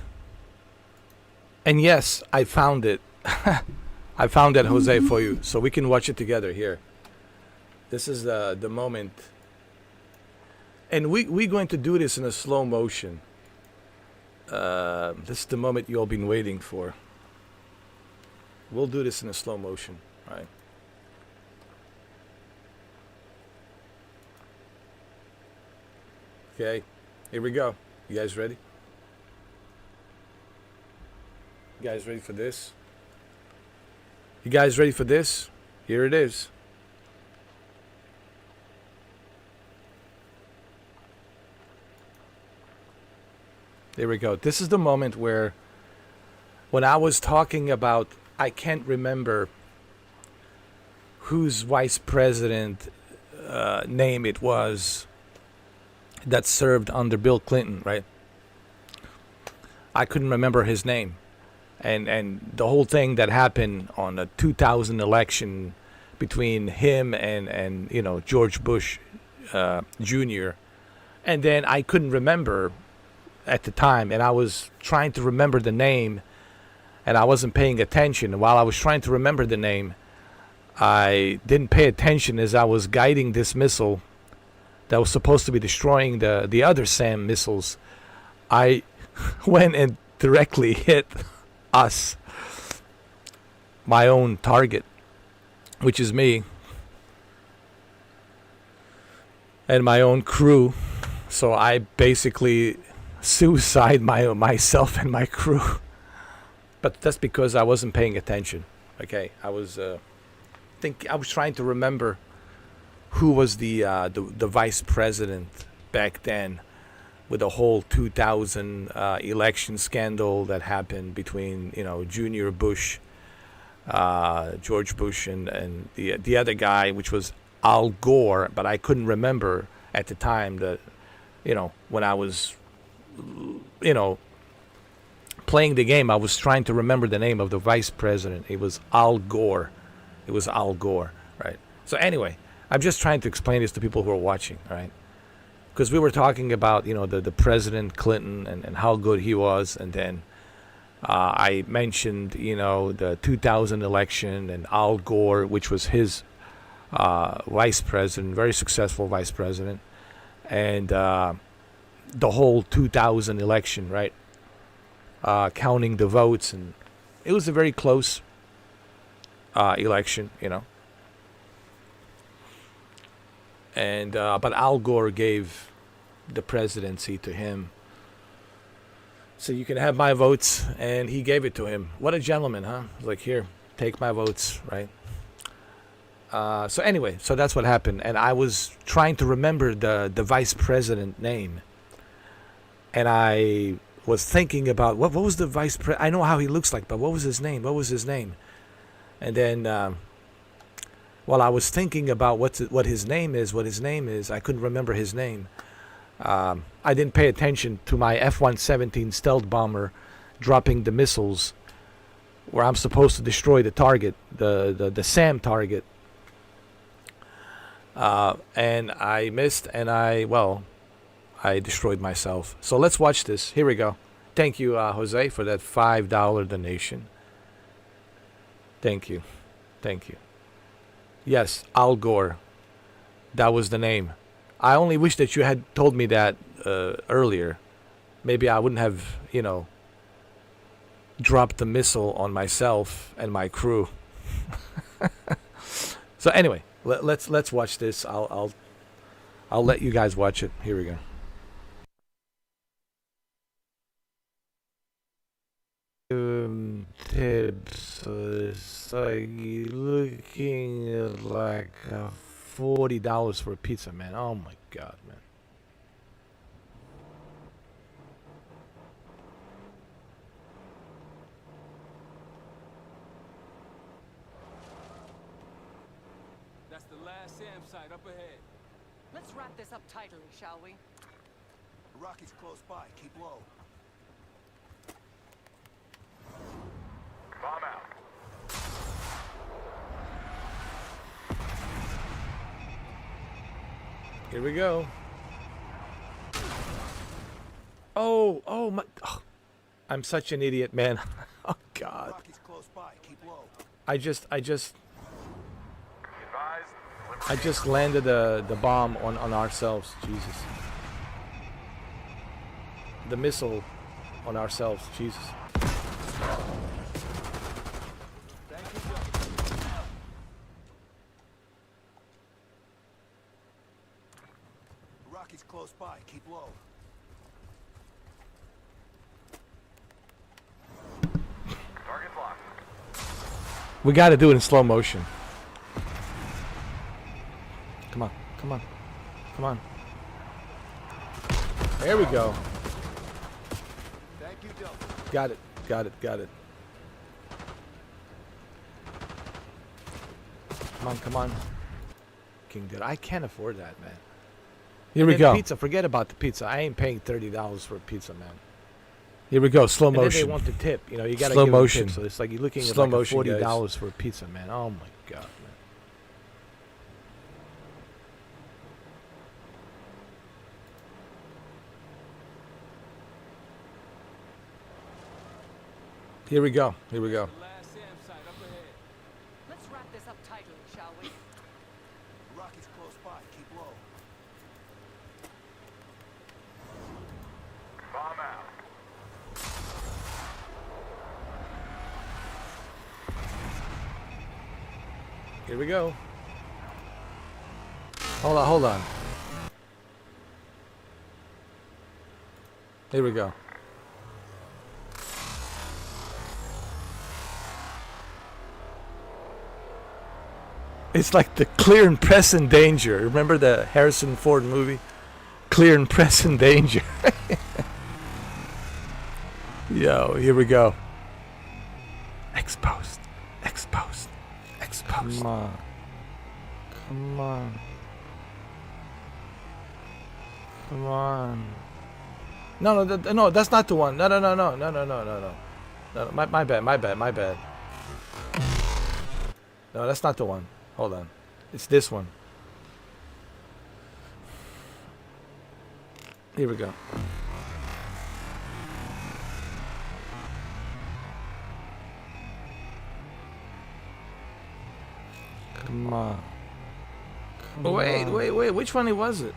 And yes, I found it. I found that, Jose, for you, so we can watch it together here. This is the moment. And we're going to do this in a slow motion. This is the moment you all been waiting for. We'll do this in a slow motion, right? Okay, here we go. You guys ready? You guys ready for this? You guys ready for this? Here it is. There we go. This is the moment where, when I was talking about, I can't remember whose vice president name it was that served under Bill Clinton, right? I couldn't remember his name. And the whole thing that happened on the 2000 election between him and you know, George Bush Jr. And then I couldn't remember at the time, and I was trying to remember the name, and I wasn't paying attention. And while I was trying to remember the name, I didn't pay attention as I was guiding this missile that was supposed to be destroying the other SAM missiles. I went and directly hit us, my own target, which is me and my own crew. So I basically suicide myself and my crew. But that's because I wasn't paying attention. Okay, I was trying to remember who was the vice president back then, with the whole 2000 election scandal that happened between, you know, Junior Bush, George Bush, and the other guy, which was Al Gore. But I couldn't remember at the time that, you know, when I was, you know, playing the game, I was trying to remember the name of the vice president. It was Al Gore. It was Al Gore, right? So anyway, I'm just trying to explain this to people who are watching, right? Because we were talking about, you know, the President Clinton and how good he was, and then I mentioned, you know, the 2000 election and Al Gore, which was his vice president, very successful vice president, and the whole 2000 election, right? Counting the votes, and it was a very close election, you know. And but Al Gore gave the presidency to him, so you can have my votes, and he gave it to him. What a gentleman, huh? Like, here, take my votes, right? So anyway, so that's what happened, and I was trying to remember the vice president name, and I was thinking about what was the vice president. I know how he looks like, but what was his name? What was his name? And then while I was thinking about what his name is, I couldn't remember his name. I didn't pay attention to my F-117 stealth bomber dropping the missiles where I'm supposed to destroy the target, the SAM target. And I missed, and I destroyed myself. So let's watch this. Here we go. Thank you, Jose, for that $5 donation. Thank you. Thank you. Yes, Al Gore. That was the name. I only wish that you had told me that earlier. Maybe I wouldn't have, you know, dropped the missile on myself and my crew. So anyway, let's watch this. I'll let you guys watch it. Here we go. Tips. It's like looking like $40 for a pizza, man. Oh my God, man. That's the last SAM site up ahead. Let's wrap this up tidily, shall we? The Rocky's close by. Keep low. Bomb out. Here we go. Oh my. Oh, I'm such an idiot, man. Oh God. I just landed the bomb on ourselves. Jesus. The missile on ourselves. Jesus. Rocky's close by. Keep low. Target locked. We got to do it in slow motion. Come on, come on, come on. There we go. Thank you, Delta. Got it, got it, got it. Come on, come on. King, dude, I can't afford that, man. Here we go. Pizza, forget about the pizza. I ain't paying $30 for a pizza, man. Here we go, slow motion. And then they want the tip. You know, you got to give them a tip. So it's like you're looking at like $40 for a pizza, man. Oh my God, man. Here we go. Here we go. Let's wrap this up tightly, shall we? Rocky's close by. Keep low. Bomb out. Here we go. Hold on, hold on. Here we go. It's like the Clear and Present Danger. Remember the Harrison Ford movie? Clear and Present Danger. Yo, here we go. Exposed. Exposed. Exposed. Come on. Come on. Come on. No, no, that's not the one. No. No, my bad. No, that's not the one. Hold on. It's this one. Here we go. Come on. Wait. Which one was it?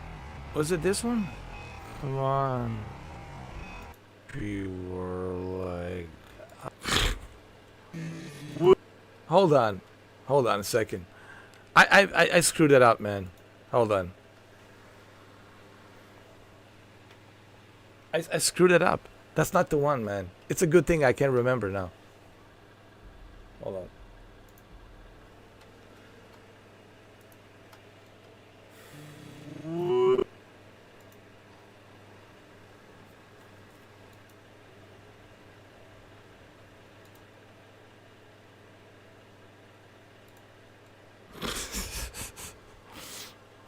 Was it this one? Come on. You were like... Hold on a second. I screwed that up, man. Hold on. I screwed it up. That's not the one, man. It's a good thing I can't remember now. Hold on.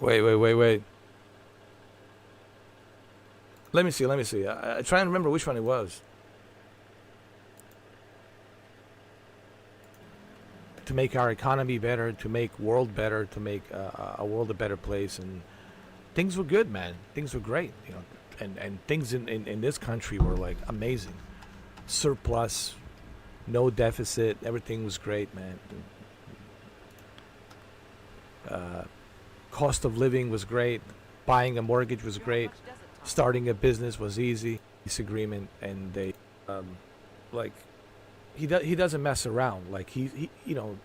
Wait. Let me see. I try and remember which one it was. To make our economy better, to make world better, to make a world a better place, and things were good, man. Things were great, you know, and things in this country were like amazing. Surplus, no deficit, everything was great, man. Cost of living was great. Buying a mortgage was great. Starting a business was easy. Disagreement, and they, like, he doesn't mess around. Like he you know.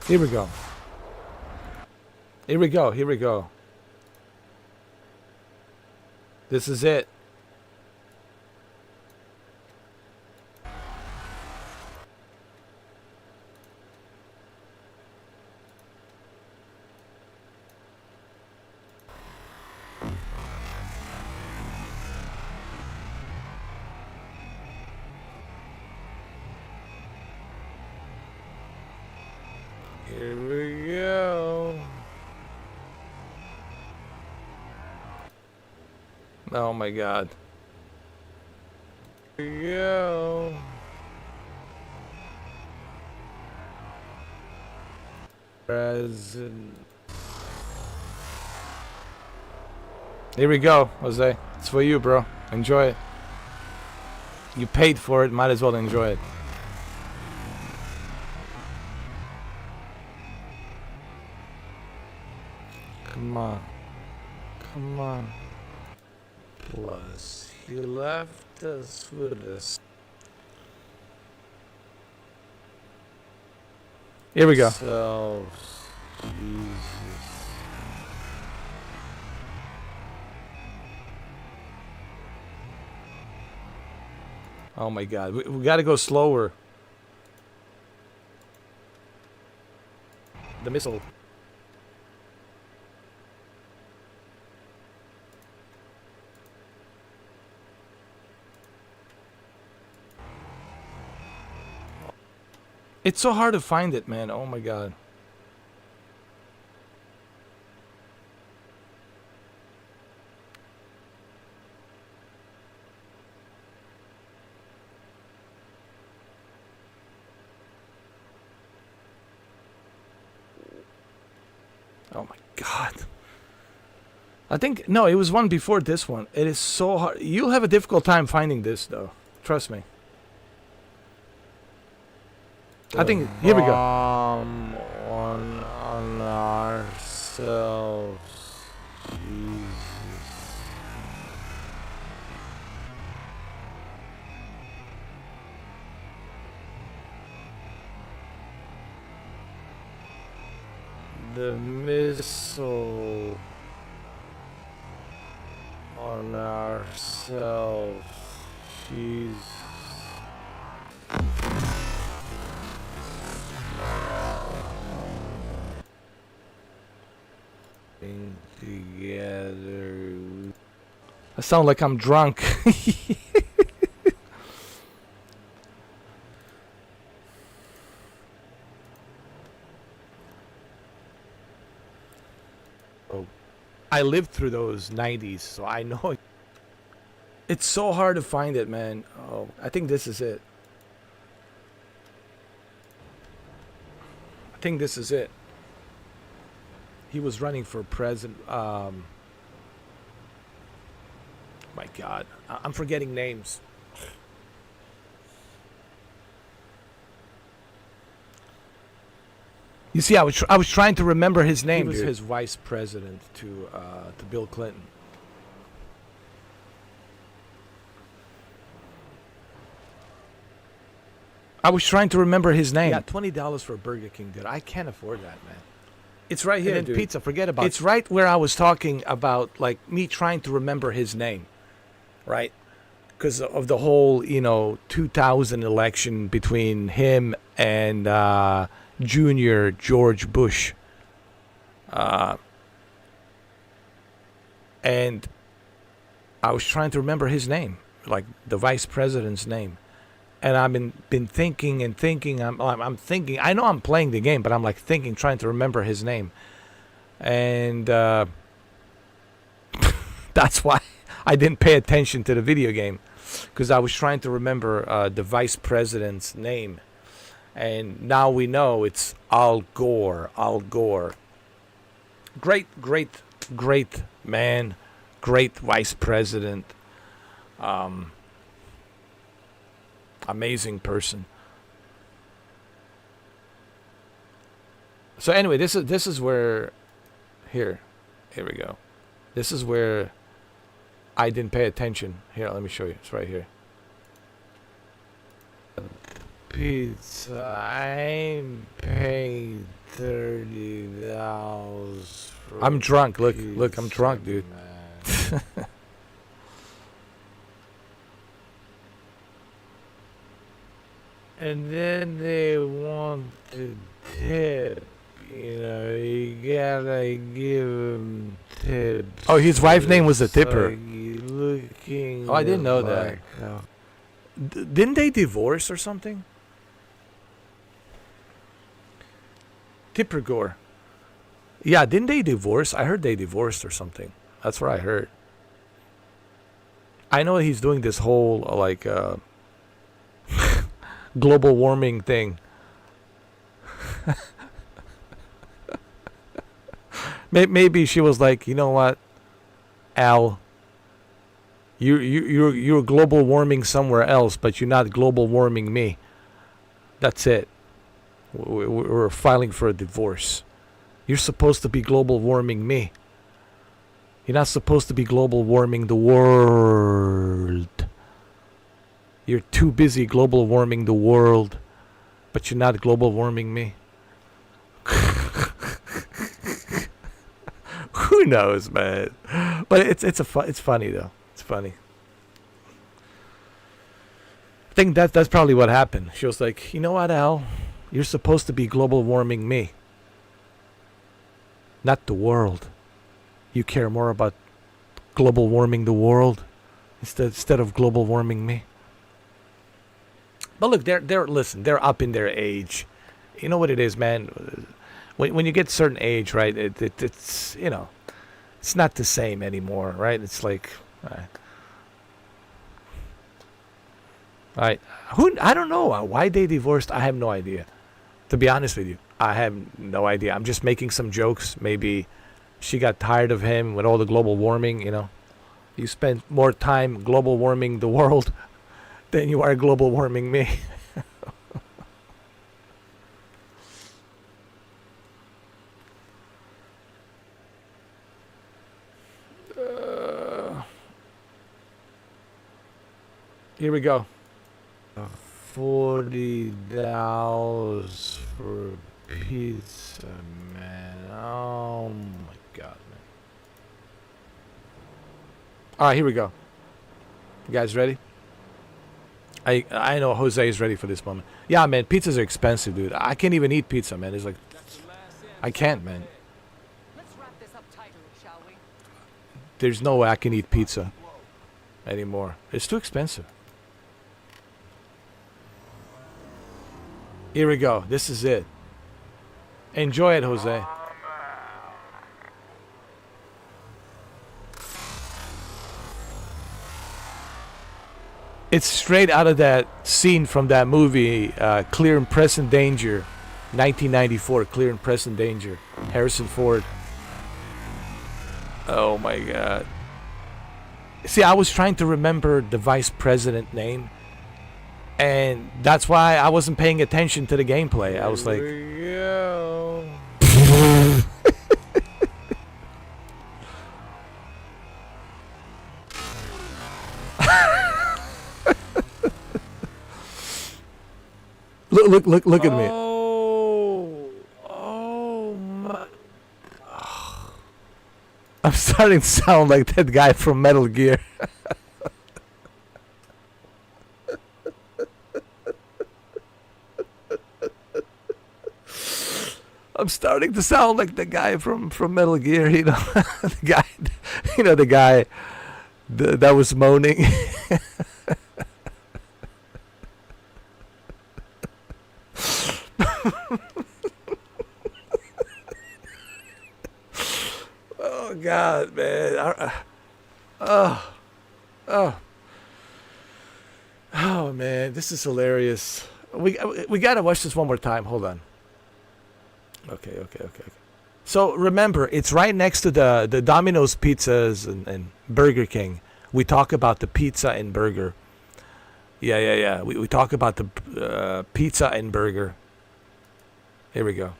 Here we go. This is it. Here we go. Oh my God. Here we go. Present. Here we go, Jose. It's for you, bro. Enjoy it. You paid for it, might as well enjoy it. Come on. Come on. Plus, he left us with this. Here we go. So, Jesus. Oh my God, we gotta go slower. The missile. It's so hard to find it, man. Oh my God. Oh my God. I think, no, it was one before this one. It is so hard. You'll have a difficult time finding this, though. Trust me. I think, here we go. On ourselves. Jesus. The missile on ourselves. Jesus. Together. I sound like I'm drunk. Oh, I lived through those 90s, so I know. It's so hard to find it, man. Oh, I think this is it. I think this is it. He was running for president. My God, I'm forgetting names. You see, I was trying to remember his name. He was his vice president to Bill Clinton. I was trying to remember his name. Yeah, $20 for Burger King, dude. I can't afford that, man. It's right here, dude. Pizza, forget about it. It's right where I was talking about, like, me trying to remember his name, right? Because of the whole, 2000 election between him and Junior George Bush. And I was trying to remember his name, like the vice president's name. And I've been thinking and thinking. I'm thinking. I know I'm playing the game, but I'm like thinking, trying to remember his name. And that's why I didn't pay attention to the video game, because I was trying to remember the vice president's name. And now we know it's Al Gore. Al Gore. Great man. Great vice president. Amazing person. So anyway, this is where here we go. This is where I didn't pay attention. Here, let me show you. It's right here. Pizza. I'm paying $30 for I'm drunk. Look, pizza, I'm drunk, dude. And then they want to tip. You gotta give them tips. Oh, his wife's name was a tipper. Looking Oh, I didn't know that. Didn't they divorce or something? Tipper Gore. Yeah, didn't they divorce? I heard they divorced or something. That's what I heard. I know he's doing this whole like global warming thing. Maybe she was like, you know what, Al, You're global warming somewhere else, but you're not global warming me. That's it. We're filing for a divorce. You're supposed to be global warming me. You're not supposed to be global warming the world. You're too busy global warming the world, but you're not global warming me. Who knows, man? But it's funny though. It's funny. I think that's probably what happened. She was like, you know what, Al? You're supposed to be global warming me, not the world. You care more about global warming the world instead of global warming me. But look, they're up in their age. You know what it is, man. When you get a certain age, right? It's it's not the same anymore, right? It's like, I don't know why they divorced. I have no idea. To be honest with you, I have no idea. I'm just making some jokes. Maybe she got tired of him with all the global warming. You spend more time global warming the world than you are global warming me. Here we go. $40 for pizza, man. Oh my god, man. Alright, here we go. You guys ready? I know Jose is ready for this moment. Yeah, man, pizzas are expensive, dude. I can't even eat pizza, man. It's like, I can't, man. Let's wrap this up tightly, shall we? There's no way I can eat pizza anymore. It's too expensive. Here we go. This is it. Enjoy it, Jose. It's straight out of that scene from that movie, Clear and Present Danger, 1994, Clear and Present Danger, Harrison Ford. Oh my god. See, I was trying to remember the vice president name, and that's why I wasn't paying attention to the gameplay. I was like, look at me. Oh my. I'm starting to sound like that guy from Metal Gear. I'm starting to sound like the guy from Metal Gear, the guy, that was moaning. Oh God, man! Oh man, this is hilarious. We gotta watch this one more time. Hold on. Okay. So remember, it's right next to the Domino's pizzas and Burger King. We talk about the pizza and burger. Yeah. We talk about the pizza and burger. Here we go.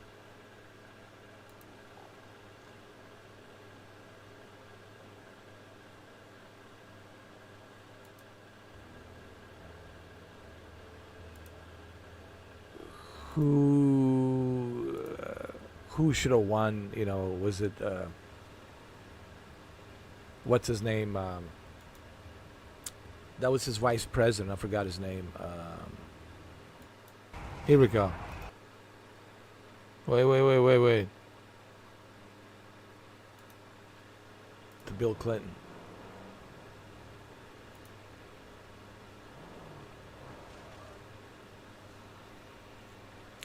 Who should have won? Was it what's his name? That was his vice president. I forgot his name. Here we go. Wait. To Bill Clinton.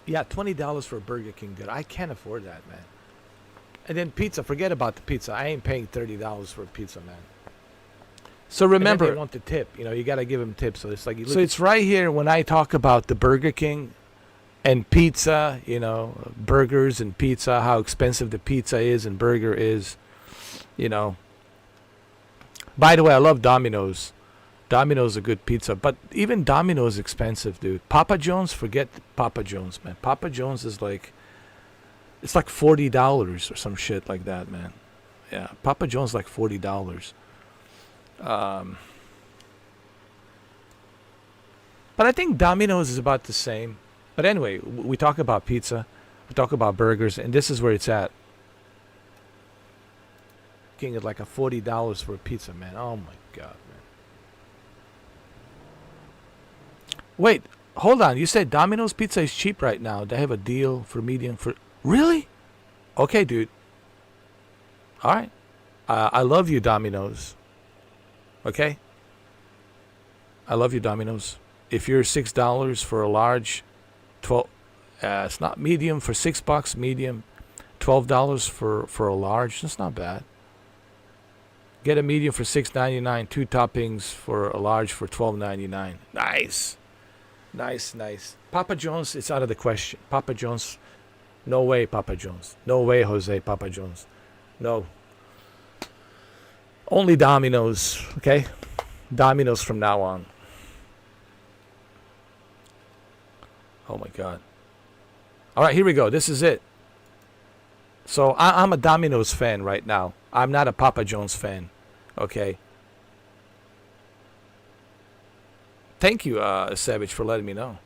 Yeah, $20 for a Burger King, dude. I can't afford that, man. And then pizza. Forget about the pizza. I ain't paying $30 for a pizza, man. So remember, they want the tip. You gotta give them tips. So it's like so. It's right here when I talk about the Burger King and pizza. Burgers and pizza. How expensive the pizza is and burger is. By the way, I love Domino's. Domino's a good pizza, but even Domino's is expensive, dude. Papa John's, forget Papa John's, man. Papa John's is like, it's like $40 or some shit like that, man. Yeah, Papa John's like $40. But I think Domino's is about the same. But anyway, we talk about pizza, we talk about burgers, and this is where it's at. Looking at like a $40 for a pizza, man. Oh my god, man. Wait, hold on. You said Domino's pizza is cheap right now. They have a deal for medium for... Really? Okay, dude. All right. I love you, Domino's. Okay? I love you, Domino's. If you're $6 for a large, 12... it's not medium for $6, medium. $12 for a large. That's not bad. Get a medium for $6.99. 2 toppings for a large for $12.99. Nice. Nice, nice. Papa John's, it's out of the question. Papa John's, no way, Papa John's. No way, Jose, Papa John's. No. Only Domino's, okay? Domino's from now on. Oh my god. All right, here we go. This is it. So I'm a Domino's fan right now. I'm not a Papa John's fan. Okay. Thank you, Savage, for letting me know.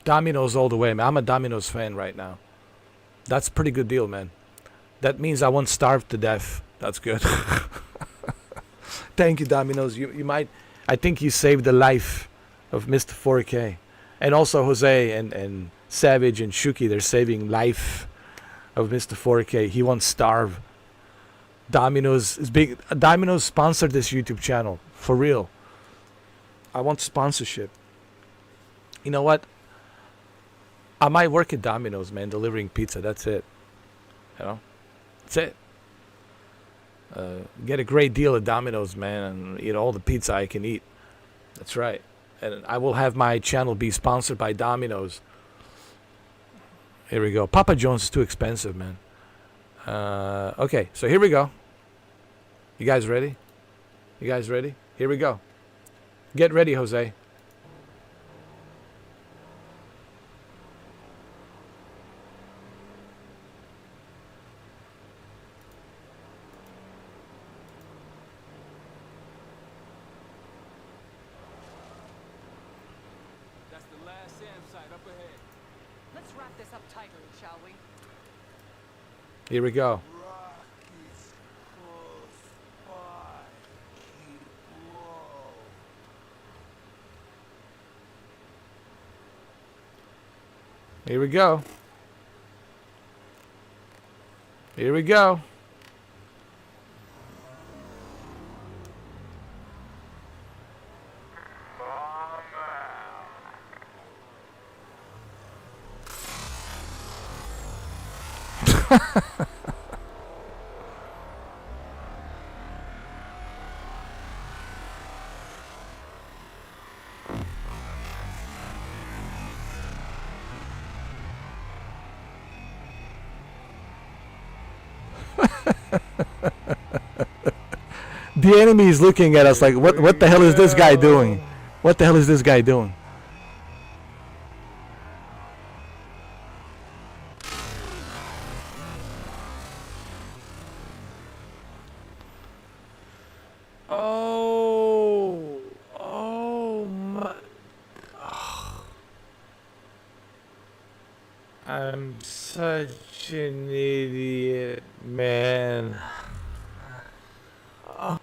Domino's all the way, man. I'm a Domino's fan right now. That's a pretty good deal, man. That means I won't starve to death. That's good. Thank you, Domino's. You might... I think you saved the life of Mr. 4K. And also Jose and Savage and Shuki, they're saving life of Mr. 4K. He won't starve. Domino's is big. Domino's sponsored this YouTube channel. For real. I want sponsorship. You know what? I might work at Domino's, man, delivering pizza. That's it. You know? That's it. Get a great deal at Domino's, man, and eat all the pizza I can eat. That's right. And I will have my channel be sponsored by Domino's. Here we go. Papa John's is too expensive, man. Okay, so here we go. You guys ready? You guys ready? Here we go. Get ready, Jose. That's the last SAM site up ahead. Let's wrap this up tightly, shall we? Here we go. Here we go. Here we go. The enemy is looking at us like, what the hell is this guy doing? What the hell is this guy doing? Oh my. I'm such an idiot, man. Oh,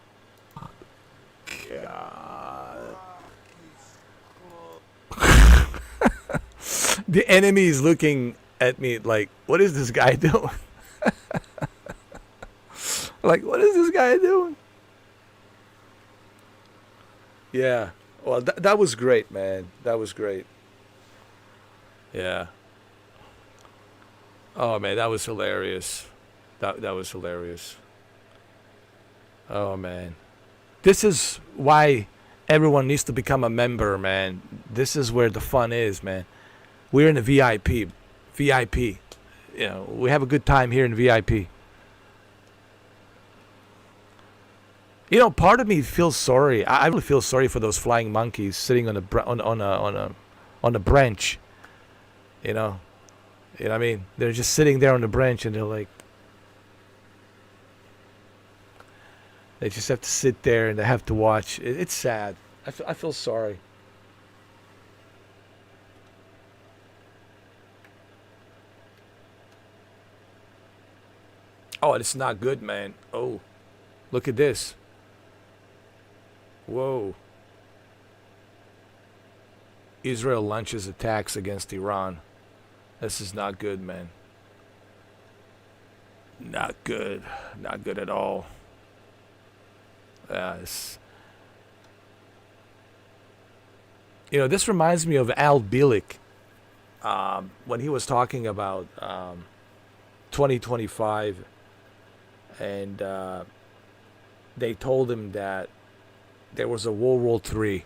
God. The enemy is looking at me like, what is this guy doing? Like, what is this guy doing? Yeah. Well, that was great, man. That was great. Yeah. Oh, man, that was hilarious. That was hilarious. Oh, man. This is why everyone needs to become a member, man. This is where the fun is, man. We're in the VIP. VIP. You know, we have a good time here in VIP. You know, part of me feels sorry. I really feel sorry for those flying monkeys sitting on a branch. You know what I mean? They're just sitting there on the branch, and they're like, they just have to sit there and they have to watch. It's sad. I feel sorry. Oh, it's not good, man. Oh, look at this. Whoa. Israel launches attacks against Iran. This is not good, man. Not good. Not good at all. You know, this reminds me of Al Bielek when he was talking about 2025, and they told him that there was a World War III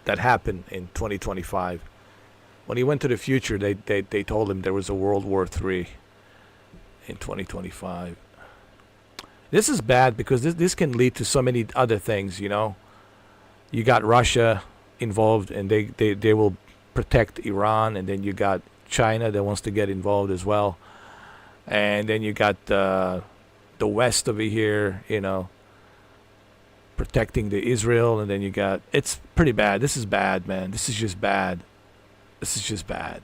that happened in 2025. When he went to the future, they told him there was a World War III in 2025. This is bad because this can lead to so many other things, you know. You got Russia involved, and they will protect Iran, and then you got China that wants to get involved as well. And then you got the West over here, you know, protecting the Israel, and then you got, it's pretty bad. This is bad, man. This is just bad. This is just bad.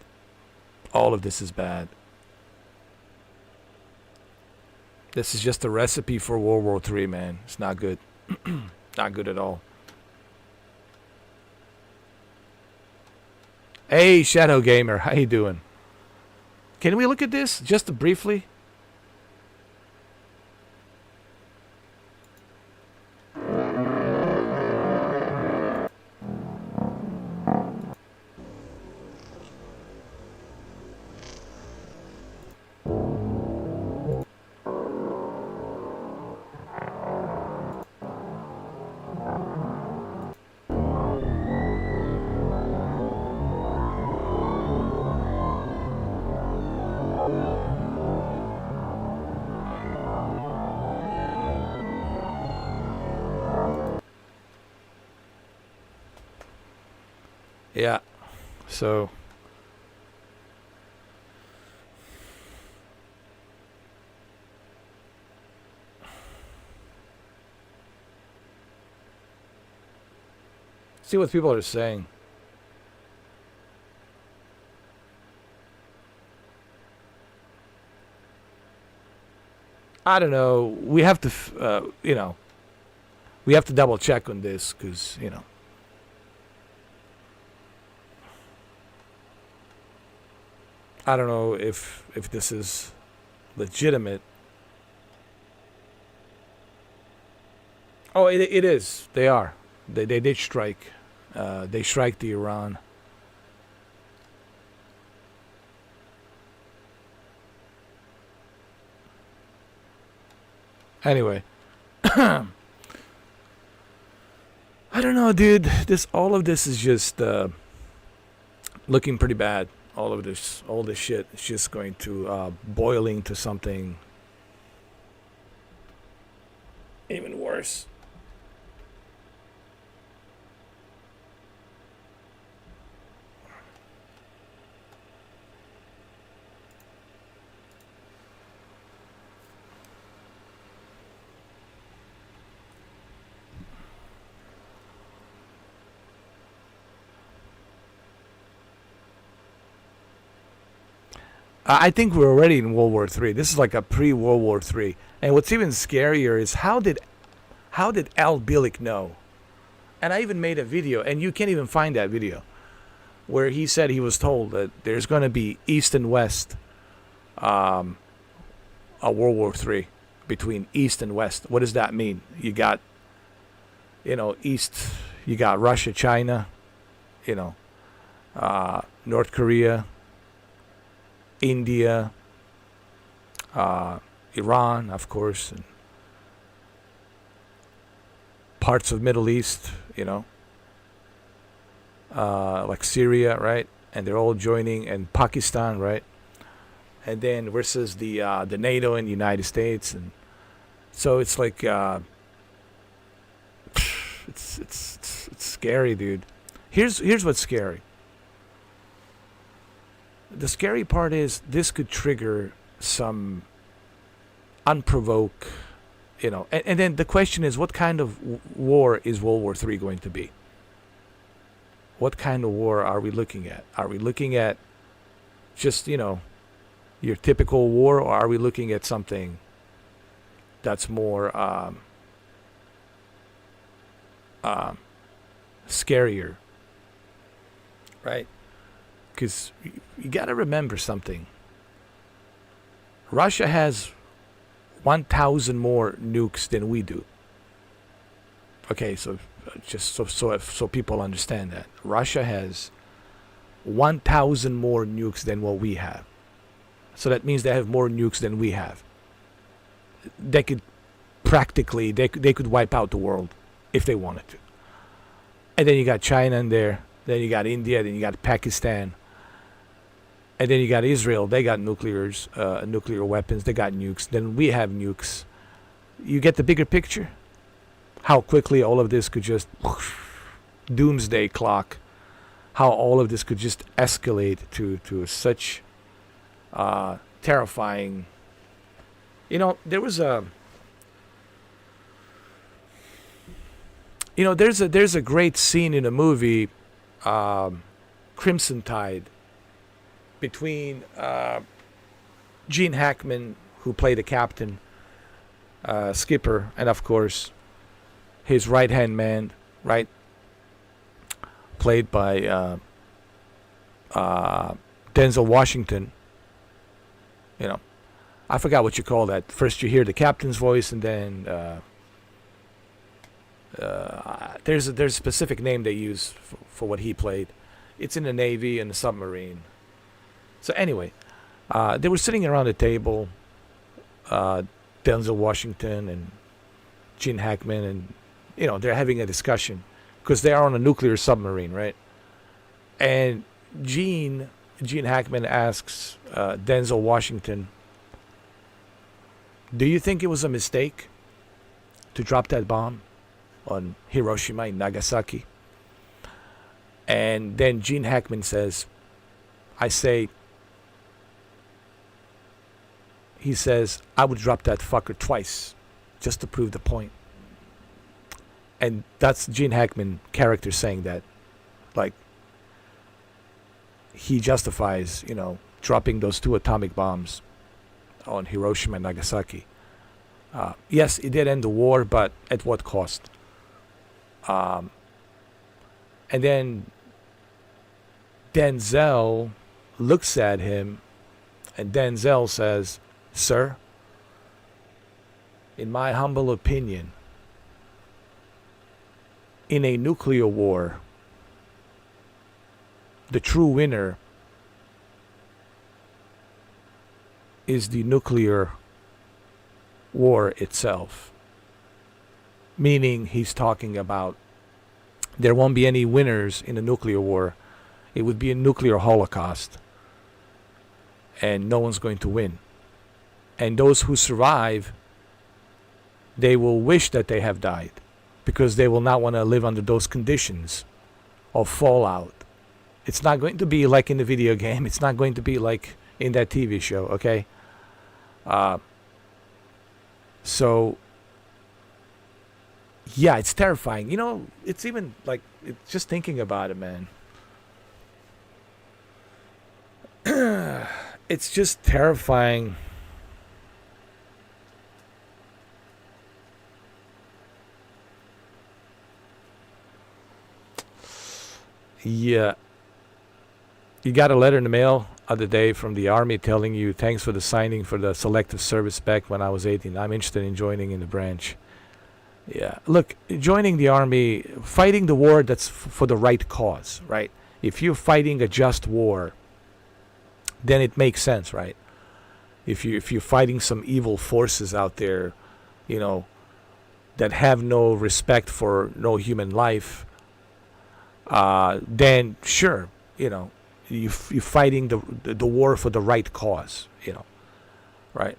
All of this is bad. This is just a recipe for World War III, man. It's not good. Not good at all. Hey, Shadow Gamer, how you doing? Can we look at this just briefly? Yeah, so see what people are saying. I don't know. We have to, you know, we have to double check on this because, you know. I don't know if this is legitimate. Oh, it is. They are. They did strike. They strike the Iran. Anyway, I don't know, dude. All of this is just looking pretty bad. All this shit is just going to boiling to something even worse. I think we're already in World War III. This is like a pre-World War III. And what's even scarier is how did Al Bielek know? And I even made a video, and you can't even find that video, where he said he was told that there's going to be East and West, a World War III between East and West. What does that mean? You got, you know, East, you got Russia, China, you know, North Korea, India, Iran, of course, and parts of Middle East, you know, like Syria, right? And they're all joining, and Pakistan, right? And then versus the NATO and the United States, and So it's like it's scary, dude. Here's what's scary. The scary part is this could trigger some unprovoked, and then the question is, what kind of war is World War III going to be? What kind of war are we looking at? Are we looking at just, your typical war, or are we looking at something that's more scarier? Right? Because you got to remember something. Russia has 1,000 more nukes than we do. Okay, so just so people understand that. Russia has 1,000 more nukes than what we have. So that means they have more nukes than we have. They could practically, they could wipe out the world if they wanted to. And then you got China in there. Then you got India. Then you got Pakistan. And then you got Israel. They got nuclear weapons. They got nukes. Then we have nukes. You get the bigger picture? How quickly all of this could just doomsday clock. How all of this could just escalate to such terrifying. There was a. There's a great scene in a movie, Crimson Tide, between Gene Hackman, who played the captain, skipper, and of course his right-hand man, right, played by Denzel Washington. I forgot what you call that. First you hear the captain's voice, and then there's a specific name they use for what he played. It's in the Navy and the submarine. So anyway, they were sitting around the table, Denzel Washington and Gene Hackman, and they're having a discussion because they are on a nuclear submarine, right? And Gene Hackman asks Denzel Washington, "Do you think it was a mistake to drop that bomb on Hiroshima and Nagasaki?" And then Gene Hackman says, he says, "I would drop that fucker twice just to prove the point." And that's Gene Hackman character saying that. Like, he justifies, dropping those 2 atomic bombs on Hiroshima and Nagasaki. Yes, it did end the war, but at what cost? And then Denzel looks at him, and Denzel says, "Sir, in my humble opinion, in a nuclear war, the true winner is the nuclear war itself." Meaning he's talking about there won't be any winners in a nuclear war. It would be a nuclear holocaust. And no one's going to win. And those who survive, they will wish that they have died, because they will not want to live under those conditions of fallout. It's not going to be like in the video game. It's not going to be like in that TV show, okay? So, yeah, it's terrifying. It's even like, just thinking about it, man. It's just terrifying. Yeah. You got a letter in the mail other day from the Army telling you, "Thanks for the signing for the selective service back when I was 18. I'm interested in joining in the branch." Yeah. Look, joining the Army, fighting the war, that's for the right cause, right? If you're fighting a just war, then it makes sense, right? If you're fighting some evil forces out there, that have no respect for no human life, then sure, you're fighting the war for the right cause, right?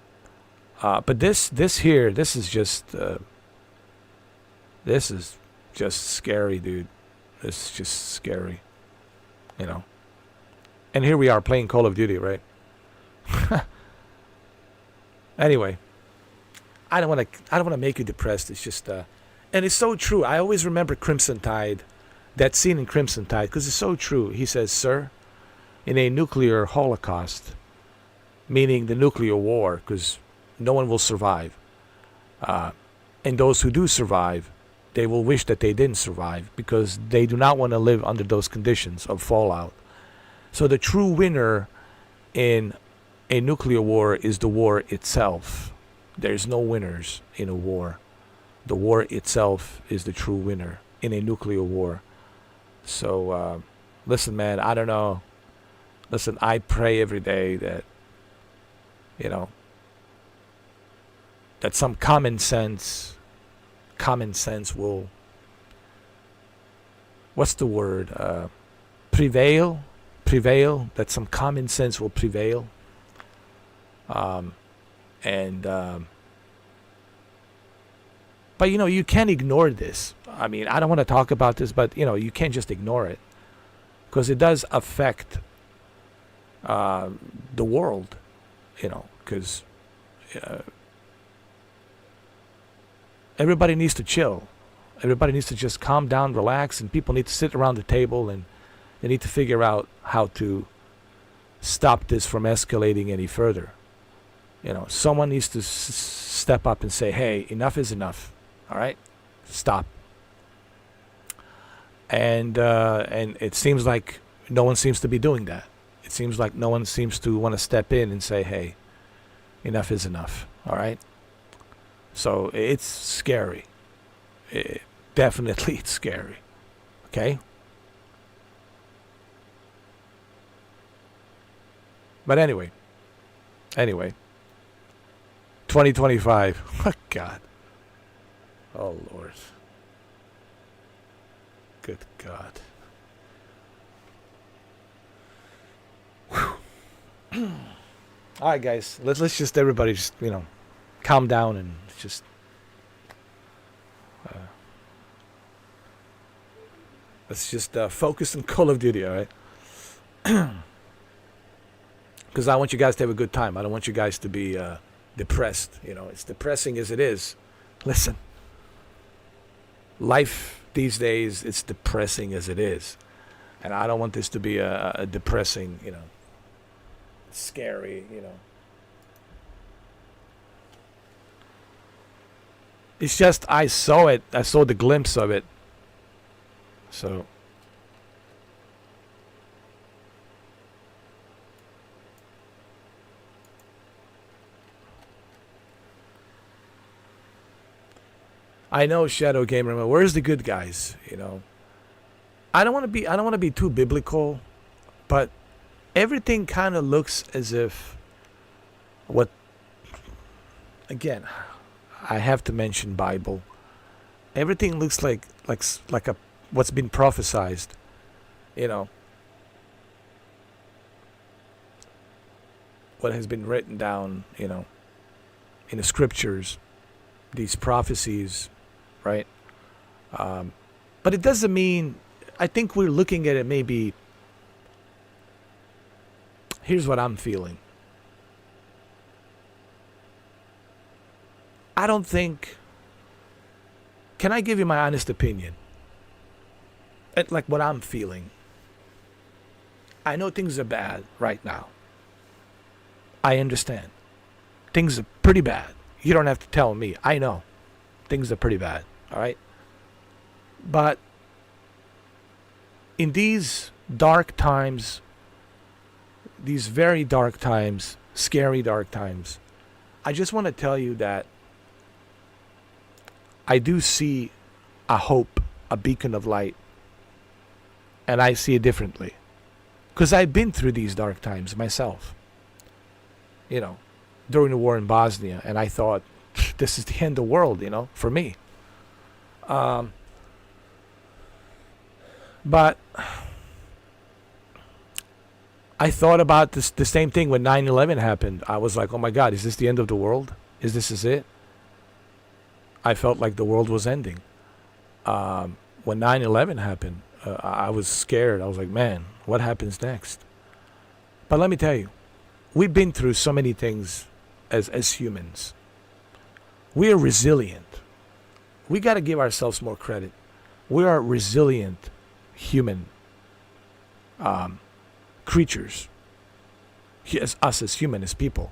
But this is just scary, dude. This is just scary, you know. And here we are playing Call of Duty, right? Anyway, I don't want to make you depressed. It's just, and it's so true. I always remember Crimson Tide, that scene in Crimson Tide, because it's so true. He says, "Sir, in a nuclear holocaust, meaning the nuclear war, because no one will survive, and those who do survive, they will wish that they didn't survive because they do not want to live under those conditions of fallout. So the true winner in a nuclear war is the war itself. There's no winners in a war. The war itself is the true winner in a nuclear war. So, listen, man, I don't know. Listen, I pray every day that, you know, that some common sense will, what's the word, prevail, that some common sense will prevail. But you know, you can't ignore this. I mean, I don't want to talk about this, but you know, you can't just ignore it, because it does affect the world, you know, because everybody needs to chill. Everybody needs to just calm down, relax, and people need to sit around the table and they need to figure out how to stop this from escalating any further. You know, someone needs to step up and say, hey, enough is enough. All right? Stop. And it seems like no one seems to be doing that. It seems like no one seems to want to step in and say, hey, enough is enough. All right? So it's scary. Definitely it's scary. Okay? But anyway. 2025. Oh, God. Oh, Lord. Good God. Whew. All right, guys. Let's just, everybody just, you know, calm down and just let's just focus on Call of Duty, all right? Because I want you guys to have a good time. I don't want you guys to be depressed. You know, it's depressing as it is. Listen, life these days, it's depressing as it is. And I don't want this to be a depressing, you know, scary, you know. It's just, I saw it. I saw the glimpse of it. So. I know, Shadow Gamer. Where's the good guys? You know, I don't want to be too biblical, but everything kind of looks as if what. Again, I have to mention Bible. Everything looks like a what's been prophesied. You know, what has been written down. You know, in the scriptures, these prophecies. Right? But it doesn't mean, I think we're looking at it maybe, here's what I'm feeling. I don't think, can I give you my honest opinion? Like what I'm feeling. I know things are bad right now. I understand. Things are pretty bad. You don't have to tell me. I know. Things are pretty bad. All right. But in these dark times, these very dark times, scary dark times, I just want to tell you that I do see a hope, a beacon of light, and I see it differently. Because I've been through these dark times myself. You know, during the war in Bosnia, and I thought, this is the end of the world, you know, for me. But I thought about the same thing when 9/11 happened. I was like, oh my God, is this the end of the world? This is it? I felt like the world was ending. When 9/11 happened, I was scared. I was like, man, what happens next? But let me tell you, we've been through so many things as humans. We are resilient. We got to give ourselves more credit. We are resilient human creatures. Us as human, as people.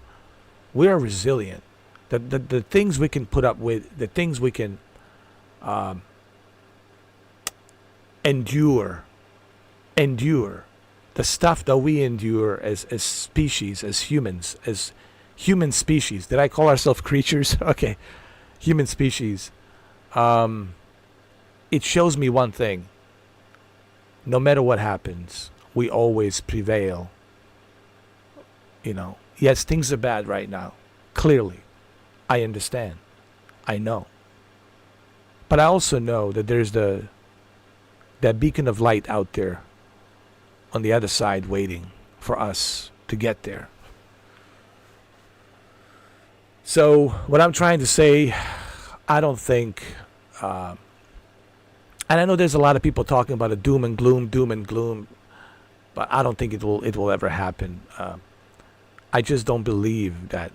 We are resilient. The things we can put up with, the things we can endure, the stuff that we endure as species, as humans, as human species. Did I call ourselves creatures? Okay, human species. It shows me one thing. No matter what happens, we always prevail. You know, yes, things are bad right now. Clearly, I understand. I know. But I also know that there's that beacon of light out there on the other side waiting for us to get there. So what I'm trying to say, I don't think, and I know there's a lot of people talking about a doom and gloom, but I don't think it will ever happen. I just don't believe that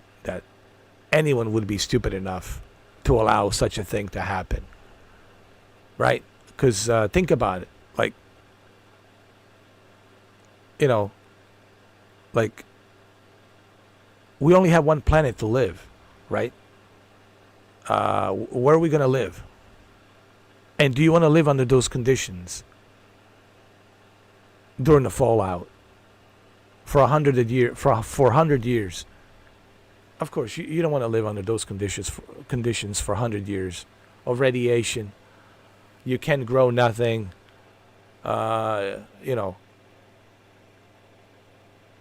anyone would be stupid enough to allow such a thing to happen. Right? Because think about it. Like, you know, like, we only have one planet to live, right? Where are we going to live? And do you want to live under those conditions during the fallout for 100 years? Of course, you don't want to live under those conditions for 100 years of radiation. You can grow nothing. You know,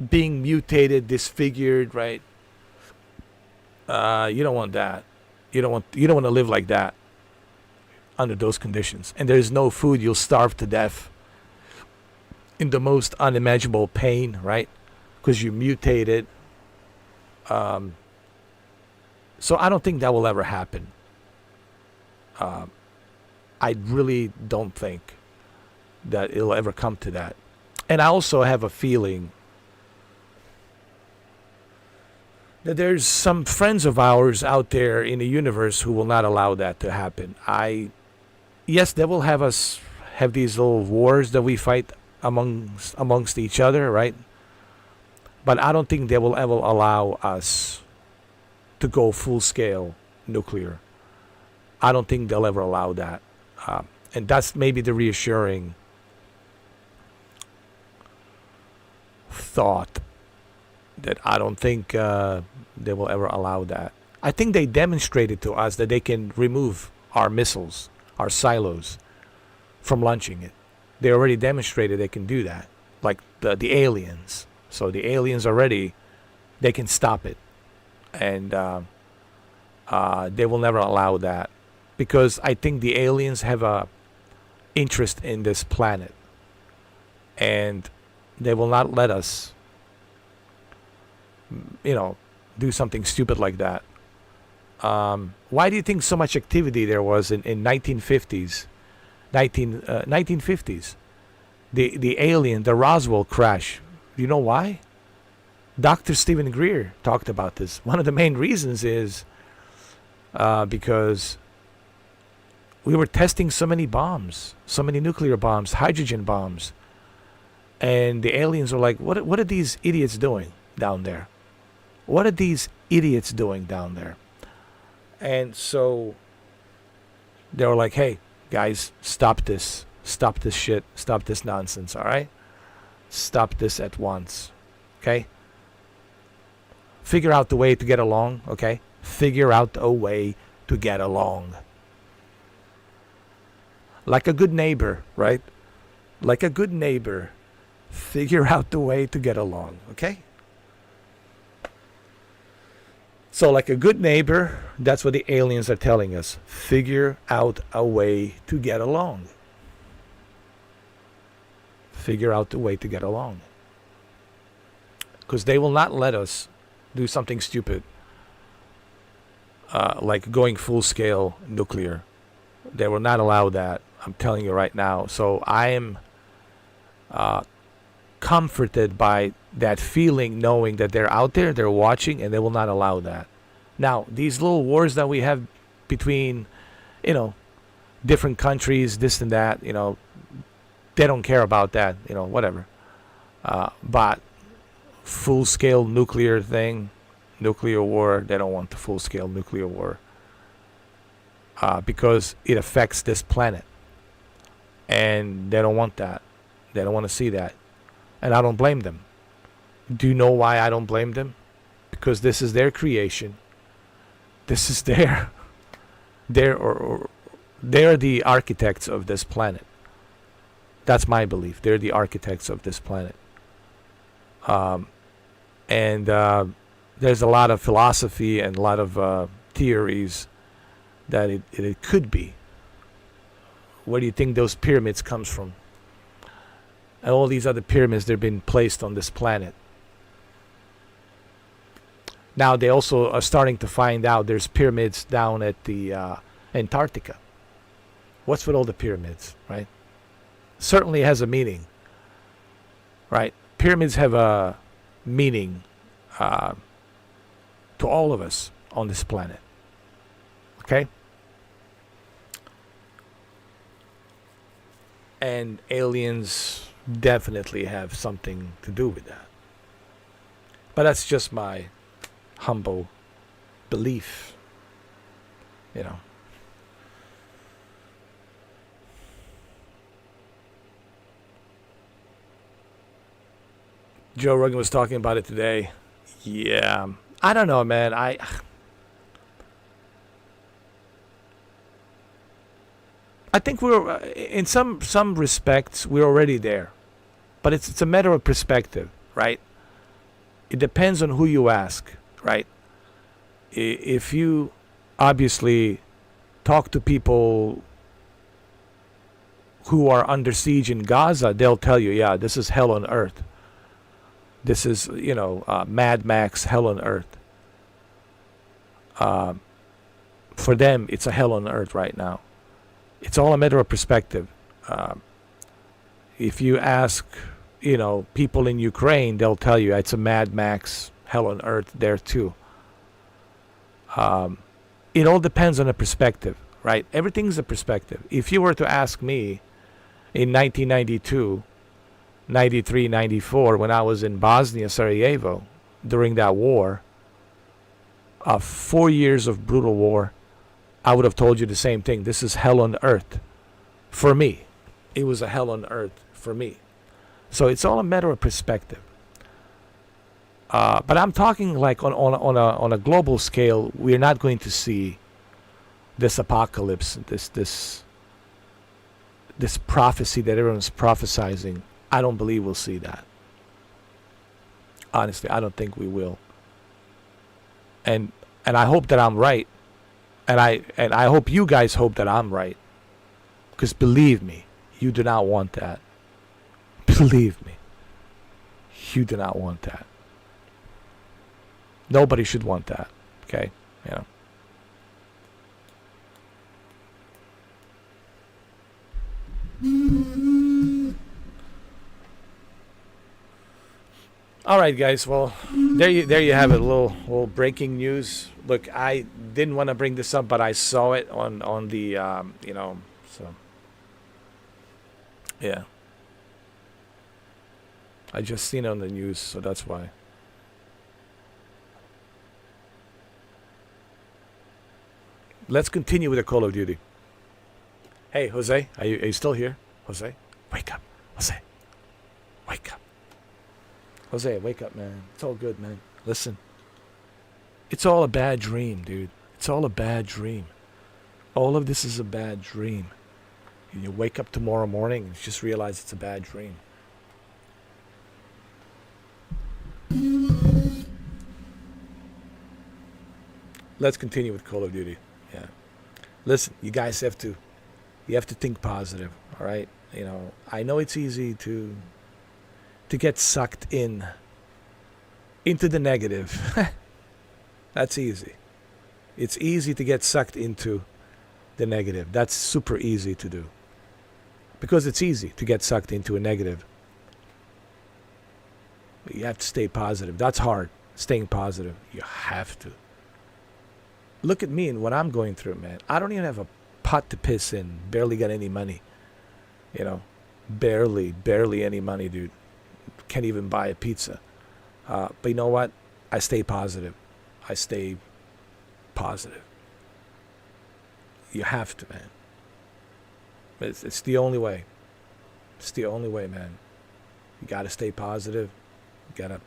being mutated, disfigured, right? You don't want that. You don't want to live like that under those conditions. And there's no food. You'll starve to death in the most unimaginable pain, right? Because you mutated. So I don't think that will ever happen. I really don't think that it'll ever come to that. And I also have a feeling that there's some friends of ours out there in the universe who will not allow that to happen. Yes, they will have us have these little wars that we fight amongst each other, right? But I don't think they will ever allow us to go full-scale nuclear. I don't think they'll ever allow that. And that's maybe the reassuring thought, that I don't think they will ever allow that. I think they demonstrated to us that they can remove our missiles, our silos, from launching it. They already demonstrated they can do that, like the aliens. So the aliens already, they can stop it. And they will never allow that, because I think the aliens have a interest in this planet, and they will not let us, you know, do something stupid like that. Why do you think so much activity there was in 1950s? 1950s. The Roswell crash. Do you know why? Dr. Stephen Greer talked about this. One of the main reasons is because we were testing so many bombs, so many nuclear bombs, hydrogen bombs. And the aliens were like, what are these idiots doing down there? What are these idiots doing down there? And so they were like, hey, guys, stop this. Stop this shit. Stop this nonsense, all right? Stop this at once, okay? Figure out the way to get along, okay? Figure out a way to get along. Like a good neighbor, right? Like a good neighbor. Figure out the way to get along, okay? So like a good neighbor, that's what the aliens are telling us. Figure out a way to get along. Figure out the way to get along. Because they will not let us do something stupid. like going full-scale nuclear. They will not allow that. I'm telling you right now. So I am comforted by that feeling, knowing that they're out there, they're watching, and they will not allow that. Now, these little wars that we have between, different countries, this and that, they don't care about that, whatever. But full-scale nuclear thing, nuclear war, they don't want the full-scale nuclear war. Because it affects this planet. And they don't want that. They don't want to see that. And I don't blame them. Do you know why I don't blame them? Because this is their creation. This is they're the architects of this planet. That's my belief. They're the architects of this planet. And there's a lot of philosophy and a lot of theories that it could be. Where do you think those pyramids comes from? And all these other pyramids, they've been placed on this planet. Now they also are starting to find out there's pyramids down at the Antarctica. What's with all the pyramids, right? Certainly has a meaning, right? Pyramids have a meaning to all of us on this planet. Okay? And aliens definitely have something to do with that. But that's just my humble belief. Joe Rogan was talking about it today. Yeah. I don't know, man. I think we're, in some respects, we're already there. But it's a matter of perspective, right? It depends on who you ask, right? If you obviously talk to people who are under siege in Gaza, they'll tell you, yeah, this is hell on earth. This is, Mad Max, hell on earth. For them, it's a hell on earth right now. It's all a matter of perspective. If you ask, people in Ukraine, they'll tell you it's a Mad Max, hell on earth there too. It all depends on a perspective, right? Everything's a perspective. If you were to ask me in 1992, 93, 94, when I was in Bosnia, Sarajevo, during that war, 4 years of brutal war, I would have told you the same thing. This is hell on earth. For me, it was a hell on earth for me. So it's all a matter of perspective. But I'm talking like on a global scale. We're not going to see this apocalypse, this prophecy that everyone's prophesizing. I don't believe we'll see that. Honestly, I don't think we will. And I hope that I'm right. And I hope you guys hope that I'm right. Because believe me, you do not want that. Believe me. You do not want that. Nobody should want that. Okay? All right, guys. Well, there you have it. A little breaking news. Look, I didn't want to bring this up, but I saw it on the so yeah. I just seen it on the news, so that's why. Let's continue with the Call of Duty. Hey, Jose, are you still here? Jose, wake up. Jose, wake up. Jose, wake up, man. It's all good, man. Listen. It's all a bad dream, dude. It's all a bad dream. All of this is a bad dream. And you wake up tomorrow morning and just realize it's a bad dream. Let's continue with Call of Duty. Yeah. Listen, you guys have to think positive, all right? I know it's easy to get sucked into the negative. That's easy. It's easy to get sucked into the negative. That's super easy to do. Because it's easy to get sucked into a negative. But you have to stay positive. That's hard. Staying positive. You have to. Look at me and what I'm going through, man. I don't even have a pot to piss in. Barely got any money. You know, barely any money, dude. Can't even buy a pizza. But you know what? I stay positive. I stay positive. You have to, man. It's the only way. It's the only way, man. You gotta stay positive. You gotta.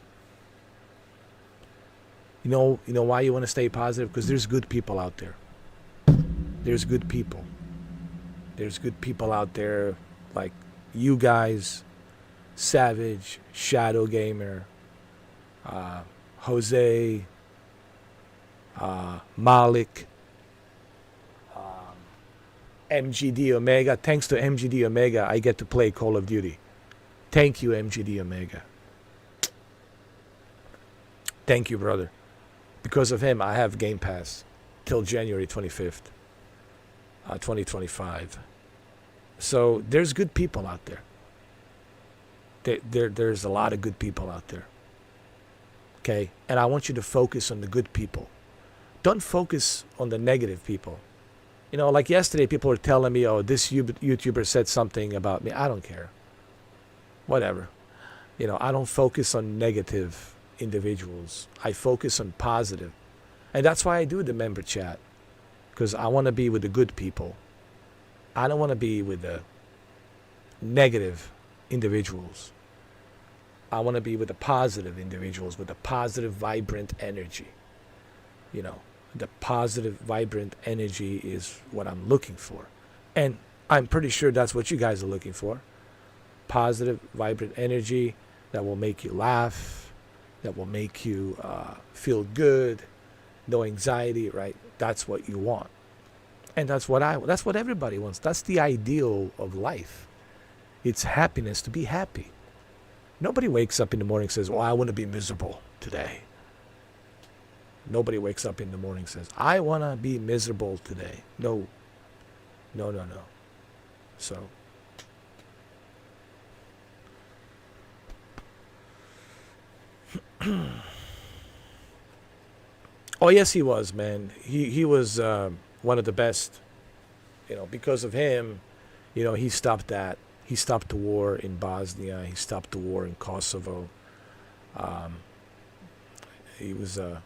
You know why you want to stay positive? Because there's good people out there. There's good people. There's good people out there like you guys, Savage, Shadow Gamer, Jose, Malik, MGD Omega. Thanks to MGD Omega, I get to play Call of Duty. Thank you, MGD Omega. Thank you, brother. Because of him, I have Gamepass till January 25th, 2025. So there's good people out there. There's a lot of good people out there. Okay? And I want you to focus on the good people. Don't focus on the negative people. You know, like yesterday, people were telling me, oh, this YouTuber said something about me. I don't care. Whatever. You know, I don't focus on negative individuals. I focus on positive. And that's why I do the member chat. Because I want to be with the good people. I don't want to be with the negative individuals. I want to be with the positive individuals, with the positive, vibrant energy. You know, the positive, vibrant energy is what I'm looking for. And I'm pretty sure that's what you guys are looking for. Positive, vibrant energy that will make you laugh, that will make you feel good, no anxiety, right? That's what you want. And that's what everybody wants. That's the ideal of life. It's happiness, to be happy. Nobody wakes up in the morning and says, well, I want to be miserable today. Nobody wakes up in the morning and says, I want to be miserable today. No. So. Oh, yes, he was, man. He was one of the best. You know, because of him, you know, he stopped that. He stopped the war in Bosnia. He stopped the war in Kosovo. He's a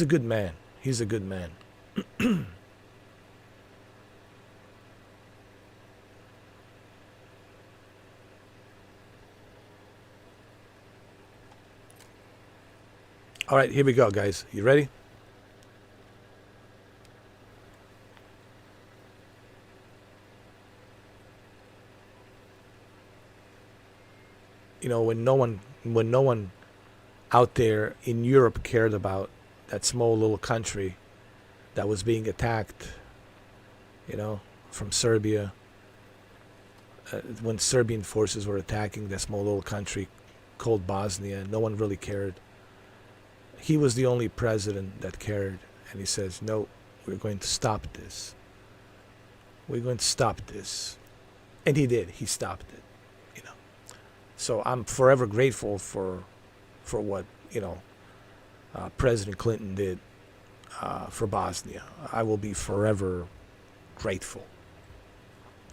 good man. He's a good man. All right, here we go, guys. You ready? You know, when no one out there in Europe cared about that small little country that was being attacked, you know, from Serbia, when Serbian forces were attacking that small little country called Bosnia, no one really cared. He was the only president that cared, and he says, no, we're going to stop this. We're going to stop this. And he did. He stopped it, you know. So I'm forever grateful for what, you know, President Clinton did for Bosnia. I will be forever grateful,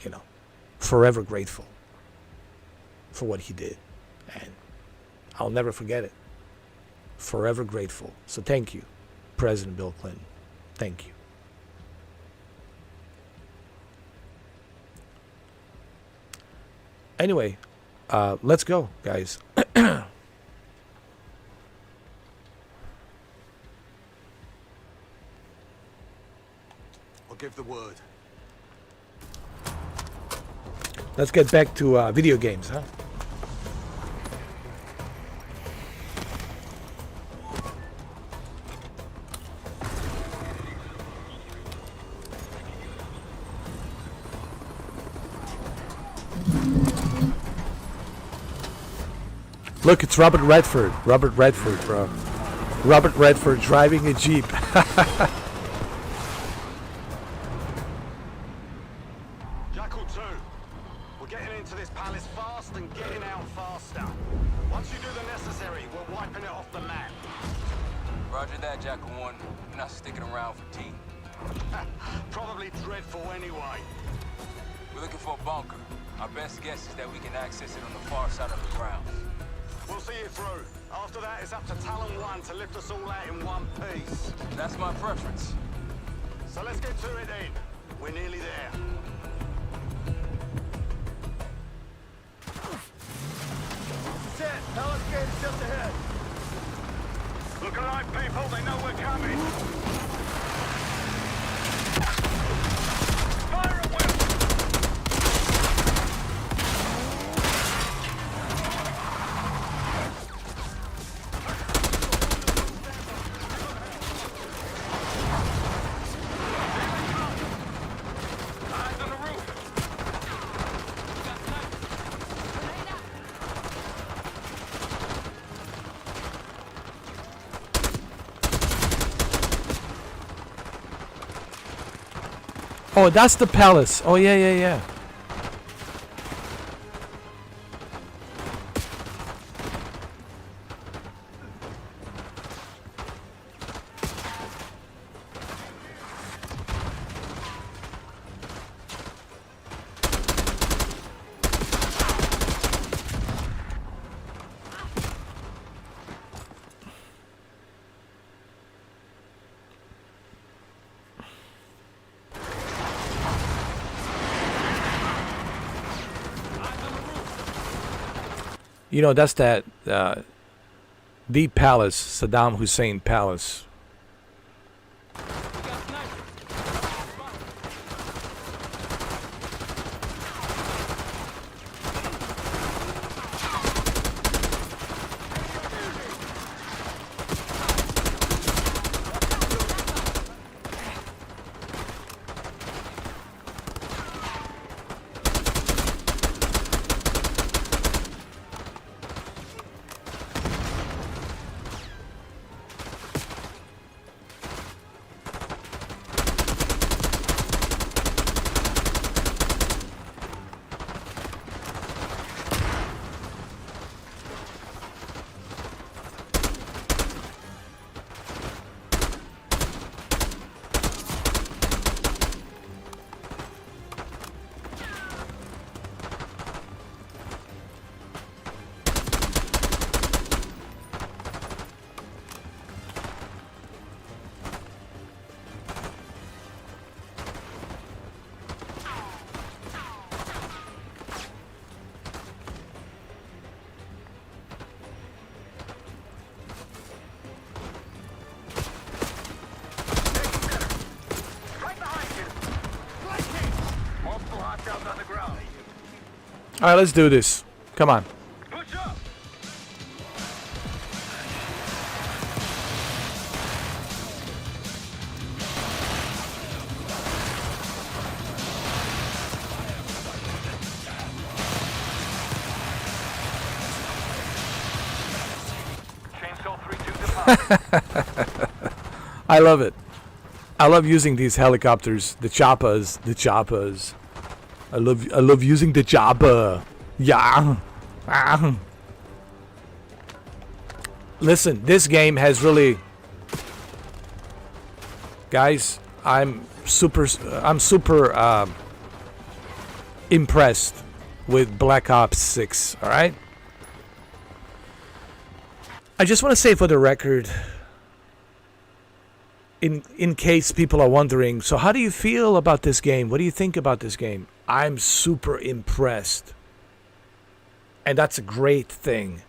you know, forever grateful for what he did. And I'll never forget it. Forever grateful. So thank you, President Bill Clinton. Thank you. Anyway, let's go, guys. I'll give the word. Let's get back to video games, huh? Look, it's Robert Redford. Robert Redford, bro. Robert Redford driving a Jeep. Jackal 2, we're getting into this palace fast and getting out faster. Once you do the necessary, we're wiping it off the map. Roger that, Jackal 1. We're not sticking around for tea. Probably dreadful anyway. We're looking for a bunker. Our best guess is that we can access it on the far side of the grounds. We'll see it through. After that, it's up to Talon 1 to lift us all out in one piece. That's my preference. So let's get to it then. We're nearly there. That's it. Palace gate is just ahead. Look alive, people. They know we're coming. Fire at will. Eyes on the roof. Oh, that's the palace. Oh, yeah, yeah, yeah. You know, that's that, the palace, Saddam Hussein Palace. All right, let's do this. Come on. Push up. Chainsaw 3-2 depart. I love it. I love using these helicopters, the choppers. I love using the chopper. Yeah. Ah. Listen, this game has really, guys, I'm super impressed with Black Ops 6, all right? I just want to say for the record, in case people are wondering, so how do you feel about this game? What do you think about this game? I'm super impressed. And that's a great thing.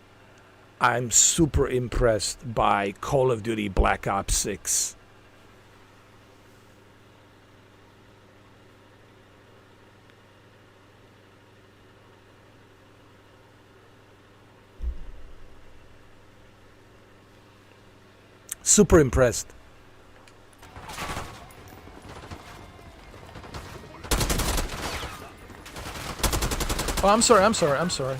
I'm super impressed by Call of Duty Black Ops 6. Super impressed. Oh, I'm sorry. Sorry.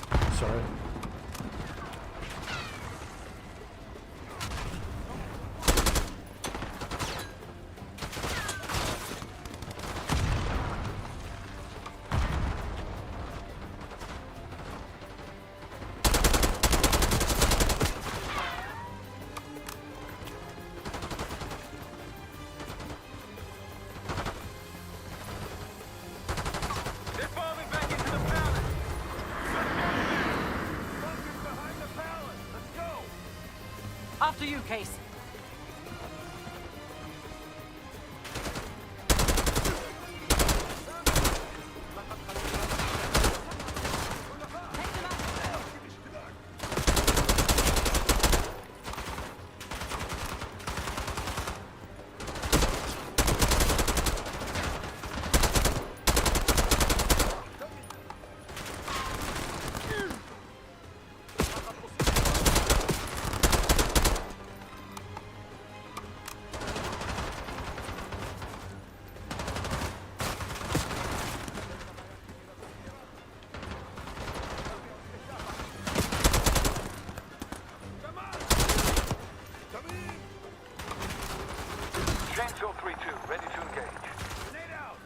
After you, Case. Chainsaw 3-2, ready to engage. Grenade out!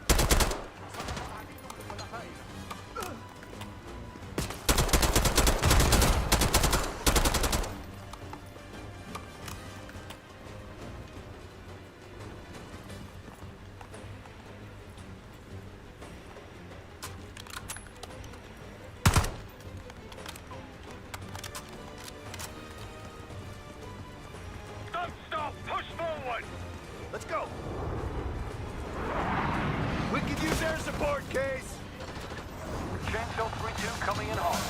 Don't stop! Push forward! Let's go! We could use air support, Case! Chainsaw 3-2 coming in hot.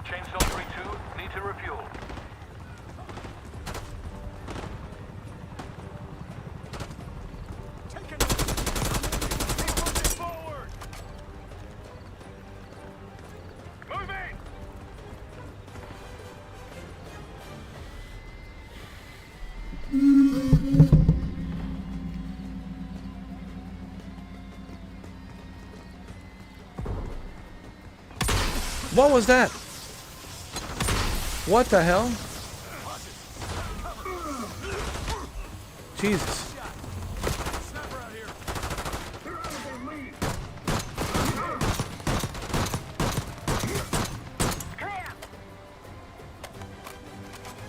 Chainsaw 3-2, need to refuel. What was that? What the hell? Jesus.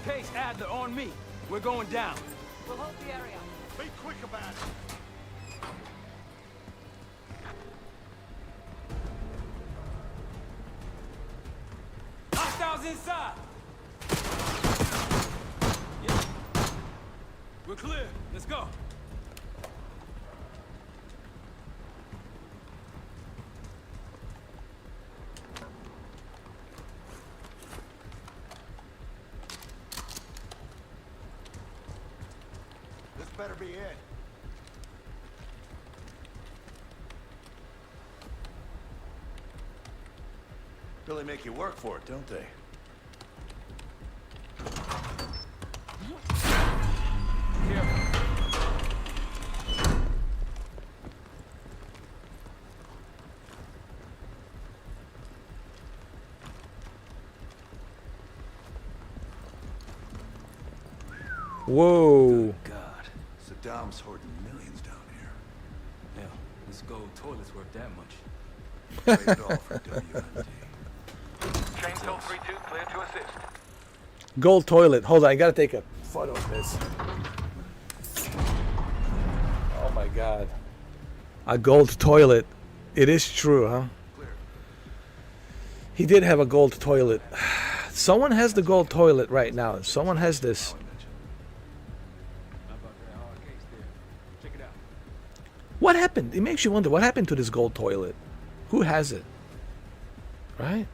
Case, Adler, on me. We're going down. We'll hold the area. Be quick about it. Hostiles inside. Yeah. We're clear. Let's go. This better be it. Really make you work for it, don't they? Whoa. God, Saddam's hoarding millions down here. Hell, this gold toilet's worth that much. Trade it all for WMD. Chainsaw 3-2, clear to assist. Gold toilet. Hold on, I gotta take a photo of this. Oh my god. A gold toilet. It is true, huh? He did have a gold toilet. Someone has the gold toilet right now. Someone has this. What happened? It makes you wonder what happened to this gold toilet. Who has it? Right?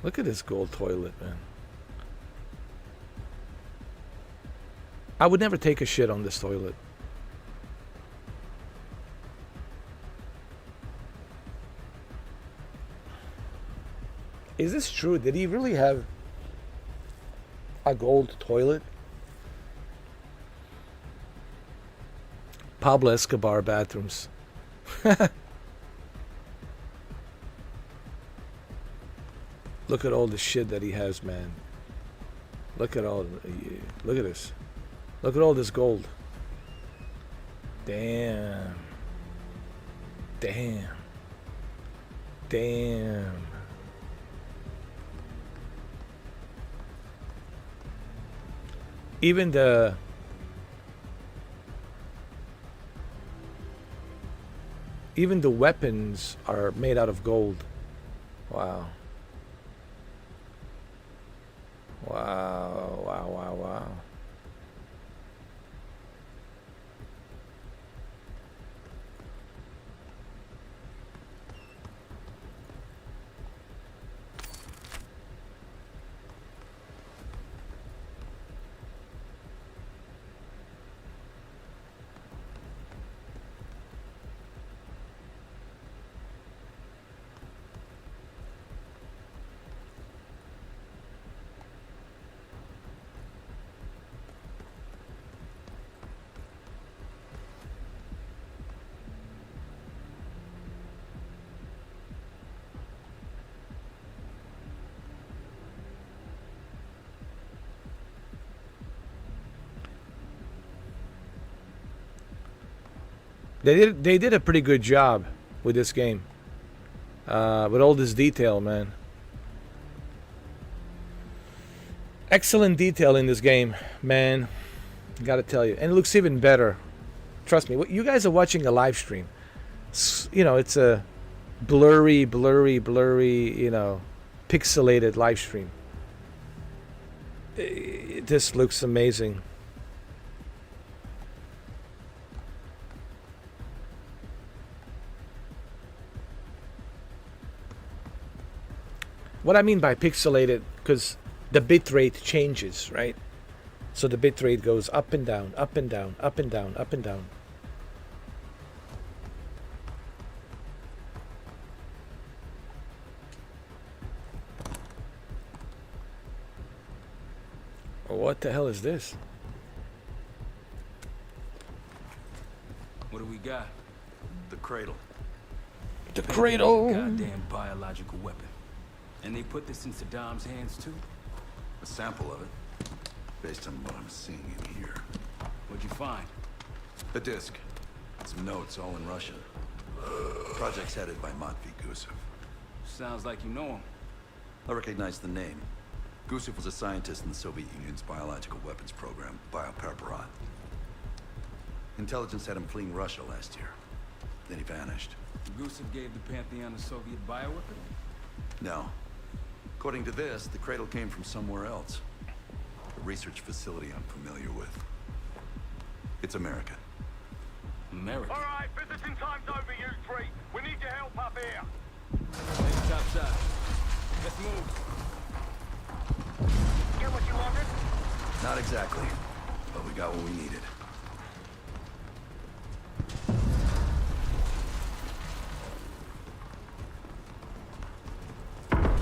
Look at this gold toilet, man. I would never take a shit on this toilet. Is this true? Did he really have a gold toilet? Pablo Escobar bathrooms. Look at all the shit that he has, man. Look at all. Look at this. Look at all this gold. Damn. Damn. Damn. Even the weapons are made out of gold. Wow. Wow, wow, wow, wow. They did a pretty good job with this game. With all this detail, man. Excellent detail in this game, man. Gotta tell you. And it looks even better. Trust me. You guys are watching a live stream. You know, it's a blurry, you know, pixelated live stream. This looks amazing. What I mean by pixelated, because the bit rate changes, right? So the bit rate goes up and down, up and down, up and down, up and down. What the hell is this? What do we got? The cradle. The cradle. Goddamn biological weapon. And they put this in Saddam's hands too? A sample of it, based on what I'm seeing in here. What'd you find? A disc. Some notes, all in Russian. Project's headed by Matvey Gusev. Sounds like you know him. I recognize the name. Gusev was a scientist in the Soviet Union's biological weapons program, Biopreparat. Intelligence had him fleeing Russia last year. Then he vanished. Gusev gave the Pantheon a Soviet bioweapon? No. According to this, the cradle came from somewhere else. A research facility I'm familiar with. It's American. American? All right, visiting time's over, you three. We need your help up here. Hey, top side. Let's move. Get what you wanted? Not exactly, but we got what we needed.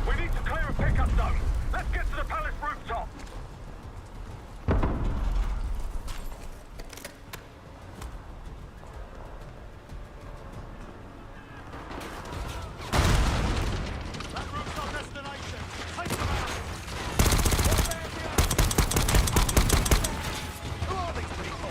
We need to clear a pickup zone. Let's get to the palace rooftop. That roof's our destination. Take them out. Who are these people?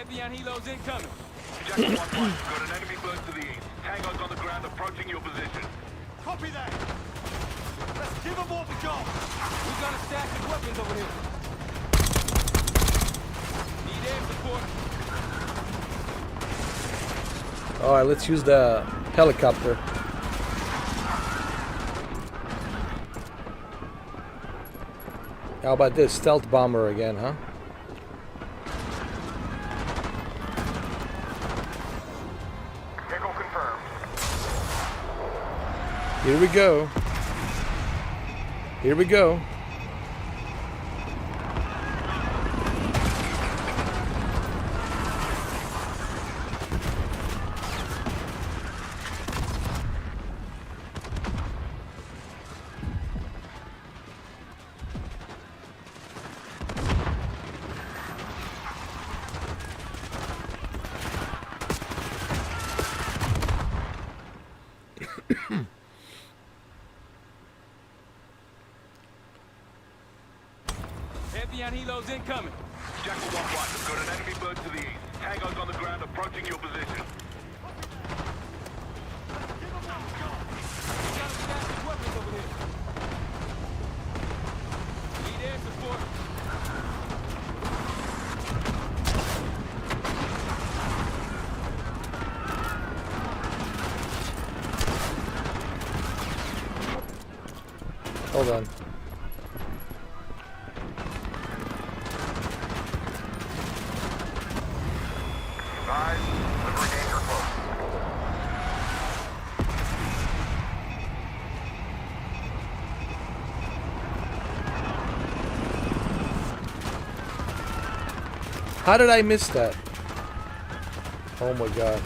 Heavy on helos incoming. Jackal 1-1, got an enemy bird to the east. Tango's on the ground approaching your position. Copy that. Let's give them what we got. We got a stack of weapons over here. Need air support. Alright, let's use the helicopter. How about this? Stealth bomber again, huh? Vehicle confirmed. Here we go. Here we go. Heavy on helos incoming. Jackal 1-1, got an enemy bird to the east. Tango's on the ground approaching your position. We got a stack of weapons over here. Need air support. Hold on. How did I miss that? Oh my god.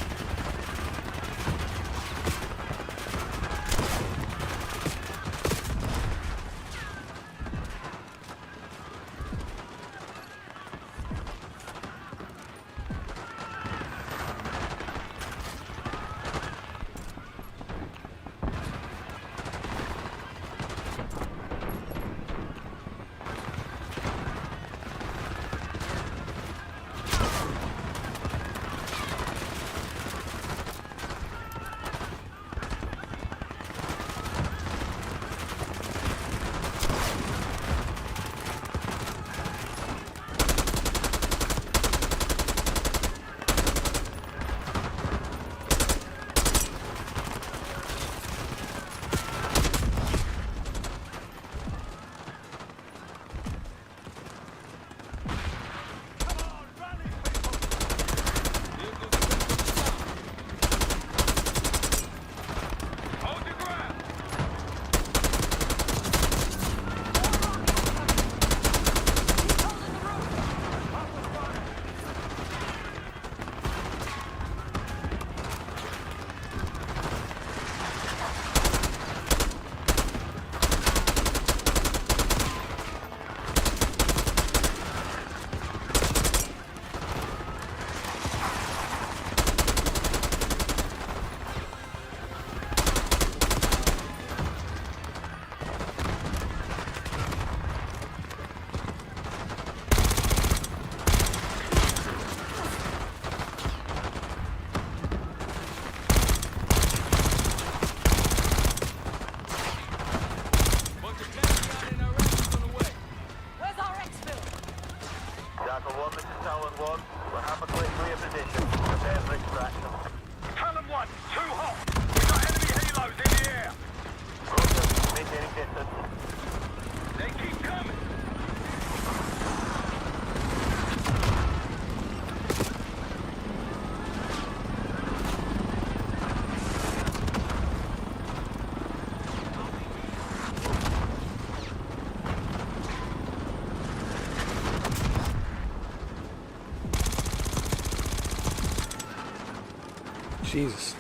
Jesus.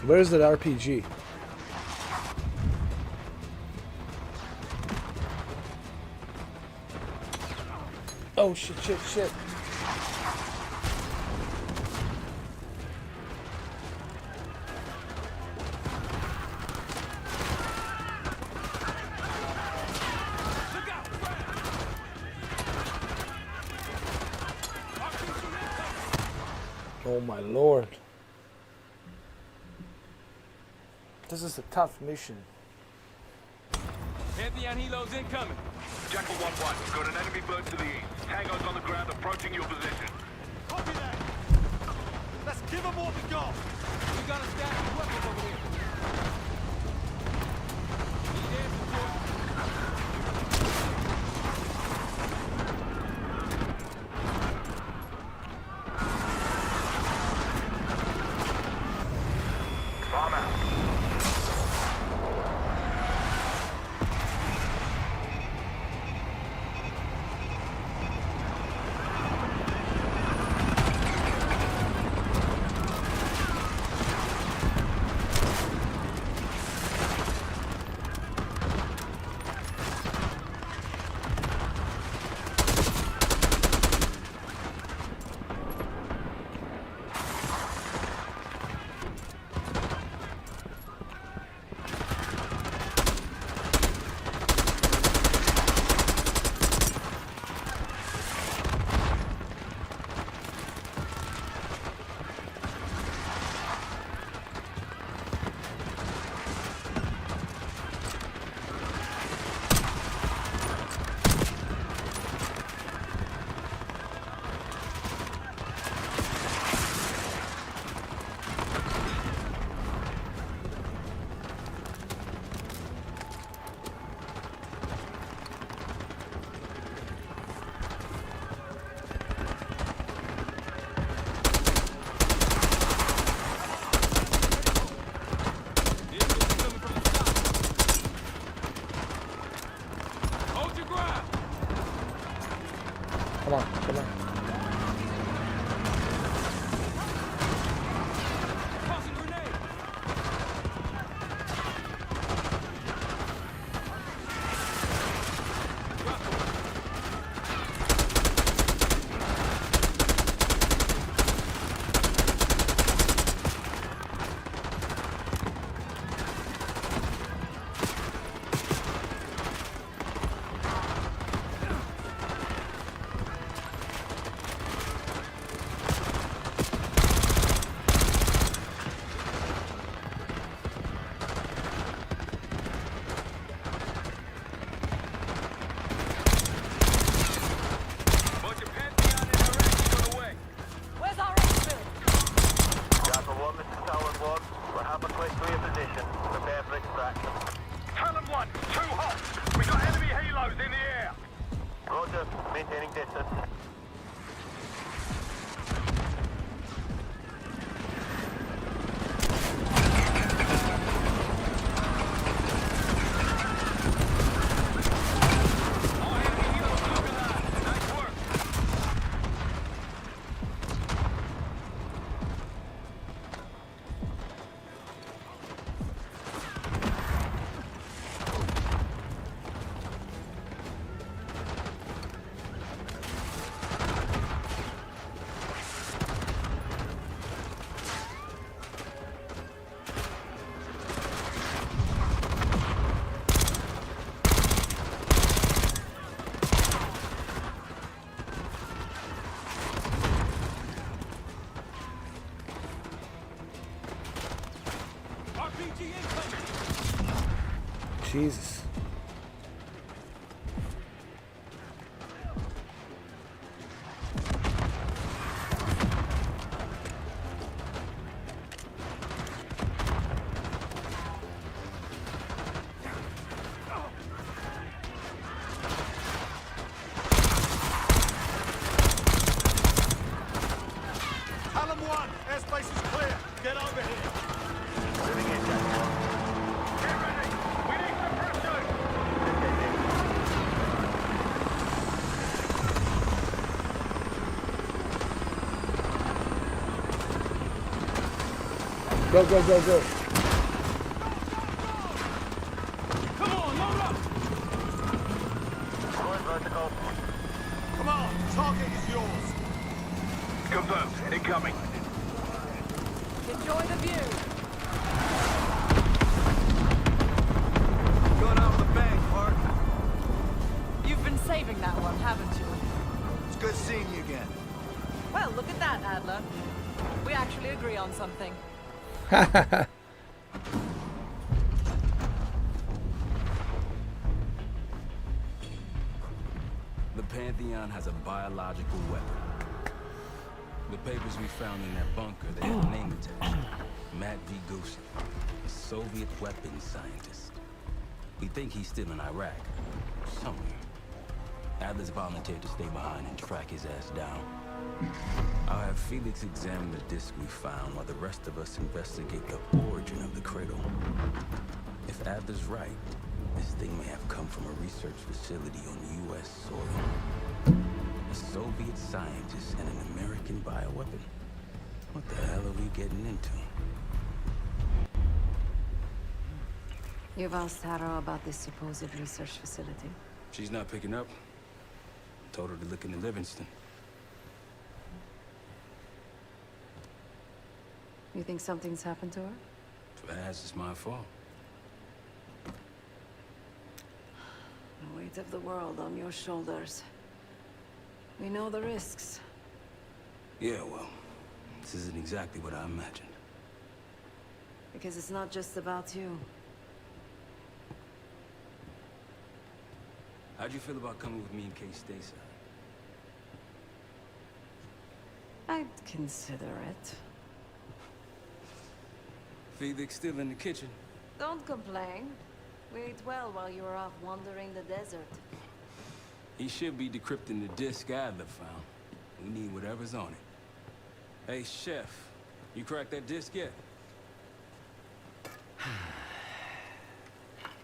Where's that RPG? Oh shit, shit, shit. Oh my lord. This is a tough mission. Pantheon helos incoming. Jackal 1-1, got an enemy bird to the east. Tango's on the ground approaching your position. Copy that. Let's give them what we got. We got a stack of weapons over here. Need air support. Bomb out. Come on, come on. Tossing grenade. Where's our exfil? Jackal 1, this is Talon 1. We'll have a quick to your position. Prepare for extraction. Talon 1, too hot. We got enemy helos in the air. Roger, maintaining distance. Jesus. Talon 1, airspace is clear. Get over here. Moving in, Jackal 1. Get ready. We need suppression. Go, go, go, go. Come on, load up. Going vertical. Come on, target is yours. Confirmed. Incoming. Enjoy the view. Going out with a bang, Park. You've been saving that one, haven't you? It's good seeing you again. Well, look at that, Adler. We actually agree on something. The Pantheon has a biological weapon. The papers we found in that bunker, they have a name attached. Matt V. Gusev, a Soviet weapons scientist. We think he's still in Iraq, somewhere. Adler's volunteered to stay behind and track his ass down. I'll have Felix examine the disc we found while the rest of us investigate the origin of the cradle. If Adler's right, this thing may have come from a research facility on U.S. soil. A Soviet scientist and an American bioweapon. What the hell are we getting into? You've asked Harrow about this supposed research facility? She's not picking up. Told her to look into Livingston. You think something's happened to her? If it has, it's my fault. The weight of the world on your shoulders. We know the risks. Yeah, well, this isn't exactly what I imagined. Because it's not just about you. How'd you feel about coming with me in case stateside? I'd consider it. Felix still in the kitchen. Don't complain. We ate well while you were off wandering the desert. He should be decrypting the disc Adler found. We need whatever's on it. Hey, Chef, you cracked that disc yet?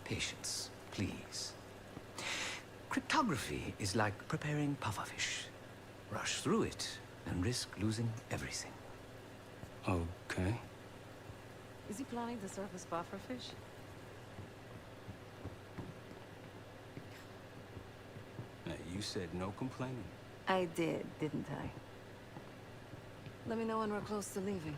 Patience, please. Cryptography is like preparing pufferfish. Rush through it and risk losing everything. Okay. Is he planning to serve us pufferfish? Now, you said no complaining. I did, didn't I? Let me know when we're close to leaving.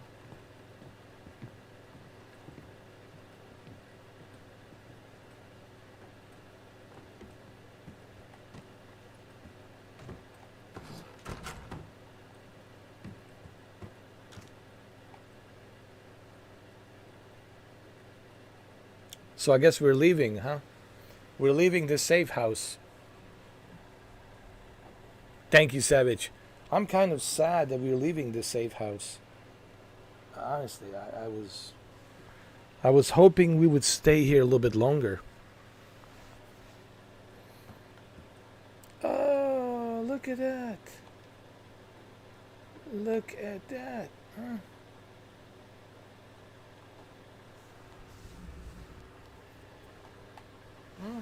So I guess we're leaving, huh? We're leaving the safe house. Thank you, Savage. I'm kind of sad that we're leaving the safe house. Honestly, I was hoping we would stay here a little bit longer. Oh, look at that. Look at that. Huh? Hmm.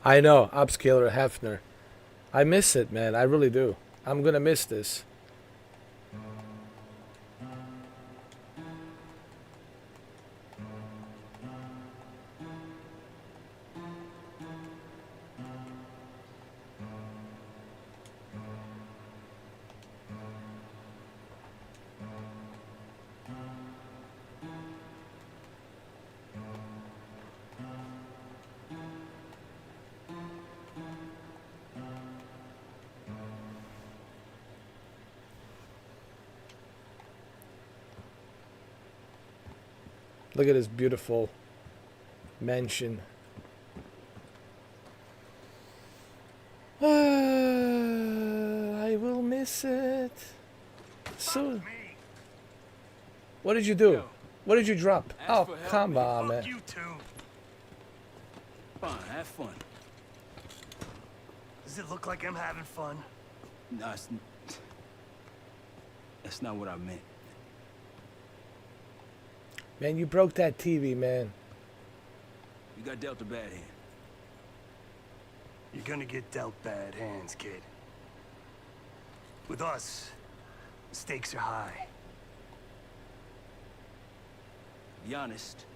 I know, Upscaler Hefner. I miss it, man. I really do. I'm gonna miss this. Look at this beautiful mansion. I will miss it. So, what did you do? What did you drop? Oh, come on, man. You too. Fine, have fun. Does it look like I'm having fun? No, that's not what I meant. Man, you broke that TV, man. You got dealt a bad hand. You're gonna get dealt bad hands, kid. With us, the stakes are high. To be honest,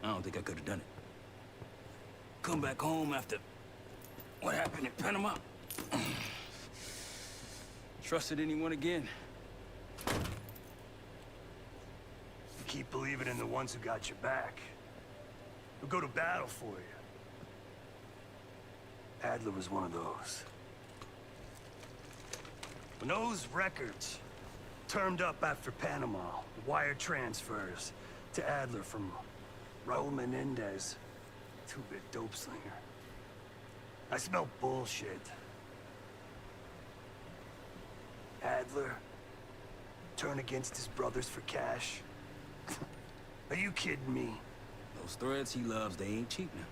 I don't think I could have done it. Come back home after what happened in Panama. Trusted anyone again? You keep believing in the ones who got your back. Who go to battle for you. Adler was one of those. When those records turned up after Panama, wire transfers to Adler from Raul Menendez, two-bit dope slinger, I smelled bullshit. Adler turn against his brothers for cash? Are you kidding me? Those threads he loves, they ain't cheap now.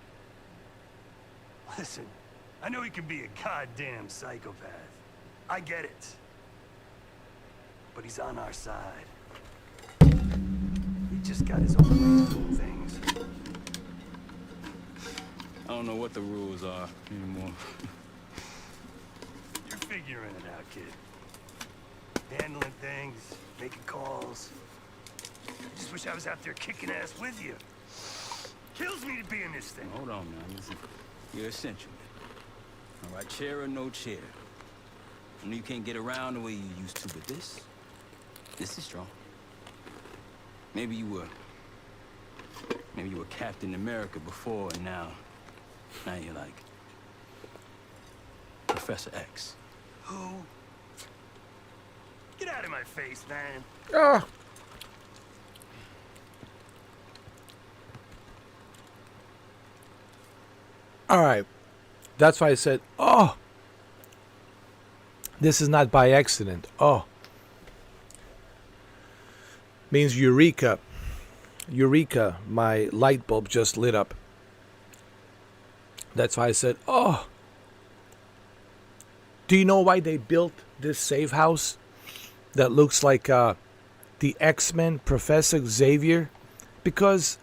Listen, I know he can be a goddamn psychopath. I get it. But he's on our side. He just got his own way of doing things. I don't know what the rules are anymore. You're figuring it out, kid. Handling things, making calls. I just wish I was out there kicking ass with you. Kills me to be in this thing. Hold on, man. Listen, you're essential. All right, chair or no chair. I know you can't get around the way you used to, but this is strong. Maybe you were Captain America before, and now you're like Professor X. Who? Get out of my face, man. Ah. All right. That's why I said, oh, this is not by accident. Oh. Means eureka. Eureka. My light bulb just lit up. That's why I said, oh. Do you know why they built this safe house that looks like the X-Men Professor Xavier? Because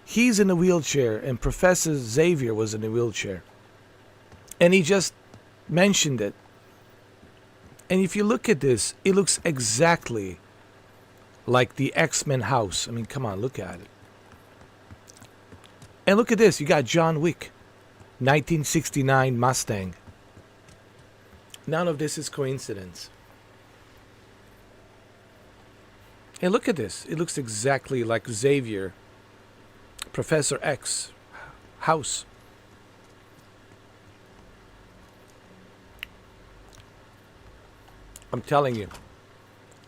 he's in a wheelchair and Professor Xavier was in a wheelchair. And he just mentioned it. And if you look at this, it looks exactly like the X-Men house. I mean, come on, look at it. And look at this. You got John Wick, 1969 Mustang. None of this is coincidence. And look at this. It looks exactly like Xavier, Professor X house. I'm telling you,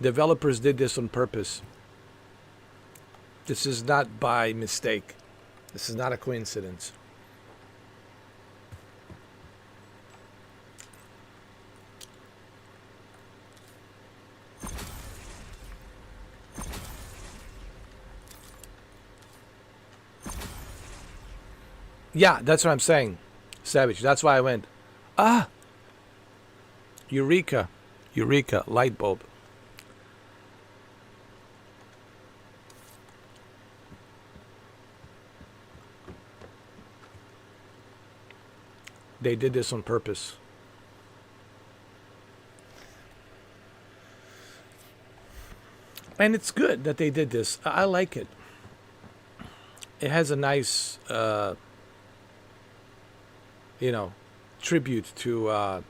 developers did this on purpose. This is not by mistake. This is not a coincidence. Yeah, that's what I'm saying, Savage. That's why I went, Eureka. Eureka, light bulb. They did this on purpose. And it's good that they did this. I like it. It has a nice, tribute to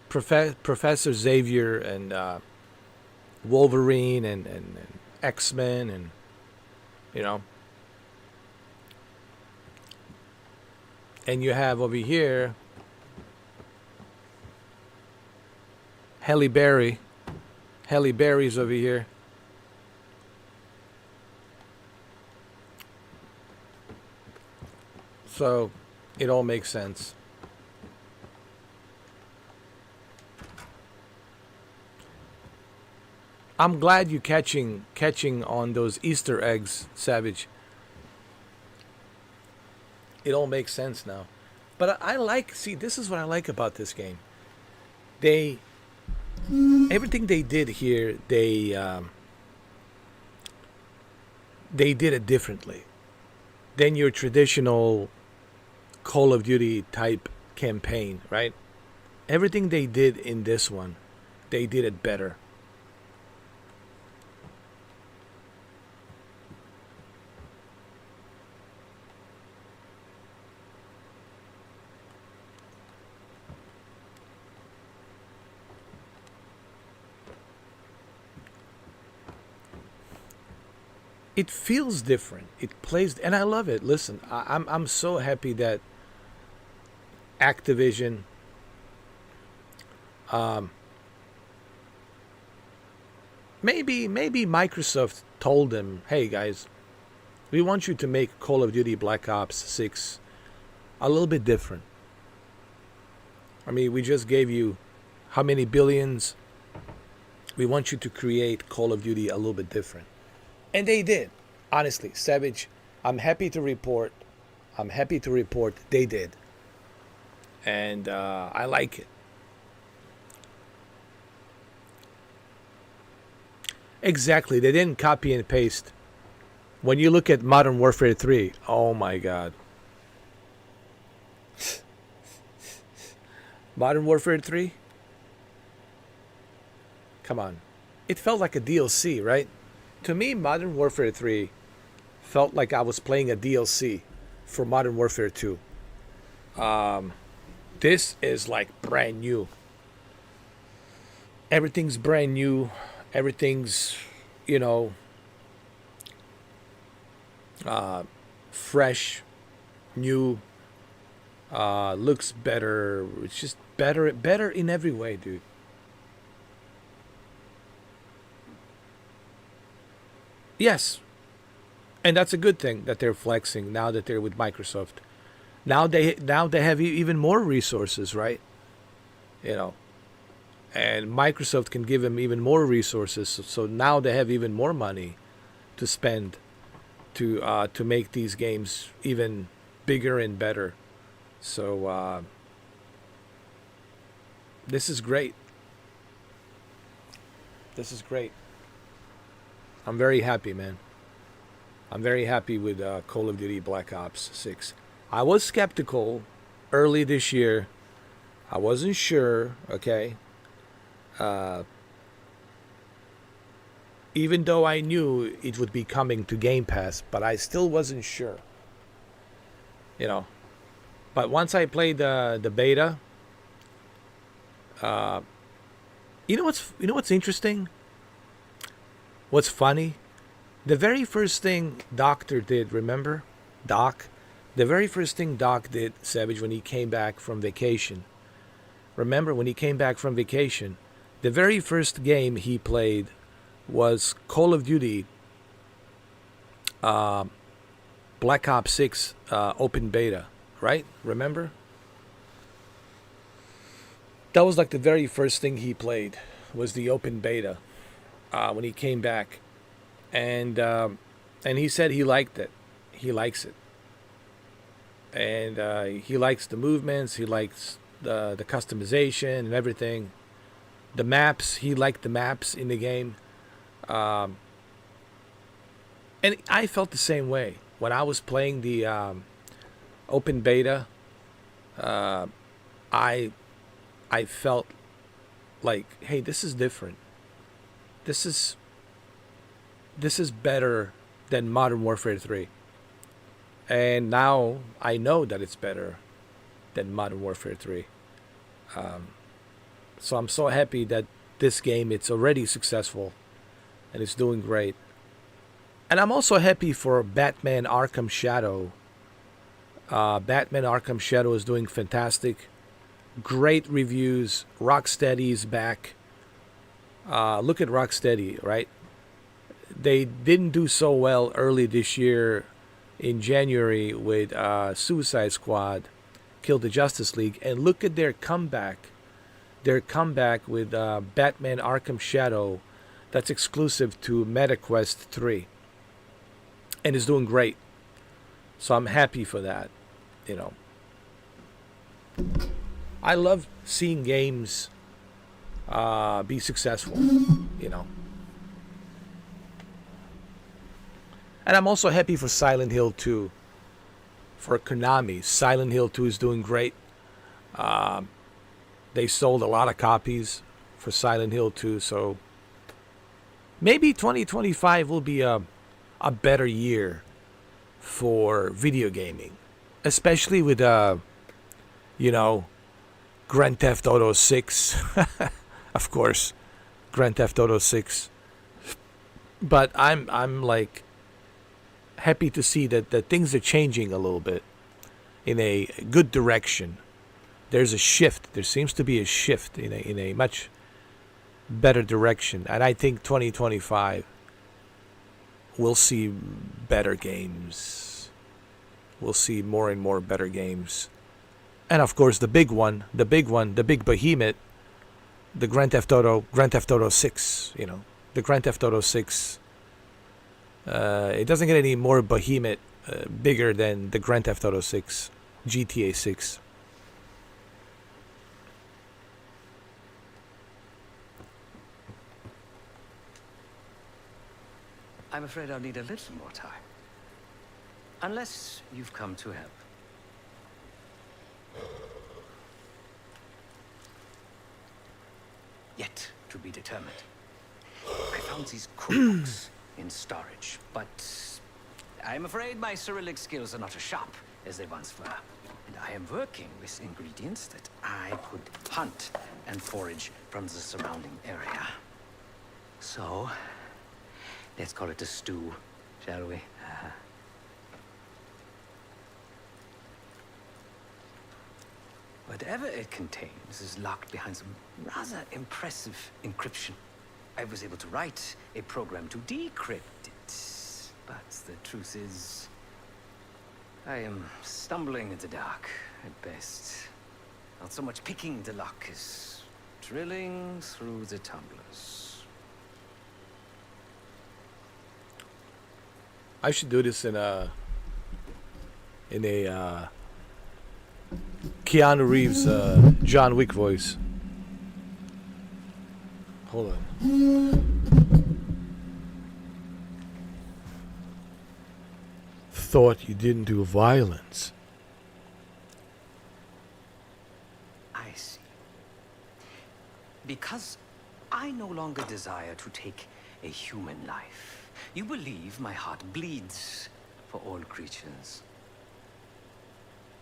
Professor Xavier and Wolverine and X-Men and, And you have over here Halle Berry. Halle Berry's over here. So it all makes sense. I'm glad you catching on those Easter eggs, Savage. It all makes sense now. But I like, see, this is what I like about this game. Everything they did here, they they did it differently than your traditional Call of Duty type campaign, right? Everything they did in this one, they did it better. It feels different. It plays, and I love it. Listen, I'm so happy that Activision, maybe Microsoft told them, hey guys, we want you to make Call of Duty Black Ops 6 a little bit different. I mean, we just gave you how many billions? We want you to create Call of Duty a little bit different. And they did. Honestly, Savage, I'm happy to report they did. And I like it. Exactly. They didn't copy and paste. When you look at Modern Warfare 3, oh my God. Modern Warfare 3? Come on. It felt like a DLC, right? To me, Modern Warfare 3 felt like I was playing a DLC for Modern Warfare 2. This is like brand new. Everything's brand new. Everything's, fresh, new, looks better. It's just better in every way, dude. Yes. And that's a good thing that they're flexing now that they're with Microsoft. Now they have even more resources, right? And Microsoft can give them even more resources. So now they have even more money to spend to make these games even bigger and better. So this is great. This is great. I'm very happy, man. I'm very happy with Call of Duty Black Ops 6. I was skeptical early this year. I wasn't sure, okay? Even though I knew it would be coming to Gamepass, but I still wasn't sure. But once I played the beta, you know what's interesting? What's funny? The very first thing Doctor did, remember? Doc? The very first thing Doc did, Savage, when he came back from vacation. Remember, when he came back from vacation, the very first game he played was Call of Duty Black Ops 6 open beta, right? Remember? That was like the very first thing he played, was the open beta when he came back. And he said he liked it. He likes it. And he likes the movements. He likes the customization and everything. The maps. He liked the maps in the game. And I felt the same way. When I was playing the open beta, I felt like, hey, this is different. This is better than Modern Warfare 3. And now I know that it's better than Modern Warfare 3. So I'm so happy that this game, it's already successful and it's doing great. And I'm also happy for Batman Arkham Shadow. Batman Arkham Shadow is doing fantastic. Great reviews. Rocksteady's back. Look at Rocksteady, right? They didn't do so well early this year in January with Suicide Squad, Kill the Justice League, and look at their comeback. Their comeback with Batman Arkham Shadow, that's exclusive to MetaQuest 3. And is doing great. So I'm happy for that, I love seeing games be successful, And I'm also happy for Silent Hill 2. For Konami, Silent Hill 2 is doing great. They sold a lot of copies for Silent Hill 2, so maybe 2025 will be a better year for video gaming, especially with Grand Theft Auto 6, of course, Grand Theft Auto 6. But I'm like happy to see that things are changing a little bit in a good direction. There's a shift. There seems to be a shift in a much better direction, and I think 2025 we'll see better games. We'll see more and more better games. And of course the big behemoth, the Grand Theft Auto 6, the Grand Theft Auto 6. It doesn't get any more behemoth bigger than the Grand Theft Auto 6, GTA 6. I'm afraid I'll need a little more time. Unless you've come to help. Yet to be determined. I found these cookbooks in storage, but I'm afraid my Cyrillic skills are not as sharp as they once were. And I am working with ingredients that I could hunt and forage from the surrounding area. So, let's call it a stew, shall we? Whatever it contains is locked behind some rather impressive encryption. I was able to write a program to decrypt it, but the truth is, I am stumbling in the dark at best. Not so much picking the lock as drilling through the tumblers. I should do this in a Keanu Reeves John Wick voice. Hold on. Thought you didn't do violence. I see. Because I no longer desire to take a human life, you believe my heart bleeds for all creatures.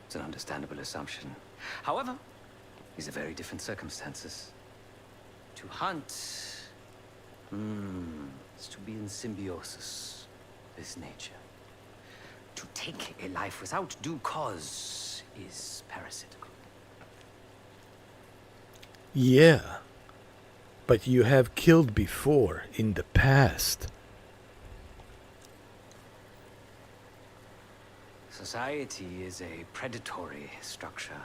It's an understandable assumption. However, these are very different circumstances. To hunt is to be in symbiosis with nature. To take a life without due cause is parasitical. Yeah, but you have killed before in the past. Society is a predatory structure.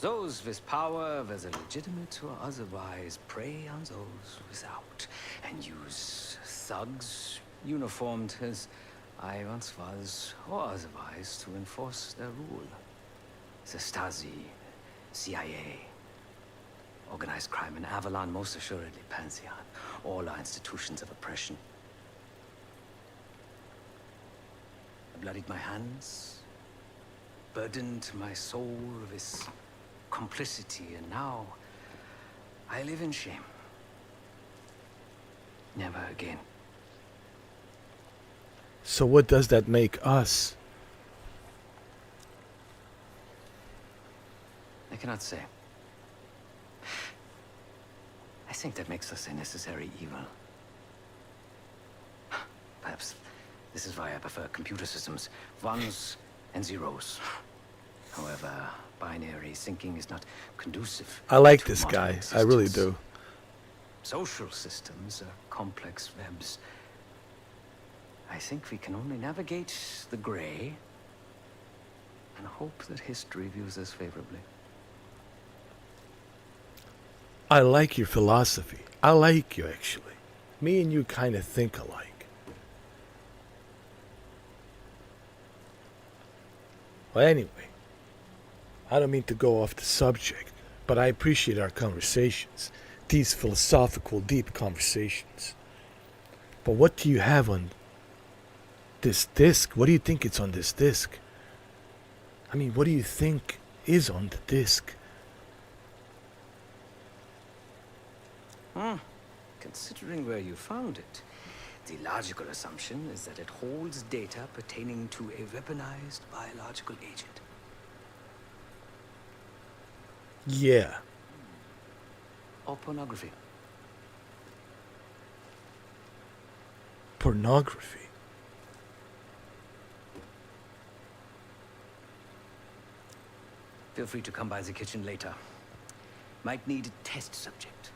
Those with power, whether legitimate or otherwise, prey on those without, and use thugs uniformed as I once was, or otherwise, to enforce their rule. The Stasi, CIA, organized crime, and Avalon, most assuredly Pantheon, all are institutions of oppression. I bloodied my hands, burdened my soul with complicity, and now I live in shame. Never again. So what does that make us? I cannot say. I think that makes us a necessary evil. Perhaps this is why I prefer computer systems. Ones and zeros. However, binary thinking is not conducive. I like to this modern guy. existence. I really do. Social systems are complex webs. I think we can only navigate the gray and hope that history views us favorably. I like your philosophy. I like you, actually. Me and you kind of think alike. Well, anyway, I don't mean to go off the subject, but I appreciate our conversations. These philosophical, deep conversations. But what do you have on this disc? What do you think it's on this disc? I mean, what do you think is on the disc? Considering where you found it, the logical assumption is that it holds data pertaining to a weaponized biological agent. Yeah. Or pornography. Pornography. Feel free to come by the kitchen later. Might need a test subject.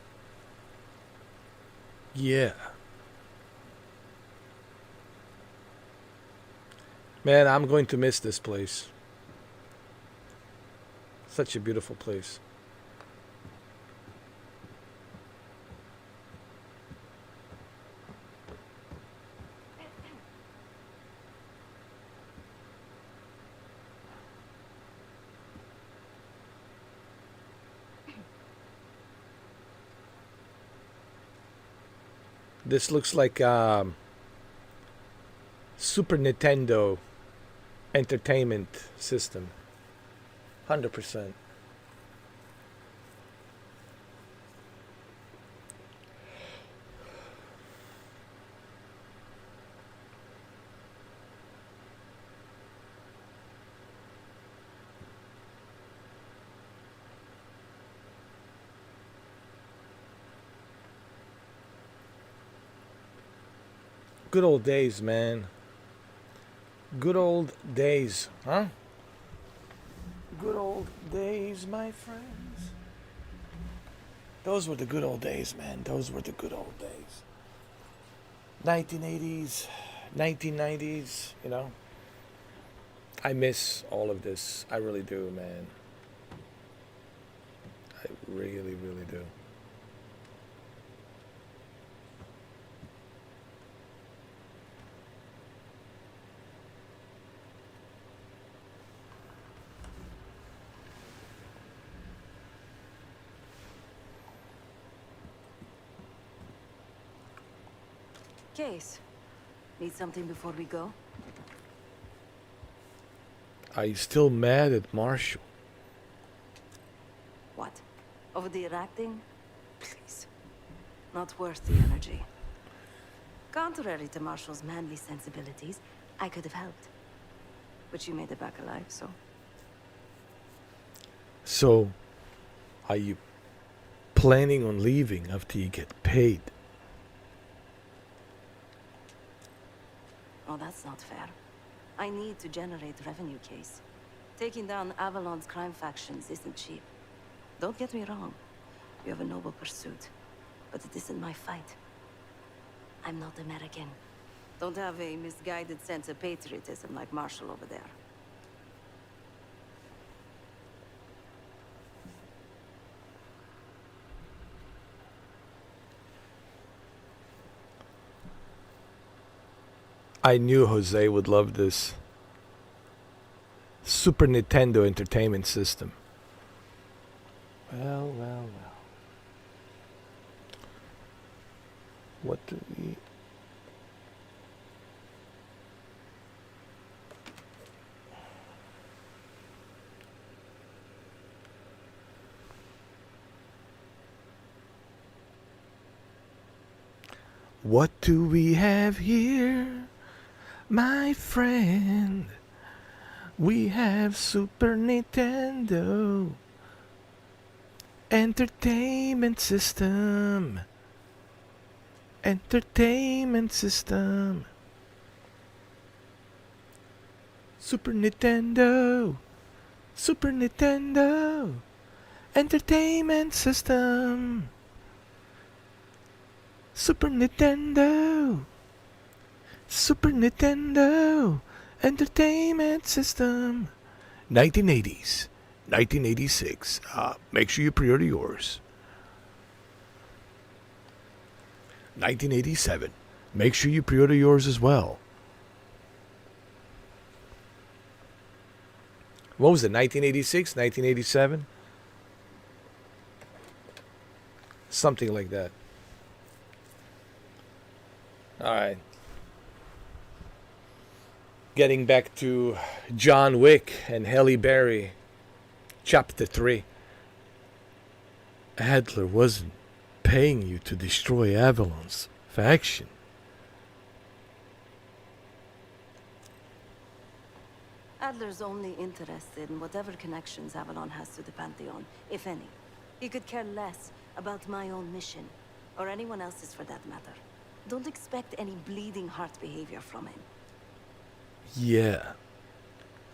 Yeah. Man, I'm going to miss this place. Such a beautiful place. This looks like Super Nintendo entertainment system. 100%. Good old days, man. Good old days, huh? Good old days, my friends. Those were the good old days, man. Those were the good old days. 1980s, 1990s, you know. I miss all of this. I really do, man. I really, really do. Case, need something before we go? Are you still mad at Marshall? What? Over the Iraq thing? Please. Not worth the energy. Contrary to Marshall's manly sensibilities, I could have helped. But you made it back alive, so... So, are you planning on leaving after you get paid? Oh, that's not fair. I need to generate revenue, Case. Taking down Avalon's crime factions isn't cheap. Don't get me wrong. You have a noble pursuit. But it isn't my fight. I'm not American. Don't have a misguided sense of patriotism like Marshall over there. I knew Jose would love this. Super Nintendo Entertainment System. Well, well, well. What do we... What do we have here, my friend? We have Super Nintendo Entertainment System. Entertainment System. Super Nintendo. Super Nintendo Entertainment System. Super Nintendo. Super Nintendo Entertainment System. 1980s. 1986. Make sure you pre-order yours. 1987. Make sure you pre-order yours as well. What was it? 1986? 1987? Something like that. All right. Getting back to John Wick and Halle Berry, Chapter 3. Adler wasn't paying you to destroy Avalon's faction. Adler's only interested in whatever connections Avalon has to the Pantheon, if any. He could care less about my own mission, or anyone else's for that matter. Don't expect any bleeding heart behavior from him. Yeah.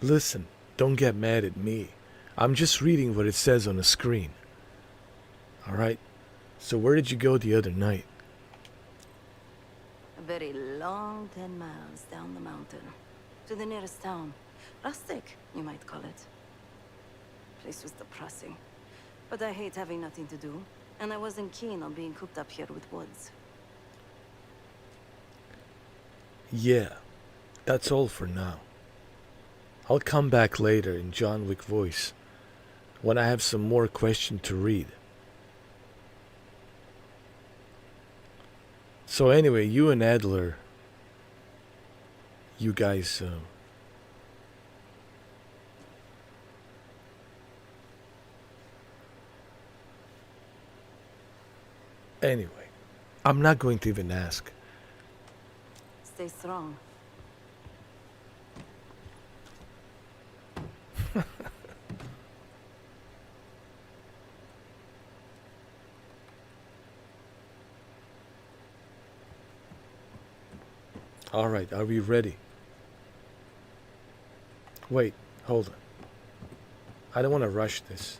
Listen, don't get mad at me. I'm just reading what it says on the screen. Alright? So where did you go the other night? A very long 10 miles down the mountain. To the nearest town. Rustic, you might call it. Place was depressing. But I hate having nothing to do. And I wasn't keen on being cooped up here with Woods. Yeah. That's all for now. I'll come back later in John Wick voice. When I have some more questions to read. So anyway, you and Adler, you guys, anyway, I'm not going to even ask. Stay strong. Alright, are we ready? Wait, hold on. I don't want to rush this.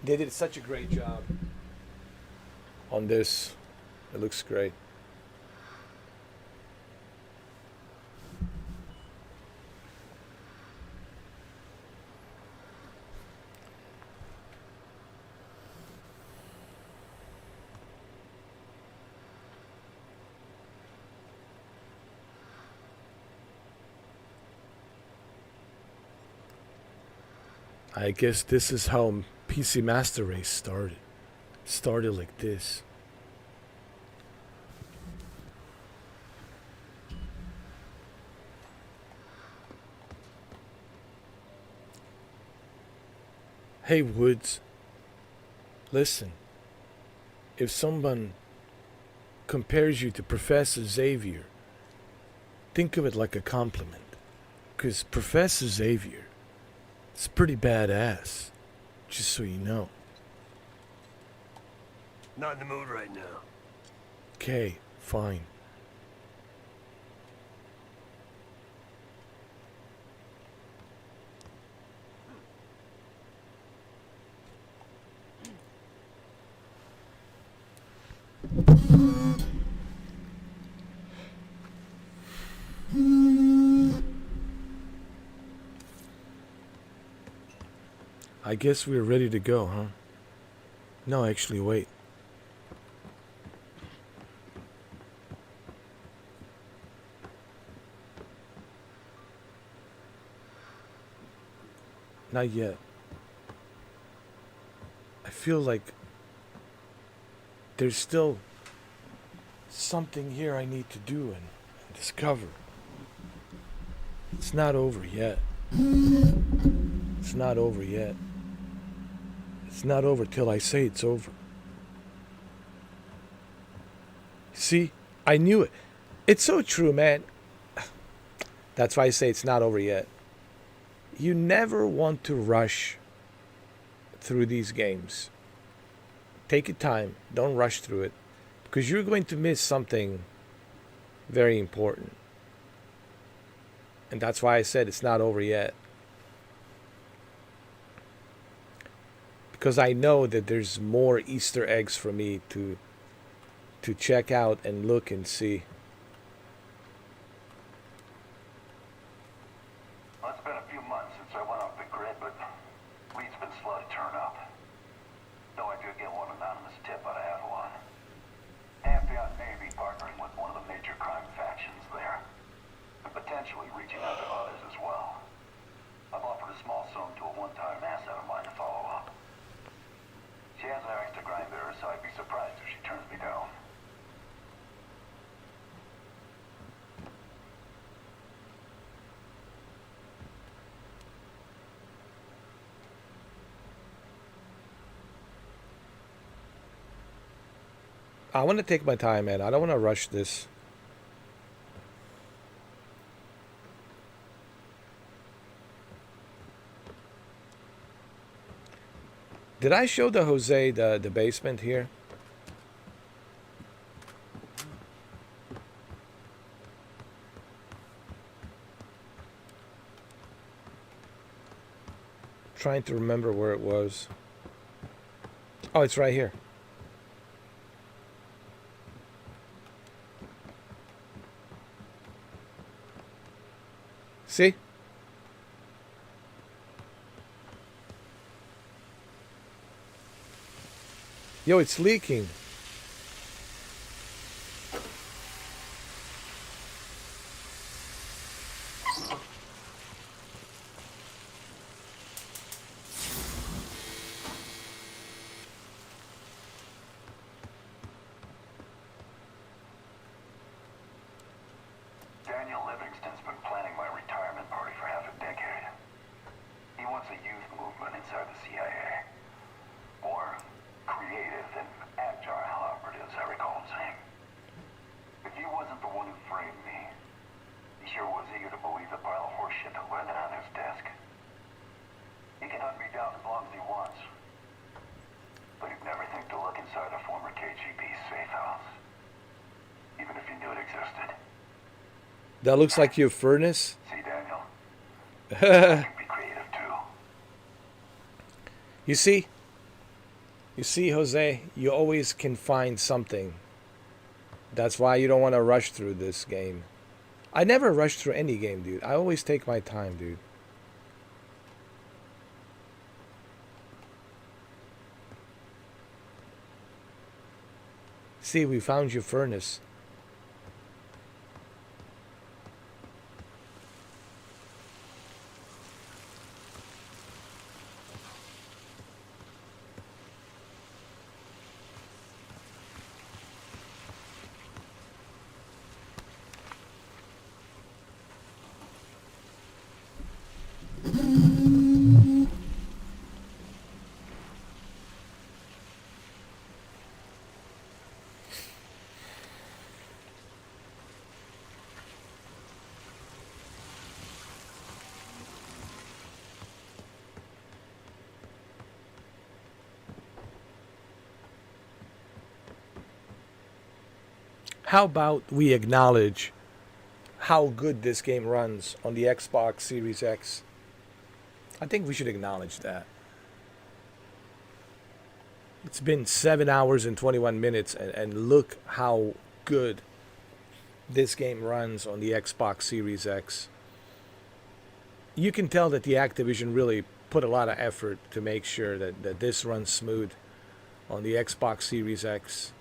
They did such a great job on this. It looks great. I guess this is how PC Master Race started. Started like this. Hey Woods, listen. If someone compares you to Professor Xavier, think of it like a compliment. 'Cause Professor Xavier is pretty badass. Just so you know. Not in the mood right now. Okay, fine. I guess we're ready to go, huh? No, actually, wait. Not yet. I feel like there's still something here I need to do and discover. It's not over yet. It's not over yet. It's not over till I say it's over. See? I knew it. It's so true, man. That's why I say it's not over yet. You never want to rush through these games. Take your time. Don't rush through it. Because you're going to miss something very important. And that's why I said it's not over yet. Because I know that there's more Easter eggs for me to check out and look and see. I want to take my time, man. I don't want to rush this. Did I show the Jose the basement here? Trying to remember where it was. Oh, it's right here. See? Yo, it's leaking. Daniel Livingston's been planning my retirement party for half a decade. He wants a youth movement inside the CIA. More creative and agile operatives, I recall him saying. If he wasn't the one who framed me, he sure was eager to believe the pile of horseshit that landed on his desk. He can hunt me down as long as he wants. But he'd never think to look inside a former KGB safe house. Even if he knew it existed. That looks like your furnace. See, Daniel? I can be creative too. You see, Jose, you always can find something. That's why you don't want to rush through this game. I never rush through any game, dude. I always take my time, dude. See, we found your furnace. How about we acknowledge how good this game runs on the Xbox Series X? I think we should acknowledge that. It's been 7 hours and 21 minutes, and look how good this game runs on the Xbox Series X. You can tell that the Activision really put a lot of effort to make sure that this runs smooth on the Xbox Series X.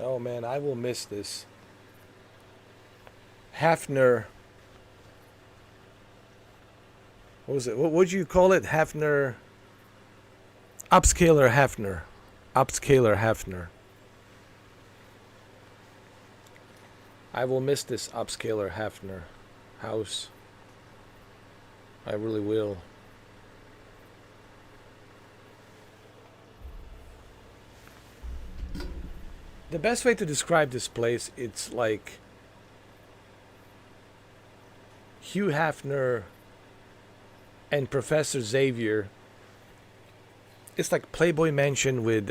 Oh man, I will miss this. Hafner. What was it? What would you call it? Hafner. Upscaler Hafner. Upscaler Hafner. I will miss this Upscaler Hafner house. I really will. The best way to describe this place, it's like Hugh Hefner and Professor Xavier. It's like Playboy Mansion with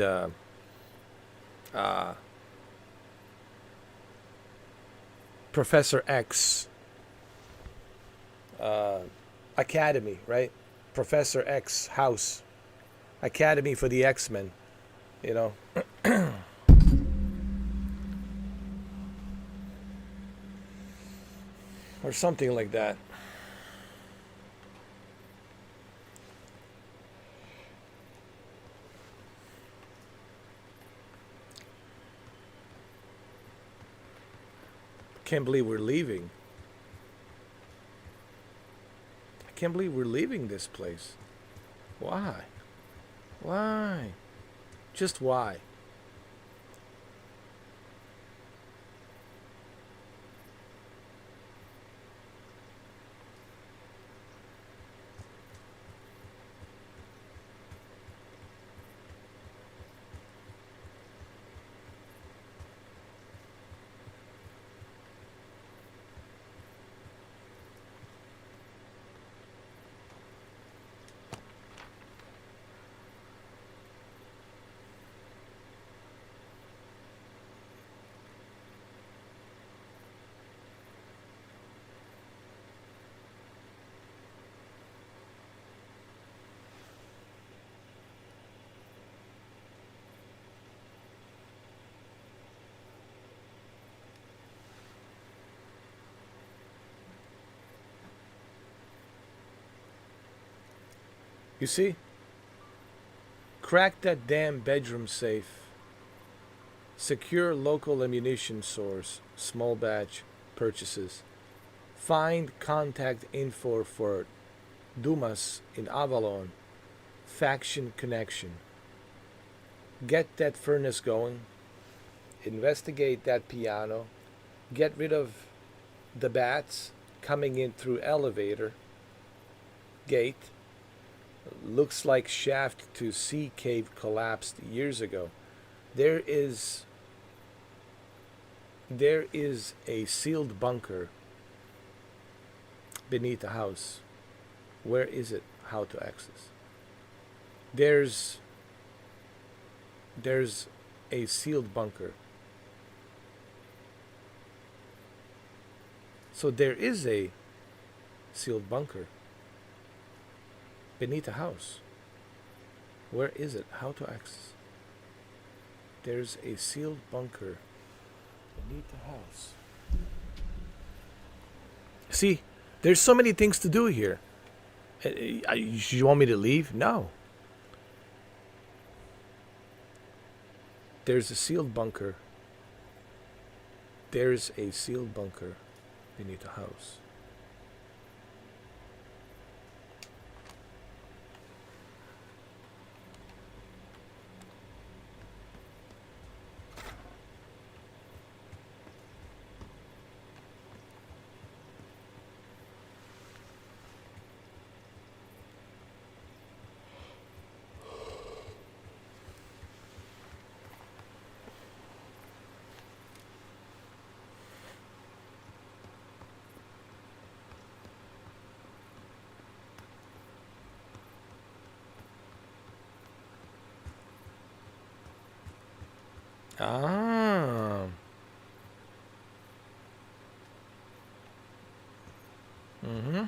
Professor X Academy, right? Professor X house. Academy for the X-Men, you know. Or something like that. Can't believe we're leaving. I can't believe we're leaving this place. Why? Why? Just why? You see? Crack that damn bedroom safe. Secure local ammunition source, small batch purchases. Find contact info for Dumas in Avalon. Faction connection. Get that furnace going. Investigate that piano. Get rid of the bats coming in through elevator. Gate. Looks like shaft to sea cave collapsed years ago. There is a sealed bunker beneath the house. Where is it? How to access? There's a sealed bunker. So there is a sealed bunker beneath the house. Where is it? How to access? There's a sealed bunker beneath the house. See, there's so many things to do here. You want me to leave? No. There's a sealed bunker. There's a sealed bunker beneath the house. Ah. Mm-hmm.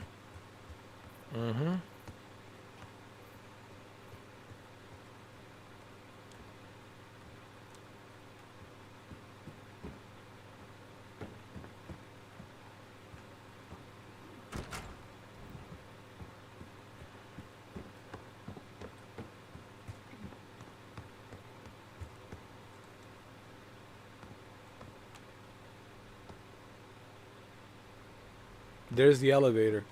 Mm-hmm. There's the elevator.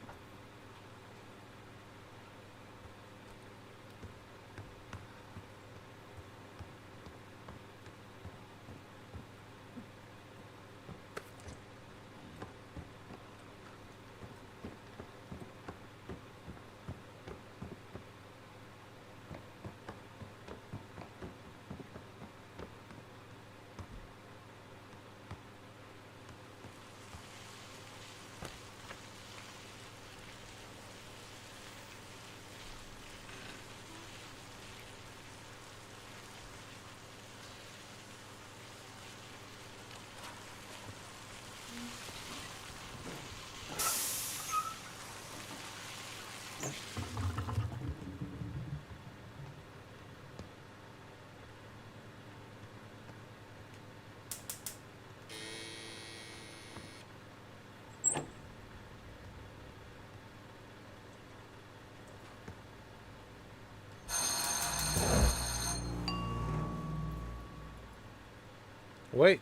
Wait.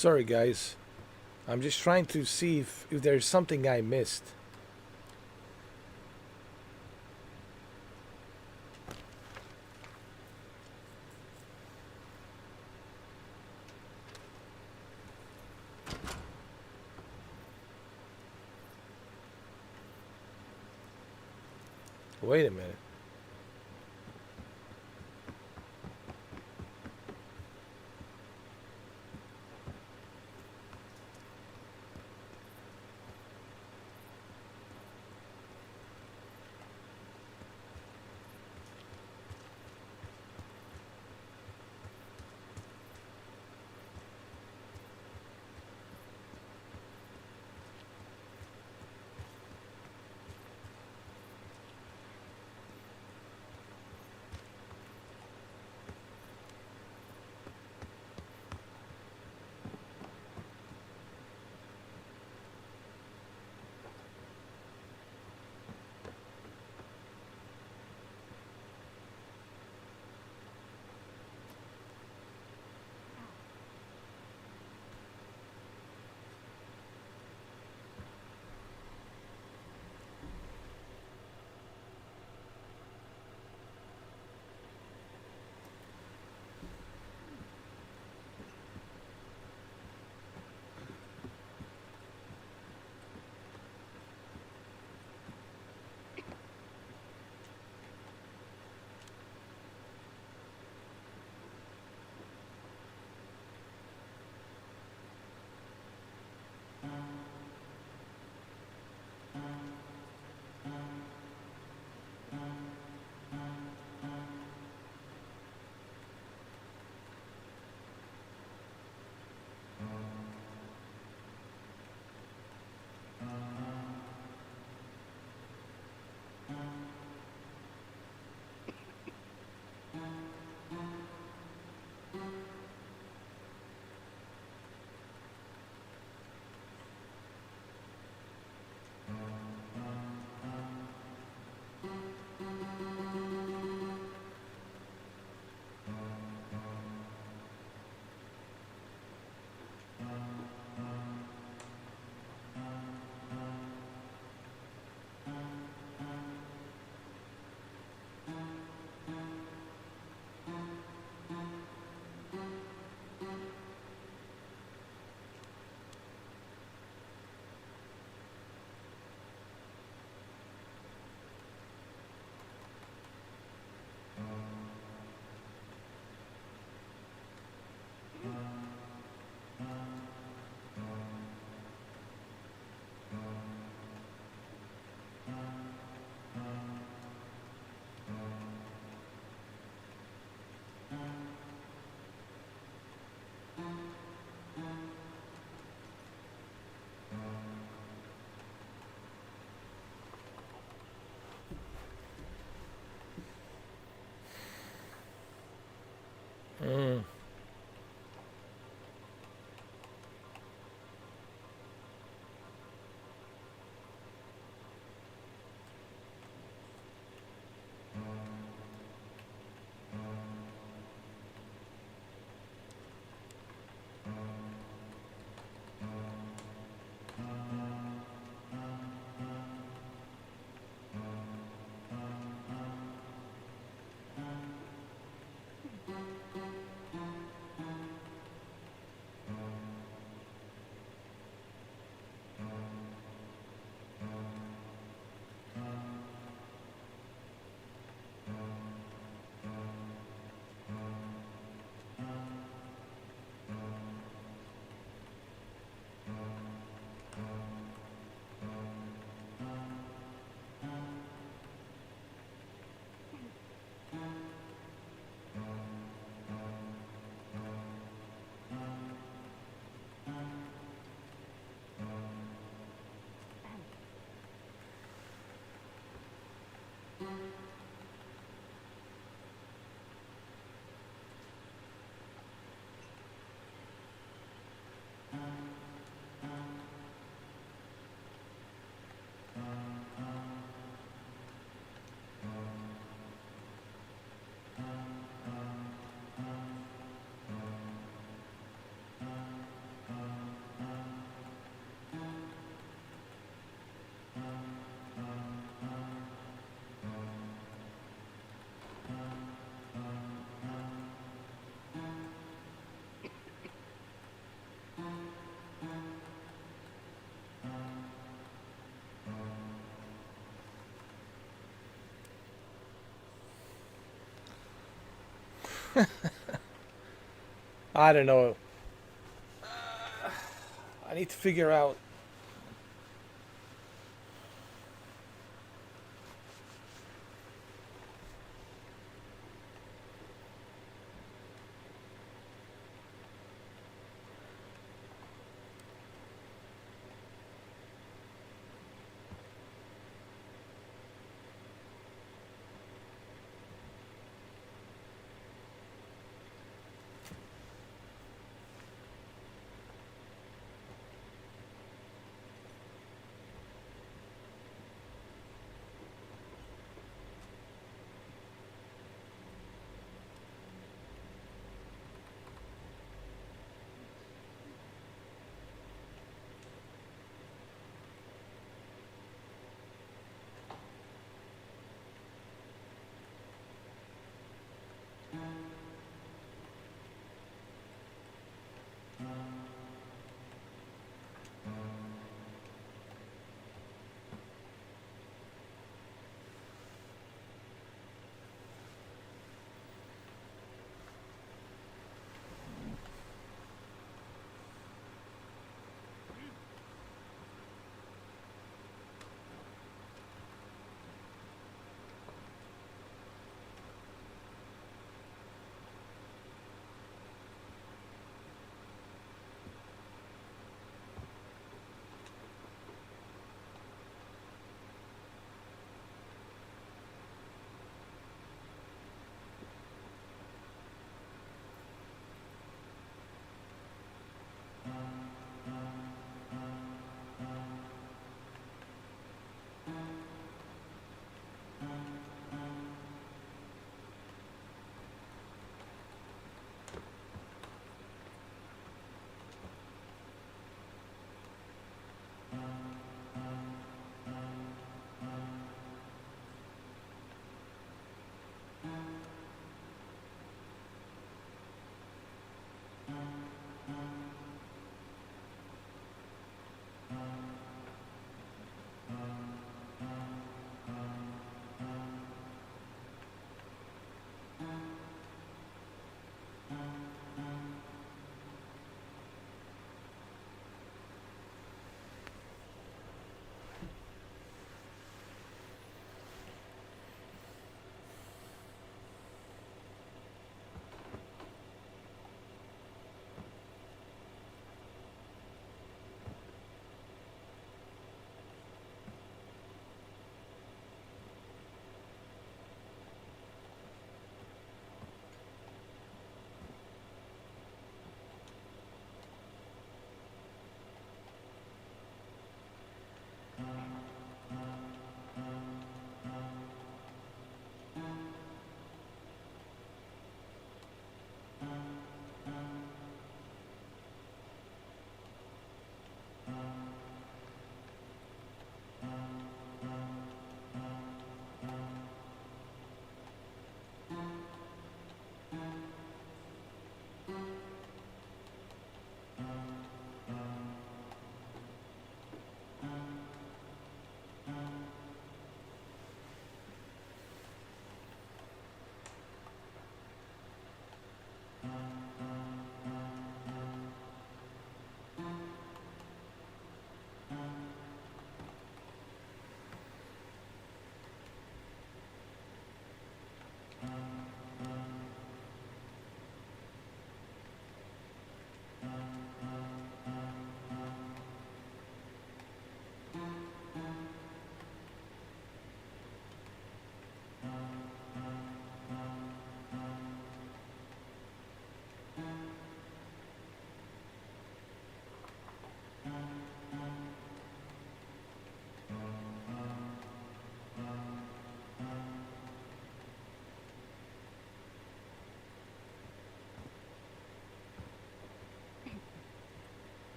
Sorry, guys. I'm just trying to see if there's something I missed. Wait a minute. I don't know. I need to figure out.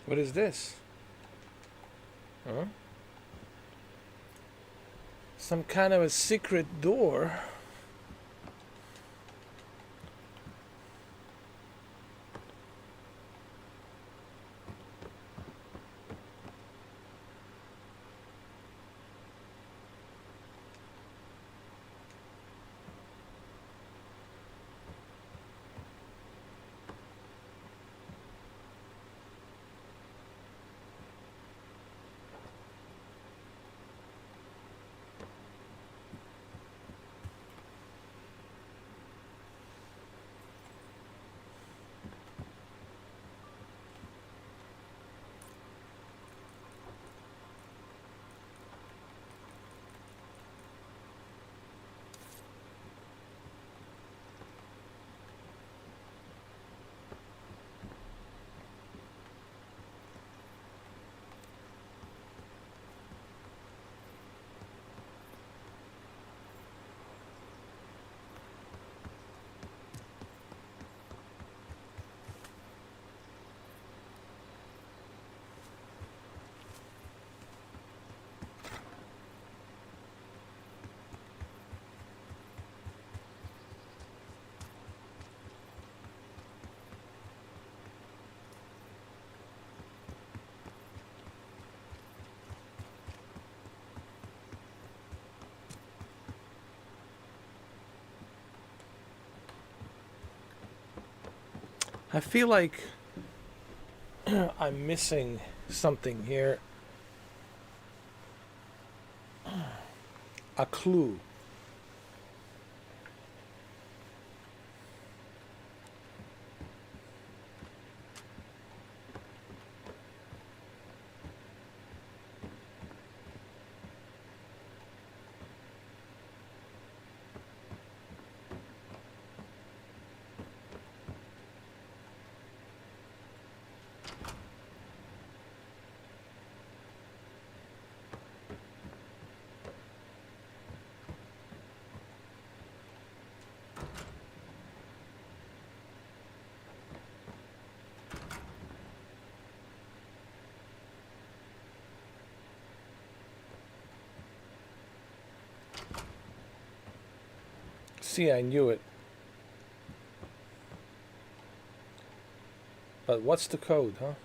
What is this? Huh? Some kind of a secret door. I feel like I'm missing something here. A clue. See, I knew it. But what's the code, huh?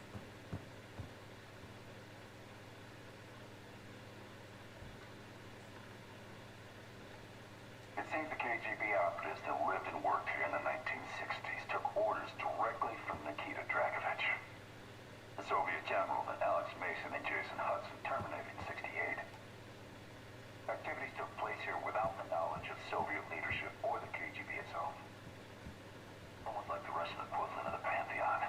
It seems the KGB operatives that lived and worked here in the 1960s took orders directly from Nikita Dragovich. The Soviet general that Alex Mason and Jason Hudson terminated in '68. Activities took place here without the knowledge of Soviet leadership or the KGB itself. Almost like the Russian equivalent of the Pantheon.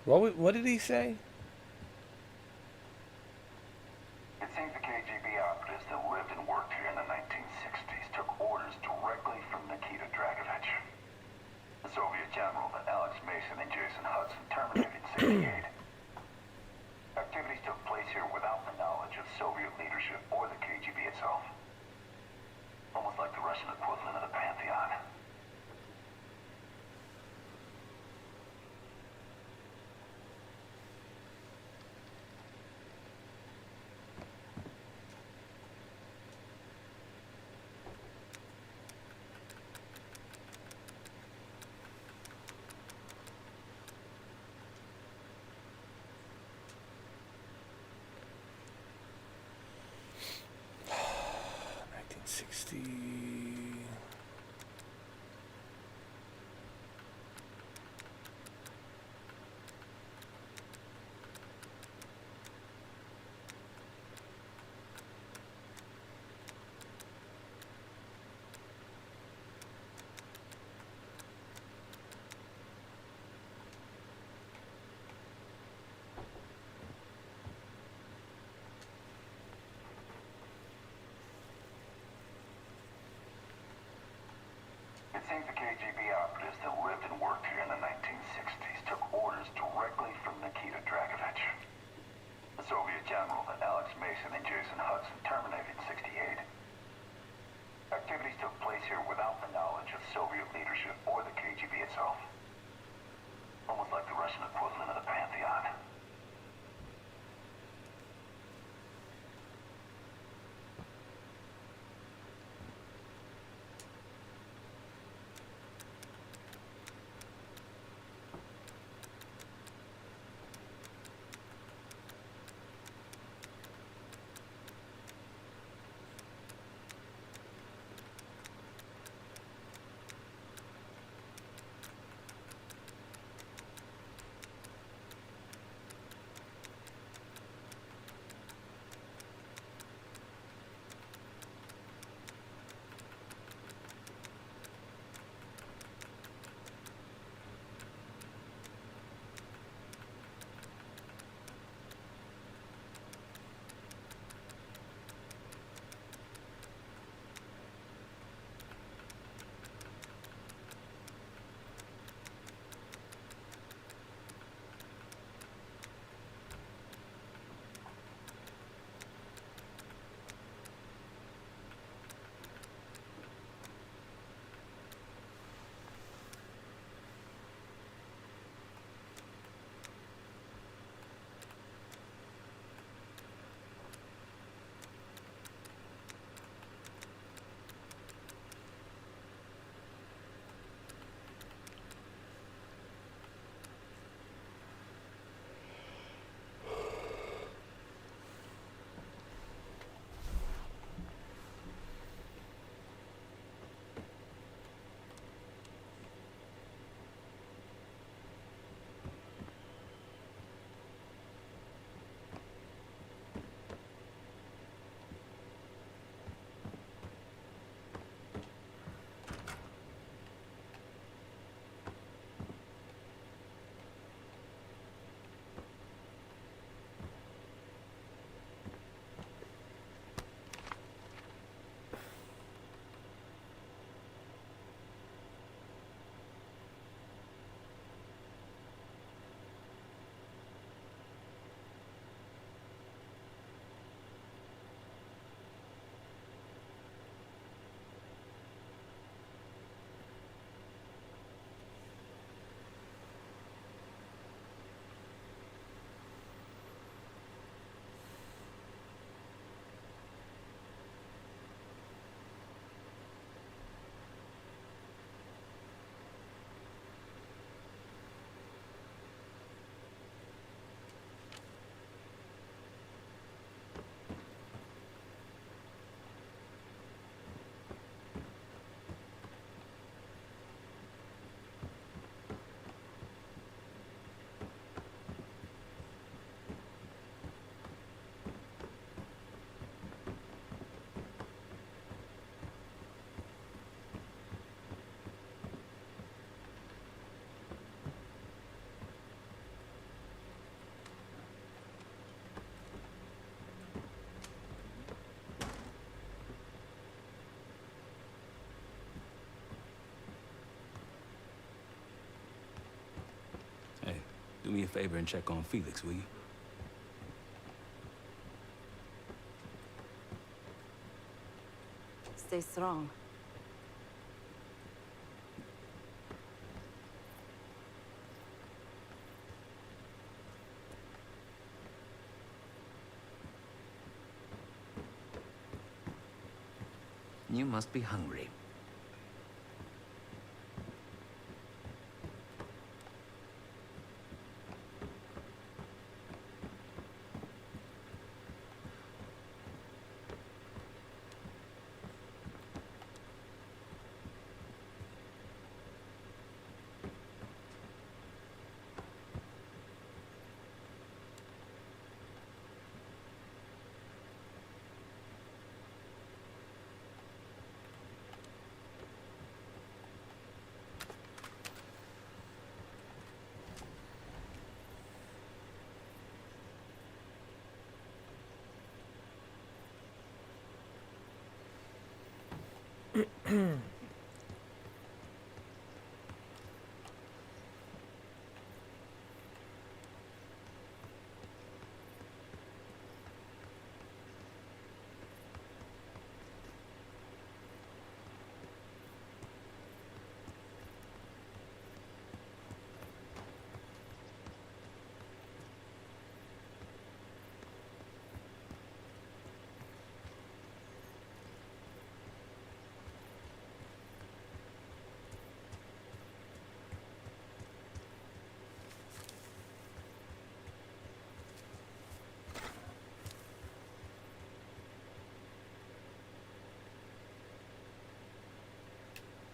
What did he say? It seems the KGB operatives that lived and worked here in the 1960s took orders directly from Nikita Dragovich. The Soviet general that Alex Mason and Jason Hudson terminated in '68. Activities took place here without the knowledge of Soviet leadership or the KGB itself. Almost like the Russian equivalent of the Pantheon. It seems the KGB operatives that lived and worked here in the 1960s took orders directly from Nikita Dragovich. The Soviet general that Alex Mason and Jason Hudson terminated in '68. activities took place here without the knowledge of Soviet leadership or the KGB itself. Almost like the Russian equivalent of the Pantheon. Do me a favor and check on Felix, will you? Stay strong. You must be hungry.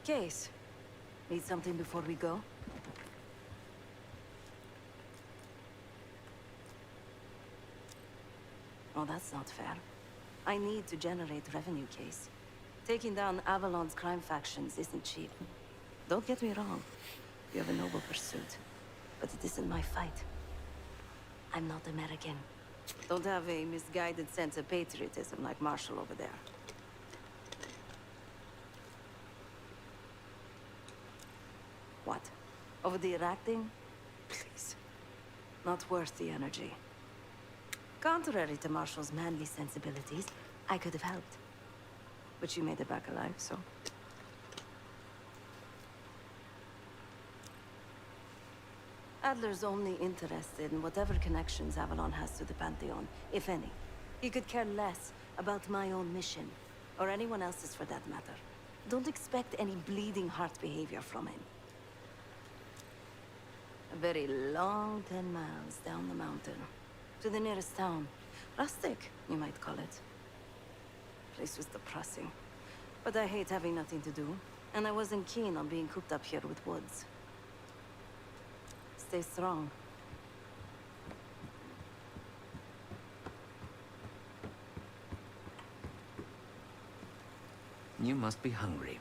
Case, need something before we go? Oh, that's not fair. I need to generate revenue, Case. Taking down Avalon's crime factions isn't cheap. Don't get me wrong. You have a noble pursuit. But it isn't my fight. I'm not American. Don't have a misguided sense of patriotism like Marshall over there. What? Over the Iraq thing? Please. Not worth the energy. Contrary to Marshall's manly sensibilities, I could have helped. But you made it back alive, so... Adler's only interested in whatever connections Avalon has to the Pantheon, if any. He could care less about my own mission, or anyone else's for that matter. Don't expect any bleeding heart behavior from him. A very long 10 miles down the mountain, to the nearest town. Rustic, you might call it. Place was depressing, but I hate having nothing to do, and I wasn't keen on being cooped up here with Woods. Stay strong. You must be hungry.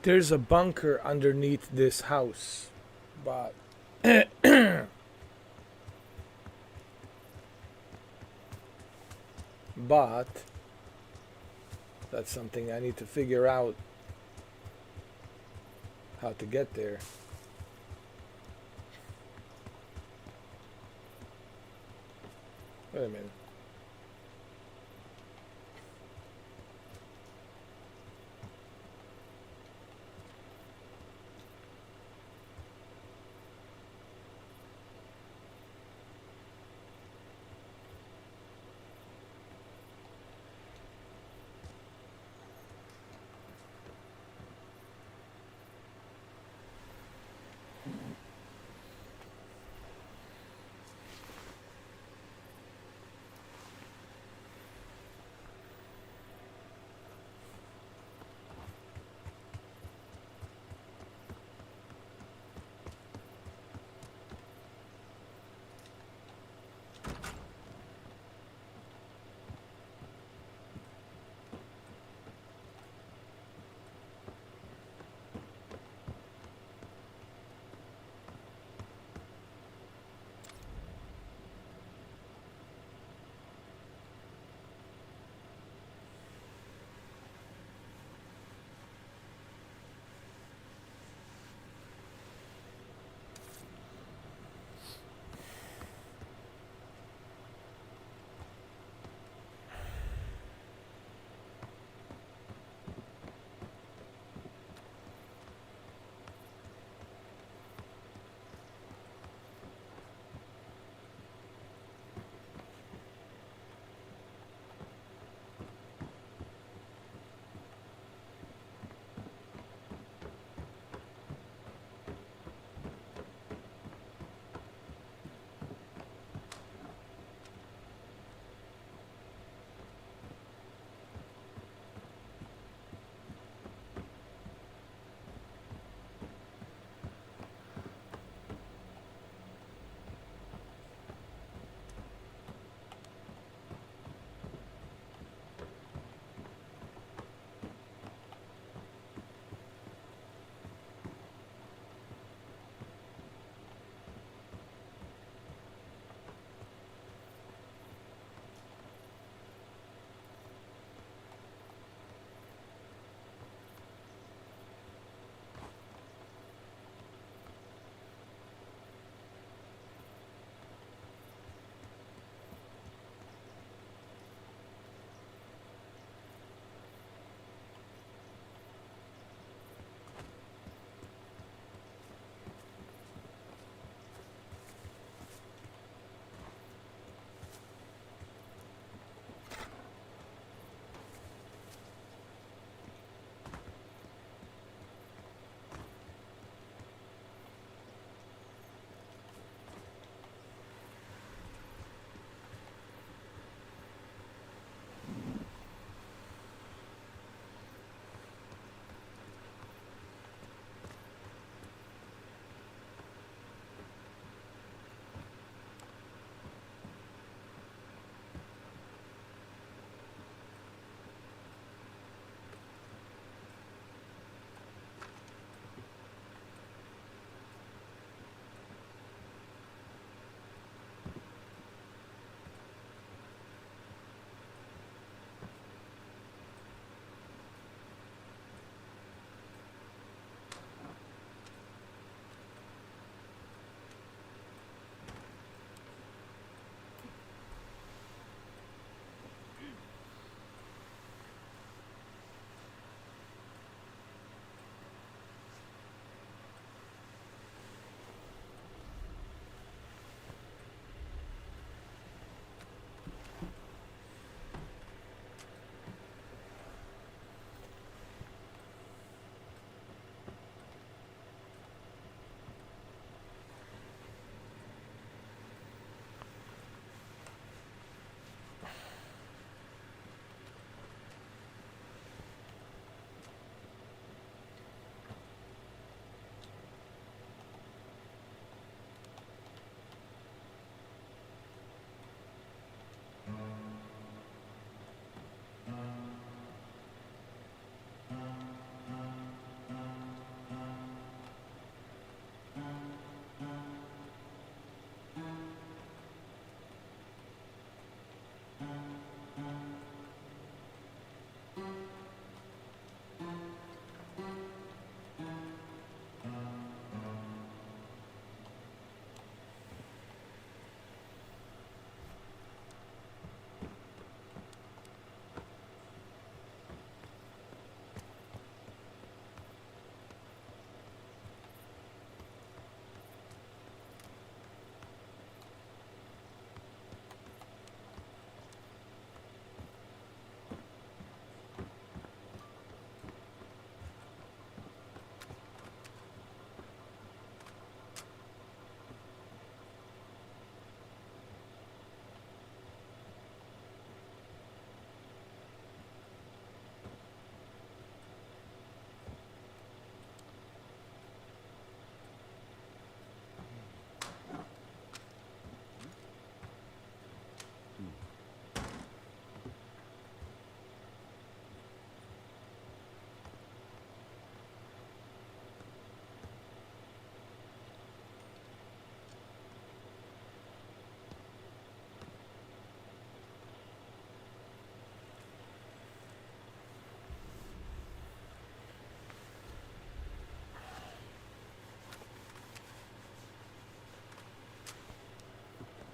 There's a bunker underneath this house, but but that's something I need to figure out how to get there. Wait a minute.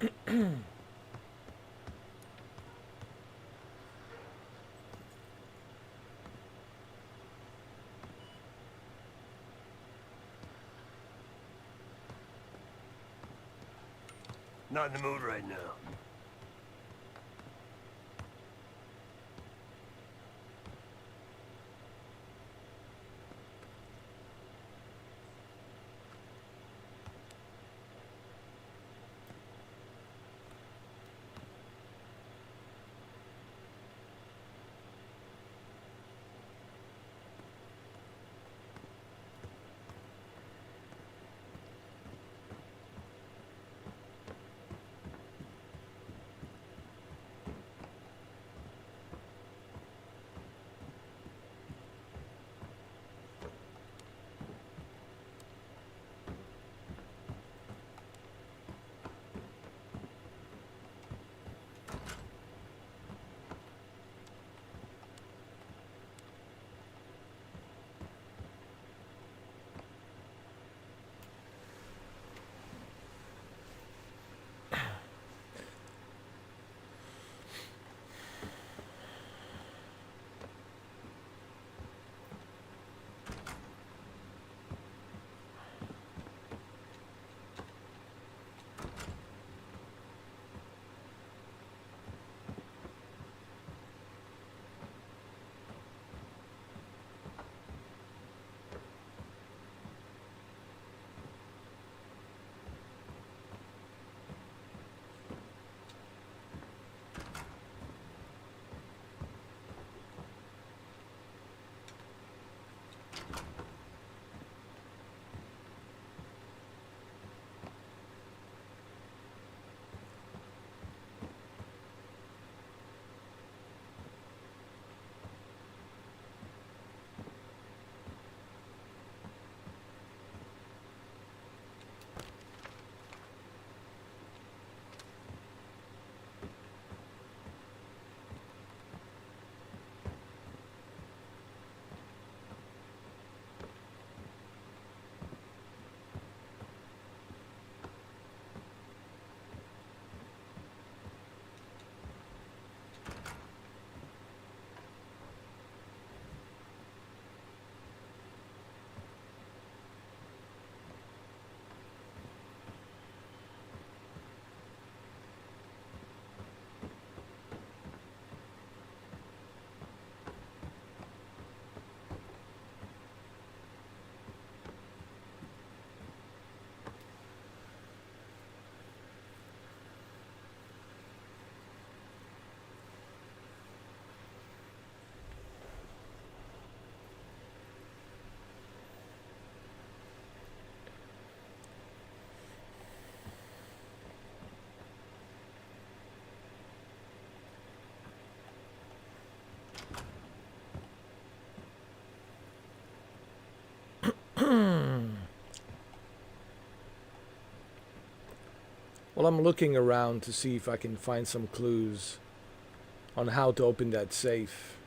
Not in the mood right now. Well, I'm looking around to see if I can find some clues on how to open that safe.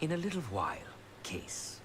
In a little while, Case.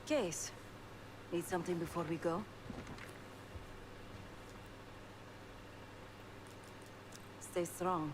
Case, need something before we go? Stay strong.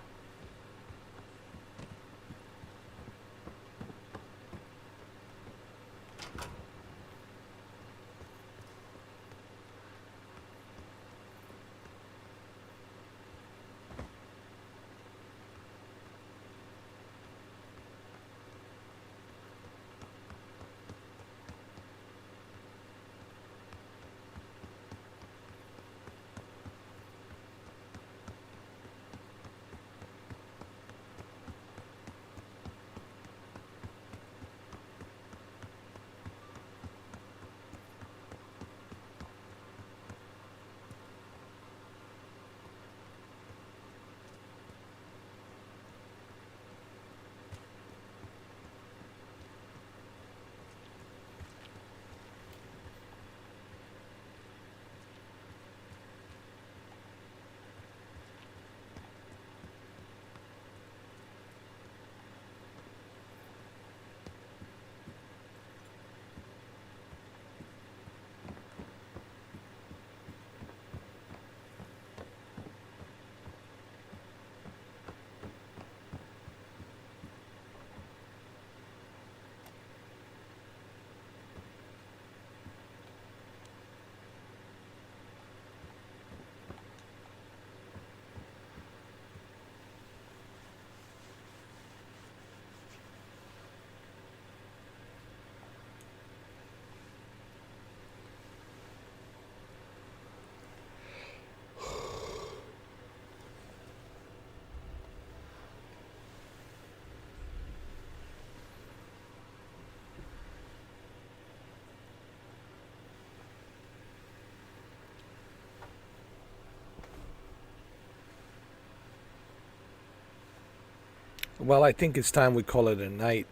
Well, I think it's time we call it a night.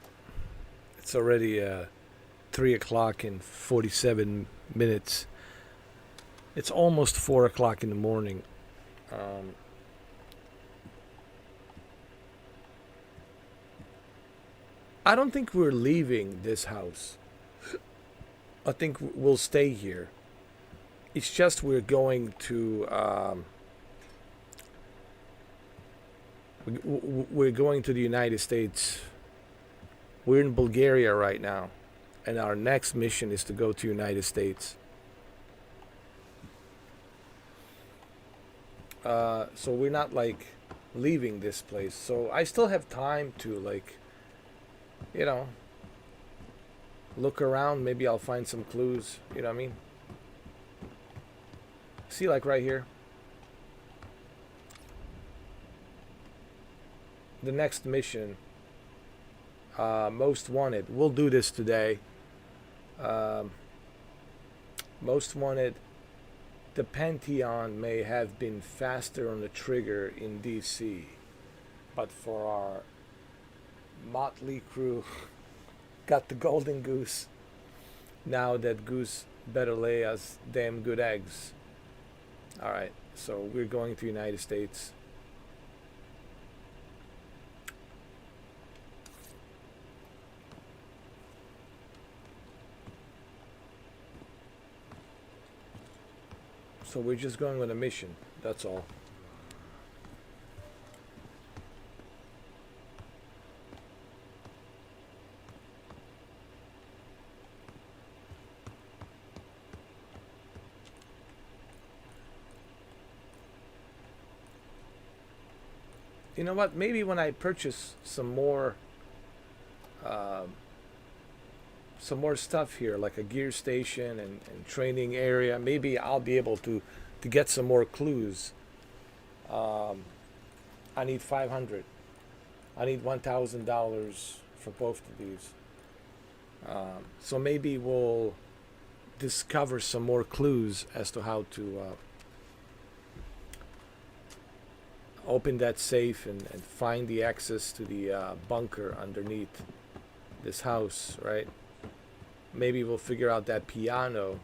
It's already 3 o'clock and 47 minutes. It's almost 4 o'clock in the morning. I don't think we're leaving this house. I think we'll stay here. It's just we're going to we're going to the United States We're in Bulgaria right now, and our next mission is to go to United States. So we're not like leaving this place. So I still have time to like, you know, look around. Maybe I'll find some clues. You know what I mean? See, like right here. The next mission, Most Wanted. We'll do this today. Most Wanted. The Pantheon may have been faster on the trigger in DC, but for our motley crew, got the golden goose. Now that goose better lay us damn good eggs. Alright, so we're going to United States. So we're just going on a mission, that's all. You know what, maybe when I purchase some more stuff here, like a gear station and training area, maybe I'll be able to get some more clues. I need 500. I need $1,000 for both of these. So maybe we'll discover some more clues as to how to open that safe and find the access to the bunker underneath this house, right? Maybe we'll figure out that piano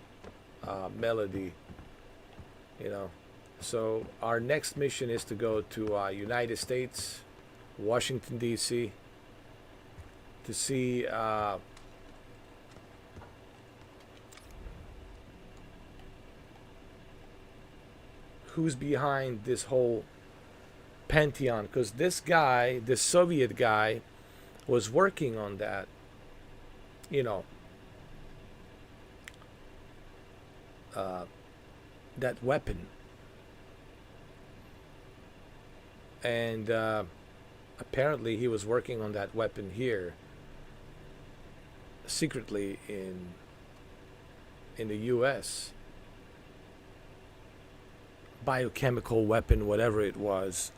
melody, you know. So our next mission is to go to United States, Washington D.C., to see who's behind this whole Pantheon, because this guy, this Soviet guy, was working on that, you know, that weapon, and apparently he was working on that weapon here secretly in the US. Biochemical weapon, whatever it was.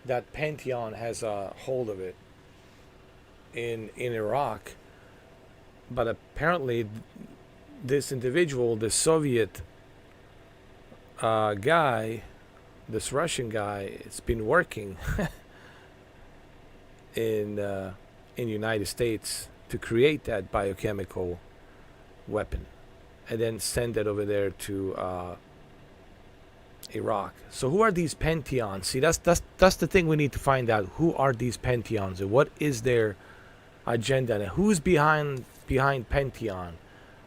That Pantheon has a hold of it in Iraq, but apparently this individual, the Soviet guy, this Russian guy, it's been working in United States to create that biochemical weapon, and then send it over there to Iraq. So who are these Pantheons? See, that's the thing we need to find out. Who are these Pantheons, and what is their agenda, and who's behind Pantheon?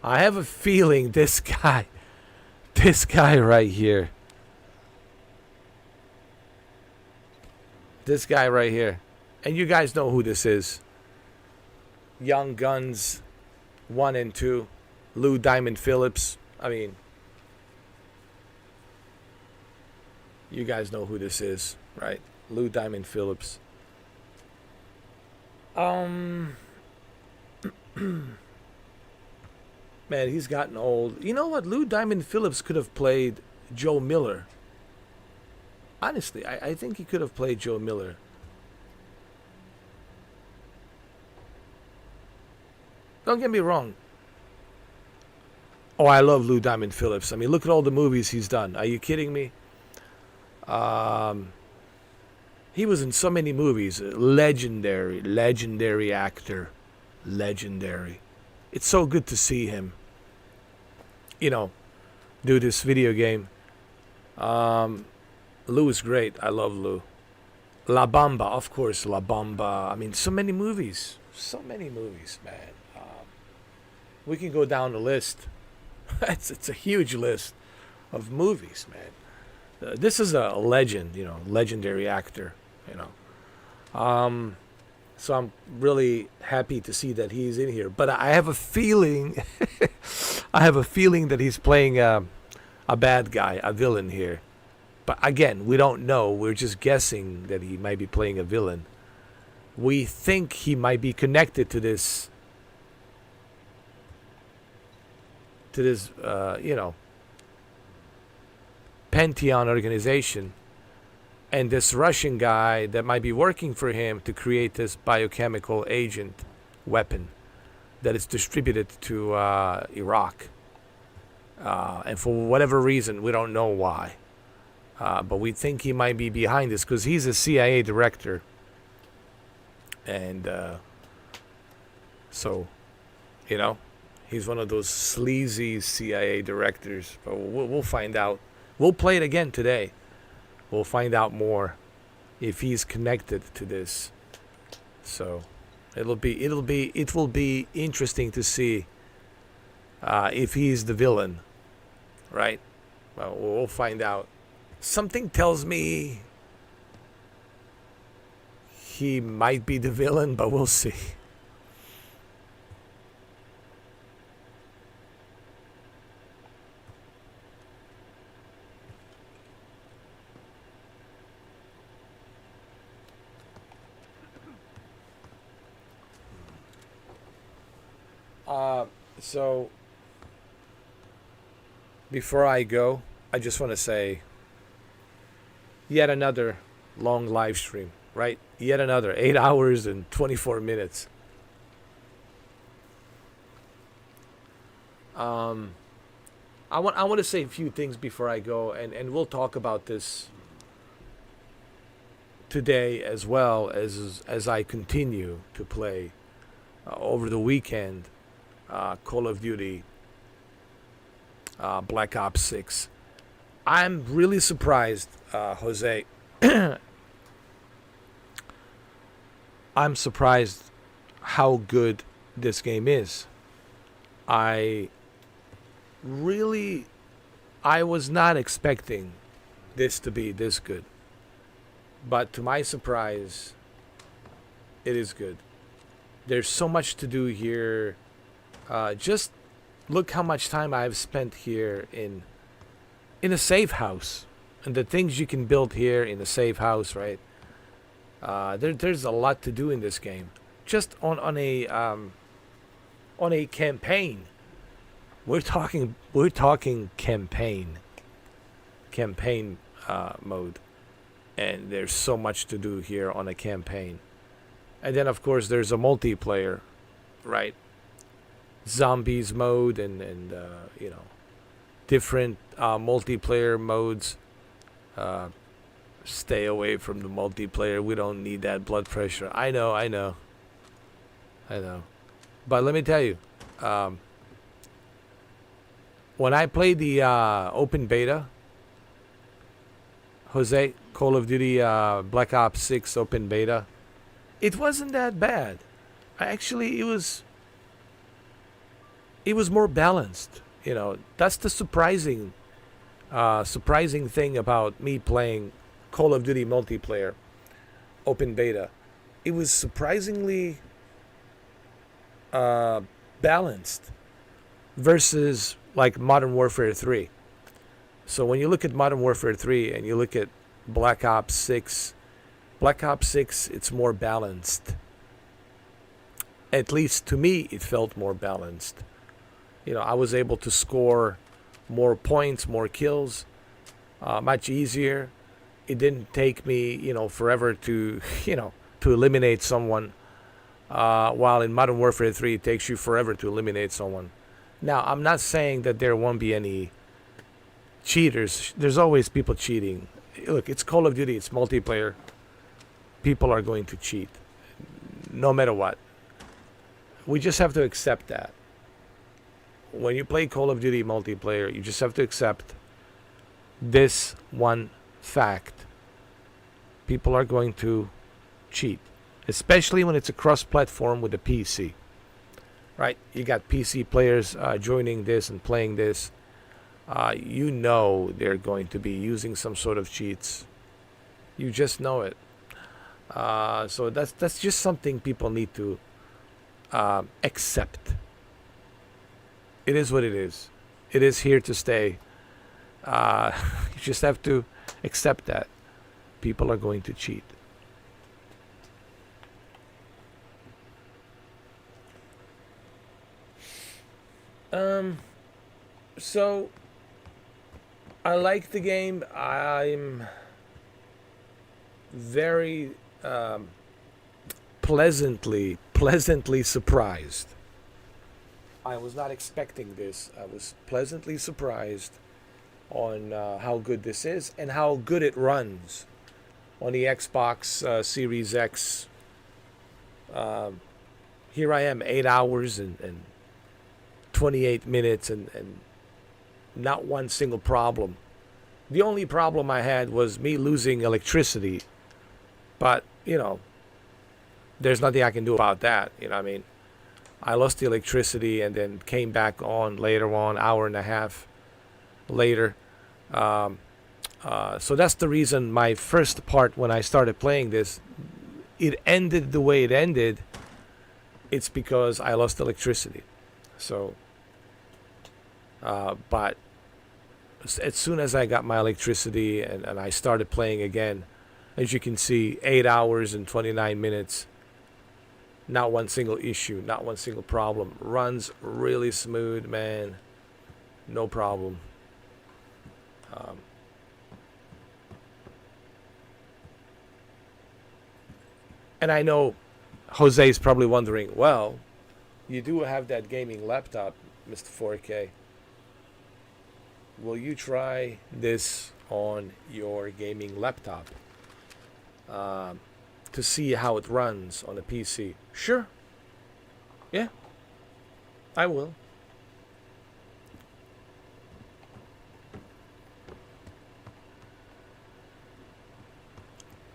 I have a feeling this guy right here, and you guys know who this is. Young Guns 1 and 2, Lou Diamond Phillips. I mean, you guys know who this is, right? Lou Diamond Phillips. Man, he's gotten old. You know what? Lou Diamond Phillips could have played Joe Miller. Honestly, I think he could have played Joe Miller. Don't get me wrong. Oh, I love Lou Diamond Phillips. I mean, look at all the movies he's done. Are you kidding me? He was in so many movies. Legendary actor. Legendary. It's so good to see him, you know, do this video game. Lou is great. I love Lou. La Bamba, of course, La Bamba. I mean, so many movies. So many movies, man. We can go down the list. It's a huge list of movies, man. This is a legend, you know, legendary actor, you know. So I'm really happy to see that he's in here. But I have a feeling, I have a feeling that he's playing a bad guy, a villain here. But again, we don't know. We're just guessing that he might be playing a villain. We think he might be connected to this, you know, Pantheon organization, and this Russian guy that might be working for him to create this biochemical agent weapon that is distributed to Iraq. And for whatever reason, we don't know why. But we think he might be behind this because he's a CIA director. And so, you know, he's one of those sleazy CIA directors. But we'll find out. We'll play it again today. We'll find out more if he's connected to this. So it will be interesting to see if he's the villain, right? Well, we'll find out. Something tells me he might be the villain, but we'll see. So before I go, I just want to say yet another long live stream, right? Yet another 8 hours and 24 minutes. I want to say a few things before I go, and we'll talk about this today as well as I continue to play over the weekend Call of Duty Black Ops 6. I'm really surprised, Jose. I'm surprised how good this game is. I was not expecting this to be this good. But to my surprise, it is good. There's so much to do here. Just look how much time I've spent here in a safe house, and the things you can build here in a safe house, right? There's a lot to do in this game. Just on a campaign. We're talking campaign mode, and there's so much to do here on a campaign. And then of course there's a multiplayer, right? Zombies mode and you know, different multiplayer modes. Stay away from the multiplayer. We don't need that blood pressure. I know. But let me tell you, when I played the open beta, Jose, Call of Duty Black Ops 6 open beta, it wasn't that bad. Actually, it was more balanced. You know, that's the surprising thing about me playing Call of Duty multiplayer open beta. It was surprisingly balanced versus like Modern Warfare 3. So when you look at Modern Warfare 3 and you look at Black Ops 6, it's more balanced. At least to me, it felt more balanced. You know, I was able to score more points, more kills, much easier. It didn't take me, you know, forever to, you know, to eliminate someone. While in Modern Warfare 3, it takes you forever to eliminate someone. Now, I'm not saying that there won't be any cheaters. There's always people cheating. Look, it's Call of Duty. It's multiplayer. People are going to cheat, no matter what. We just have to accept that. When you play Call of Duty multiplayer, you just have to accept this one fact. People are going to cheat, especially when it's a cross-platform with a PC. Right? You got PC players joining this and playing this. You know they're going to be using some sort of cheats. You just know it. So that's just something people need to accept. It is what it is. It is here to stay. You just have to accept that people are going to cheat. So I like the game. I'm very pleasantly surprised. I was not expecting this. I was pleasantly surprised on how good this is and how good it runs on the Xbox Series X. Here I am, 8 hours and 28 minutes and not one single problem. The only problem I had was me losing electricity. But, you know, there's nothing I can do about that. You know what I mean? I lost the electricity and then came back on later on, hour and a half later. So that's the reason my first part when I started playing this, it ended the way it ended. It's because I lost electricity. So, but as soon as I got my electricity and I started playing again, as you can see, 8 hours and 29 minutes. Not one single issue, not one single problem. Runs really smooth, man. No problem. And I know Jose is probably wondering, well, you do have that gaming laptop, Mr. 4K. Will you try this on your gaming laptop to see how it runs on a PC? Sure. Yeah, I will.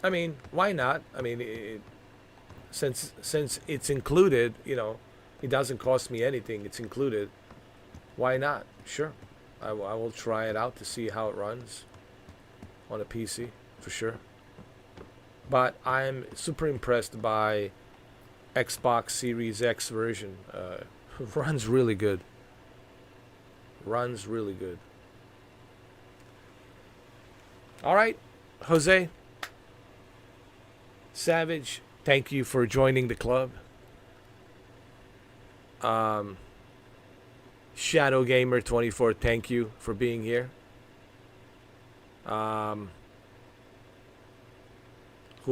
I mean, why not? I mean, since it's included, you know, it doesn't cost me anything. It's included. Why not? Sure. I will try it out to see how it runs on a PC, for sure. But I'm super impressed by Xbox Series X version. Runs really good. Runs really good. All right, Jose Savage, thank you for joining the club. Shadow Gamer 24, thank you for being here. Who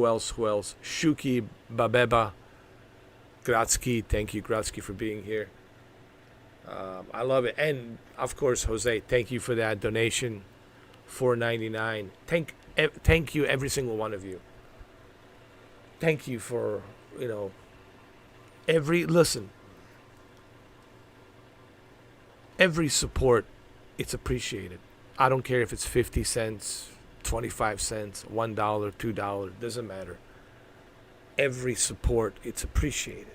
else? Shuki Babeba Gratsky, thank you, Gratsky, for being here. I love it. And of course, Jose, thank you for that donation, $4.99. Thank you, every single one of you. Thank you for, you know, every support, it's appreciated. I don't care if it's 50 cents, 25 cents, $1, $2, doesn't matter. Every support, it's appreciated.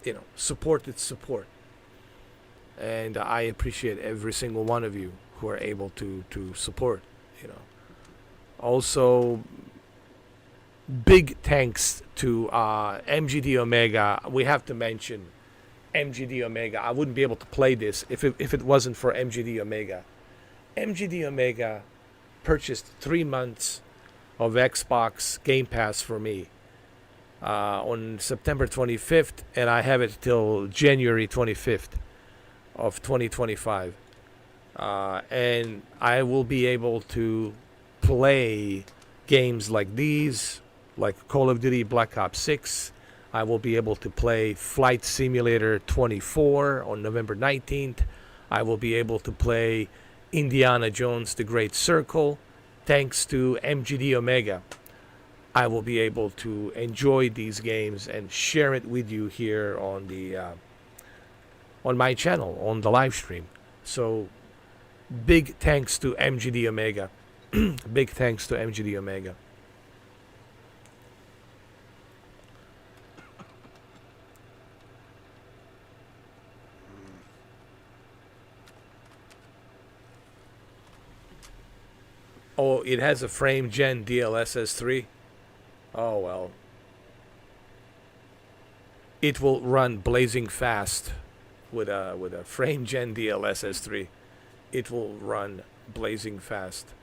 You know, support, it's support. And I appreciate every single one of you who are able to support, you know. Also, big thanks to MGD Omega. We have to mention MGD Omega. I wouldn't be able to play this if it wasn't for MGD Omega. MGD Omega purchased 3 months of Xbox Gamepass for me on September 25th, and I have it till January 25th of 2025. And I will be able to play games like these, like Call of Duty Black Ops 6. I will be able to play Flight Simulator 24 on November 19th. I will be able to play Indiana Jones The Great Circle. Thanks to MGD Omega, I will be able to enjoy these games and share it with you here on the on my channel, on the live stream. So big thanks to MGD Omega. Big thanks to MGD Omega. Oh, it has a frame gen DLSS 3. Oh well. It will run blazing fast with a frame gen DLSS 3. It will run blazing fast.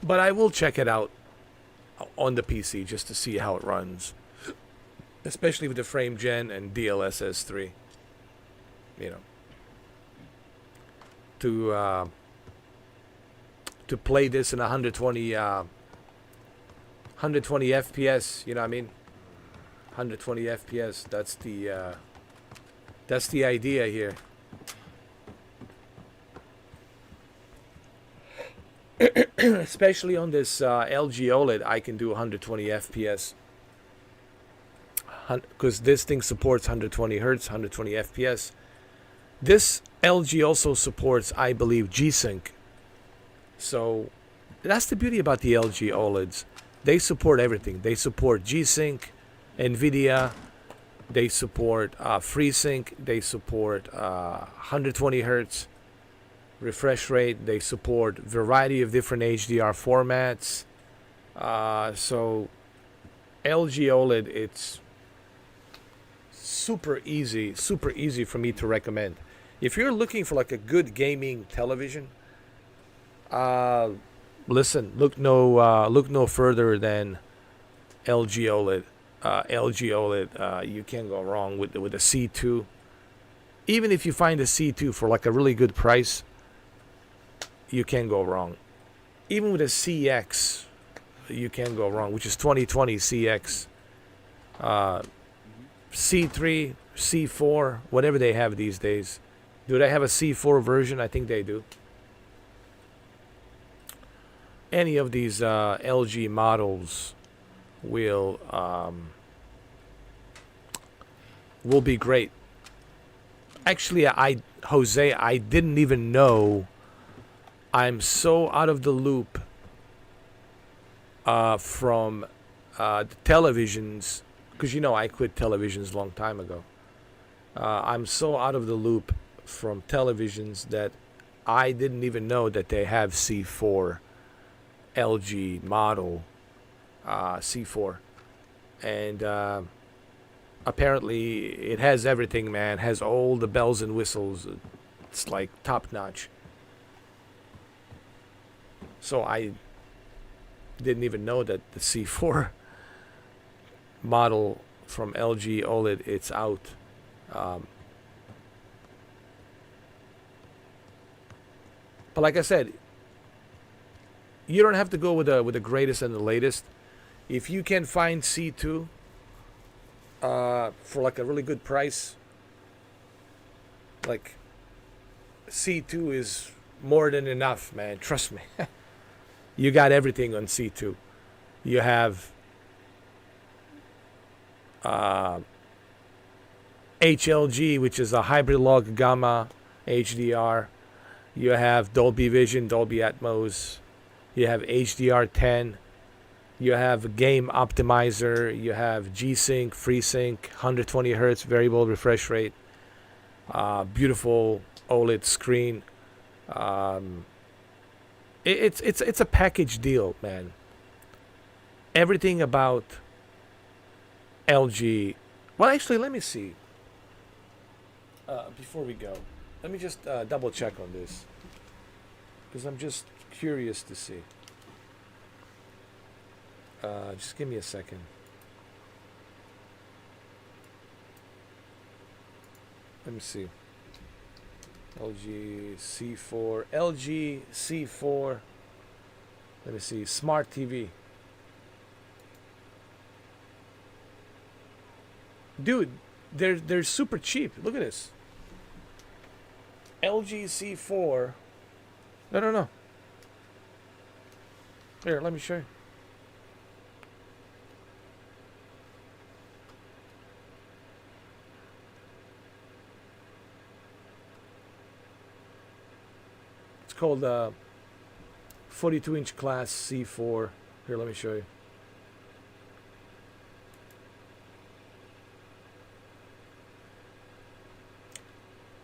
But I will check it out on the PC just to see how it runs, especially with the frame gen and DLSS 3. You know, to play this in 120 FPS. You know what I mean? 120 FPS. That's the idea here. Especially on this LG OLED, I can do 120 FPS because this thing supports 120 Hertz, 120 FPS. This LG also supports, I believe, G-Sync. So that's the beauty about the LG OLEDs. They support everything. They support G-Sync, NVIDIA. They support FreeSync. They support 120 Hertz refresh rate. They support variety of different HDR formats. So LG OLED, it's super easy for me to recommend. If you're looking for like a good gaming television, listen, look no further than LG OLED. LG OLED, you can't go wrong with the C2. Even if you find a C2 for like a really good price, you can't go wrong. Even with a CX, you can't go wrong, which is 2020 CX. C3, C4, whatever they have these days. Do they have a C4 version? I think they do. Any of these LG models will be great. Actually, Jose, I didn't even know. I'm so out of the loop from the televisions, because you know I quit televisions a long time ago. I'm so out of the loop from televisions that I didn't even know that they have C4 LG model C4, and apparently it has everything, man. It has all the bells and whistles. It's like top notch. So I didn't even know that the C4 model from LG OLED, it's out. But like I said, you don't have to go with the greatest and the latest. If you can find C2 for like a really good price, like C2 is more than enough, man. Trust me. You got everything on C2. You have HLG, which is a hybrid log gamma HDR. You have Dolby Vision, Dolby Atmos. You have HDR10. You have Game Optimizer. You have G-Sync, FreeSync, 120 Hertz variable refresh rate. Beautiful OLED screen. It's a package deal, man. Everything about LG. Well, actually, let me see. Before we go, let me just double check on this, because I'm just curious to see. Just give me a second. Let me see. LG C4. LG C4. Let me see. Smart TV. Dude, they're super cheap. Look at this. LG C4. No. Here, let me show you. It's called 42-inch class C4. Here, let me show you.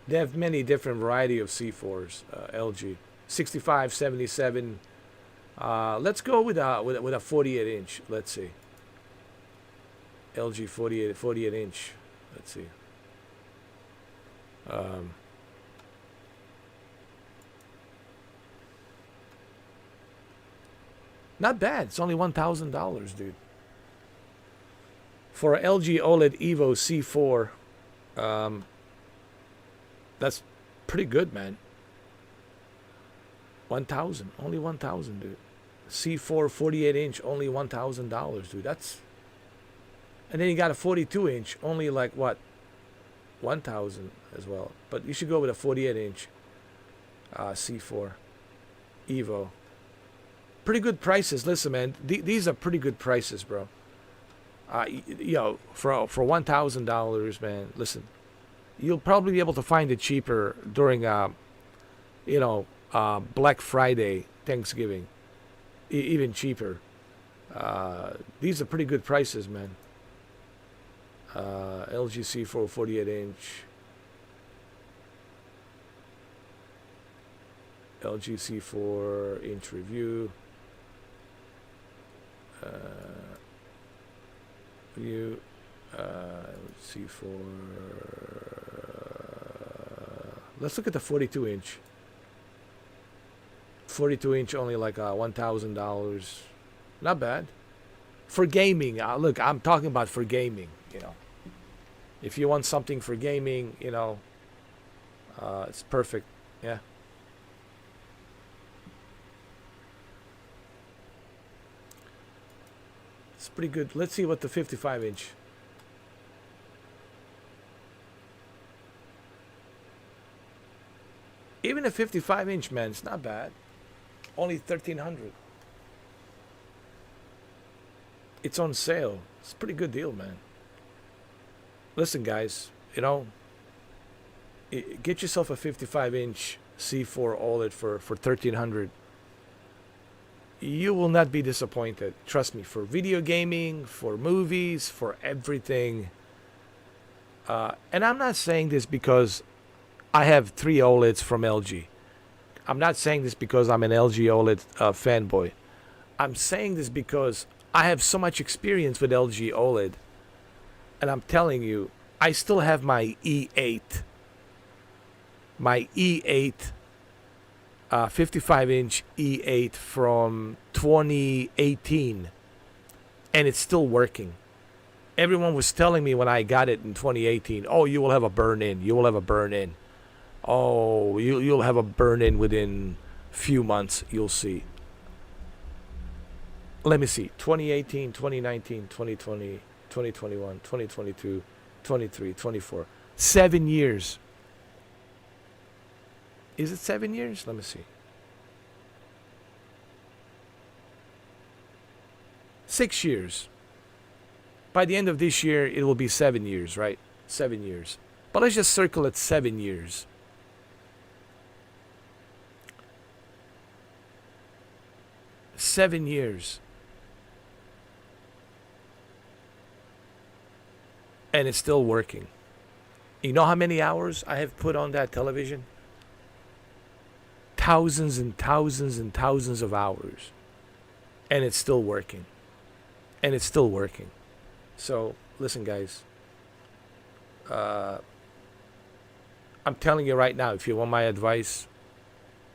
They have many different variety of C4s. LG 65, 77. Let's go with a 48 inch. Let's see. LG 48 inch. Let's see. Not bad. It's only $1,000, dude. For a LG OLED Evo C4, that's pretty good, man. 1,000, only 1,000, dude. C4 48 inch, only $1,000, dude. That's, and then you got a 42 inch, only like what, 1,000 as well. But you should go with a 48 inch C4 Evo. Pretty good prices. Listen, man, these are pretty good prices, bro. Yo, for $1,000, man. Listen, you'll probably be able to find it cheaper during, Black Friday, Thanksgiving, even cheaper. These are pretty good prices, man. LG C4 48 inch. LG C4 inch review. C4. Let's look at the 42 inch. 42 inch, only like $1,000. Not bad. For gaming, look, I'm talking about for gaming, you know. If you want something for gaming, you know, it's perfect. Yeah. It's pretty good. Let's see what the 55 inch. Even a 55 inch, man, it's not bad. Only 1,300. It's on sale. It's a pretty good deal, man. Listen, guys, you know, get yourself a 55 inch C4 OLED for 1,300. You will not be disappointed. Trust me, for video gaming, for movies, for everything. And I'm not saying this because I have 3 OLEDs from LG. I'm not saying this because I'm an LG OLED fanboy. I'm saying this because I have so much experience with LG OLED. And I'm telling you, I still have my E8. My E8, 55-inch E8 from 2018. And it's still working. Everyone was telling me when I got it in 2018, oh, you will have a burn-in. You will have a burn-in. Oh, you'll have a burn-in within few months. You'll see. Let me see. 2018, 2019, 2020, 2021, 2022, 23, 24. 7 years. Is it 7 years? Let me see. 6 years. By the end of this year, it will be 7 years, right? 7 years. But let's just circle it 7 years. Seven years. And it's still working. You know how many hours I have put on that television? Thousands and thousands and thousands of hours. And it's still working. And it's still working. So, listen, guys. I'm telling you right now, if you want my advice,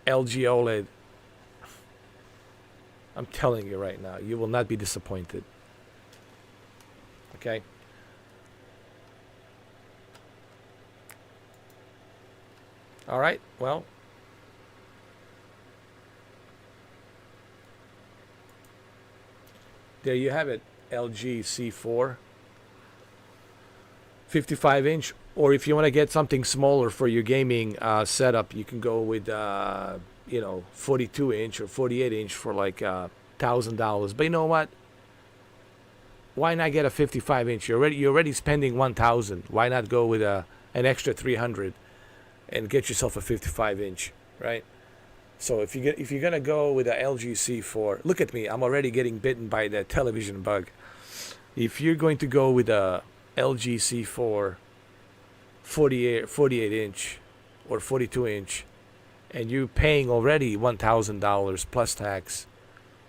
LG OLED, I'm telling you right now, you will not be disappointed. Okay? All right, well. There you have it. LG C4. 55 inch. Or if you want to get something smaller for your gaming setup, you can go with, 42 inch or 48 inch for like $1,000. But you know what? Why not get a 55 inch? You're already spending $1,000. Why not go with an extra 300 and get yourself a 55 inch, right? So if you're gonna go with a LG C4, look at me. I'm already getting bitten by the television bug. If you're going to go with a LG C4 48 inch, or 42 inch, and you're paying already $1,000 plus tax,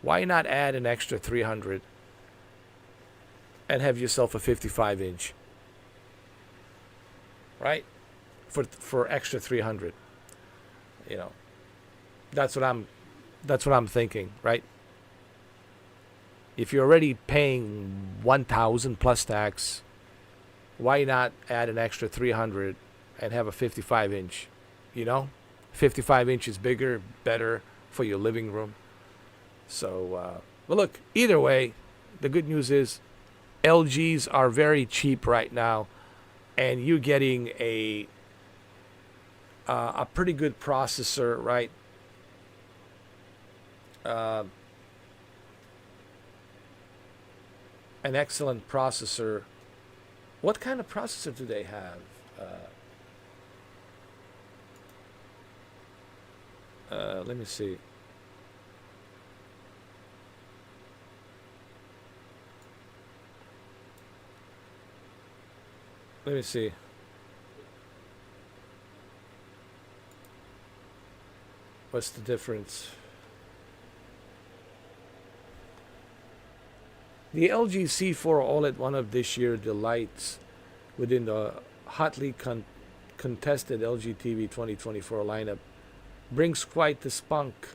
why not add an extra 300 and have yourself a 55 inch? Right? For extra 300. You know. That's what I'm thinking, right? If you're already paying 1,000 plus tax, why not add an extra 300 and have a 55 inch? You know? 55 inches bigger, better for your living room. So, but look, either way, the good news is LGs are very cheap right now, and you're getting a pretty good processor, right? An excellent processor. What kind of processor do they have? Let me see. Let me see. What's the difference? The LG C4 OLED, one of this year delights within the hotly contested LG TV 2024 lineup, brings quite the spunk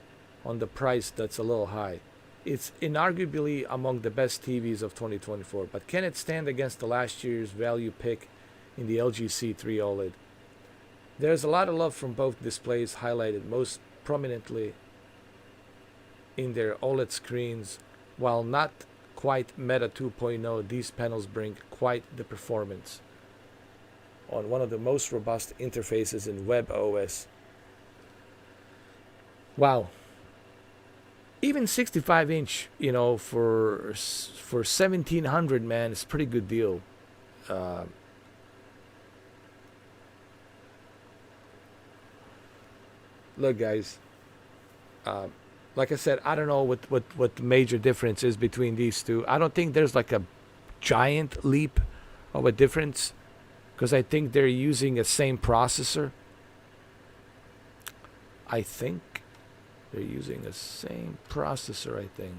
on the price that's a little high. It's inarguably among the best TVs of 2024, but can it stand against the last year's value pick in the LG C3 OLED? There's a lot of love from both displays, highlighted most prominently in their OLED screens. While not quite Meta 2.0, these panels bring quite the performance on one of the most robust interfaces in WebOS. Wow. Even 65 inch, you know, for 1700, man, it's a pretty good deal. Look, guys, like I said, I don't know what the major difference is between these two. I don't think there's like a giant leap of a difference, because I think they're using the same processor. I think they're using the same processor, I think.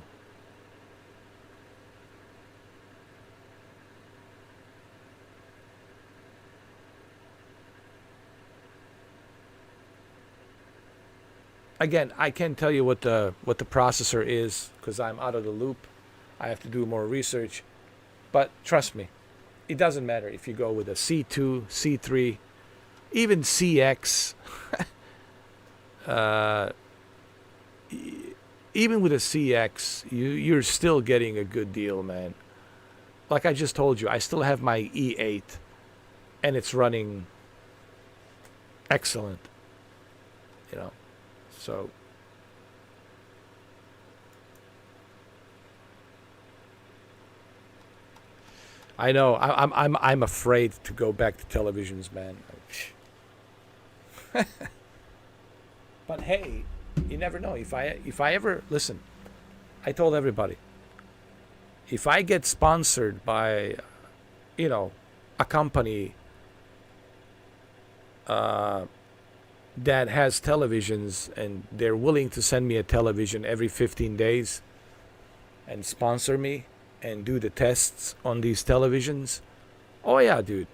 Again, I can't tell you what the processor is because I'm out of the loop. I have to do more research. But trust me, it doesn't matter if you go with a C2, C3, even CX. Even with a CX, you're still getting a good deal, man. Like I just told you, I still have my E8, and it's running excellent. You know, so I know I'm afraid to go back to televisions, man. But hey, you never know. If I ever listen, I told everybody, if I get sponsored by, you know, a company that has televisions and they're willing to send me a television every 15 days and sponsor me and do the tests on these televisions, oh yeah, dude,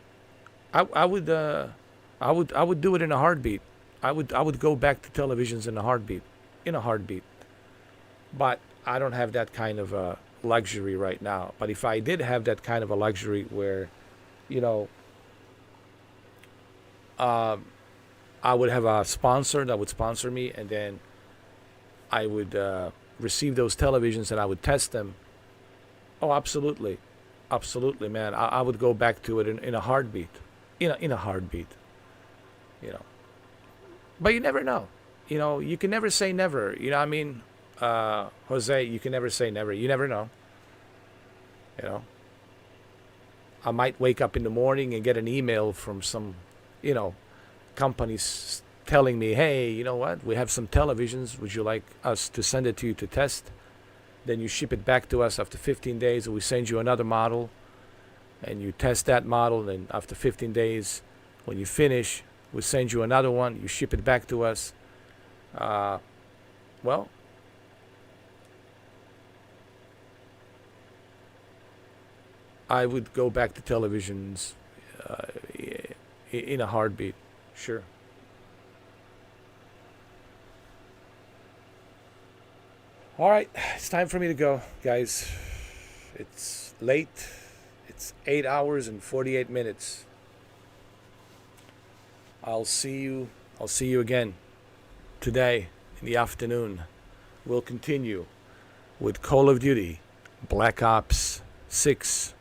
I would do it in a heartbeat. I would go back to televisions in a heartbeat. But I don't have that kind of luxury right now. But if I did have that kind of a luxury where, you know, I would have a sponsor that would sponsor me, and then I would receive those televisions and I would test them. Oh, absolutely, man. I would go back to it in a heartbeat, in a heartbeat. You know. But you never know. You know, you can never say never. You know what I mean? Jose, you can never say never. You never know. You know? I might wake up in the morning and get an email from some, you know, companies telling me, hey, you know what? We have some televisions. Would you like us to send it to you to test? Then you ship it back to us after 15 days, and we send you another model. And you test that model, and after 15 days, when you finish, We send you another one. You ship it back to us. Well, I would go back to televisions in a heartbeat. Sure. All right, it's time for me to go, guys. It's late. It's 8 hours and 48 minutes. I'll see you again today in the afternoon. We'll continue with Call of Duty Black Ops 6.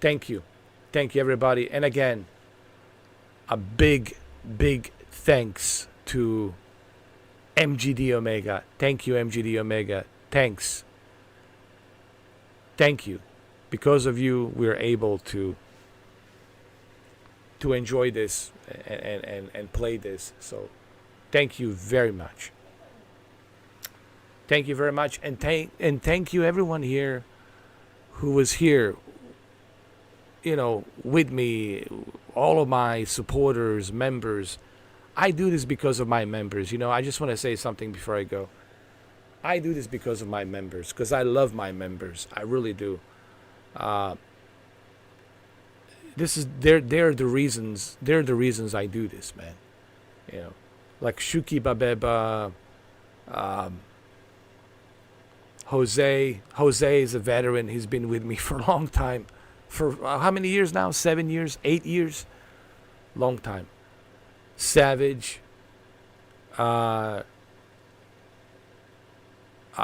Thank you. Thank you, everybody. And again, a big thanks to MGD Omega. Thank you, MGD Omega. Thanks. Thank you. Because of you, we're able to enjoy this and play this. So thank you very much. Thank you very much. And thank you everyone here who was here, with me, all of my supporters, members. I do this because of my members. I just want to say something before I go. I do this because of my members, because I love my members. I really do. They're the reasons. They're the reasons I do this, man. Like Shuki Babeba, Jose. Jose is a veteran. He's been with me for a long time. For how many years now? 7 years? 8 years? Long time. Savage,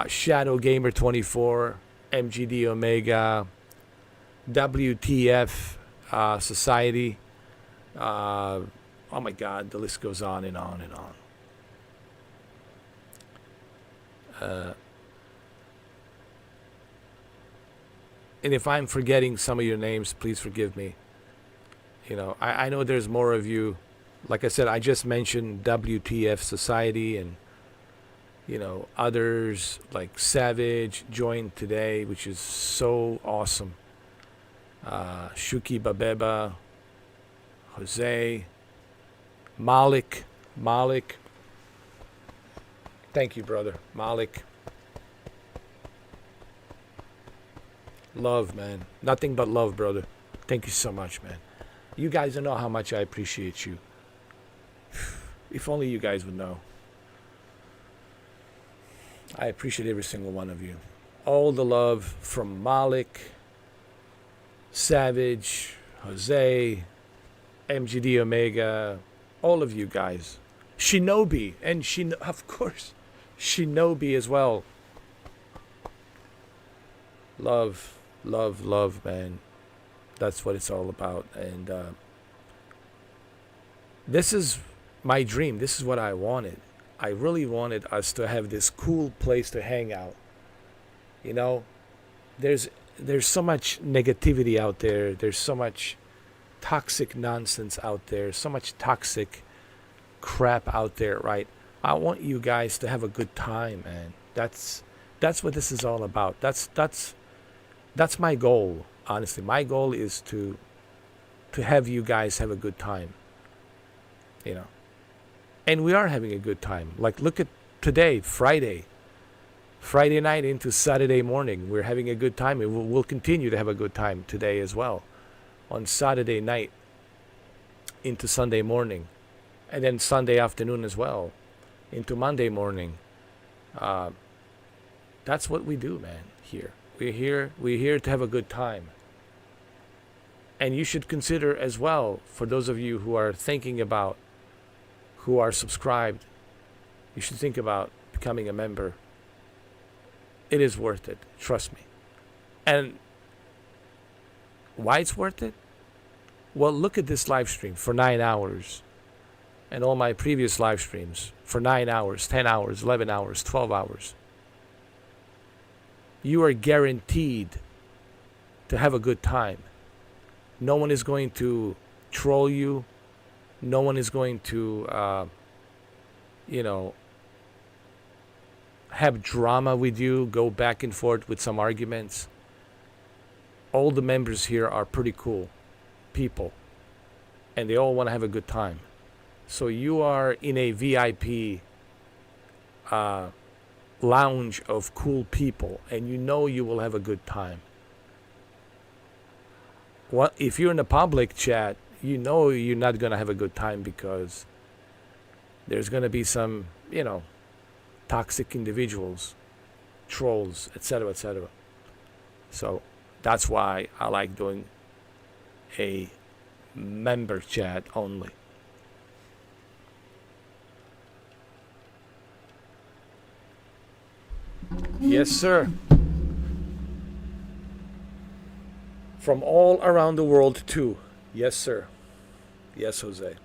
Shadow Gamer 24, MGD Omega, WTF Society. Oh my God, the list goes on and on and on. And if I'm forgetting some of your names, please forgive me. I know there's more of you. Like I said, I just mentioned WTF Society and, others like Savage joined today, which is so awesome. Shuki Babeba, Jose, Malik. Thank you, brother. Malik. Love, man. Nothing but love, brother. Thank you so much, man. You guys don't know how much I appreciate you. If only you guys would know. I appreciate every single one of you. All the love from Malik, Savage, Jose, MGD Omega, all of you guys. Shinobi, and of course, Shinobi as well. Love, man. That's what it's all about. And this is my dream. This is what I wanted. I really wanted us to have this cool place to hang out. There's so much negativity out there. There's so much toxic nonsense out there. So much toxic crap out there, right? I want you guys to have a good time, man. That's what this is all about. That's my goal. Honestly, my goal is to have you guys have a good time. And we are having a good time. Like, look at today, Friday night into Saturday morning. We're having a good time, and we'll continue to have a good time today as well. On Saturday night into Sunday morning, and then Sunday afternoon as well into Monday morning. That's what we do, man. Here we're here to have a good time. And you should consider as well, for those of you who are thinking about, who are subscribed, you should think about becoming a member. It is worth it, trust me. And why it's worth it? Well, look at this live stream for 9 hours, and all my previous live streams for 9 hours, 10 hours, 11 hours, 12 hours. You are guaranteed to have a good time. No one is going to troll you. No one is going to, have drama with you, go back and forth with some arguments. All the members here are pretty cool people. and they all want to have a good time. So you are in a VIP lounge of cool people, and you know you will have a good time. What if you're in a public chat? You know you're not gonna have a good time because there's gonna be some, toxic individuals, trolls, etc., etc. So that's why I like doing a member chat only. Yes, sir. From all around the world, too. Yes, sir. Yes, Jose.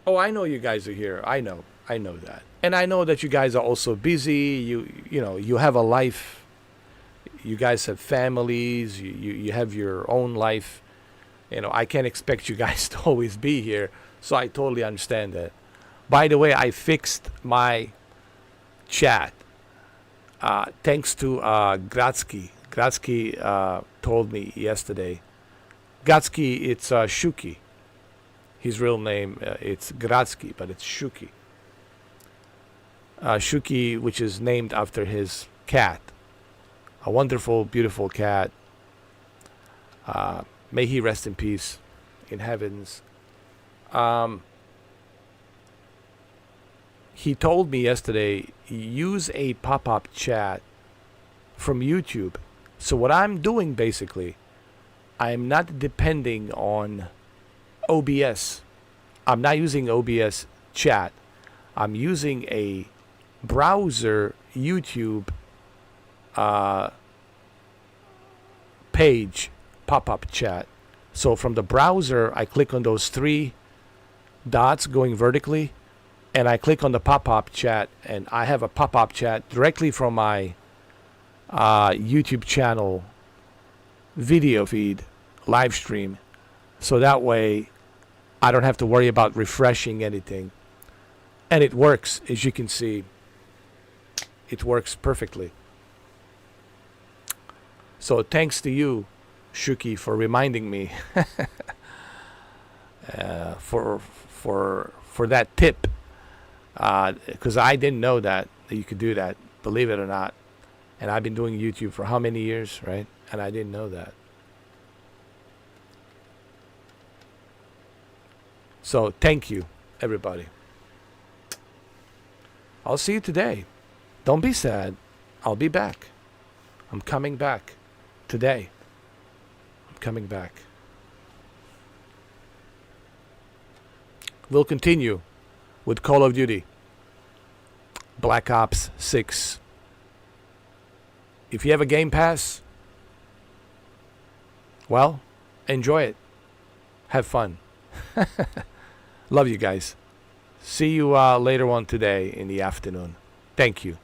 Oh, I know you guys are here. I know that. And I know that you guys are also busy. You have a life. You guys have families. You have your own life. I can't expect you guys to always be here. So I totally understand that. By the way, I fixed my chat. Thanks to Gratsky. Gratsky told me yesterday. Gratsky, it's Shuki. His real name, it's Gratsky, but it's Shuki. Shuki, which is named after his cat. A wonderful, beautiful cat. May he rest in peace in heavens. He told me yesterday, use a pop-up chat from YouTube. So what I'm doing basically, I'm not depending on OBS. I'm not using OBS chat. I'm using a browser YouTube page pop-up chat. So from the browser, I click on those 3 dots going vertically, and I click on the pop-up chat, and I have a pop-up chat directly from my YouTube channel video feed, live stream. So that way, I don't have to worry about refreshing anything. And it works, as you can see. It works perfectly. So thanks to you, Shuki, for reminding me for that tip. Because I didn't know that you could do that, believe it or not. And I've been doing YouTube for how many years, right? And I didn't know that. So thank you, everybody. I'll see you today. Don't be sad. I'll be back. I'm coming back today. I'm coming back. We'll continue with Call of Duty Black Ops 6. If you have a Game Pass, well, enjoy it. Have fun. Love you guys. See you later on today in the afternoon. Thank you.